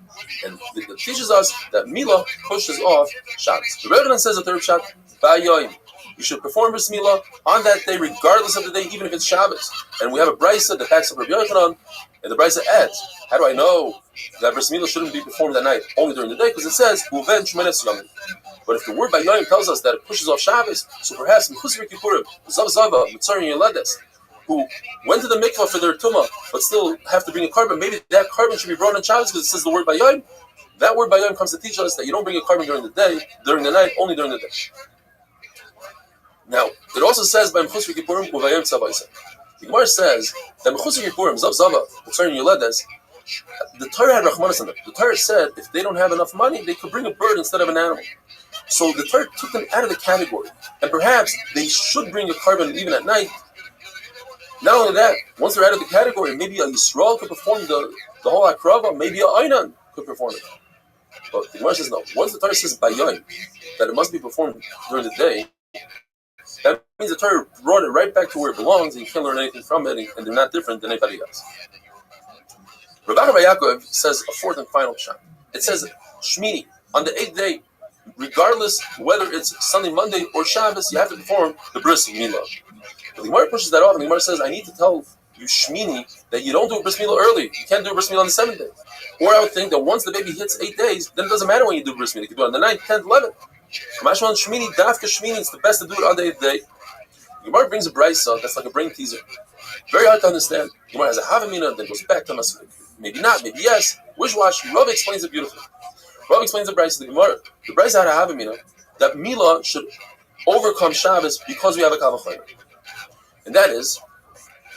And it teaches us that Milah pushes off Shabbos. The Rebbe says a third pshat, Ba'yoyim. You should perform Bris Milah on that day, regardless of the day, even if it's Shabbos. And we have a brisa that backs up Rabbi Yochanan, and the brisa adds, how do I know that Bris Milah shouldn't be performed at night, only during the day? Because it says, Uven Shmenes Yomim. But if the word Ba'yoyim tells us that it pushes off Shabbos, so perhaps Mechus Kippurim, Zav Zava, Mitzarin Yeledes, who went to the mikvah for their tumah, but still have to bring a carbon, maybe that carbon should be brought on Shabbos because it says the word Ba'yoyim. That word Ba'yoyim comes to teach us that you don't bring a carbon during the day, during the night, only during the day. Now, it also says by Mechus Kippurim, Uvayim Tzavaisa. The Gemara says that Mechus Kippurim, Zav Zava, Mitzarin Yeledes, the Torah had Rachmanas on them. The Torah said if they don't have enough money, they could bring a bird instead of an animal. So the Torah took them out of the category. And perhaps they should bring a carbon even at night. Not only that, once they're out of the category, maybe a Yisrael could perform the whole Akrava, maybe a Einan could perform it. But the Gemara says no. Once the Torah says Bayoim, that it must be performed during the day, that means the Torah brought it right back to where it belongs, and you can't learn anything from it, and they're not different than anybody else. Rabbi Yaakov says a fourth and final shot. It says Shmini, on the 8th day, regardless whether it's Sunday, Monday, or Shabbos, you have to perform the Bris Milah. But the Gemara pushes that off, and the Gemara says, I need to tell you, Shmini, that you don't do a Bris Milah early. You can't do a Bris Milah on the 7th day. Or I would think that once the baby hits 8 days, then it doesn't matter when you do Bris Milah. You can do it on the 9th, 10th, 11th. Kamashwan Shmini, Dafka Shmini, it's the best to do it on the 8th day. The Gemara brings a brisa that's like a brain teaser. Very hard to understand. The Gemara has a Havamina, then goes back to Masuk. Maybe not, maybe yes. Wishwash, Rabbi explains it beautifully. Rabbi explains the brisa to the Gemara. The brisa had a Havamina that Milah should overcome Shabbos because we have a Kal V'chomer. And that is,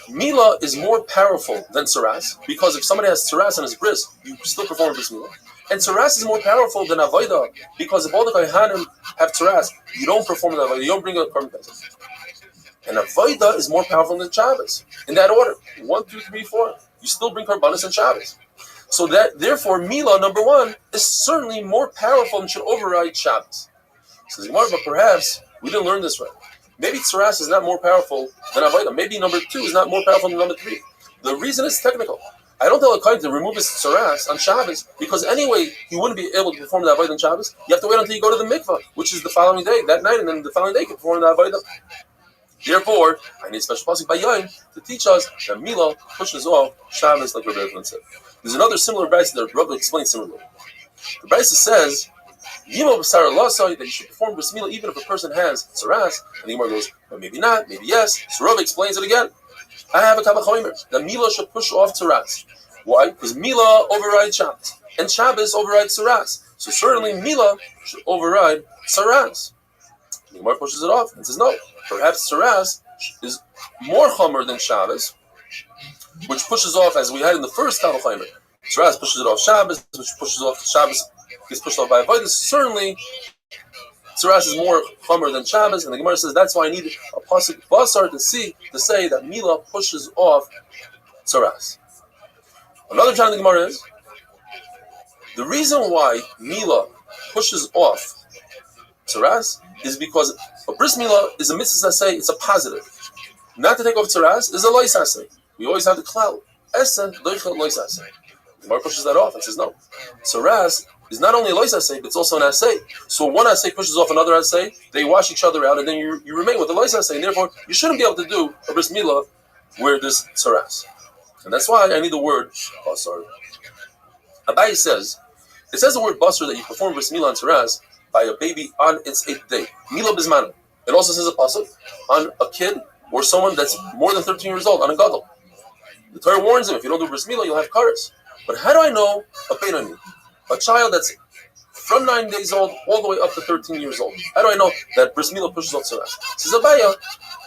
Milah is more powerful than Saras, because if somebody has Saras and his bris, you still perform Bris Milah. And Saras is more powerful than Avodah, because if all the Kohanim have Saras, you don't perform the Avodah, you don't bring a carbon pesach. And Avodah is more powerful than Shabbos. In that order, 1, 2, 3, 4, you still bring Karbanis and Shabbos. So that, therefore, Milah, number 1, is certainly more powerful and should override Shabbos. So the Gemara, but perhaps we didn't learn this right. Maybe Tsaras is not more powerful than Avodah. Maybe number 2 is not more powerful than number 3. The reason is technical. I don't tell a kohen to remove his Tsaras on Shabbos because anyway he wouldn't be able to perform the Avodah on Shabbos. You have to wait until you go to the mikvah, which is the following day, that night, and then the following day you can perform the Avodah. Therefore, I need a special pasuk by Yom to teach us that Milah pushes off Shabbos, like Rabbi said. There's another similar brisa that Rabbi explains similarly. The brisa says Yimel b'sar lasai, that you should perform bris milah even if a person has tzaras. And the Gemara goes, but maybe not, maybe yes. So Rabbi explains it again. I have a kavachomer that milah should push off tzaras. Why? Because milah overrides Shabbos, and Shabbos overrides tzaras. So certainly milah should override tzaras. The Gemara pushes it off and says no. Perhaps tzaras is more chomer than Shabbos, which pushes off, as we had in the first kavachomer. Tzaras pushes it off Shabbos, which pushes off Shabbos. Gets pushed off by avodas. Certainly, tzaras is more chomer than Shabbos, and the Gemara says that's why I need a pasuk basar to say that milah pushes off tzaras. Another time the Gemara is the reason why milah pushes off tzaras is because a bris milah is a mitzvah say, it's a positive. Not to take off tzaras is a lois asay. We always have the cloud. Esa doicha lois asay. The Gemara pushes that off and says no. Tzaras is not only a lois asay, but it's also an asay. So one asay pushes off another asay, they wash each other out, and then you remain with the lois asay. And therefore, you shouldn't be able to do a bris milah where there's tzaras. And that's why I need the word basar. Abai says, it says the word basar that you perform bris milah and tzaras by a baby on its 8th day. Milah bismana. It also says a pasuk on a kid or someone that's more than 13 years old, on a gadol. The Torah warns him, if you don't do bris milah, you'll have kares. But how do I know a beinoni? A child that's from 9 days old all the way up to 13 years old. How do I know that bris milah pushes off tzaras? Says Abaya,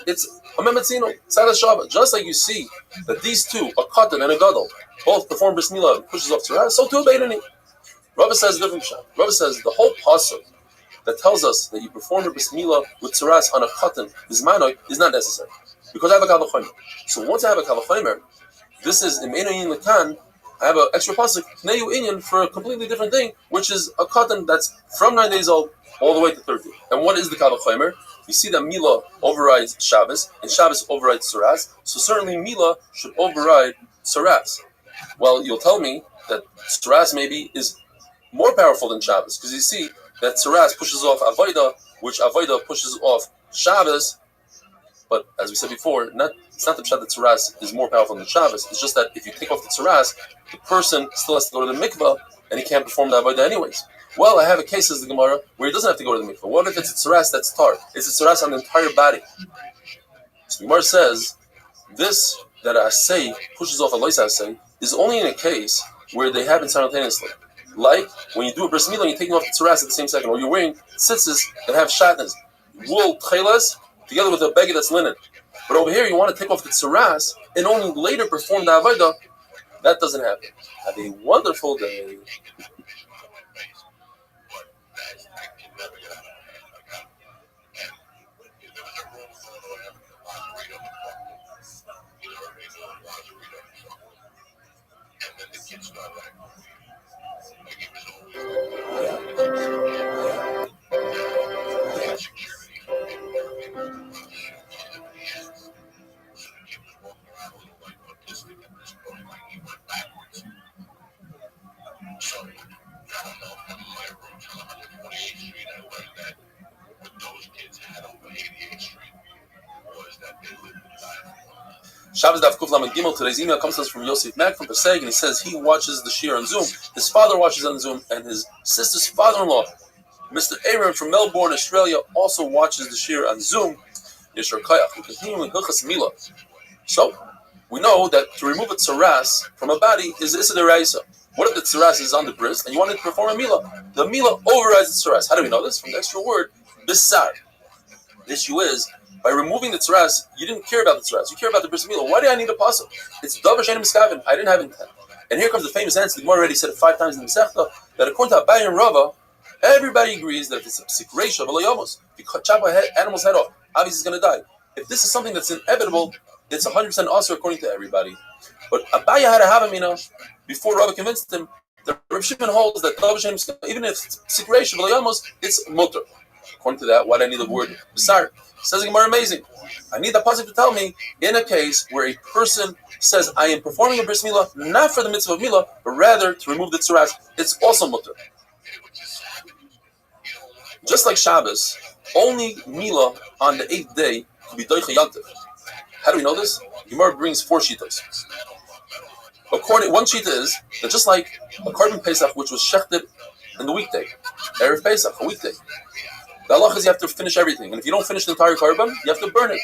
it's a memetzino, tzad shava. Just like you see that these two, a katan and a gadol, both perform bris milah and pushes off tzaras, so too a beinoni. Rabbi says a different shot. Rabbi says the whole pasuk that tells us that you perform a bris milah with tzaras on a katan bismanoi is not necessary because I have a kavachomer. So once I have a kavachomer, this is imenoyin lekan. I have an extra pasuk, Neyu Inyan, for a completely different thing, which is a katan that's from 9 days old all the way to 13. And what is the kavachomer? You see that milah overrides Shabbos, and Shabbos overrides tzaras, so certainly milah should override tzaras. Well, you'll tell me that tzaras maybe is more powerful than Shabbos, because you see that tzaras pushes off avodah, which avodah pushes off Shabbos. But as we said before, it's not the pshat that tzaras is more powerful than Shabbos. It's just that if you take off the tzaras, the person still has to go to the mikvah, and he can't perform the avodah anyways. Well, I have a case, says the Gemara, where he doesn't have to go to the mikvah. What if it's a tzaras that's tar? It's a tzaras on the entire body. So the Gemara says, this that a asay pushes off a lois asay is only in a case where they happen simultaneously. Like when you do a bris milah and you're taking off the tzaras at the same second, or you're wearing tzitzis that have shatnez, wool tchelas, together with a beged that's linen. But over here, you want to take off the tzaras and only later perform the avodah. That doesn't happen. Have a wonderful day. Shabbos Daf Kuf Lamed Gimel. Today's email comes to us from Yosef Mack from Paseg, and he says he watches the shir on Zoom. His father watches on Zoom, and his sister's father-in-law, Mr. Aaron from Melbourne, Australia, also watches the shir on Zoom. Yeshar Kayach. We continue in Hilchas Milah. So we know that to remove a tzaras from a body is Issa D'Oraisa. What if the tzaras is on the bris and you want to perform a milah? The milah overrides the tzaras. How do we know this? From the extra word bisar. The issue is, by removing the tzaras, you didn't care about the tzaras. You care about the bris milah. Why do I need a pasuk? It's davar she'ein miskaven. I didn't have intent. And here comes the famous answer. The Gemara already said it 5 times in the Masechta, that according to Abai and Rava, everybody agrees that if it's a psik reisha, if you chop an animal's head off, obviously it's going to die. If this is something that's inevitable, it's 100% also according to everybody. But Abaya had a havamina before Rabbi convinced him that Rabbi Shimon holds that even if it's psik reisha, it's mutter. According to that, why do I need the word besar? Says the Gemara, amazing. I need the pasuk to tell me in a case where a person says, I am performing a bris milah not for the mitzvah of milah, but rather to remove the tzaras. It's also mutter. Just like Shabbos, only milah on the 8th day can be doicha yantiv. How do we know this? Gemara brings 4 shitas. One shita is that just like a korban pesach which was shechted in the weekday, Erev Pesach, a weekday. The halach is you have to finish everything, and if you don't finish the entire korban, you have to burn it.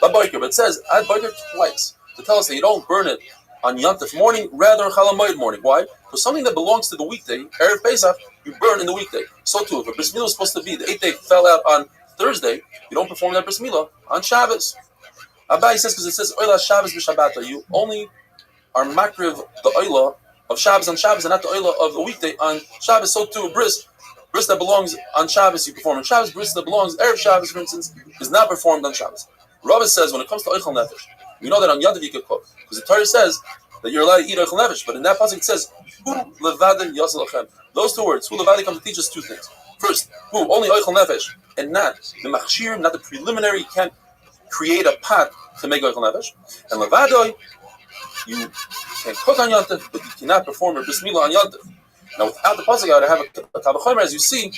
But it says ad boiker twice to tell us that you don't burn it on Yantif morning, rather on Chol Hamoed morning. Why? Because something that belongs to the weekday, Erev Pesach, you burn in the weekday. So too, if a bris milah was supposed to be, the 8th day fell out on Thursday, you don't perform that bris milah on Shabbos. Abai says, because it says Oila Shabbos b'Shabbata, you only are makriv the Oila of Shabbos on Shabbos and not the Oila of the weekday on Shabbos. So too, bris that belongs on Shabbos you perform on Shabbos. Bris that belongs Erev Shabbos, for instance, is not performed on Shabbos. Rabbi says when it comes to Eichel Nefesh, we know that on Yantiv you could cook because the Torah says that you're allowed to eat Eichel Nefesh, but in that passage it says Hu levade yasel lachem. Those two words, Hu levade, come to teach us two things. First, Hu, only Eichel Nefesh, and not the machshir, not the preliminary. You can't create a pot to make Eichel Nefesh. And levadoi, you can cook on Yantiv, but you cannot perform a bris milah on Yantiv. Now, without the pasuk, I would have a kavachomer, as you see,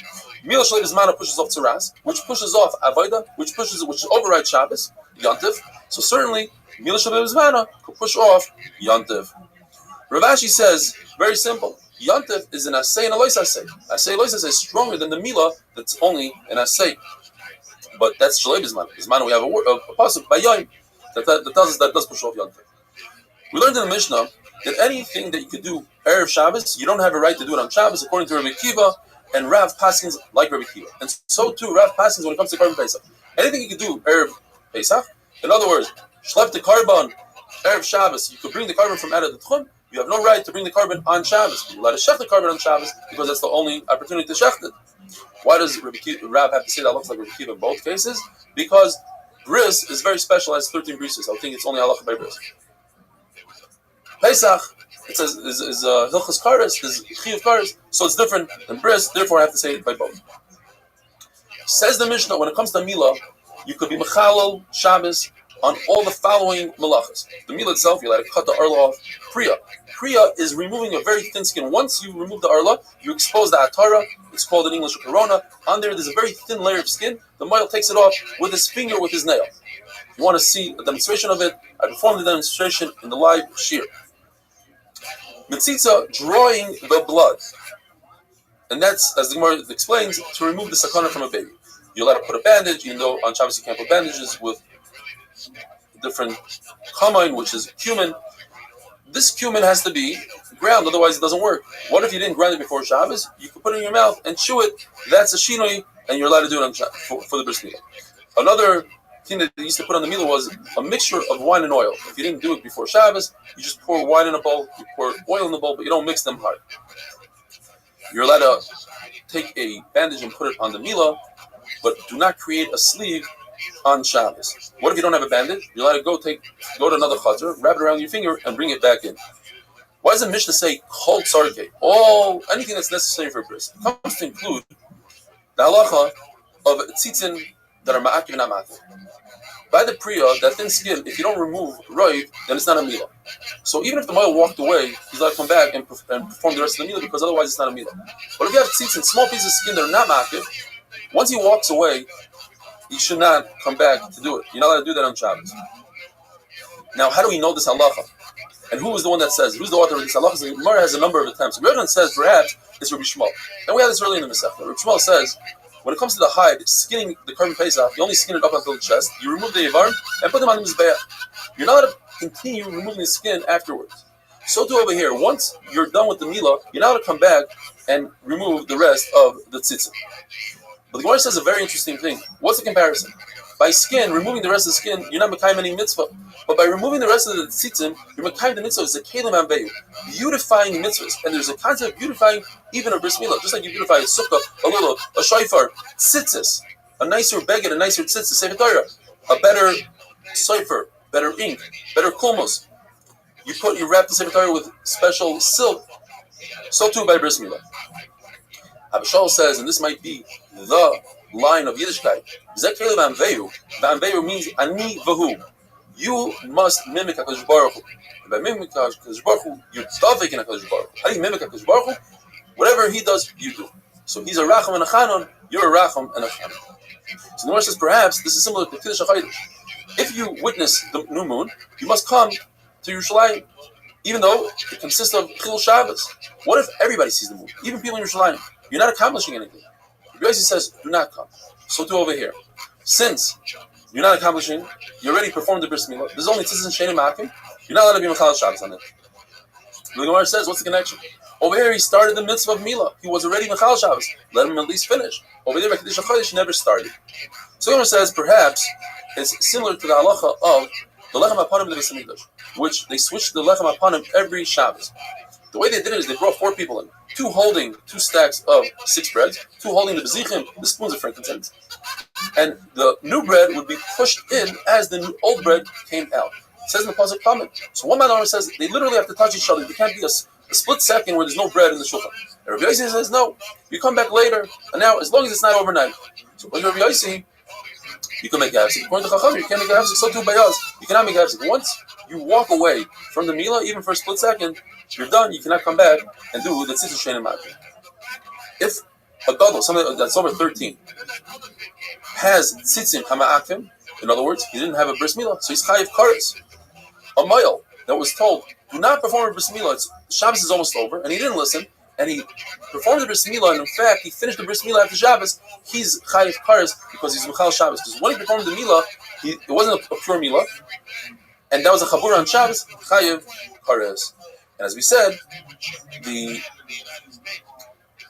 milah shlev zmana pushes off tzaras, which pushes off avoda, which overrides Shabbos, Yantiv. So certainly, milah shlev zmana could push off Yantiv. Rav Ashi says, very simple, Yantiv is an asay and a lois asay. Asay lois asay is stronger than the milah that's only an asay. But that's shlev zmana. Zmana, we have a pasuk by Yom that tells us that does push off Yantiv. We learned in the Mishnah that anything that you could do Erev Shabbos, you don't have a right to do it on Shabbos, according to Rabbi Kiva and Rav Paskins like Rabbi Kiva. And so too, Rav Paskins when it comes to Korban Pesach. Anything you could do Erev Pesach, in other words, Shlep the Korban Erev Shabbos, you could bring the Korban from out of the Tchum, you have no right to bring the Korban on Shabbos. You're allowed to shech the Korban on Shabbos because that's the only opportunity to shech it. Why does Rav have to say that looks like Rabbi Kiva in both cases? Because bris is very special, has 13 brises. I think it's only halacha by bris. Pesach, it says is hilchas kares, is chiyuv kares, so it's different than bris. Therefore, I have to say it by both. Says the Mishnah, when it comes to milah, you could be mechalel Shabbos on all the following malachas. The milah itself, you're allowed to cut the arla off. Priya is removing a very thin skin. Once you remove the arla, you expose the atara. It's called in English a corona. On there's a very thin layer of skin. The male takes it off with his finger, with his nail. You want to see a demonstration of it? I performed the demonstration in the live shir. Mitzitza, drawing the blood. And that's, as the Gemara explains, to remove the sakana from a baby. You're allowed to put a bandage, even though on Shabbos you can't put bandages with different kamein, which is cumin. This cumin has to be ground, otherwise it doesn't work. What if you didn't grind it before Shabbos? You could put it in your mouth and chew it. That's a shinoi, and you're allowed to do it on for the bris milah. Another thing that they used to put on the milah was a mixture of wine and oil. If you didn't do it before Shabbos, you just pour wine in a bowl, you pour oil in the bowl, but you don't mix them hard. You're allowed to take a bandage and put it on the milah, but do not create a sleeve on Shabbos. What if you don't have a bandage? You're allowed to go to another chazer, wrap it around your finger, and bring it back in. Why does the Mishnah say kol tzarkei? Anything that's necessary for bris? It comes to include the halacha of tzitzin that are ma'akiv and not ma'akiv. By the priya, that thin skin, if you don't remove roiv, then it's not a milah. So even if the male walked away, he's allowed to come back and perform the rest of the milah because otherwise it's not a milah. But if you have tzitzin, small pieces of skin that are not ma'akiv, once he walks away, he should not come back to do it. You're not allowed to do that on Shabbos. Now, how do we know this halacha? And who is the one that says, who's the author of this halacha? The Gemara has a number of attempts. Rabbi says, perhaps, it's Rabbi Shmuel. And we had this early in the Masechta. Rabbi Shmuel says, when it comes to the hide, skinning the Korban Pesach, you only skin it up until the chest. You remove the Ivar and put them on the Mizbeach. You're not allowed to continue removing the skin afterwards. So too over here, once you're done with the milah, you're not allowed to come back and remove the rest of the tzitzit. But the Gemara says a very interesting thing. What's the comparison? By skin, removing the rest of the skin, you're not mekayim any mitzvah. But by removing the rest of the tzitzim, you're mekayim the mitzvah. It's a kelim ambeyu, beautifying mitzvahs. And there's a concept of beautifying even a bris milah. Just like you beautify a sukkah, a little, a shofar, tzitzis, a nicer beged, a nicer tzitzis, sefer Torah, a better cipher, better ink, better kulmos. You wrap the sefer Torah with special silk. So too by bris milah. Abishal says, and this might be the line of Yiddishkeit, Zekele v'amveyu. V'amveyu means ani v'hu. You must mimic HaKadosh Baruch Hu. By mimicking HaKadosh Baruch Hu, you're davik in HaKadosh Baruch Hu. How do you mimic HaKadosh Baruch Hu? Whatever he does, you do. So he's a Racham and a Chanon, you're a Racham and a Chanon. So the Gemara says, perhaps this is similar to Kiddush HaChadosh. If you witness the new moon, you must come to Yerushalayim, even though it consists of Chilul Shabbos. What if everybody sees the moon, even people in Yerushalayim? you're not accomplishing anything. Rabbi Yossi says, do not come. So too over here. Since you're not accomplishing, you already performed the bris milah. There's only tzitzis and sheni makim. You're not allowed to be mechal Shabbos on it. The Gemara says, what's the connection? Over here, he started the mitzvah of milah. He was already mechal Shabbos. Let him at least finish. Over there, Kedusha Chodesh never started. So the Gemara says, perhaps it's similar to the halacha of the lechem hapanim of the Beis Hamikdash, which they switched the lechem hapanim every Shabbos. The way they did it is they brought 4 people in, 2 holding 2 stacks of 6 breads, 2 holding the bezichim, the spoons of frankincense, and the new bread would be pushed in as the old bread came out. It says in the pasuk comment. So one man says they literally have to touch each other. There can't be a split second where there's no bread in the shulchan. And Rabbi Yossi says no. You come back later, and now as long as it's not overnight. So when Rabbi Yossi, you can make a hafsik. According to Chacham, you can't make a hafsik. So too by us, you cannot make a hafsik. Once you walk away from the milah, even for a split second, you're done. You cannot come back and do the tzitzis shenim makim. If a gadol, something that's over 13, has tzitzim hama'akim, in other words, he didn't have a bris milah, so he's chayiv kares. A male that was told, do not perform a bris milah, Shabbos is almost over, and he didn't listen, and he performed the bris milah, and in fact, he finished the bris milah after Shabbos, he's chayiv kares because he's mechal Shabbos. Because when he performed the milah, it wasn't a pure milah, and that was a chabur on Shabbos, chayiv kares. And as we said,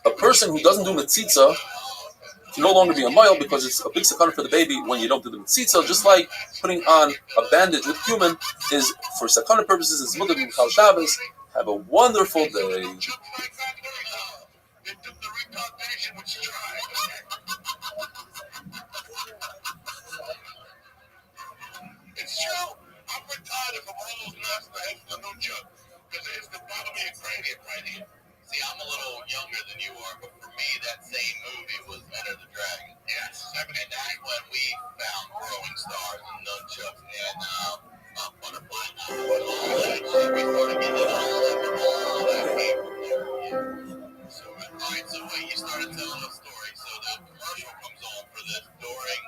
a person who doesn't do metzitza can no longer be a mile because it's a big sakana for the baby when you don't do the metzitza. Just like putting on a bandage with cumin is for sakana purposes. It's mutar b'michal Shabbos. Have a wonderful day. It's true. I'm retired from all those nonsense and no joke. Because it used to bother me crazy. See, I'm a little younger than you are, but for me, that same movie was Enter the Dragon. Yes. And that's when we found throwing stars and nunchucks and butterfly knives and all that shit. We started getting all that came from there. So, alright, so wait, you started telling a story. So the commercial comes on for this during...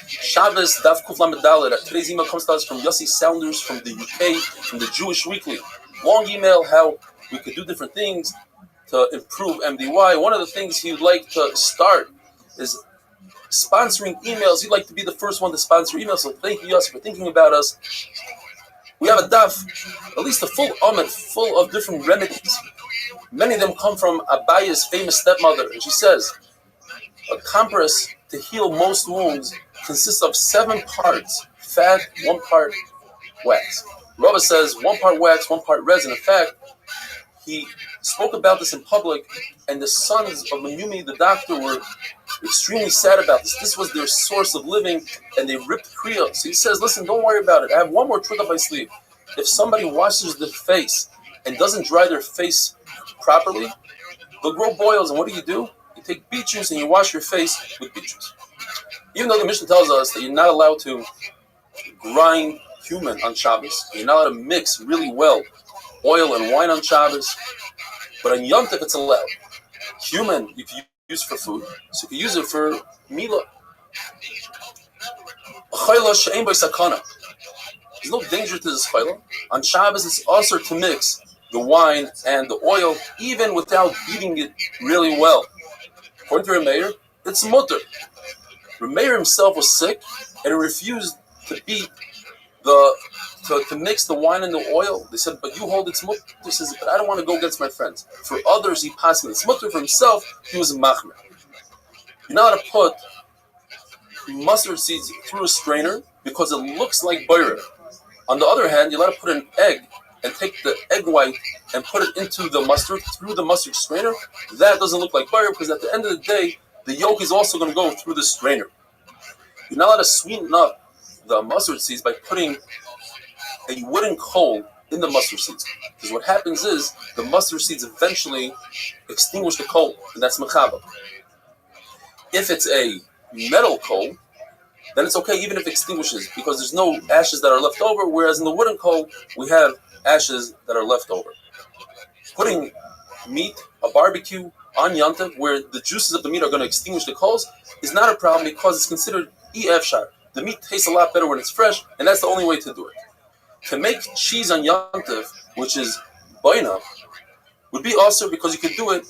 Shabbos, Daf Kuf Lamed Dalet. Today's email comes to us from Yossi Sounders from the UK, from the Jewish Weekly. Long email how we could do different things to improve MDY. One of the things he'd like to start is sponsoring emails. He'd like to be the first one to sponsor emails. So thank you, Yossi, for thinking about us. We have a daf, at least a full omet, full of different remedies. Many of them come from Abaya's famous stepmother. And she says, a compress to heal most wounds consists of 7 parts fat, 1 part wax. Rabbi says 1 part wax, 1 part resin. In fact, he spoke about this in public, and the sons of Menyumi, the doctor, were extremely sad about this. This was their source of living, and they ripped kriya. So he says, listen, don't worry about it. I have one more trick up my sleeve. If somebody washes their face and doesn't dry their face properly, they'll grow boils, and what do? You take beet juice and you wash your face with beet juice. Even though the Mishnah tells us that you're not allowed to grind cumin on Shabbos, you're not allowed to mix really well oil and wine on Shabbos, but on Yom Tov it's allowed. Cumin you can use for food, so you can use it for milah. A chayla she'ein by sakana. There's no danger to this chayla. On Shabbos it's also to mix the wine and the oil, even without beating it really well. According to Rameir, it's mutter. Rameir himself was sick and he refused to beat to mix the wine and the oil. They said, but you hold it's mutter. He says, but I don't want to go against my friends. For others, he passed me. It's mutter. For himself, he was a machmer. You're not allowed to put mustard seeds through a strainer because it looks like butter. On the other hand, you're allowed to put an egg and take the egg white and put it into the mustard through the mustard strainer. That doesn't look like butter because at the end of the day, the yolk is also going to go through the strainer. You're not allowed to sweeten up the mustard seeds by putting a wooden coal in the mustard seeds. Because what happens is the mustard seeds eventually extinguish the coal, and that's mechaba. If it's a metal coal, then it's okay even if it extinguishes because there's no ashes that are left over, whereas in the wooden coal, we have ashes that are left over. Putting meat, a barbecue, on Yom Tov, where the juices of the meat are going to extinguish the coals, is not a problem because it's considered efshar. The meat tastes a lot better when it's fresh, and that's the only way to do it. To make cheese on Yom Tov, which is boina, would be also because you could do it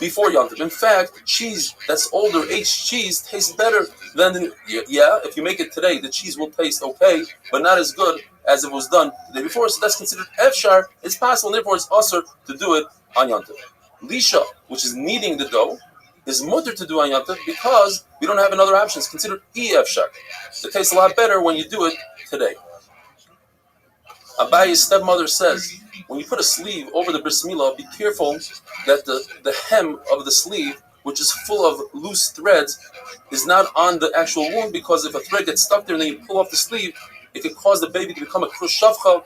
before Yom Tov. In fact, cheese that's older, aged cheese, tastes better than the yeah. If you make it today, the cheese will taste okay, but not as good as it was done the day before. So that's considered efshar. It's possible, and therefore it's usher to do it on Yom Tov. Lisha, which is kneading the dough, is mutter to do on Yom Tov because we don't have another option. It's considered efshar. It tastes a lot better when you do it today. Abayi's stepmother says, when you put a sleeve over the bris milah, be careful that the hem of the sleeve, which is full of loose threads, is not on the actual wound, because if a thread gets stuck there and then you pull off the sleeve, it could cause the baby to become a krushavcha,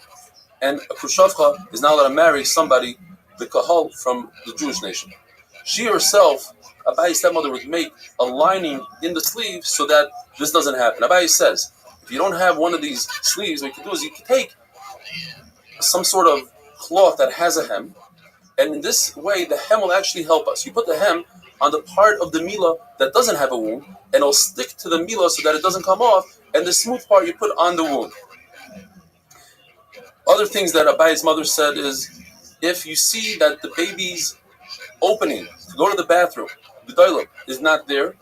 and a krushavcha is not allowed to marry somebody, the kahal, from the Jewish nation. She herself, Abayi's stepmother, would make a lining in the sleeve so that this doesn't happen. Abayi says, if you don't have one of these sleeves, what you can do is you can take some sort of cloth that has a hem, and in this way the hem will actually help us. You put the hem on the part of the milah that doesn't have a wound, and it'll stick to the milah so that it doesn't come off, and the smooth part you put on the wound. Other things that Abayi's mother said is, if you see that the baby's opening to go to the bathroom, the doilem, is not there,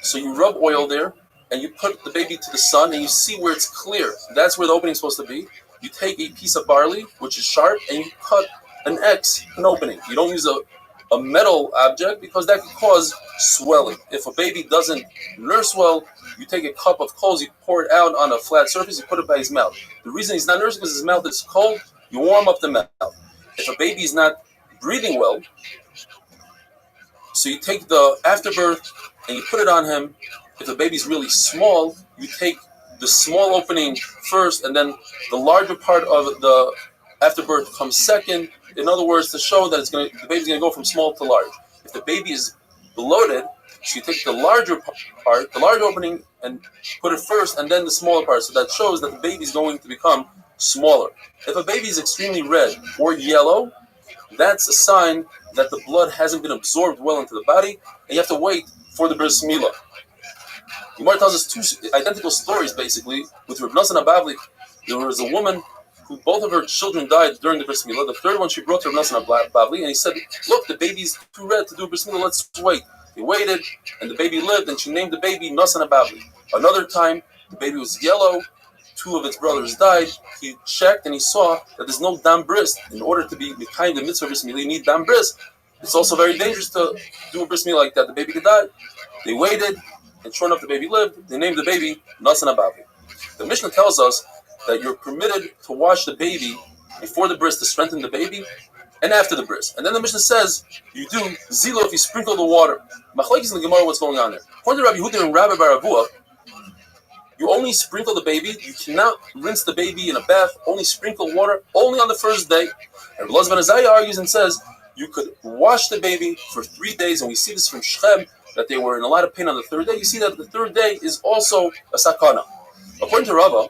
so you rub oil there, and you put the baby to the sun, and you see where it's clear. That's where the opening is supposed to be. You take a piece of barley, which is sharp, and you cut an X, an opening. You don't use a metal object because that could cause swelling. If a baby doesn't nurse well, you take a cup of coals, you pour it out on a flat surface, you put it by his mouth. The reason he's not nursing is because his mouth is cold, you warm up the mouth. If a baby is not breathing well, so you take the afterbirth and you put it on him. If the baby's really small, you take the small opening first, and then the larger part of the afterbirth comes second. In other words, to show that the baby's going to go from small to large. If the baby is bloated, so you take the larger part, the larger opening, and put it first, and then the smaller part. So that shows that the baby's going to become smaller. If a baby is extremely red or yellow, that's a sign that the blood hasn't been absorbed well into the body, and you have to wait for the bris milah. Gemara tells us two identical stories, basically, with Reb Nosson Abavli. There was a woman who both of her children died during the bris milah. The third one she brought to Reb Nosson Abavli, and he said, look, the baby's too red to do bris milah, let's wait. He waited, and the baby lived, and she named the baby Nosson Abavli. Another time, the baby was yellow, two of its brothers died. He checked, and he saw that there's no dam bris. In order to be behind the mitzvah bris milah, you need dam bris. It's also very dangerous to do a bris milah like that. The baby could die. They waited, and sure enough, the baby lived. They named the baby Nosson Abavli. The Mishnah tells us that you're permitted to wash the baby before the bris to strengthen the baby, and after the bris. And then the Mishnah says you do zilo if you sprinkle the water. Machlokes in the Gemara, what's going on there? According to Rabbi Yehuda and Rabbi Baravua, you only sprinkle the baby. You cannot rinse the baby in a bath. Only sprinkle water only on the first day. And Rabbi Ben Azariah argues and says you could wash the baby for 3 days, and we see this from Shechem, that they were in a lot of pain on the third day. You see that the third day is also a sakana. According to Rava,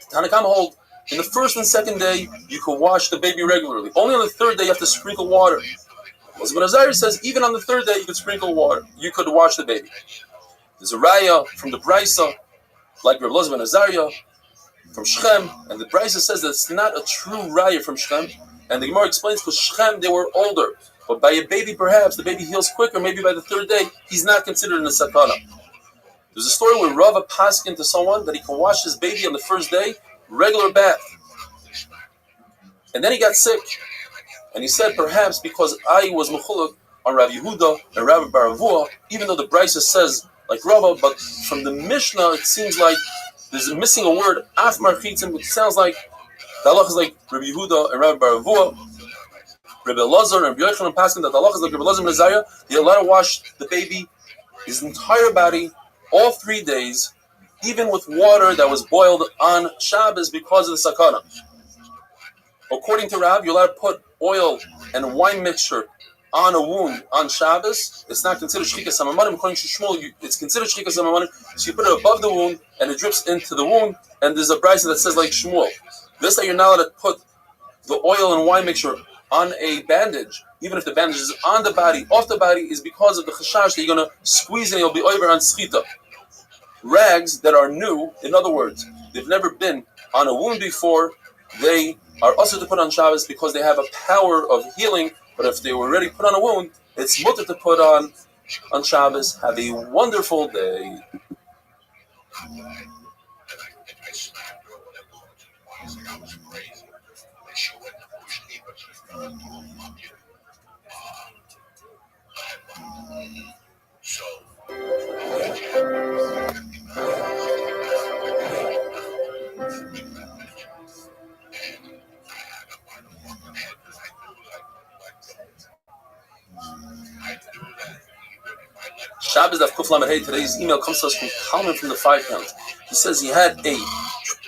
Tanakam hold in the first and second day you can wash the baby regularly. Only on the third day you have to sprinkle water. Rabbi Ben Azariah says even on the third day you could sprinkle water. You could wash the baby. There's a raya from the Brisa, like Rabbi Ben Azariah from Shechem, and the Brisa says that it's not a true raya from Shechem. And the Gemara explains because Shechem, they were older. But by a baby, perhaps, the baby heals quicker. Maybe by the third day, he's not considered in a sakana. There's a story where Rava paskin to someone that he can wash his baby on the first day, regular bath. And then he got sick. And he said, perhaps because I was mechuluk on Rabbi Yehuda and Rabbi Baravua, even though the Brisa says like Rava, but from the Mishnah, it seems like there's missing a word, af marchitzim, which sounds like the halach is like Rabbi Yehuda and Rabbi Baravua. Rabbi Elazar and Rabbi Yochanan Paskin that the halach is like Rabbi Elazar and Azariah. You're allowed to wash the baby, his entire body, all 3 days, even with water that was boiled on Shabbos because of the sakana. According to Rab, you're allowed to put oil and wine mixture on a wound on Shabbos. It's not considered shchikas hamamanim. According to Shmuel, it's considered shchikas hamamanim. So you put it above the wound and it drips into the wound. And there's a brisa that says like Shmuel. This that you're not allowed to put the oil and wine mixture on a bandage, even if the bandage is on the body, off the body, is because of the chashash that you're going to squeeze and you'll be over on schita. Rags that are new, in other words, they've never been on a wound before, they are also to put on Shabbos because they have a power of healing, But if they were already put on a wound, it's mutter to put on Shabbos. Have a wonderful day. I smacked her or whatever. It's like I was crazy. And she went to push me, but she's going to fuck you. So, Shabbos Daf Kuf Lamed Hey. Today's email comes to us from Kalman from the Five Towns. He says he had a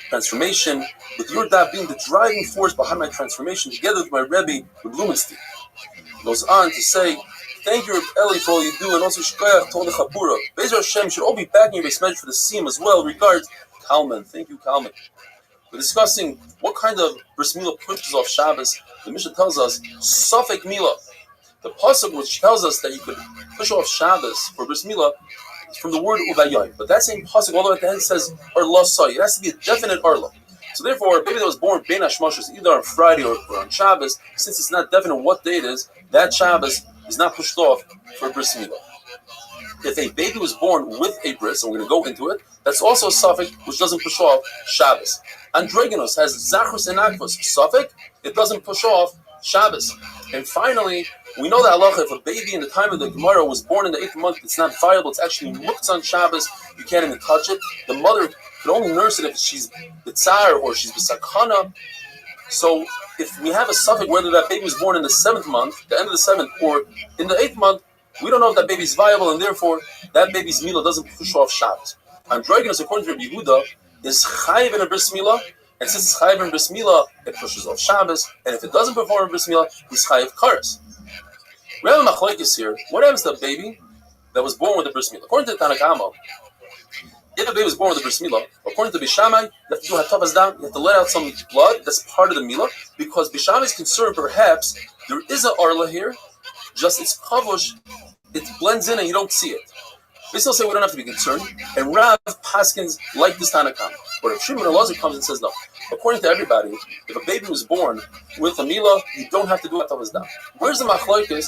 transformation with your dad being the driving force behind my transformation, together with my Rabbi Blumenstein. He goes on to say, thank you, Eli, for all you do, and also Shkoyach told the Chabura. Bezer Hashem should all be backing your base measure for the Siyam as well. Regards, Kalman. Thank you, Kalman. We're discussing what kind of bris milah pushes off Shabbos. The Mishnah tells us, Safek Milah. The pasuk which tells us that you could push off Shabbos for bris milah is from the word uvayoy. But that same pasuk all the way at the end says arla soy. It has to be a definite arla. So therefore, a baby that was born bein hashmashos either on Friday or on Shabbos, since it's not definite what day it is, that Shabbos is not pushed off for bris milah. If a baby was born with a bris, and we're going to go into it, that's also a suffix which doesn't push off Shabbos. Androgynos has zachrus and akvos. Suffix, it doesn't push off Shabbos. And finally, we know that halacha, if a baby in the time of the Gemara was born in the 8th month, it's not viable, it's actually muktzah on Shabbos, you can't even touch it. The mother can only nurse it if she's b'tzar or she's b'sakana. So if we have a suffix, whether that baby was born in the 7th month, the end of the 7th, or in the 8th month, we don't know if that baby is viable, and therefore that baby's milah doesn't push off Shabbos. Androgynos, according to Rabbi Yehuda, is chayiv in a bris milah, and since it's chayiv in bris milah, it pushes off Shabbos, and if it doesn't perform in bris milah, he's chayiv kares. Rabbi Machlokes here, what happens to a baby that was born with a bris milah? According to the Tanna Kama, if a baby was born with a bris milah, according to Bishamai, you have to do hatavas dam, you have to let out some blood, that's part of the milah, because Bishamai is concerned perhaps there is an arla here, just it's kavush, it blends in and you don't see it. They still say we don't have to be concerned, and Rav Paskins like this Tanna Kama. But if Shimon Elazar comes and says no, according to everybody, if a baby was born with a milah, you don't have to do hatavas dam. Where's the machlokes?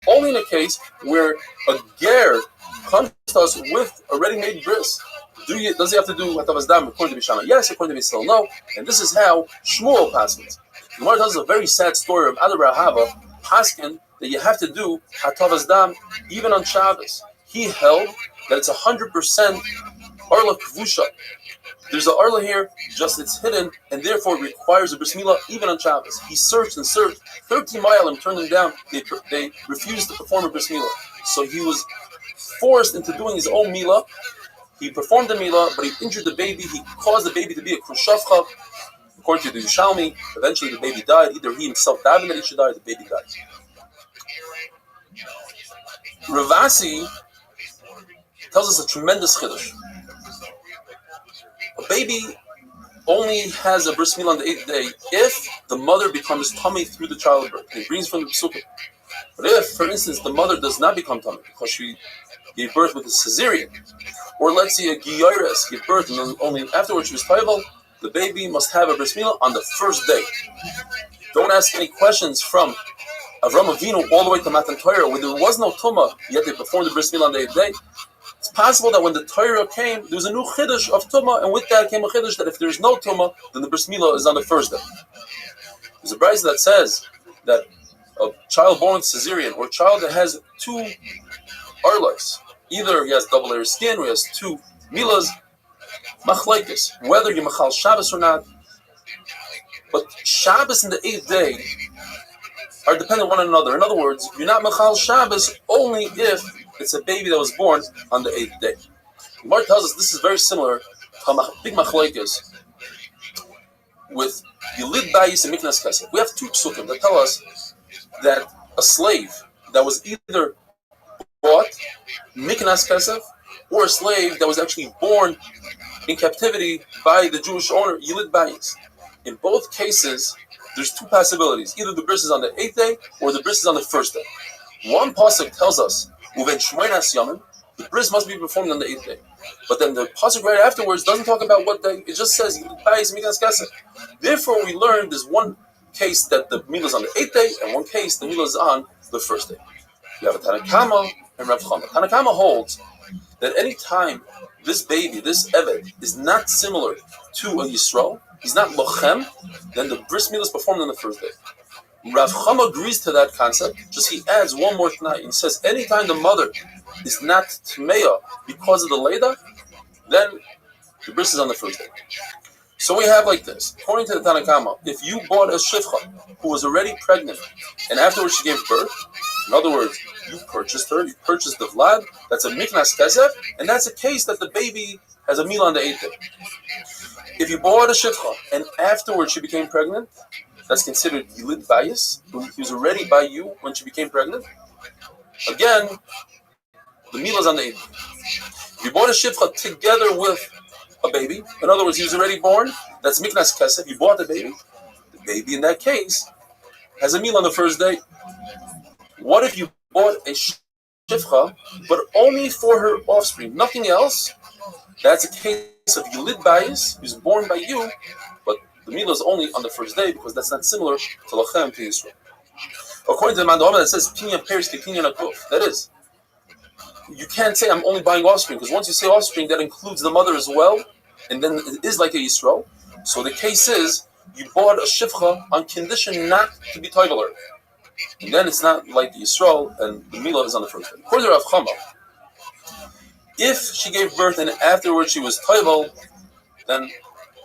Only in a case where a ger comes to us with a ready-made bris. Does he have to do hatavas dam according to Bishama? Yes, according to Bishama, no. And this is how Shmuel paskins. The Gemara tells us a very sad story of Adar Hava paskin that you have to do hatavas dam even on Shabbos. He held that it's 100% arla kavusha. There's an arla here, just it's hidden, and therefore it requires a bris milah even on Shabbos. He searched and searched, 13 miles turned them down. They refused to perform a bris milah. So he was forced into doing his own milah. He performed the milah, but he injured the baby. He caused the baby to be a krushavcha. According to the Yushalmi, eventually the baby died. Either he himself died that he should die, or the baby died. Ravasi tells us a tremendous chiddush. A baby only has a bris milah on the 8th day if the mother becomes tummy through the childbirth. It brings from the psukim. But if, for instance, the mother does not become tummy because she gave birth with a cesarean, or let's say a giyaris gave birth and then only afterwards she was payable, the baby must have a bris milah on the first day. Don't ask any questions from Avram Avinu all the way to Matan Torah, where there was no tumah, yet they performed the bris milah on the 8th day. It's possible that when the Torah came, there was a new chiddush of tumah, and with that came a chiddush that if there's no tumah, then the bris milah is on the first day. There's a brayz that says that a child born with cesarean, or a child that has two arlas, either he has double layer skin or he has two milas, machlekes, whether you machal Shabbos or not. But Shabbos and the 8th day are dependent on one another. In other words, you're not machal Shabbos only if it's a baby that was born on the 8th day. Gemara tells us this is very similar to a big machlokes with Yilid Bayis and Miknas Kesef. We have two psukim that tell us that a slave that was either bought Miknas Kesef or a slave that was actually born in captivity by the Jewish owner, Yilid Bayis. In both cases, there's two possibilities. Either the bris is on the 8th day or the bris is on the first day. One pasuk tells us Uven Shmoinas Yamin, the bris must be performed on the 8th day. But then the pasuk right afterwards doesn't talk about what day, it just says Bayis Miknas Kesef. Therefore, we learn there's one case that the meal is on the 8th day, and one case the meal is on the 1st day. You have a Tanakama and Rav Chama. Tanakama holds that any time this baby, this Eved, is not similar to a Yisrael, he's not Lochem, then the bris milah is performed on the 1st day. Rav Chama agrees to that concept, just he adds one more tonight. He says anytime the mother is not Tmeya because of the Leda, then the bris is on the 1st day. So we have like this. According to the Tanakama, if you bought a Shivcha who was already pregnant and afterwards she gave birth, in other words, you purchased her, you purchased the Vlad, that's a Miknas Kesef, and that's a case that the baby has a meal on the 8th day. If you bought a Shivcha and afterwards she became pregnant, that's considered Yilid Bayis. He was already by you when she became pregnant. Again, the meal is on the 8th day. If you bought a Shivcha together with a baby, in other words, he was already born, that's Miknas Kesef, you bought the baby in that case has a meal on the 1st day. What if you bought a Shivcha, but only for her offspring, nothing else? That's a case of Yilid Bayis, who's born by you, but the meal is only on the 1st day because that's not similar to Lachem to Yisrael. According to the Mandama, that says Pinyan Peris Pinyan Akuf. That is, you can't say I'm only buying offspring, because once you say offspring, that includes the mother as well, and then it is like a Yisrael. So the case is, you bought a Shivcha on condition not to be Toiveler. And then it's not like the Yisrael, and the Milah is on the 1st day. According to Rav Chama, if she gave birth and afterwards she was Toivel, then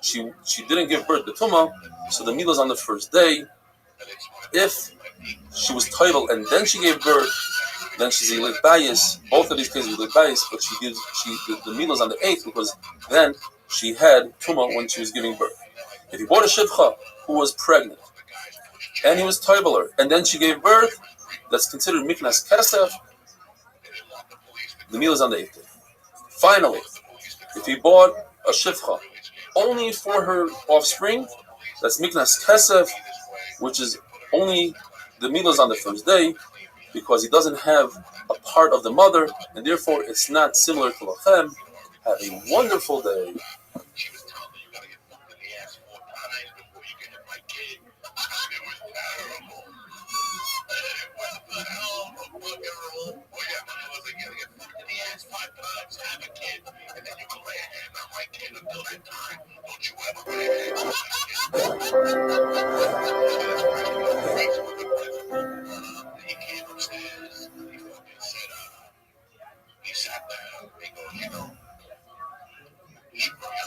she didn't give birth to Tumah, so the Milah is on the 1st day. If she was Toivel and then she gave birth, then she's a Yilid Bayis. Both of these cases are Yilid Bayis, but the Milah is on the 8th because then she had Tumah when she was giving birth. If you bought a Shivcha who was pregnant and he was Toiveler and then she gave birth, that's considered Miknas Kesef. The Milah is on the 8th day. Finally, if he bought a Shivcha only for her offspring, that's Miknas Kesef, which is only the Milah is on the 1st day because he doesn't have a part of the mother, and therefore it's not similar to Lachem. Have a wonderful day.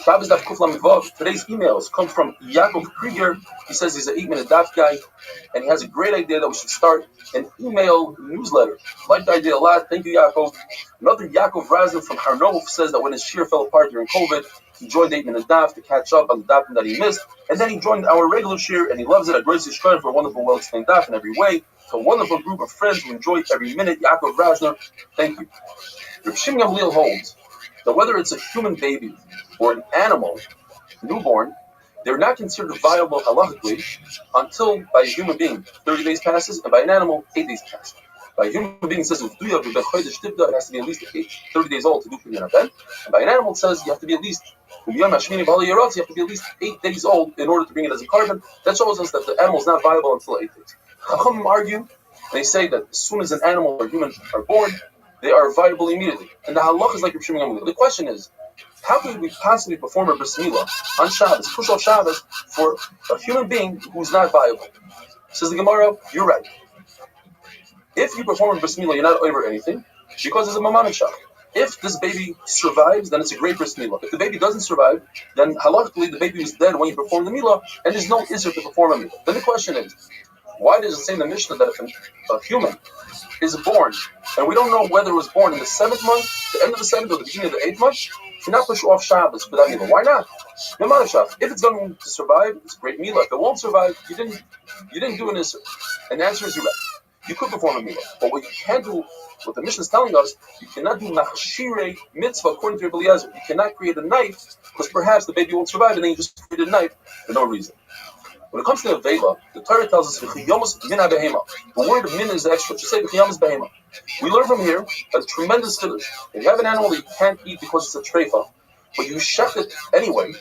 Shabbos Daf Kuf Lamed Vav. Today's emails come from Yaakov Krieger. He says he's an 8-minute daf guy, and he has a great idea that we should start an email newsletter. Like the idea a lot. Thank you, Yaakov. Another Yaakov Razin from Harnov says that when his shir fell apart during COVID, he joined 8-minute daf to catch up on the daf that he missed, and then he joined our regular shir, and he loves it. A great shir for a wonderful, well-explained daf in every way. To a wonderful group of friends who enjoy every minute. Yaakov Razner, thank you. Reb Shimon Gamliel holds that whether it's a human baby or an animal, newborn, they're not considered viable halachically until by a human being 30 days passes, and by an animal 8 days pass. By a human being it says it has to be at least 30 days old to do Kinyan Ben, and by an animal it says you have to be at least 8 days old in order to bring it as a carbon. That shows us that the animal is not viable until 8 days. Chachamim argue, they say that as soon as an animal or human are born, they are viable immediately. And the halach is like Reb Shimon Gamliel. The question is, how could we possibly perform a bris milah on Shabbos, push off Shabbos, for a human being who's not viable? Says the Gemara, you're right. If you perform a bris milah, you're not over anything, because it's a mamanik shach. If this baby survives, then it's a great bris milah. If the baby doesn't survive, then halachically the baby was dead when you perform the milah, and there's no issur to perform a milah. Then the question is, why does it say in the Mishnah that if a human is born, and we don't know whether it was born in the 7th month, the end of the 7th, or the beginning of the 8th month, should not push off Shabbos for that milah? Why not? No matter Shabbos. If it's going to survive, it's a great milah. If it won't survive, you didn't do an issur. And the answer is you're right. You could perform a milah, but what you can't do, what the Mishnah is telling us, you cannot do nachshirei mitzvah according to Rabbi Eliezer. You cannot create a knife because perhaps the baby won't survive, and then you just create a knife for no reason. When it comes to Avela, the Torah tells us v'chiyomus min habehema. The word min is extra. Just say v'chiyomus behema. We learn from here a tremendous chiddush. If you have an animal that you can't eat because it's a treifa, but you shech it anyway,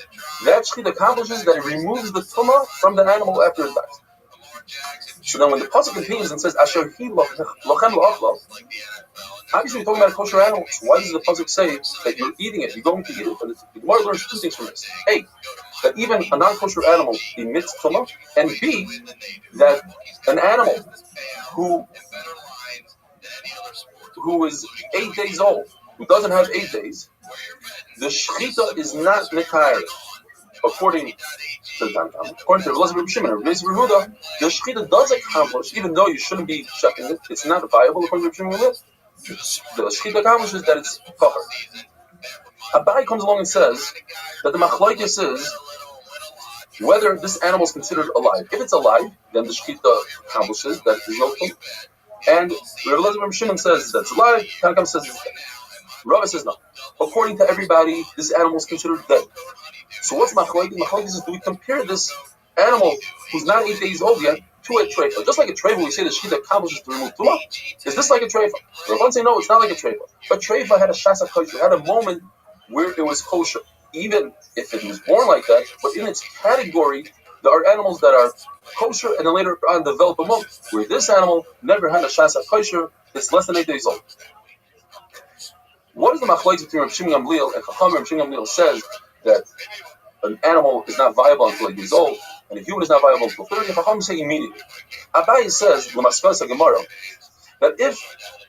that shechit accomplishes that it removes the tumah from the animal after it dies. So then when the pasuk continues and says, Asher hi lochem la'achlo, obviously we're talking about a kosher animal. So why does the pasuk say that you're eating it, you're going to eat it? But the Gemara learns two things from this. A, that even a non-kosher animal emits tumah, and B, that an animal who is 8 days old, who doesn't have 8 days, the shechita is not nekayr. According to Rabbi Shimon or Rabbi Yehuda, the shechita does accomplish, even though you shouldn't be checking it, it's not viable according to Rabbi Shimon. The shechita accomplishes that it's covered. Abai comes along and says that the machlokes is whether this animal is considered alive. If it's alive, then the shechita accomplishes that there's no tumah. And Rabbi Shimon says that's alive. Tanakam says it's dead. Rabbi says no. According to everybody, this animal is considered dead. So what's machlokes? Machlokes is, do we compare this animal who's not 8 days old yet to a treifa? Just like a treifa, we say the shechita accomplishes to remove tumah. Is this like a treifa? Rabbi say no, it's not like a treifa. But treifa had a shasa kosher, had a moment where it was kosher, even if it was born like that. But in its category, there are animals that are kosher and then later on develop a moment where this animal never had a shasa kosher. It's less than 8 days old. What is the machlokes between Rabbi Shimon Gamliel and Chacham? Rabbi Shimon Gamliel says that an animal is not viable until 8 years old, and a human is not viable until 30. Chacham say immediately. Abai says, L'maskas Gemara, that if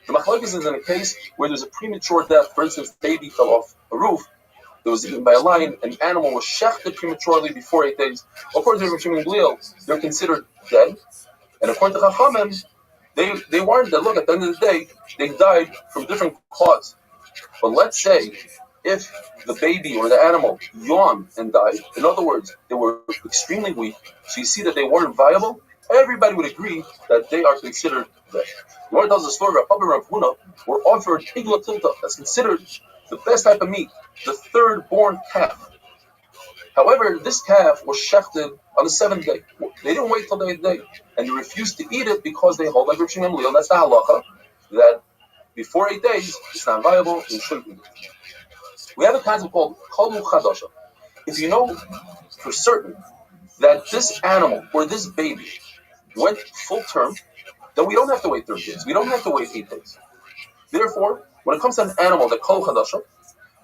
the machlokes is in a case where there's a premature death, for instance, the baby fell off a roof, it was eaten by a lion, an animal was shechted prematurely before 8 days, according to Rabbi Shimon Gamliel, they're considered dead, and according to Chachamim, they weren't dead. Look, at the end of the day, they died from different causes. But let's say if the baby or the animal yawned and died, in other words, they were extremely weak, so you see that they weren't viable, everybody would agree that they are considered dead. The Gemara tells the story of Rabbi and Rav Huna were offered igla tilta, that's considered the best type of meat, the third born calf. However, this calf was shechted on the 7th day. They didn't wait till the 8th day, and they refused to eat it because they hold like Rabbi Shimon Gamliel. That's the halacha, that before 8 days, it's not viable, and you shouldn't eat it. We have a concept called kalu chadasha. If you know for certain that this animal or this baby went full term, then we don't have to wait 30 days. We don't have to wait 8 days. Therefore, when it comes to an animal that kalu chadasha, and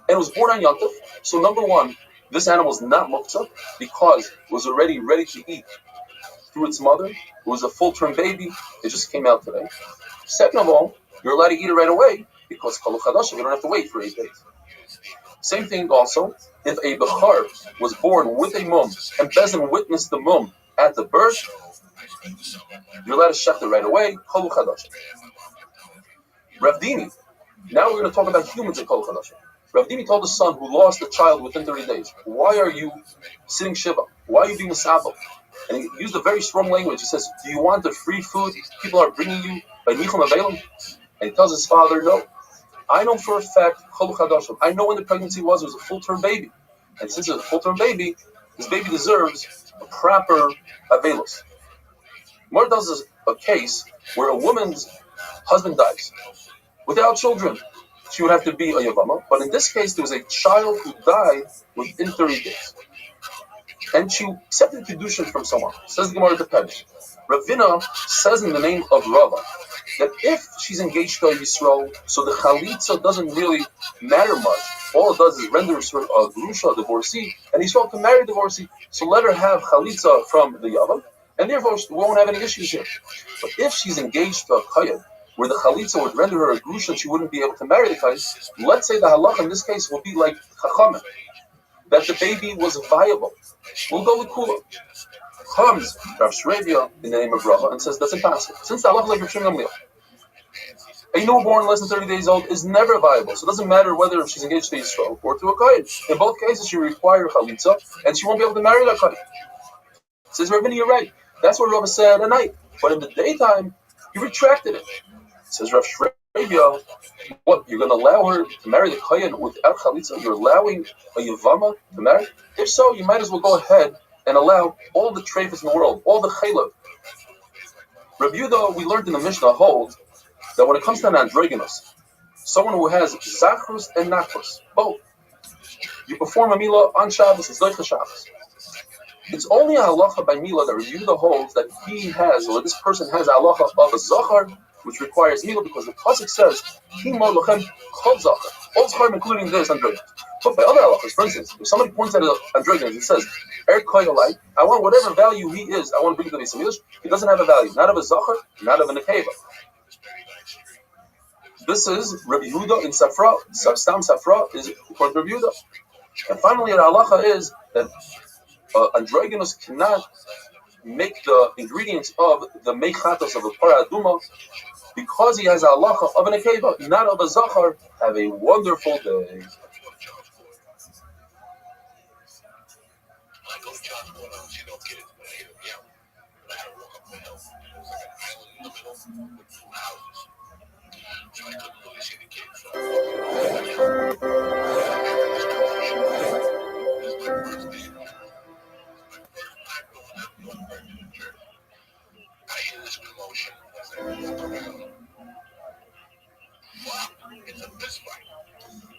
it was born on Yom Tov, so number one, this animal is not muktzah because it was already ready to eat through its mother. It was a full-term baby. It just came out today. Second of all, you're allowed to eat it right away because kalu chadasha, you don't have to wait for 8 days. Same thing also, if a bechar was born with a mum and Bezin witnessed the mum at the birth, you're allowed to shech it right away, kalu chadasha. Rav Dimi, now we're going to talk about humans in kalu chadasha. Rav Dimi told his son who lost a child within 30 days, why are you sitting shiva? Why are you being misabel? And he used a very strong language. He says, do you want the free food people are bringing you by nichum avelim? And he tells his father, no. I know for a fact, I know when the pregnancy was, it was a full-term baby. And since it's a full-term baby, this baby deserves a proper avelus. More does a case where a woman's husband dies without children. She would have to be a yavama. But in this case, there was a child who died within 30 days. And she accepted kedushin from someone. Says the Gemara depends. Ravina says in the name of Rabbi that if she's engaged to a Yisrael, so the chalitza doesn't really matter much. All it does is render her a grusha, a divorcee, and Yisrael can marry a divorcee. So let her have chalitza from the Yavam, and therefore we won't have any issues here. But if she's engaged to a kayan, where the chalitza would render her a grusha and she wouldn't be able to marry the kayan, let's say the halach in this case will be like chachamim, that the baby was viable. We'll go with kula. Comes Rav Shrebia in the name of Rabbi and says that's impossible. Since the halacha is like Rav Shimon Gamliel, a newborn less than 30 days old is never viable. So it doesn't matter whether she's engaged to Yisrael or to a kayan. In both cases, she require chalitza, and she won't be able to marry that kayan. Says Ravina, you're right. That's what Rabbi said at night. But in the daytime, he retracted it. Says Rav Shrebia, what, you're going to allow her to marry the kayan without chalitza? You're allowing a yavama to marry? If so, you might as well go ahead and allow all the treifas in the world, all the chaylev. Rabbi Yehuda, we learned in the Mishnah, holds that when it comes to an androgynous, someone who has zachrus and nachrus, both, you perform a milah on Shabbos, it's doicha Shabbos. It's only a halacha by Mila that Rabbi Yehuda holds that he has, or this person has a halacha of a zachar, which requires Mila, because the pasuk says, "Kima lochem kol zachar," all zachar, including this androgynous. But by other halachas, for instance, if somebody points at an androgynous and says, "Er koyalai," I want whatever value he is, I want to bring to the Beis Hamikdash. He doesn't have a value, not of a zachar, not of a nekeva. This is Rabbi Yehuda in Safra. Stam Safra is according to Rabbi Yehuda. And finally, the halacha is that androgynous cannot make the ingredients of the mechatos of a para aduma because he has a halacha of an akeva, not of a zachar. Have a wonderful day.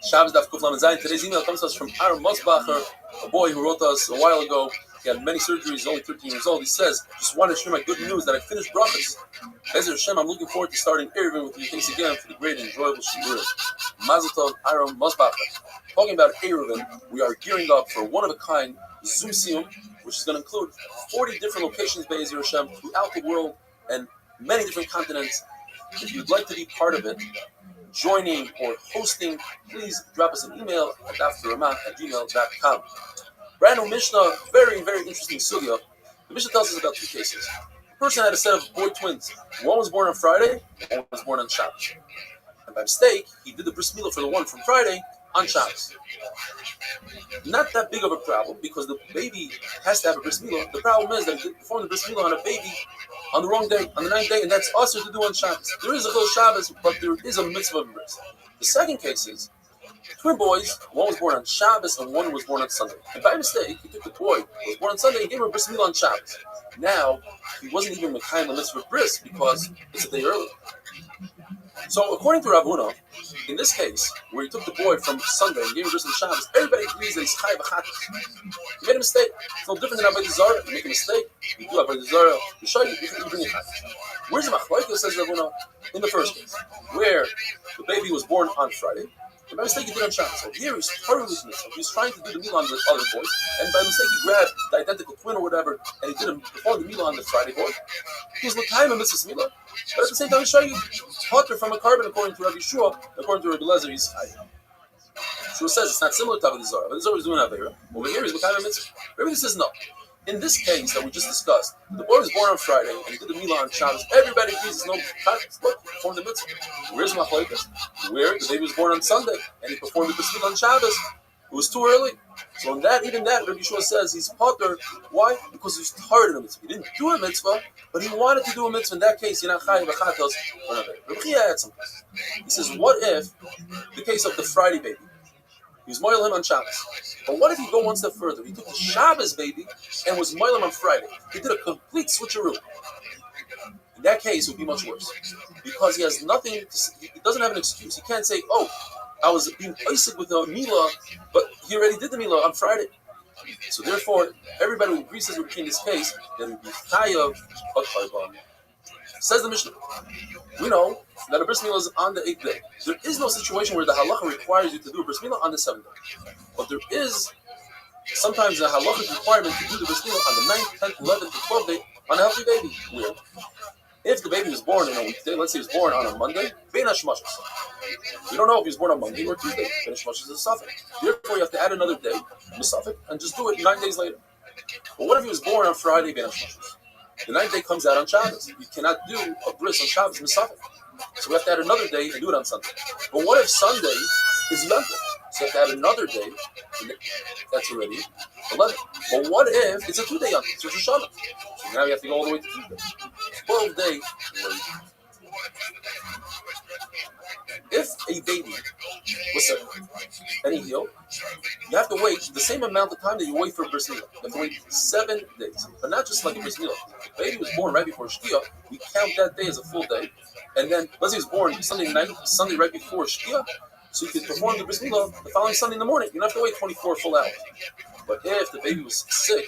Shabbos Daf Kuf Lamed Zayin. Today's email comes to us from Aaron Mosbacher, a boy who wrote us a while ago. He had many surgeries, he's only 13 years old. He says, just wanted to share my good news that I finished brachas. Be'ezer Hashem, I'm looking forward to starting Eruvin with you. Thanks again for the great and enjoyable shiurim. Mazel Tov, Aaron Mosbacher. Talking about Eruvin, we are gearing up for one-of-a-kind Zoom Siyum, which is going to include 40 different locations, Be'ezer Hashem, throughout the world and many different continents. If you'd like to be part of it, joining or hosting, please drop us an email at dafterama@gmail.com. Brand new Mishnah, very, very interesting sugya. The Mishnah tells us about two cases. A person had a set of boy twins. One was born on Friday, and one was born on Shabbos. And by mistake, he did the bris milah for the one from Friday on Shabbos. Not that big of a problem because the baby has to have a bris milah. The problem is that he performed the bris milah on a baby on the wrong day, on the 9th day, and that's also to do on Shabbos. There is a whole Shabbos, but there is a mitzvah of bris. The second case is twin boys. One was born on Shabbos and one was born on Sunday. And by mistake, he took the boy who was born on Sunday and gave him a bris milah on Shabbos. Now he wasn't even mekayim the mitzvah of bris because it's a day early. So according to Rav Huna, in this case, where he took the boy from Sunday and gave him bris on Shabbos, everybody agrees that he's chayav b'chatos. He made a mistake. It's no different than Avodah Zarah. You make a mistake, you do Avodah Zarah, you show you bring it back. Where's the machlokes, says Rav Huna, in the first case, where the baby was born on Friday, and by mistake he did on Shabbos. So here he's totally mitzvah. He's trying to do the milah on the other boy, and by mistake he grabbed the identical twin or whatever, and he didn't perform the milah on the Friday boy. He was l'kayim a mitzvah milah, but at the same time he showed you hotter from a carbon according to Rabbi Shua, according to Rabbi Lezer, he's high. Shua says it's not similar to Avodah Zarah. Avodah Zarah is doing Avera. Over here he's l'kayim a mitzvah. Rabbi says no. In this case that we just discussed, the boy was born on Friday and he did the milah on Shabbos. Everybody agrees there's no look, performed the mitzvah. Where's machlokes? Where the baby was born on Sunday and he performed the mitzvah on Shabbos. It was too early. So in that, even that, Rabbi Yeshua says he's potter. Why? Because he's tired of the mitzvah. He didn't do a mitzvah, but he wanted to do a mitzvah. In that case, you're not chayav b'chatos. Rabbi Chia had something. He says, what if the case of the Friday baby? He was moil him on Shabbos. But what if you go one step further? He took the Shabbos baby and was moil him on Friday. He did a complete switcheroo. In that case, it would be much worse. Because he has nothing, he doesn't have an excuse. He can't say, oh, I was being Isaac with the milah, but he already did the milah on Friday. So therefore, everybody agrees in this case that it would be chayav a karban. Says the Mishnah, we know that a bris milah is on the 8th day. There is no situation where the halacha requires you to do a bris milah on the 7th day. But there is sometimes a halachic requirement to do the bris milah on the 9th, 10th, 11th, and 12th day on a healthy baby. Where if the baby was born in a weekday, let's say he was born on a Monday, bein hashmashos. We don't know if he was born on Monday or Tuesday. Bein hashmashos is a suffix. Therefore, you have to add another day, misafik, and just do it 9 days later. But what if he was born on Friday, bein hashmashos? The 9th day comes out on Shabbos. You cannot do a bris on Shabbos, misafik. So we have to add another day and do it on Sunday. But what if Sunday is Yom Tov? So you have to add another day. That's already 11. But what if it's a 2-day Yom Tov? So it's a Shabbat. So now you have to go all the way to Tuesday. 12-day wait. If a baby was sick and he healed, you have to wait the same amount of time that you wait for a bris milah. You have to wait 7 days. But not just like a bris milah. If the baby was born right before Shkia, we count that day as a full day. And then, let's say he was born Sunday night, Sunday right before Shkia, so you can perform the bris milah the following Sunday in the morning. You don't have to wait 24 full hours. But if the baby was sick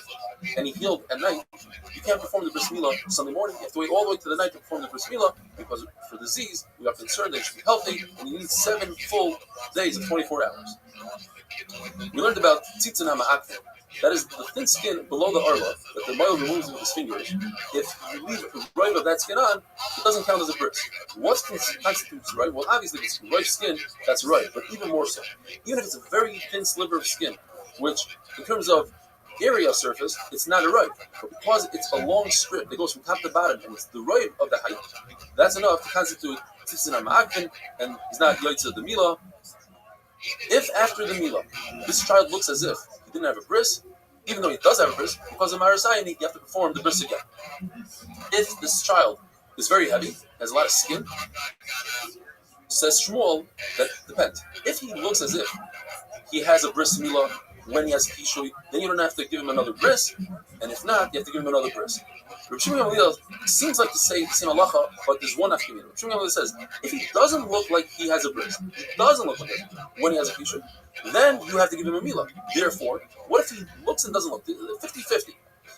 and he healed at night, you can't perform the bris milah Sunday morning. You have to wait all the way to the night to perform the bris milah because for disease, we are concerned that it should be healthy and you need 7 full days of 24 hours. We learned about tzitzin ha'ma'akfin. That is the thin skin below the arba that the male removes with his fingers. If you leave the right of that skin on, it doesn't count as a bris. What constitutes right? Well, obviously, if it's right skin, that's right, but even more so. Even if it's a very thin sliver of skin, which in terms of area surface, it's not a right. But because it's a long strip that goes from top to bottom and it's the right of the height, that's enough to constitute tzitzin ha'ma'akfin, and he's not yaitza the milah. If after the milah, this child looks as if he didn't have a bris, even though he does have a bris, because of marasayini, you have to perform the bris again. If this child is very heavy, has a lot of skin, says Shmuel, that depends. If he looks as if he has a bris milah when he has kishui, then you don't have to give him another bris, and if not, you have to give him another bris. Rabbi Shimon Gamliel seems like to say the same halacha, but there's one after Rabbi Shimon Gamliel says, if he doesn't look like he has a bris, doesn't look like it when he has a kishui, then you have to give him a milah. Therefore, what if he looks and doesn't look? 50-50.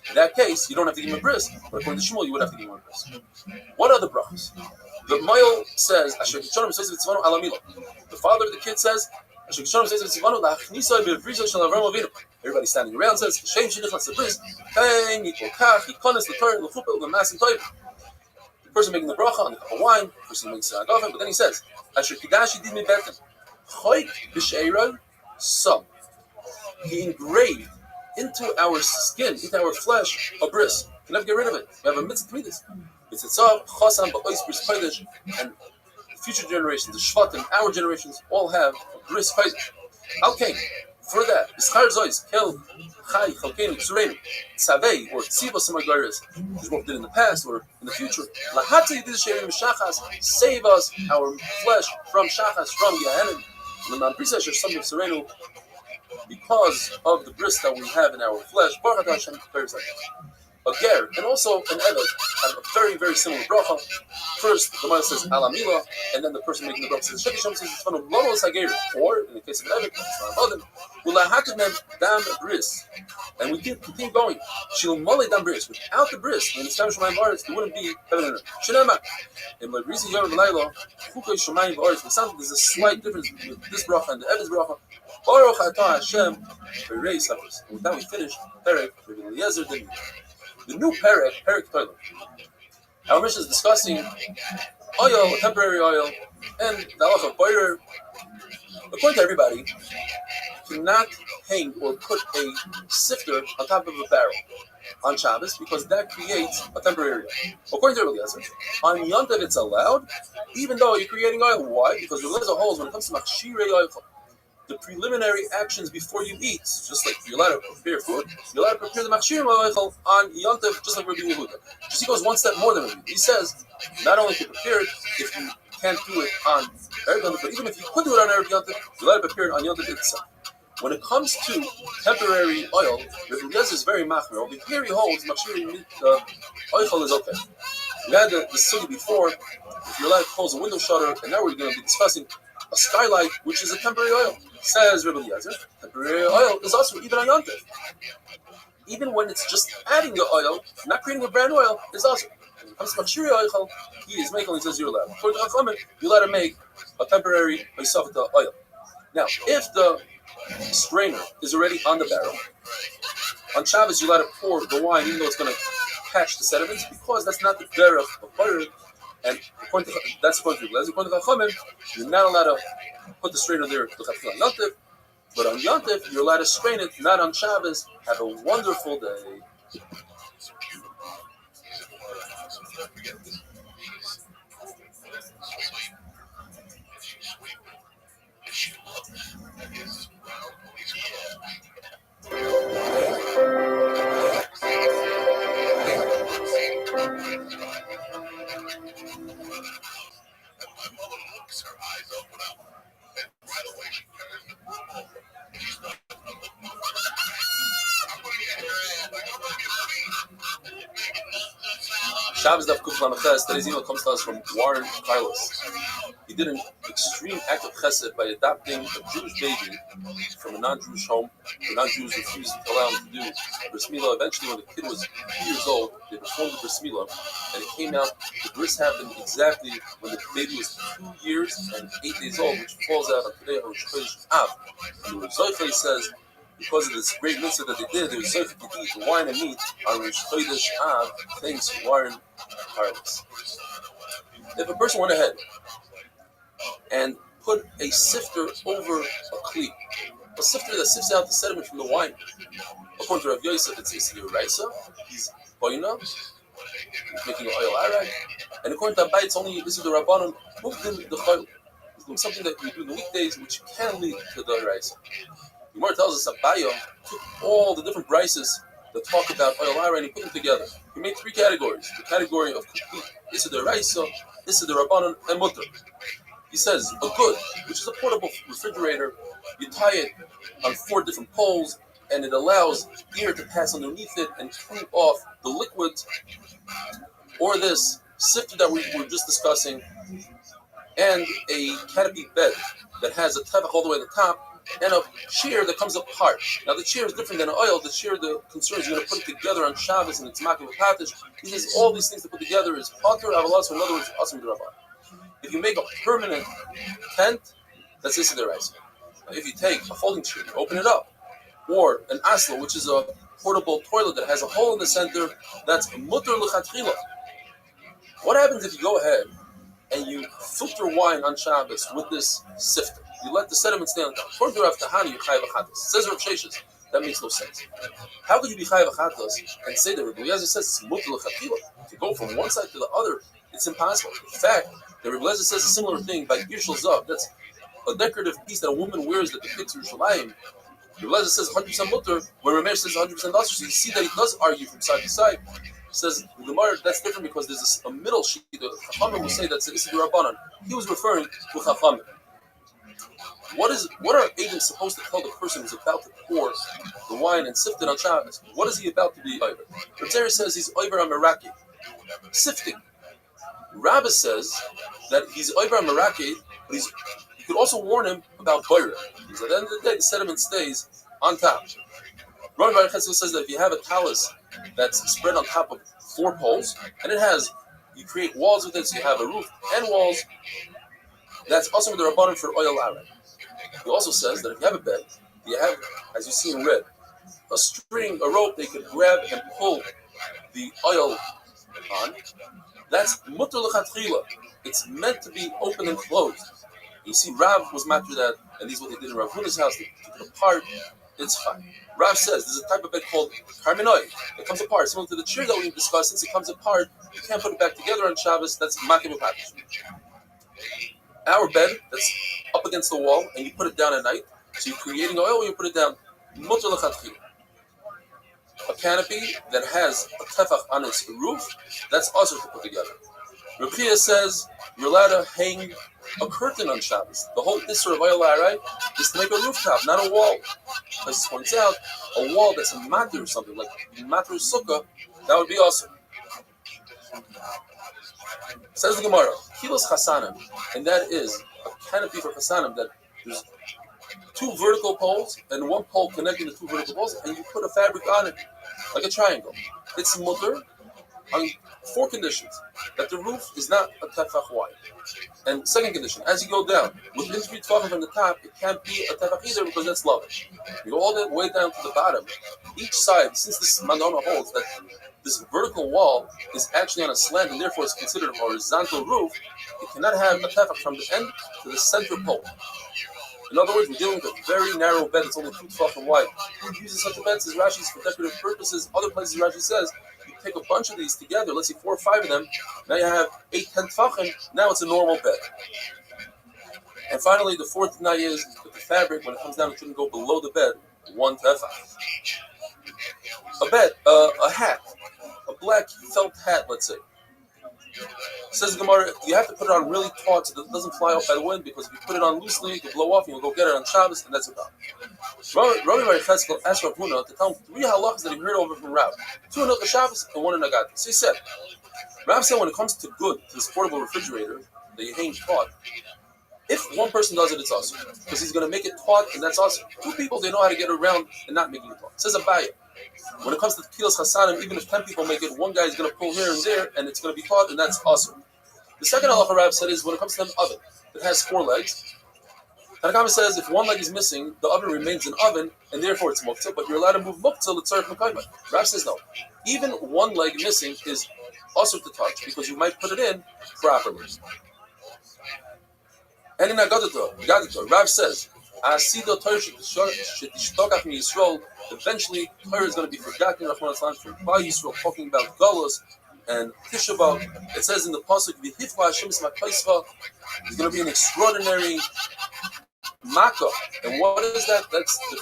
In that case, you don't have to give him a bris, but according to Shmuel, you would have to give him a bris. What other brachas? The Mayel says, the father of the kid says, everybody standing around says, the person making the bracha on the cup of wine, the person makes a gafim, but then he says, he engraved into our skin, into our flesh, a bris. You can never get rid of it. We have a mitzvah to read this. It's a chasam ba'ois bris kodesh, and future generations, the shvatim, our generations, all have a bris kodesh. Okay, for that, b'schar zois kel chai chalkeinu tzureinu tzavei or tziva samagayres. This is what we did in the past or in the future. Lahatzi yidis sherim shachas, save us, our flesh from shachas, from Gehenna. L'man brisa asher samim tzureinu, because of the bris that we have in our flesh. Baruch Hashem declares like that. A ger and also an eved have a very, very similar bracha. First, the Gemara says ala milah, and then the person making the bracha says shekisham says it's from lolos hager. Or in the case of an eved, it's from adam. Ulahakim dam bris, and we continue going. Shil mole dam bris. Without the bris, when the establish my bars, there wouldn't be heaven and earth. Shenema. In my brisi yom v'laylo, chukay shomayim bars. There's a slight difference between this bracha and the eved's bracha. Baruch atah Hashem b'rei suffers. And with that we finish Perek Rabbi Eliezer Din. The new Perek Toilet. Our mission is discussing oil, temporary oil, and the halacha of boirer. According to everybody, you cannot hang or put a sifter on top of a barrel on Shabbos because that creates a temporary oil. According to Rabbi Eliezer, on Yom Tov it's allowed, even though you're creating oil. Why? Because Rabbi Eliezer holds when it comes to machshirei oil, the preliminary actions before you eat, just like you're allowed to prepare food, you're allowed to prepare the machshir oil on Yom Tov, just like Rabbi Yehuda. Just he goes one step more than Rabbi. He says not only to prepare it if you can't do it on Erev Yom Tov, but even if you could do it on Erev Yom Tov, you're allowed to prepare it on Yom Tov itself. When it comes to temporary oil, Rabbi Eliezer is very machmir. Over here he holds machshir oil is okay. We had the sugi before. If you're allowed to close a window shutter, and now we're going to be discussing a skylight, which is a temporary oil. Says Rabbi Eliezer, temporary oil is also even on Yom Tov. Even when it's just adding the oil, not creating a brand new oil, is also. When it comes to machshir oil, he is making, he says you're allowed. According to Chachamim, you're allowed to make a temporary oil. Now, if the strainer is already on the barrel, on Shabbos you're allowed to pour the wine, even though it's going to catch the sediments, because that's not the derech of butter. And that's according to Chachamim, you're not allowed to put the strainer there to Chafil on Yom Tov, but on Yom Tov, you're allowed to strain it, not on Shabbos. Have a wonderful day. Shabbos Daf Kuf Lameches. Today's email comes to us from Warren Carlos. He did an extreme act of chesed by adopting a Jewish baby from a non-Jewish home. The non-Jews refused to allow him to do bris milah. Eventually, when the kid was 2 years old, they performed the bris milah, and it came out, the bris happened exactly when the baby was 2 years and 8 days old, which falls out on today on Rosh Chodesh Av. And the Zohar says, because of this great mitzvah that they did, they were Zohar to eat wine and meat on Rosh Chodesh Av, thanks to Warren Harris. If a person went ahead and put a sifter over a kli, a sifter that sifts out the sediment from the wine, according to Rav Yosef, it's Isser Raisa, he's boina, he's making oil arak, and according to Rabbi, it's only Isser the Rabbanon, moved in the chayil. He's doing something that we do in the weekdays, which can lead to the Raisa. The Gemara tells us Abaya took all the different brises that talk about oil arak and he put them together. He made 3 categories: the category of complete Isser the Raisa, Isser the Rabbanon, and Mutter. He says a good, which is a portable refrigerator, you tie it on 4 different poles, and it allows air to pass underneath it and cool off the liquids. Or this sifter that we were just discussing, and a canopy bed that has a tevach all the way to the top, and a chair that comes apart. Now the chair is different than an oil. The chair, the concern is you're going to put it together on Shabbos, and it's makim v'patish. He says all these things to put together is pater avalas, in other words, asim d'rabban. If you make a permanent tent, that's Isser D'Oraisa. If you take a folding chair, you open it up, or an asla, which is a portable toilet that has a hole in the center, that's mutter l'chatchila. What happens if you go ahead and you filter wine on Shabbos with this sifter? You let the sediment stay on top. According to Rav Tahani, you chayav achatos. Says Rav Sheshes, that makes no sense. How could you be chayav achatos and say that Rabbi Eliezer says it's mutter l'chatchila? To go from one side to the other, it's impossible. In fact, the Rabbi Eliezer says a similar thing by Gishel Zav. That's a decorative piece that a woman wears that depicts Yerushalayim. Rabbi Eliezer says 100% mutter, where Ramesh says 100% asur. So you see that he does argue from side to side. He says the Gemara, that's different because there's a middle sheet. The Chachamim will say that's Isser Rabbanon. He was referring to Chachamim. What are agents supposed to tell the person who's about to pour the wine and sift it on Shabbos? What is he about to be over? Rabbi Zera says he's over on Meraki, sifting. Rabbi says that he's over on Meraki, but you could also warn him about boira. Because at the end of the day, the sediment stays on top. Rabbi Baruch says that if you have a talus that's spread on top of 4 poles, and you create walls with it, so you have a roof and walls, that's also with the Rabbanon for oil arak. He also says that if you have a bed, you have, as you see in red, a string, a rope they could grab and pull the oil on. That's mutter l'chatchila. It's meant to be open and closed. You see, Rav was matter that, and this is what they did in Rav Huna's house. They took it apart. It's fine. Rav says there's a type of bed called karminoi. It comes apart, similar to the chair that we discussed. Since it comes apart, you can't put it back together on Shabbos. That's makim v'patish. Our bed that's up against the wall, and you put it down at night. So you're creating oil when you put it down. Mutter l'chatchila. A canopy that has a tefach on its roof, that's also to put together. Rabbi says you're allowed to hang a curtain on Shabbos. The whole Isser of oil arak is to make a rooftop, not a wall. As it points out, a wall that's a matter or something, like matter sukkah, that would be awesome. Says the Gemara, kilos chasanim, and that is a canopy for chasanim that there's 2 vertical poles and 1 pole connecting the 2 vertical poles, and you put a fabric on it like a triangle. It's mutter on 4 conditions: that the roof is not a tefach wide, and second condition, as you go down within 3 tefachim from the top, it can't be a tefach either because that's lavish. You go all the way down to the bottom. Each side, since this manona holds that this vertical wall is actually on a slant and therefore it's considered a horizontal roof, it cannot have a tefach from the end to the center pole. In other words, we're dealing with a very narrow bed that's only 2 tefachim wide. Who uses such a bed? Says Rashi is for decorative purposes. Other places Rashi says you take a bunch of these together, let's say 4 or 5 of them, now you have 8, 10 tefachim, now it's a normal bed. And finally, the 4th night is that the fabric, when it comes down, it shouldn't go below the bed 1 tefach. A bed, a hat, a black felt hat, let's say. Says the Gemara, you have to put it on really taut so that it doesn't fly off by the wind, because if you put it on loosely, it can blow off and you'll go get it on Shabbos, and that's about it. Rabbi Baruch asked Rav Huna to tell him 3 halachas that he heard over from Rav. 2 in Hilchos Shabbos and 1 in Nagati. So he said, Rav said when it comes to good, to this portable refrigerator that you hang taut, If one person does it, it's awesome because he's going to make it taut, and that's awesome. Two people, they know how to get around and not making it taut. It says Abaya. When it comes to Kilos Chasanim, even if 10 people make it, one guy is going to pull here and there, and it's going to be taut, and that's awesome. The second halacha Rab said is when it comes to an oven that has 4 legs, Tanakama says if one leg is missing, the oven remains an oven, and therefore it's muktzah, but you're allowed to move muktzah l'tzarech mekayma. Rab says no. Even one leg missing is also to touch because you might put it in properly. And in Agadito, Rav says, eventually Torah is going to be forgotten from Klal Yisrael, talking about Golos and Tisha B'Av. It says in the pasuk, there's going to be an extraordinary makkah. And what is that? That's the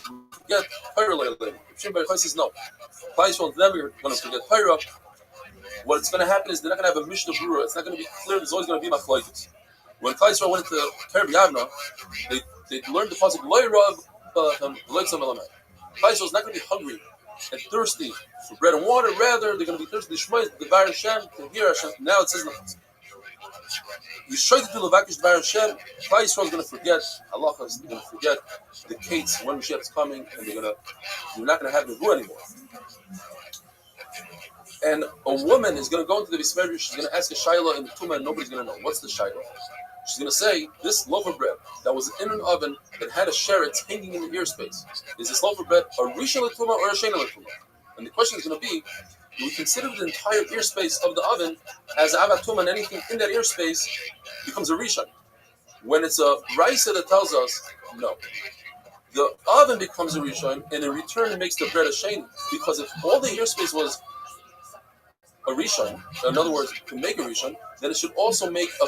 forget Torah later. Shimon Bar says no. Klal Yisrael is never going to forget Torah. What's going to happen is they're not going to have a Mishnah Berurah. It's not going to be clear. There's always going to be machlokes. When Klal Yisrael went to Rabbi Yavna, they learned the pasuk Lo Yirav L'Otzam Elamai. Klal Yisrael is not going to be hungry and thirsty for bread and water. Rather, they're going to be thirsty. The Bar Hashem to hear Hashem. Now it says no. You should do Levakish Bar Hashem. Klal Yisrael is going to forget halacha. Is going to forget the kates when Mashiach is coming, and you're not going to have the ru anymore. And a woman is going to go into the Bismeri, she's going to ask a shayla in the tumah, and nobody's going to know. What's the shayla? She's going to say, this loaf of bread that was in an oven that had a sheretz hanging in the ear space, is this loaf of bread a rishon l'tumah or a shena l'tumah? And the question is going to be, do we consider the entire ear space of the oven as avatumah, and anything in that ear space becomes a rishon? When it's a raisa that tells us, no. The oven becomes a rishon, and in return it makes the bread a sheni. Because if all the ear space was a rishon, in other words, to make a rishon, then it should also make a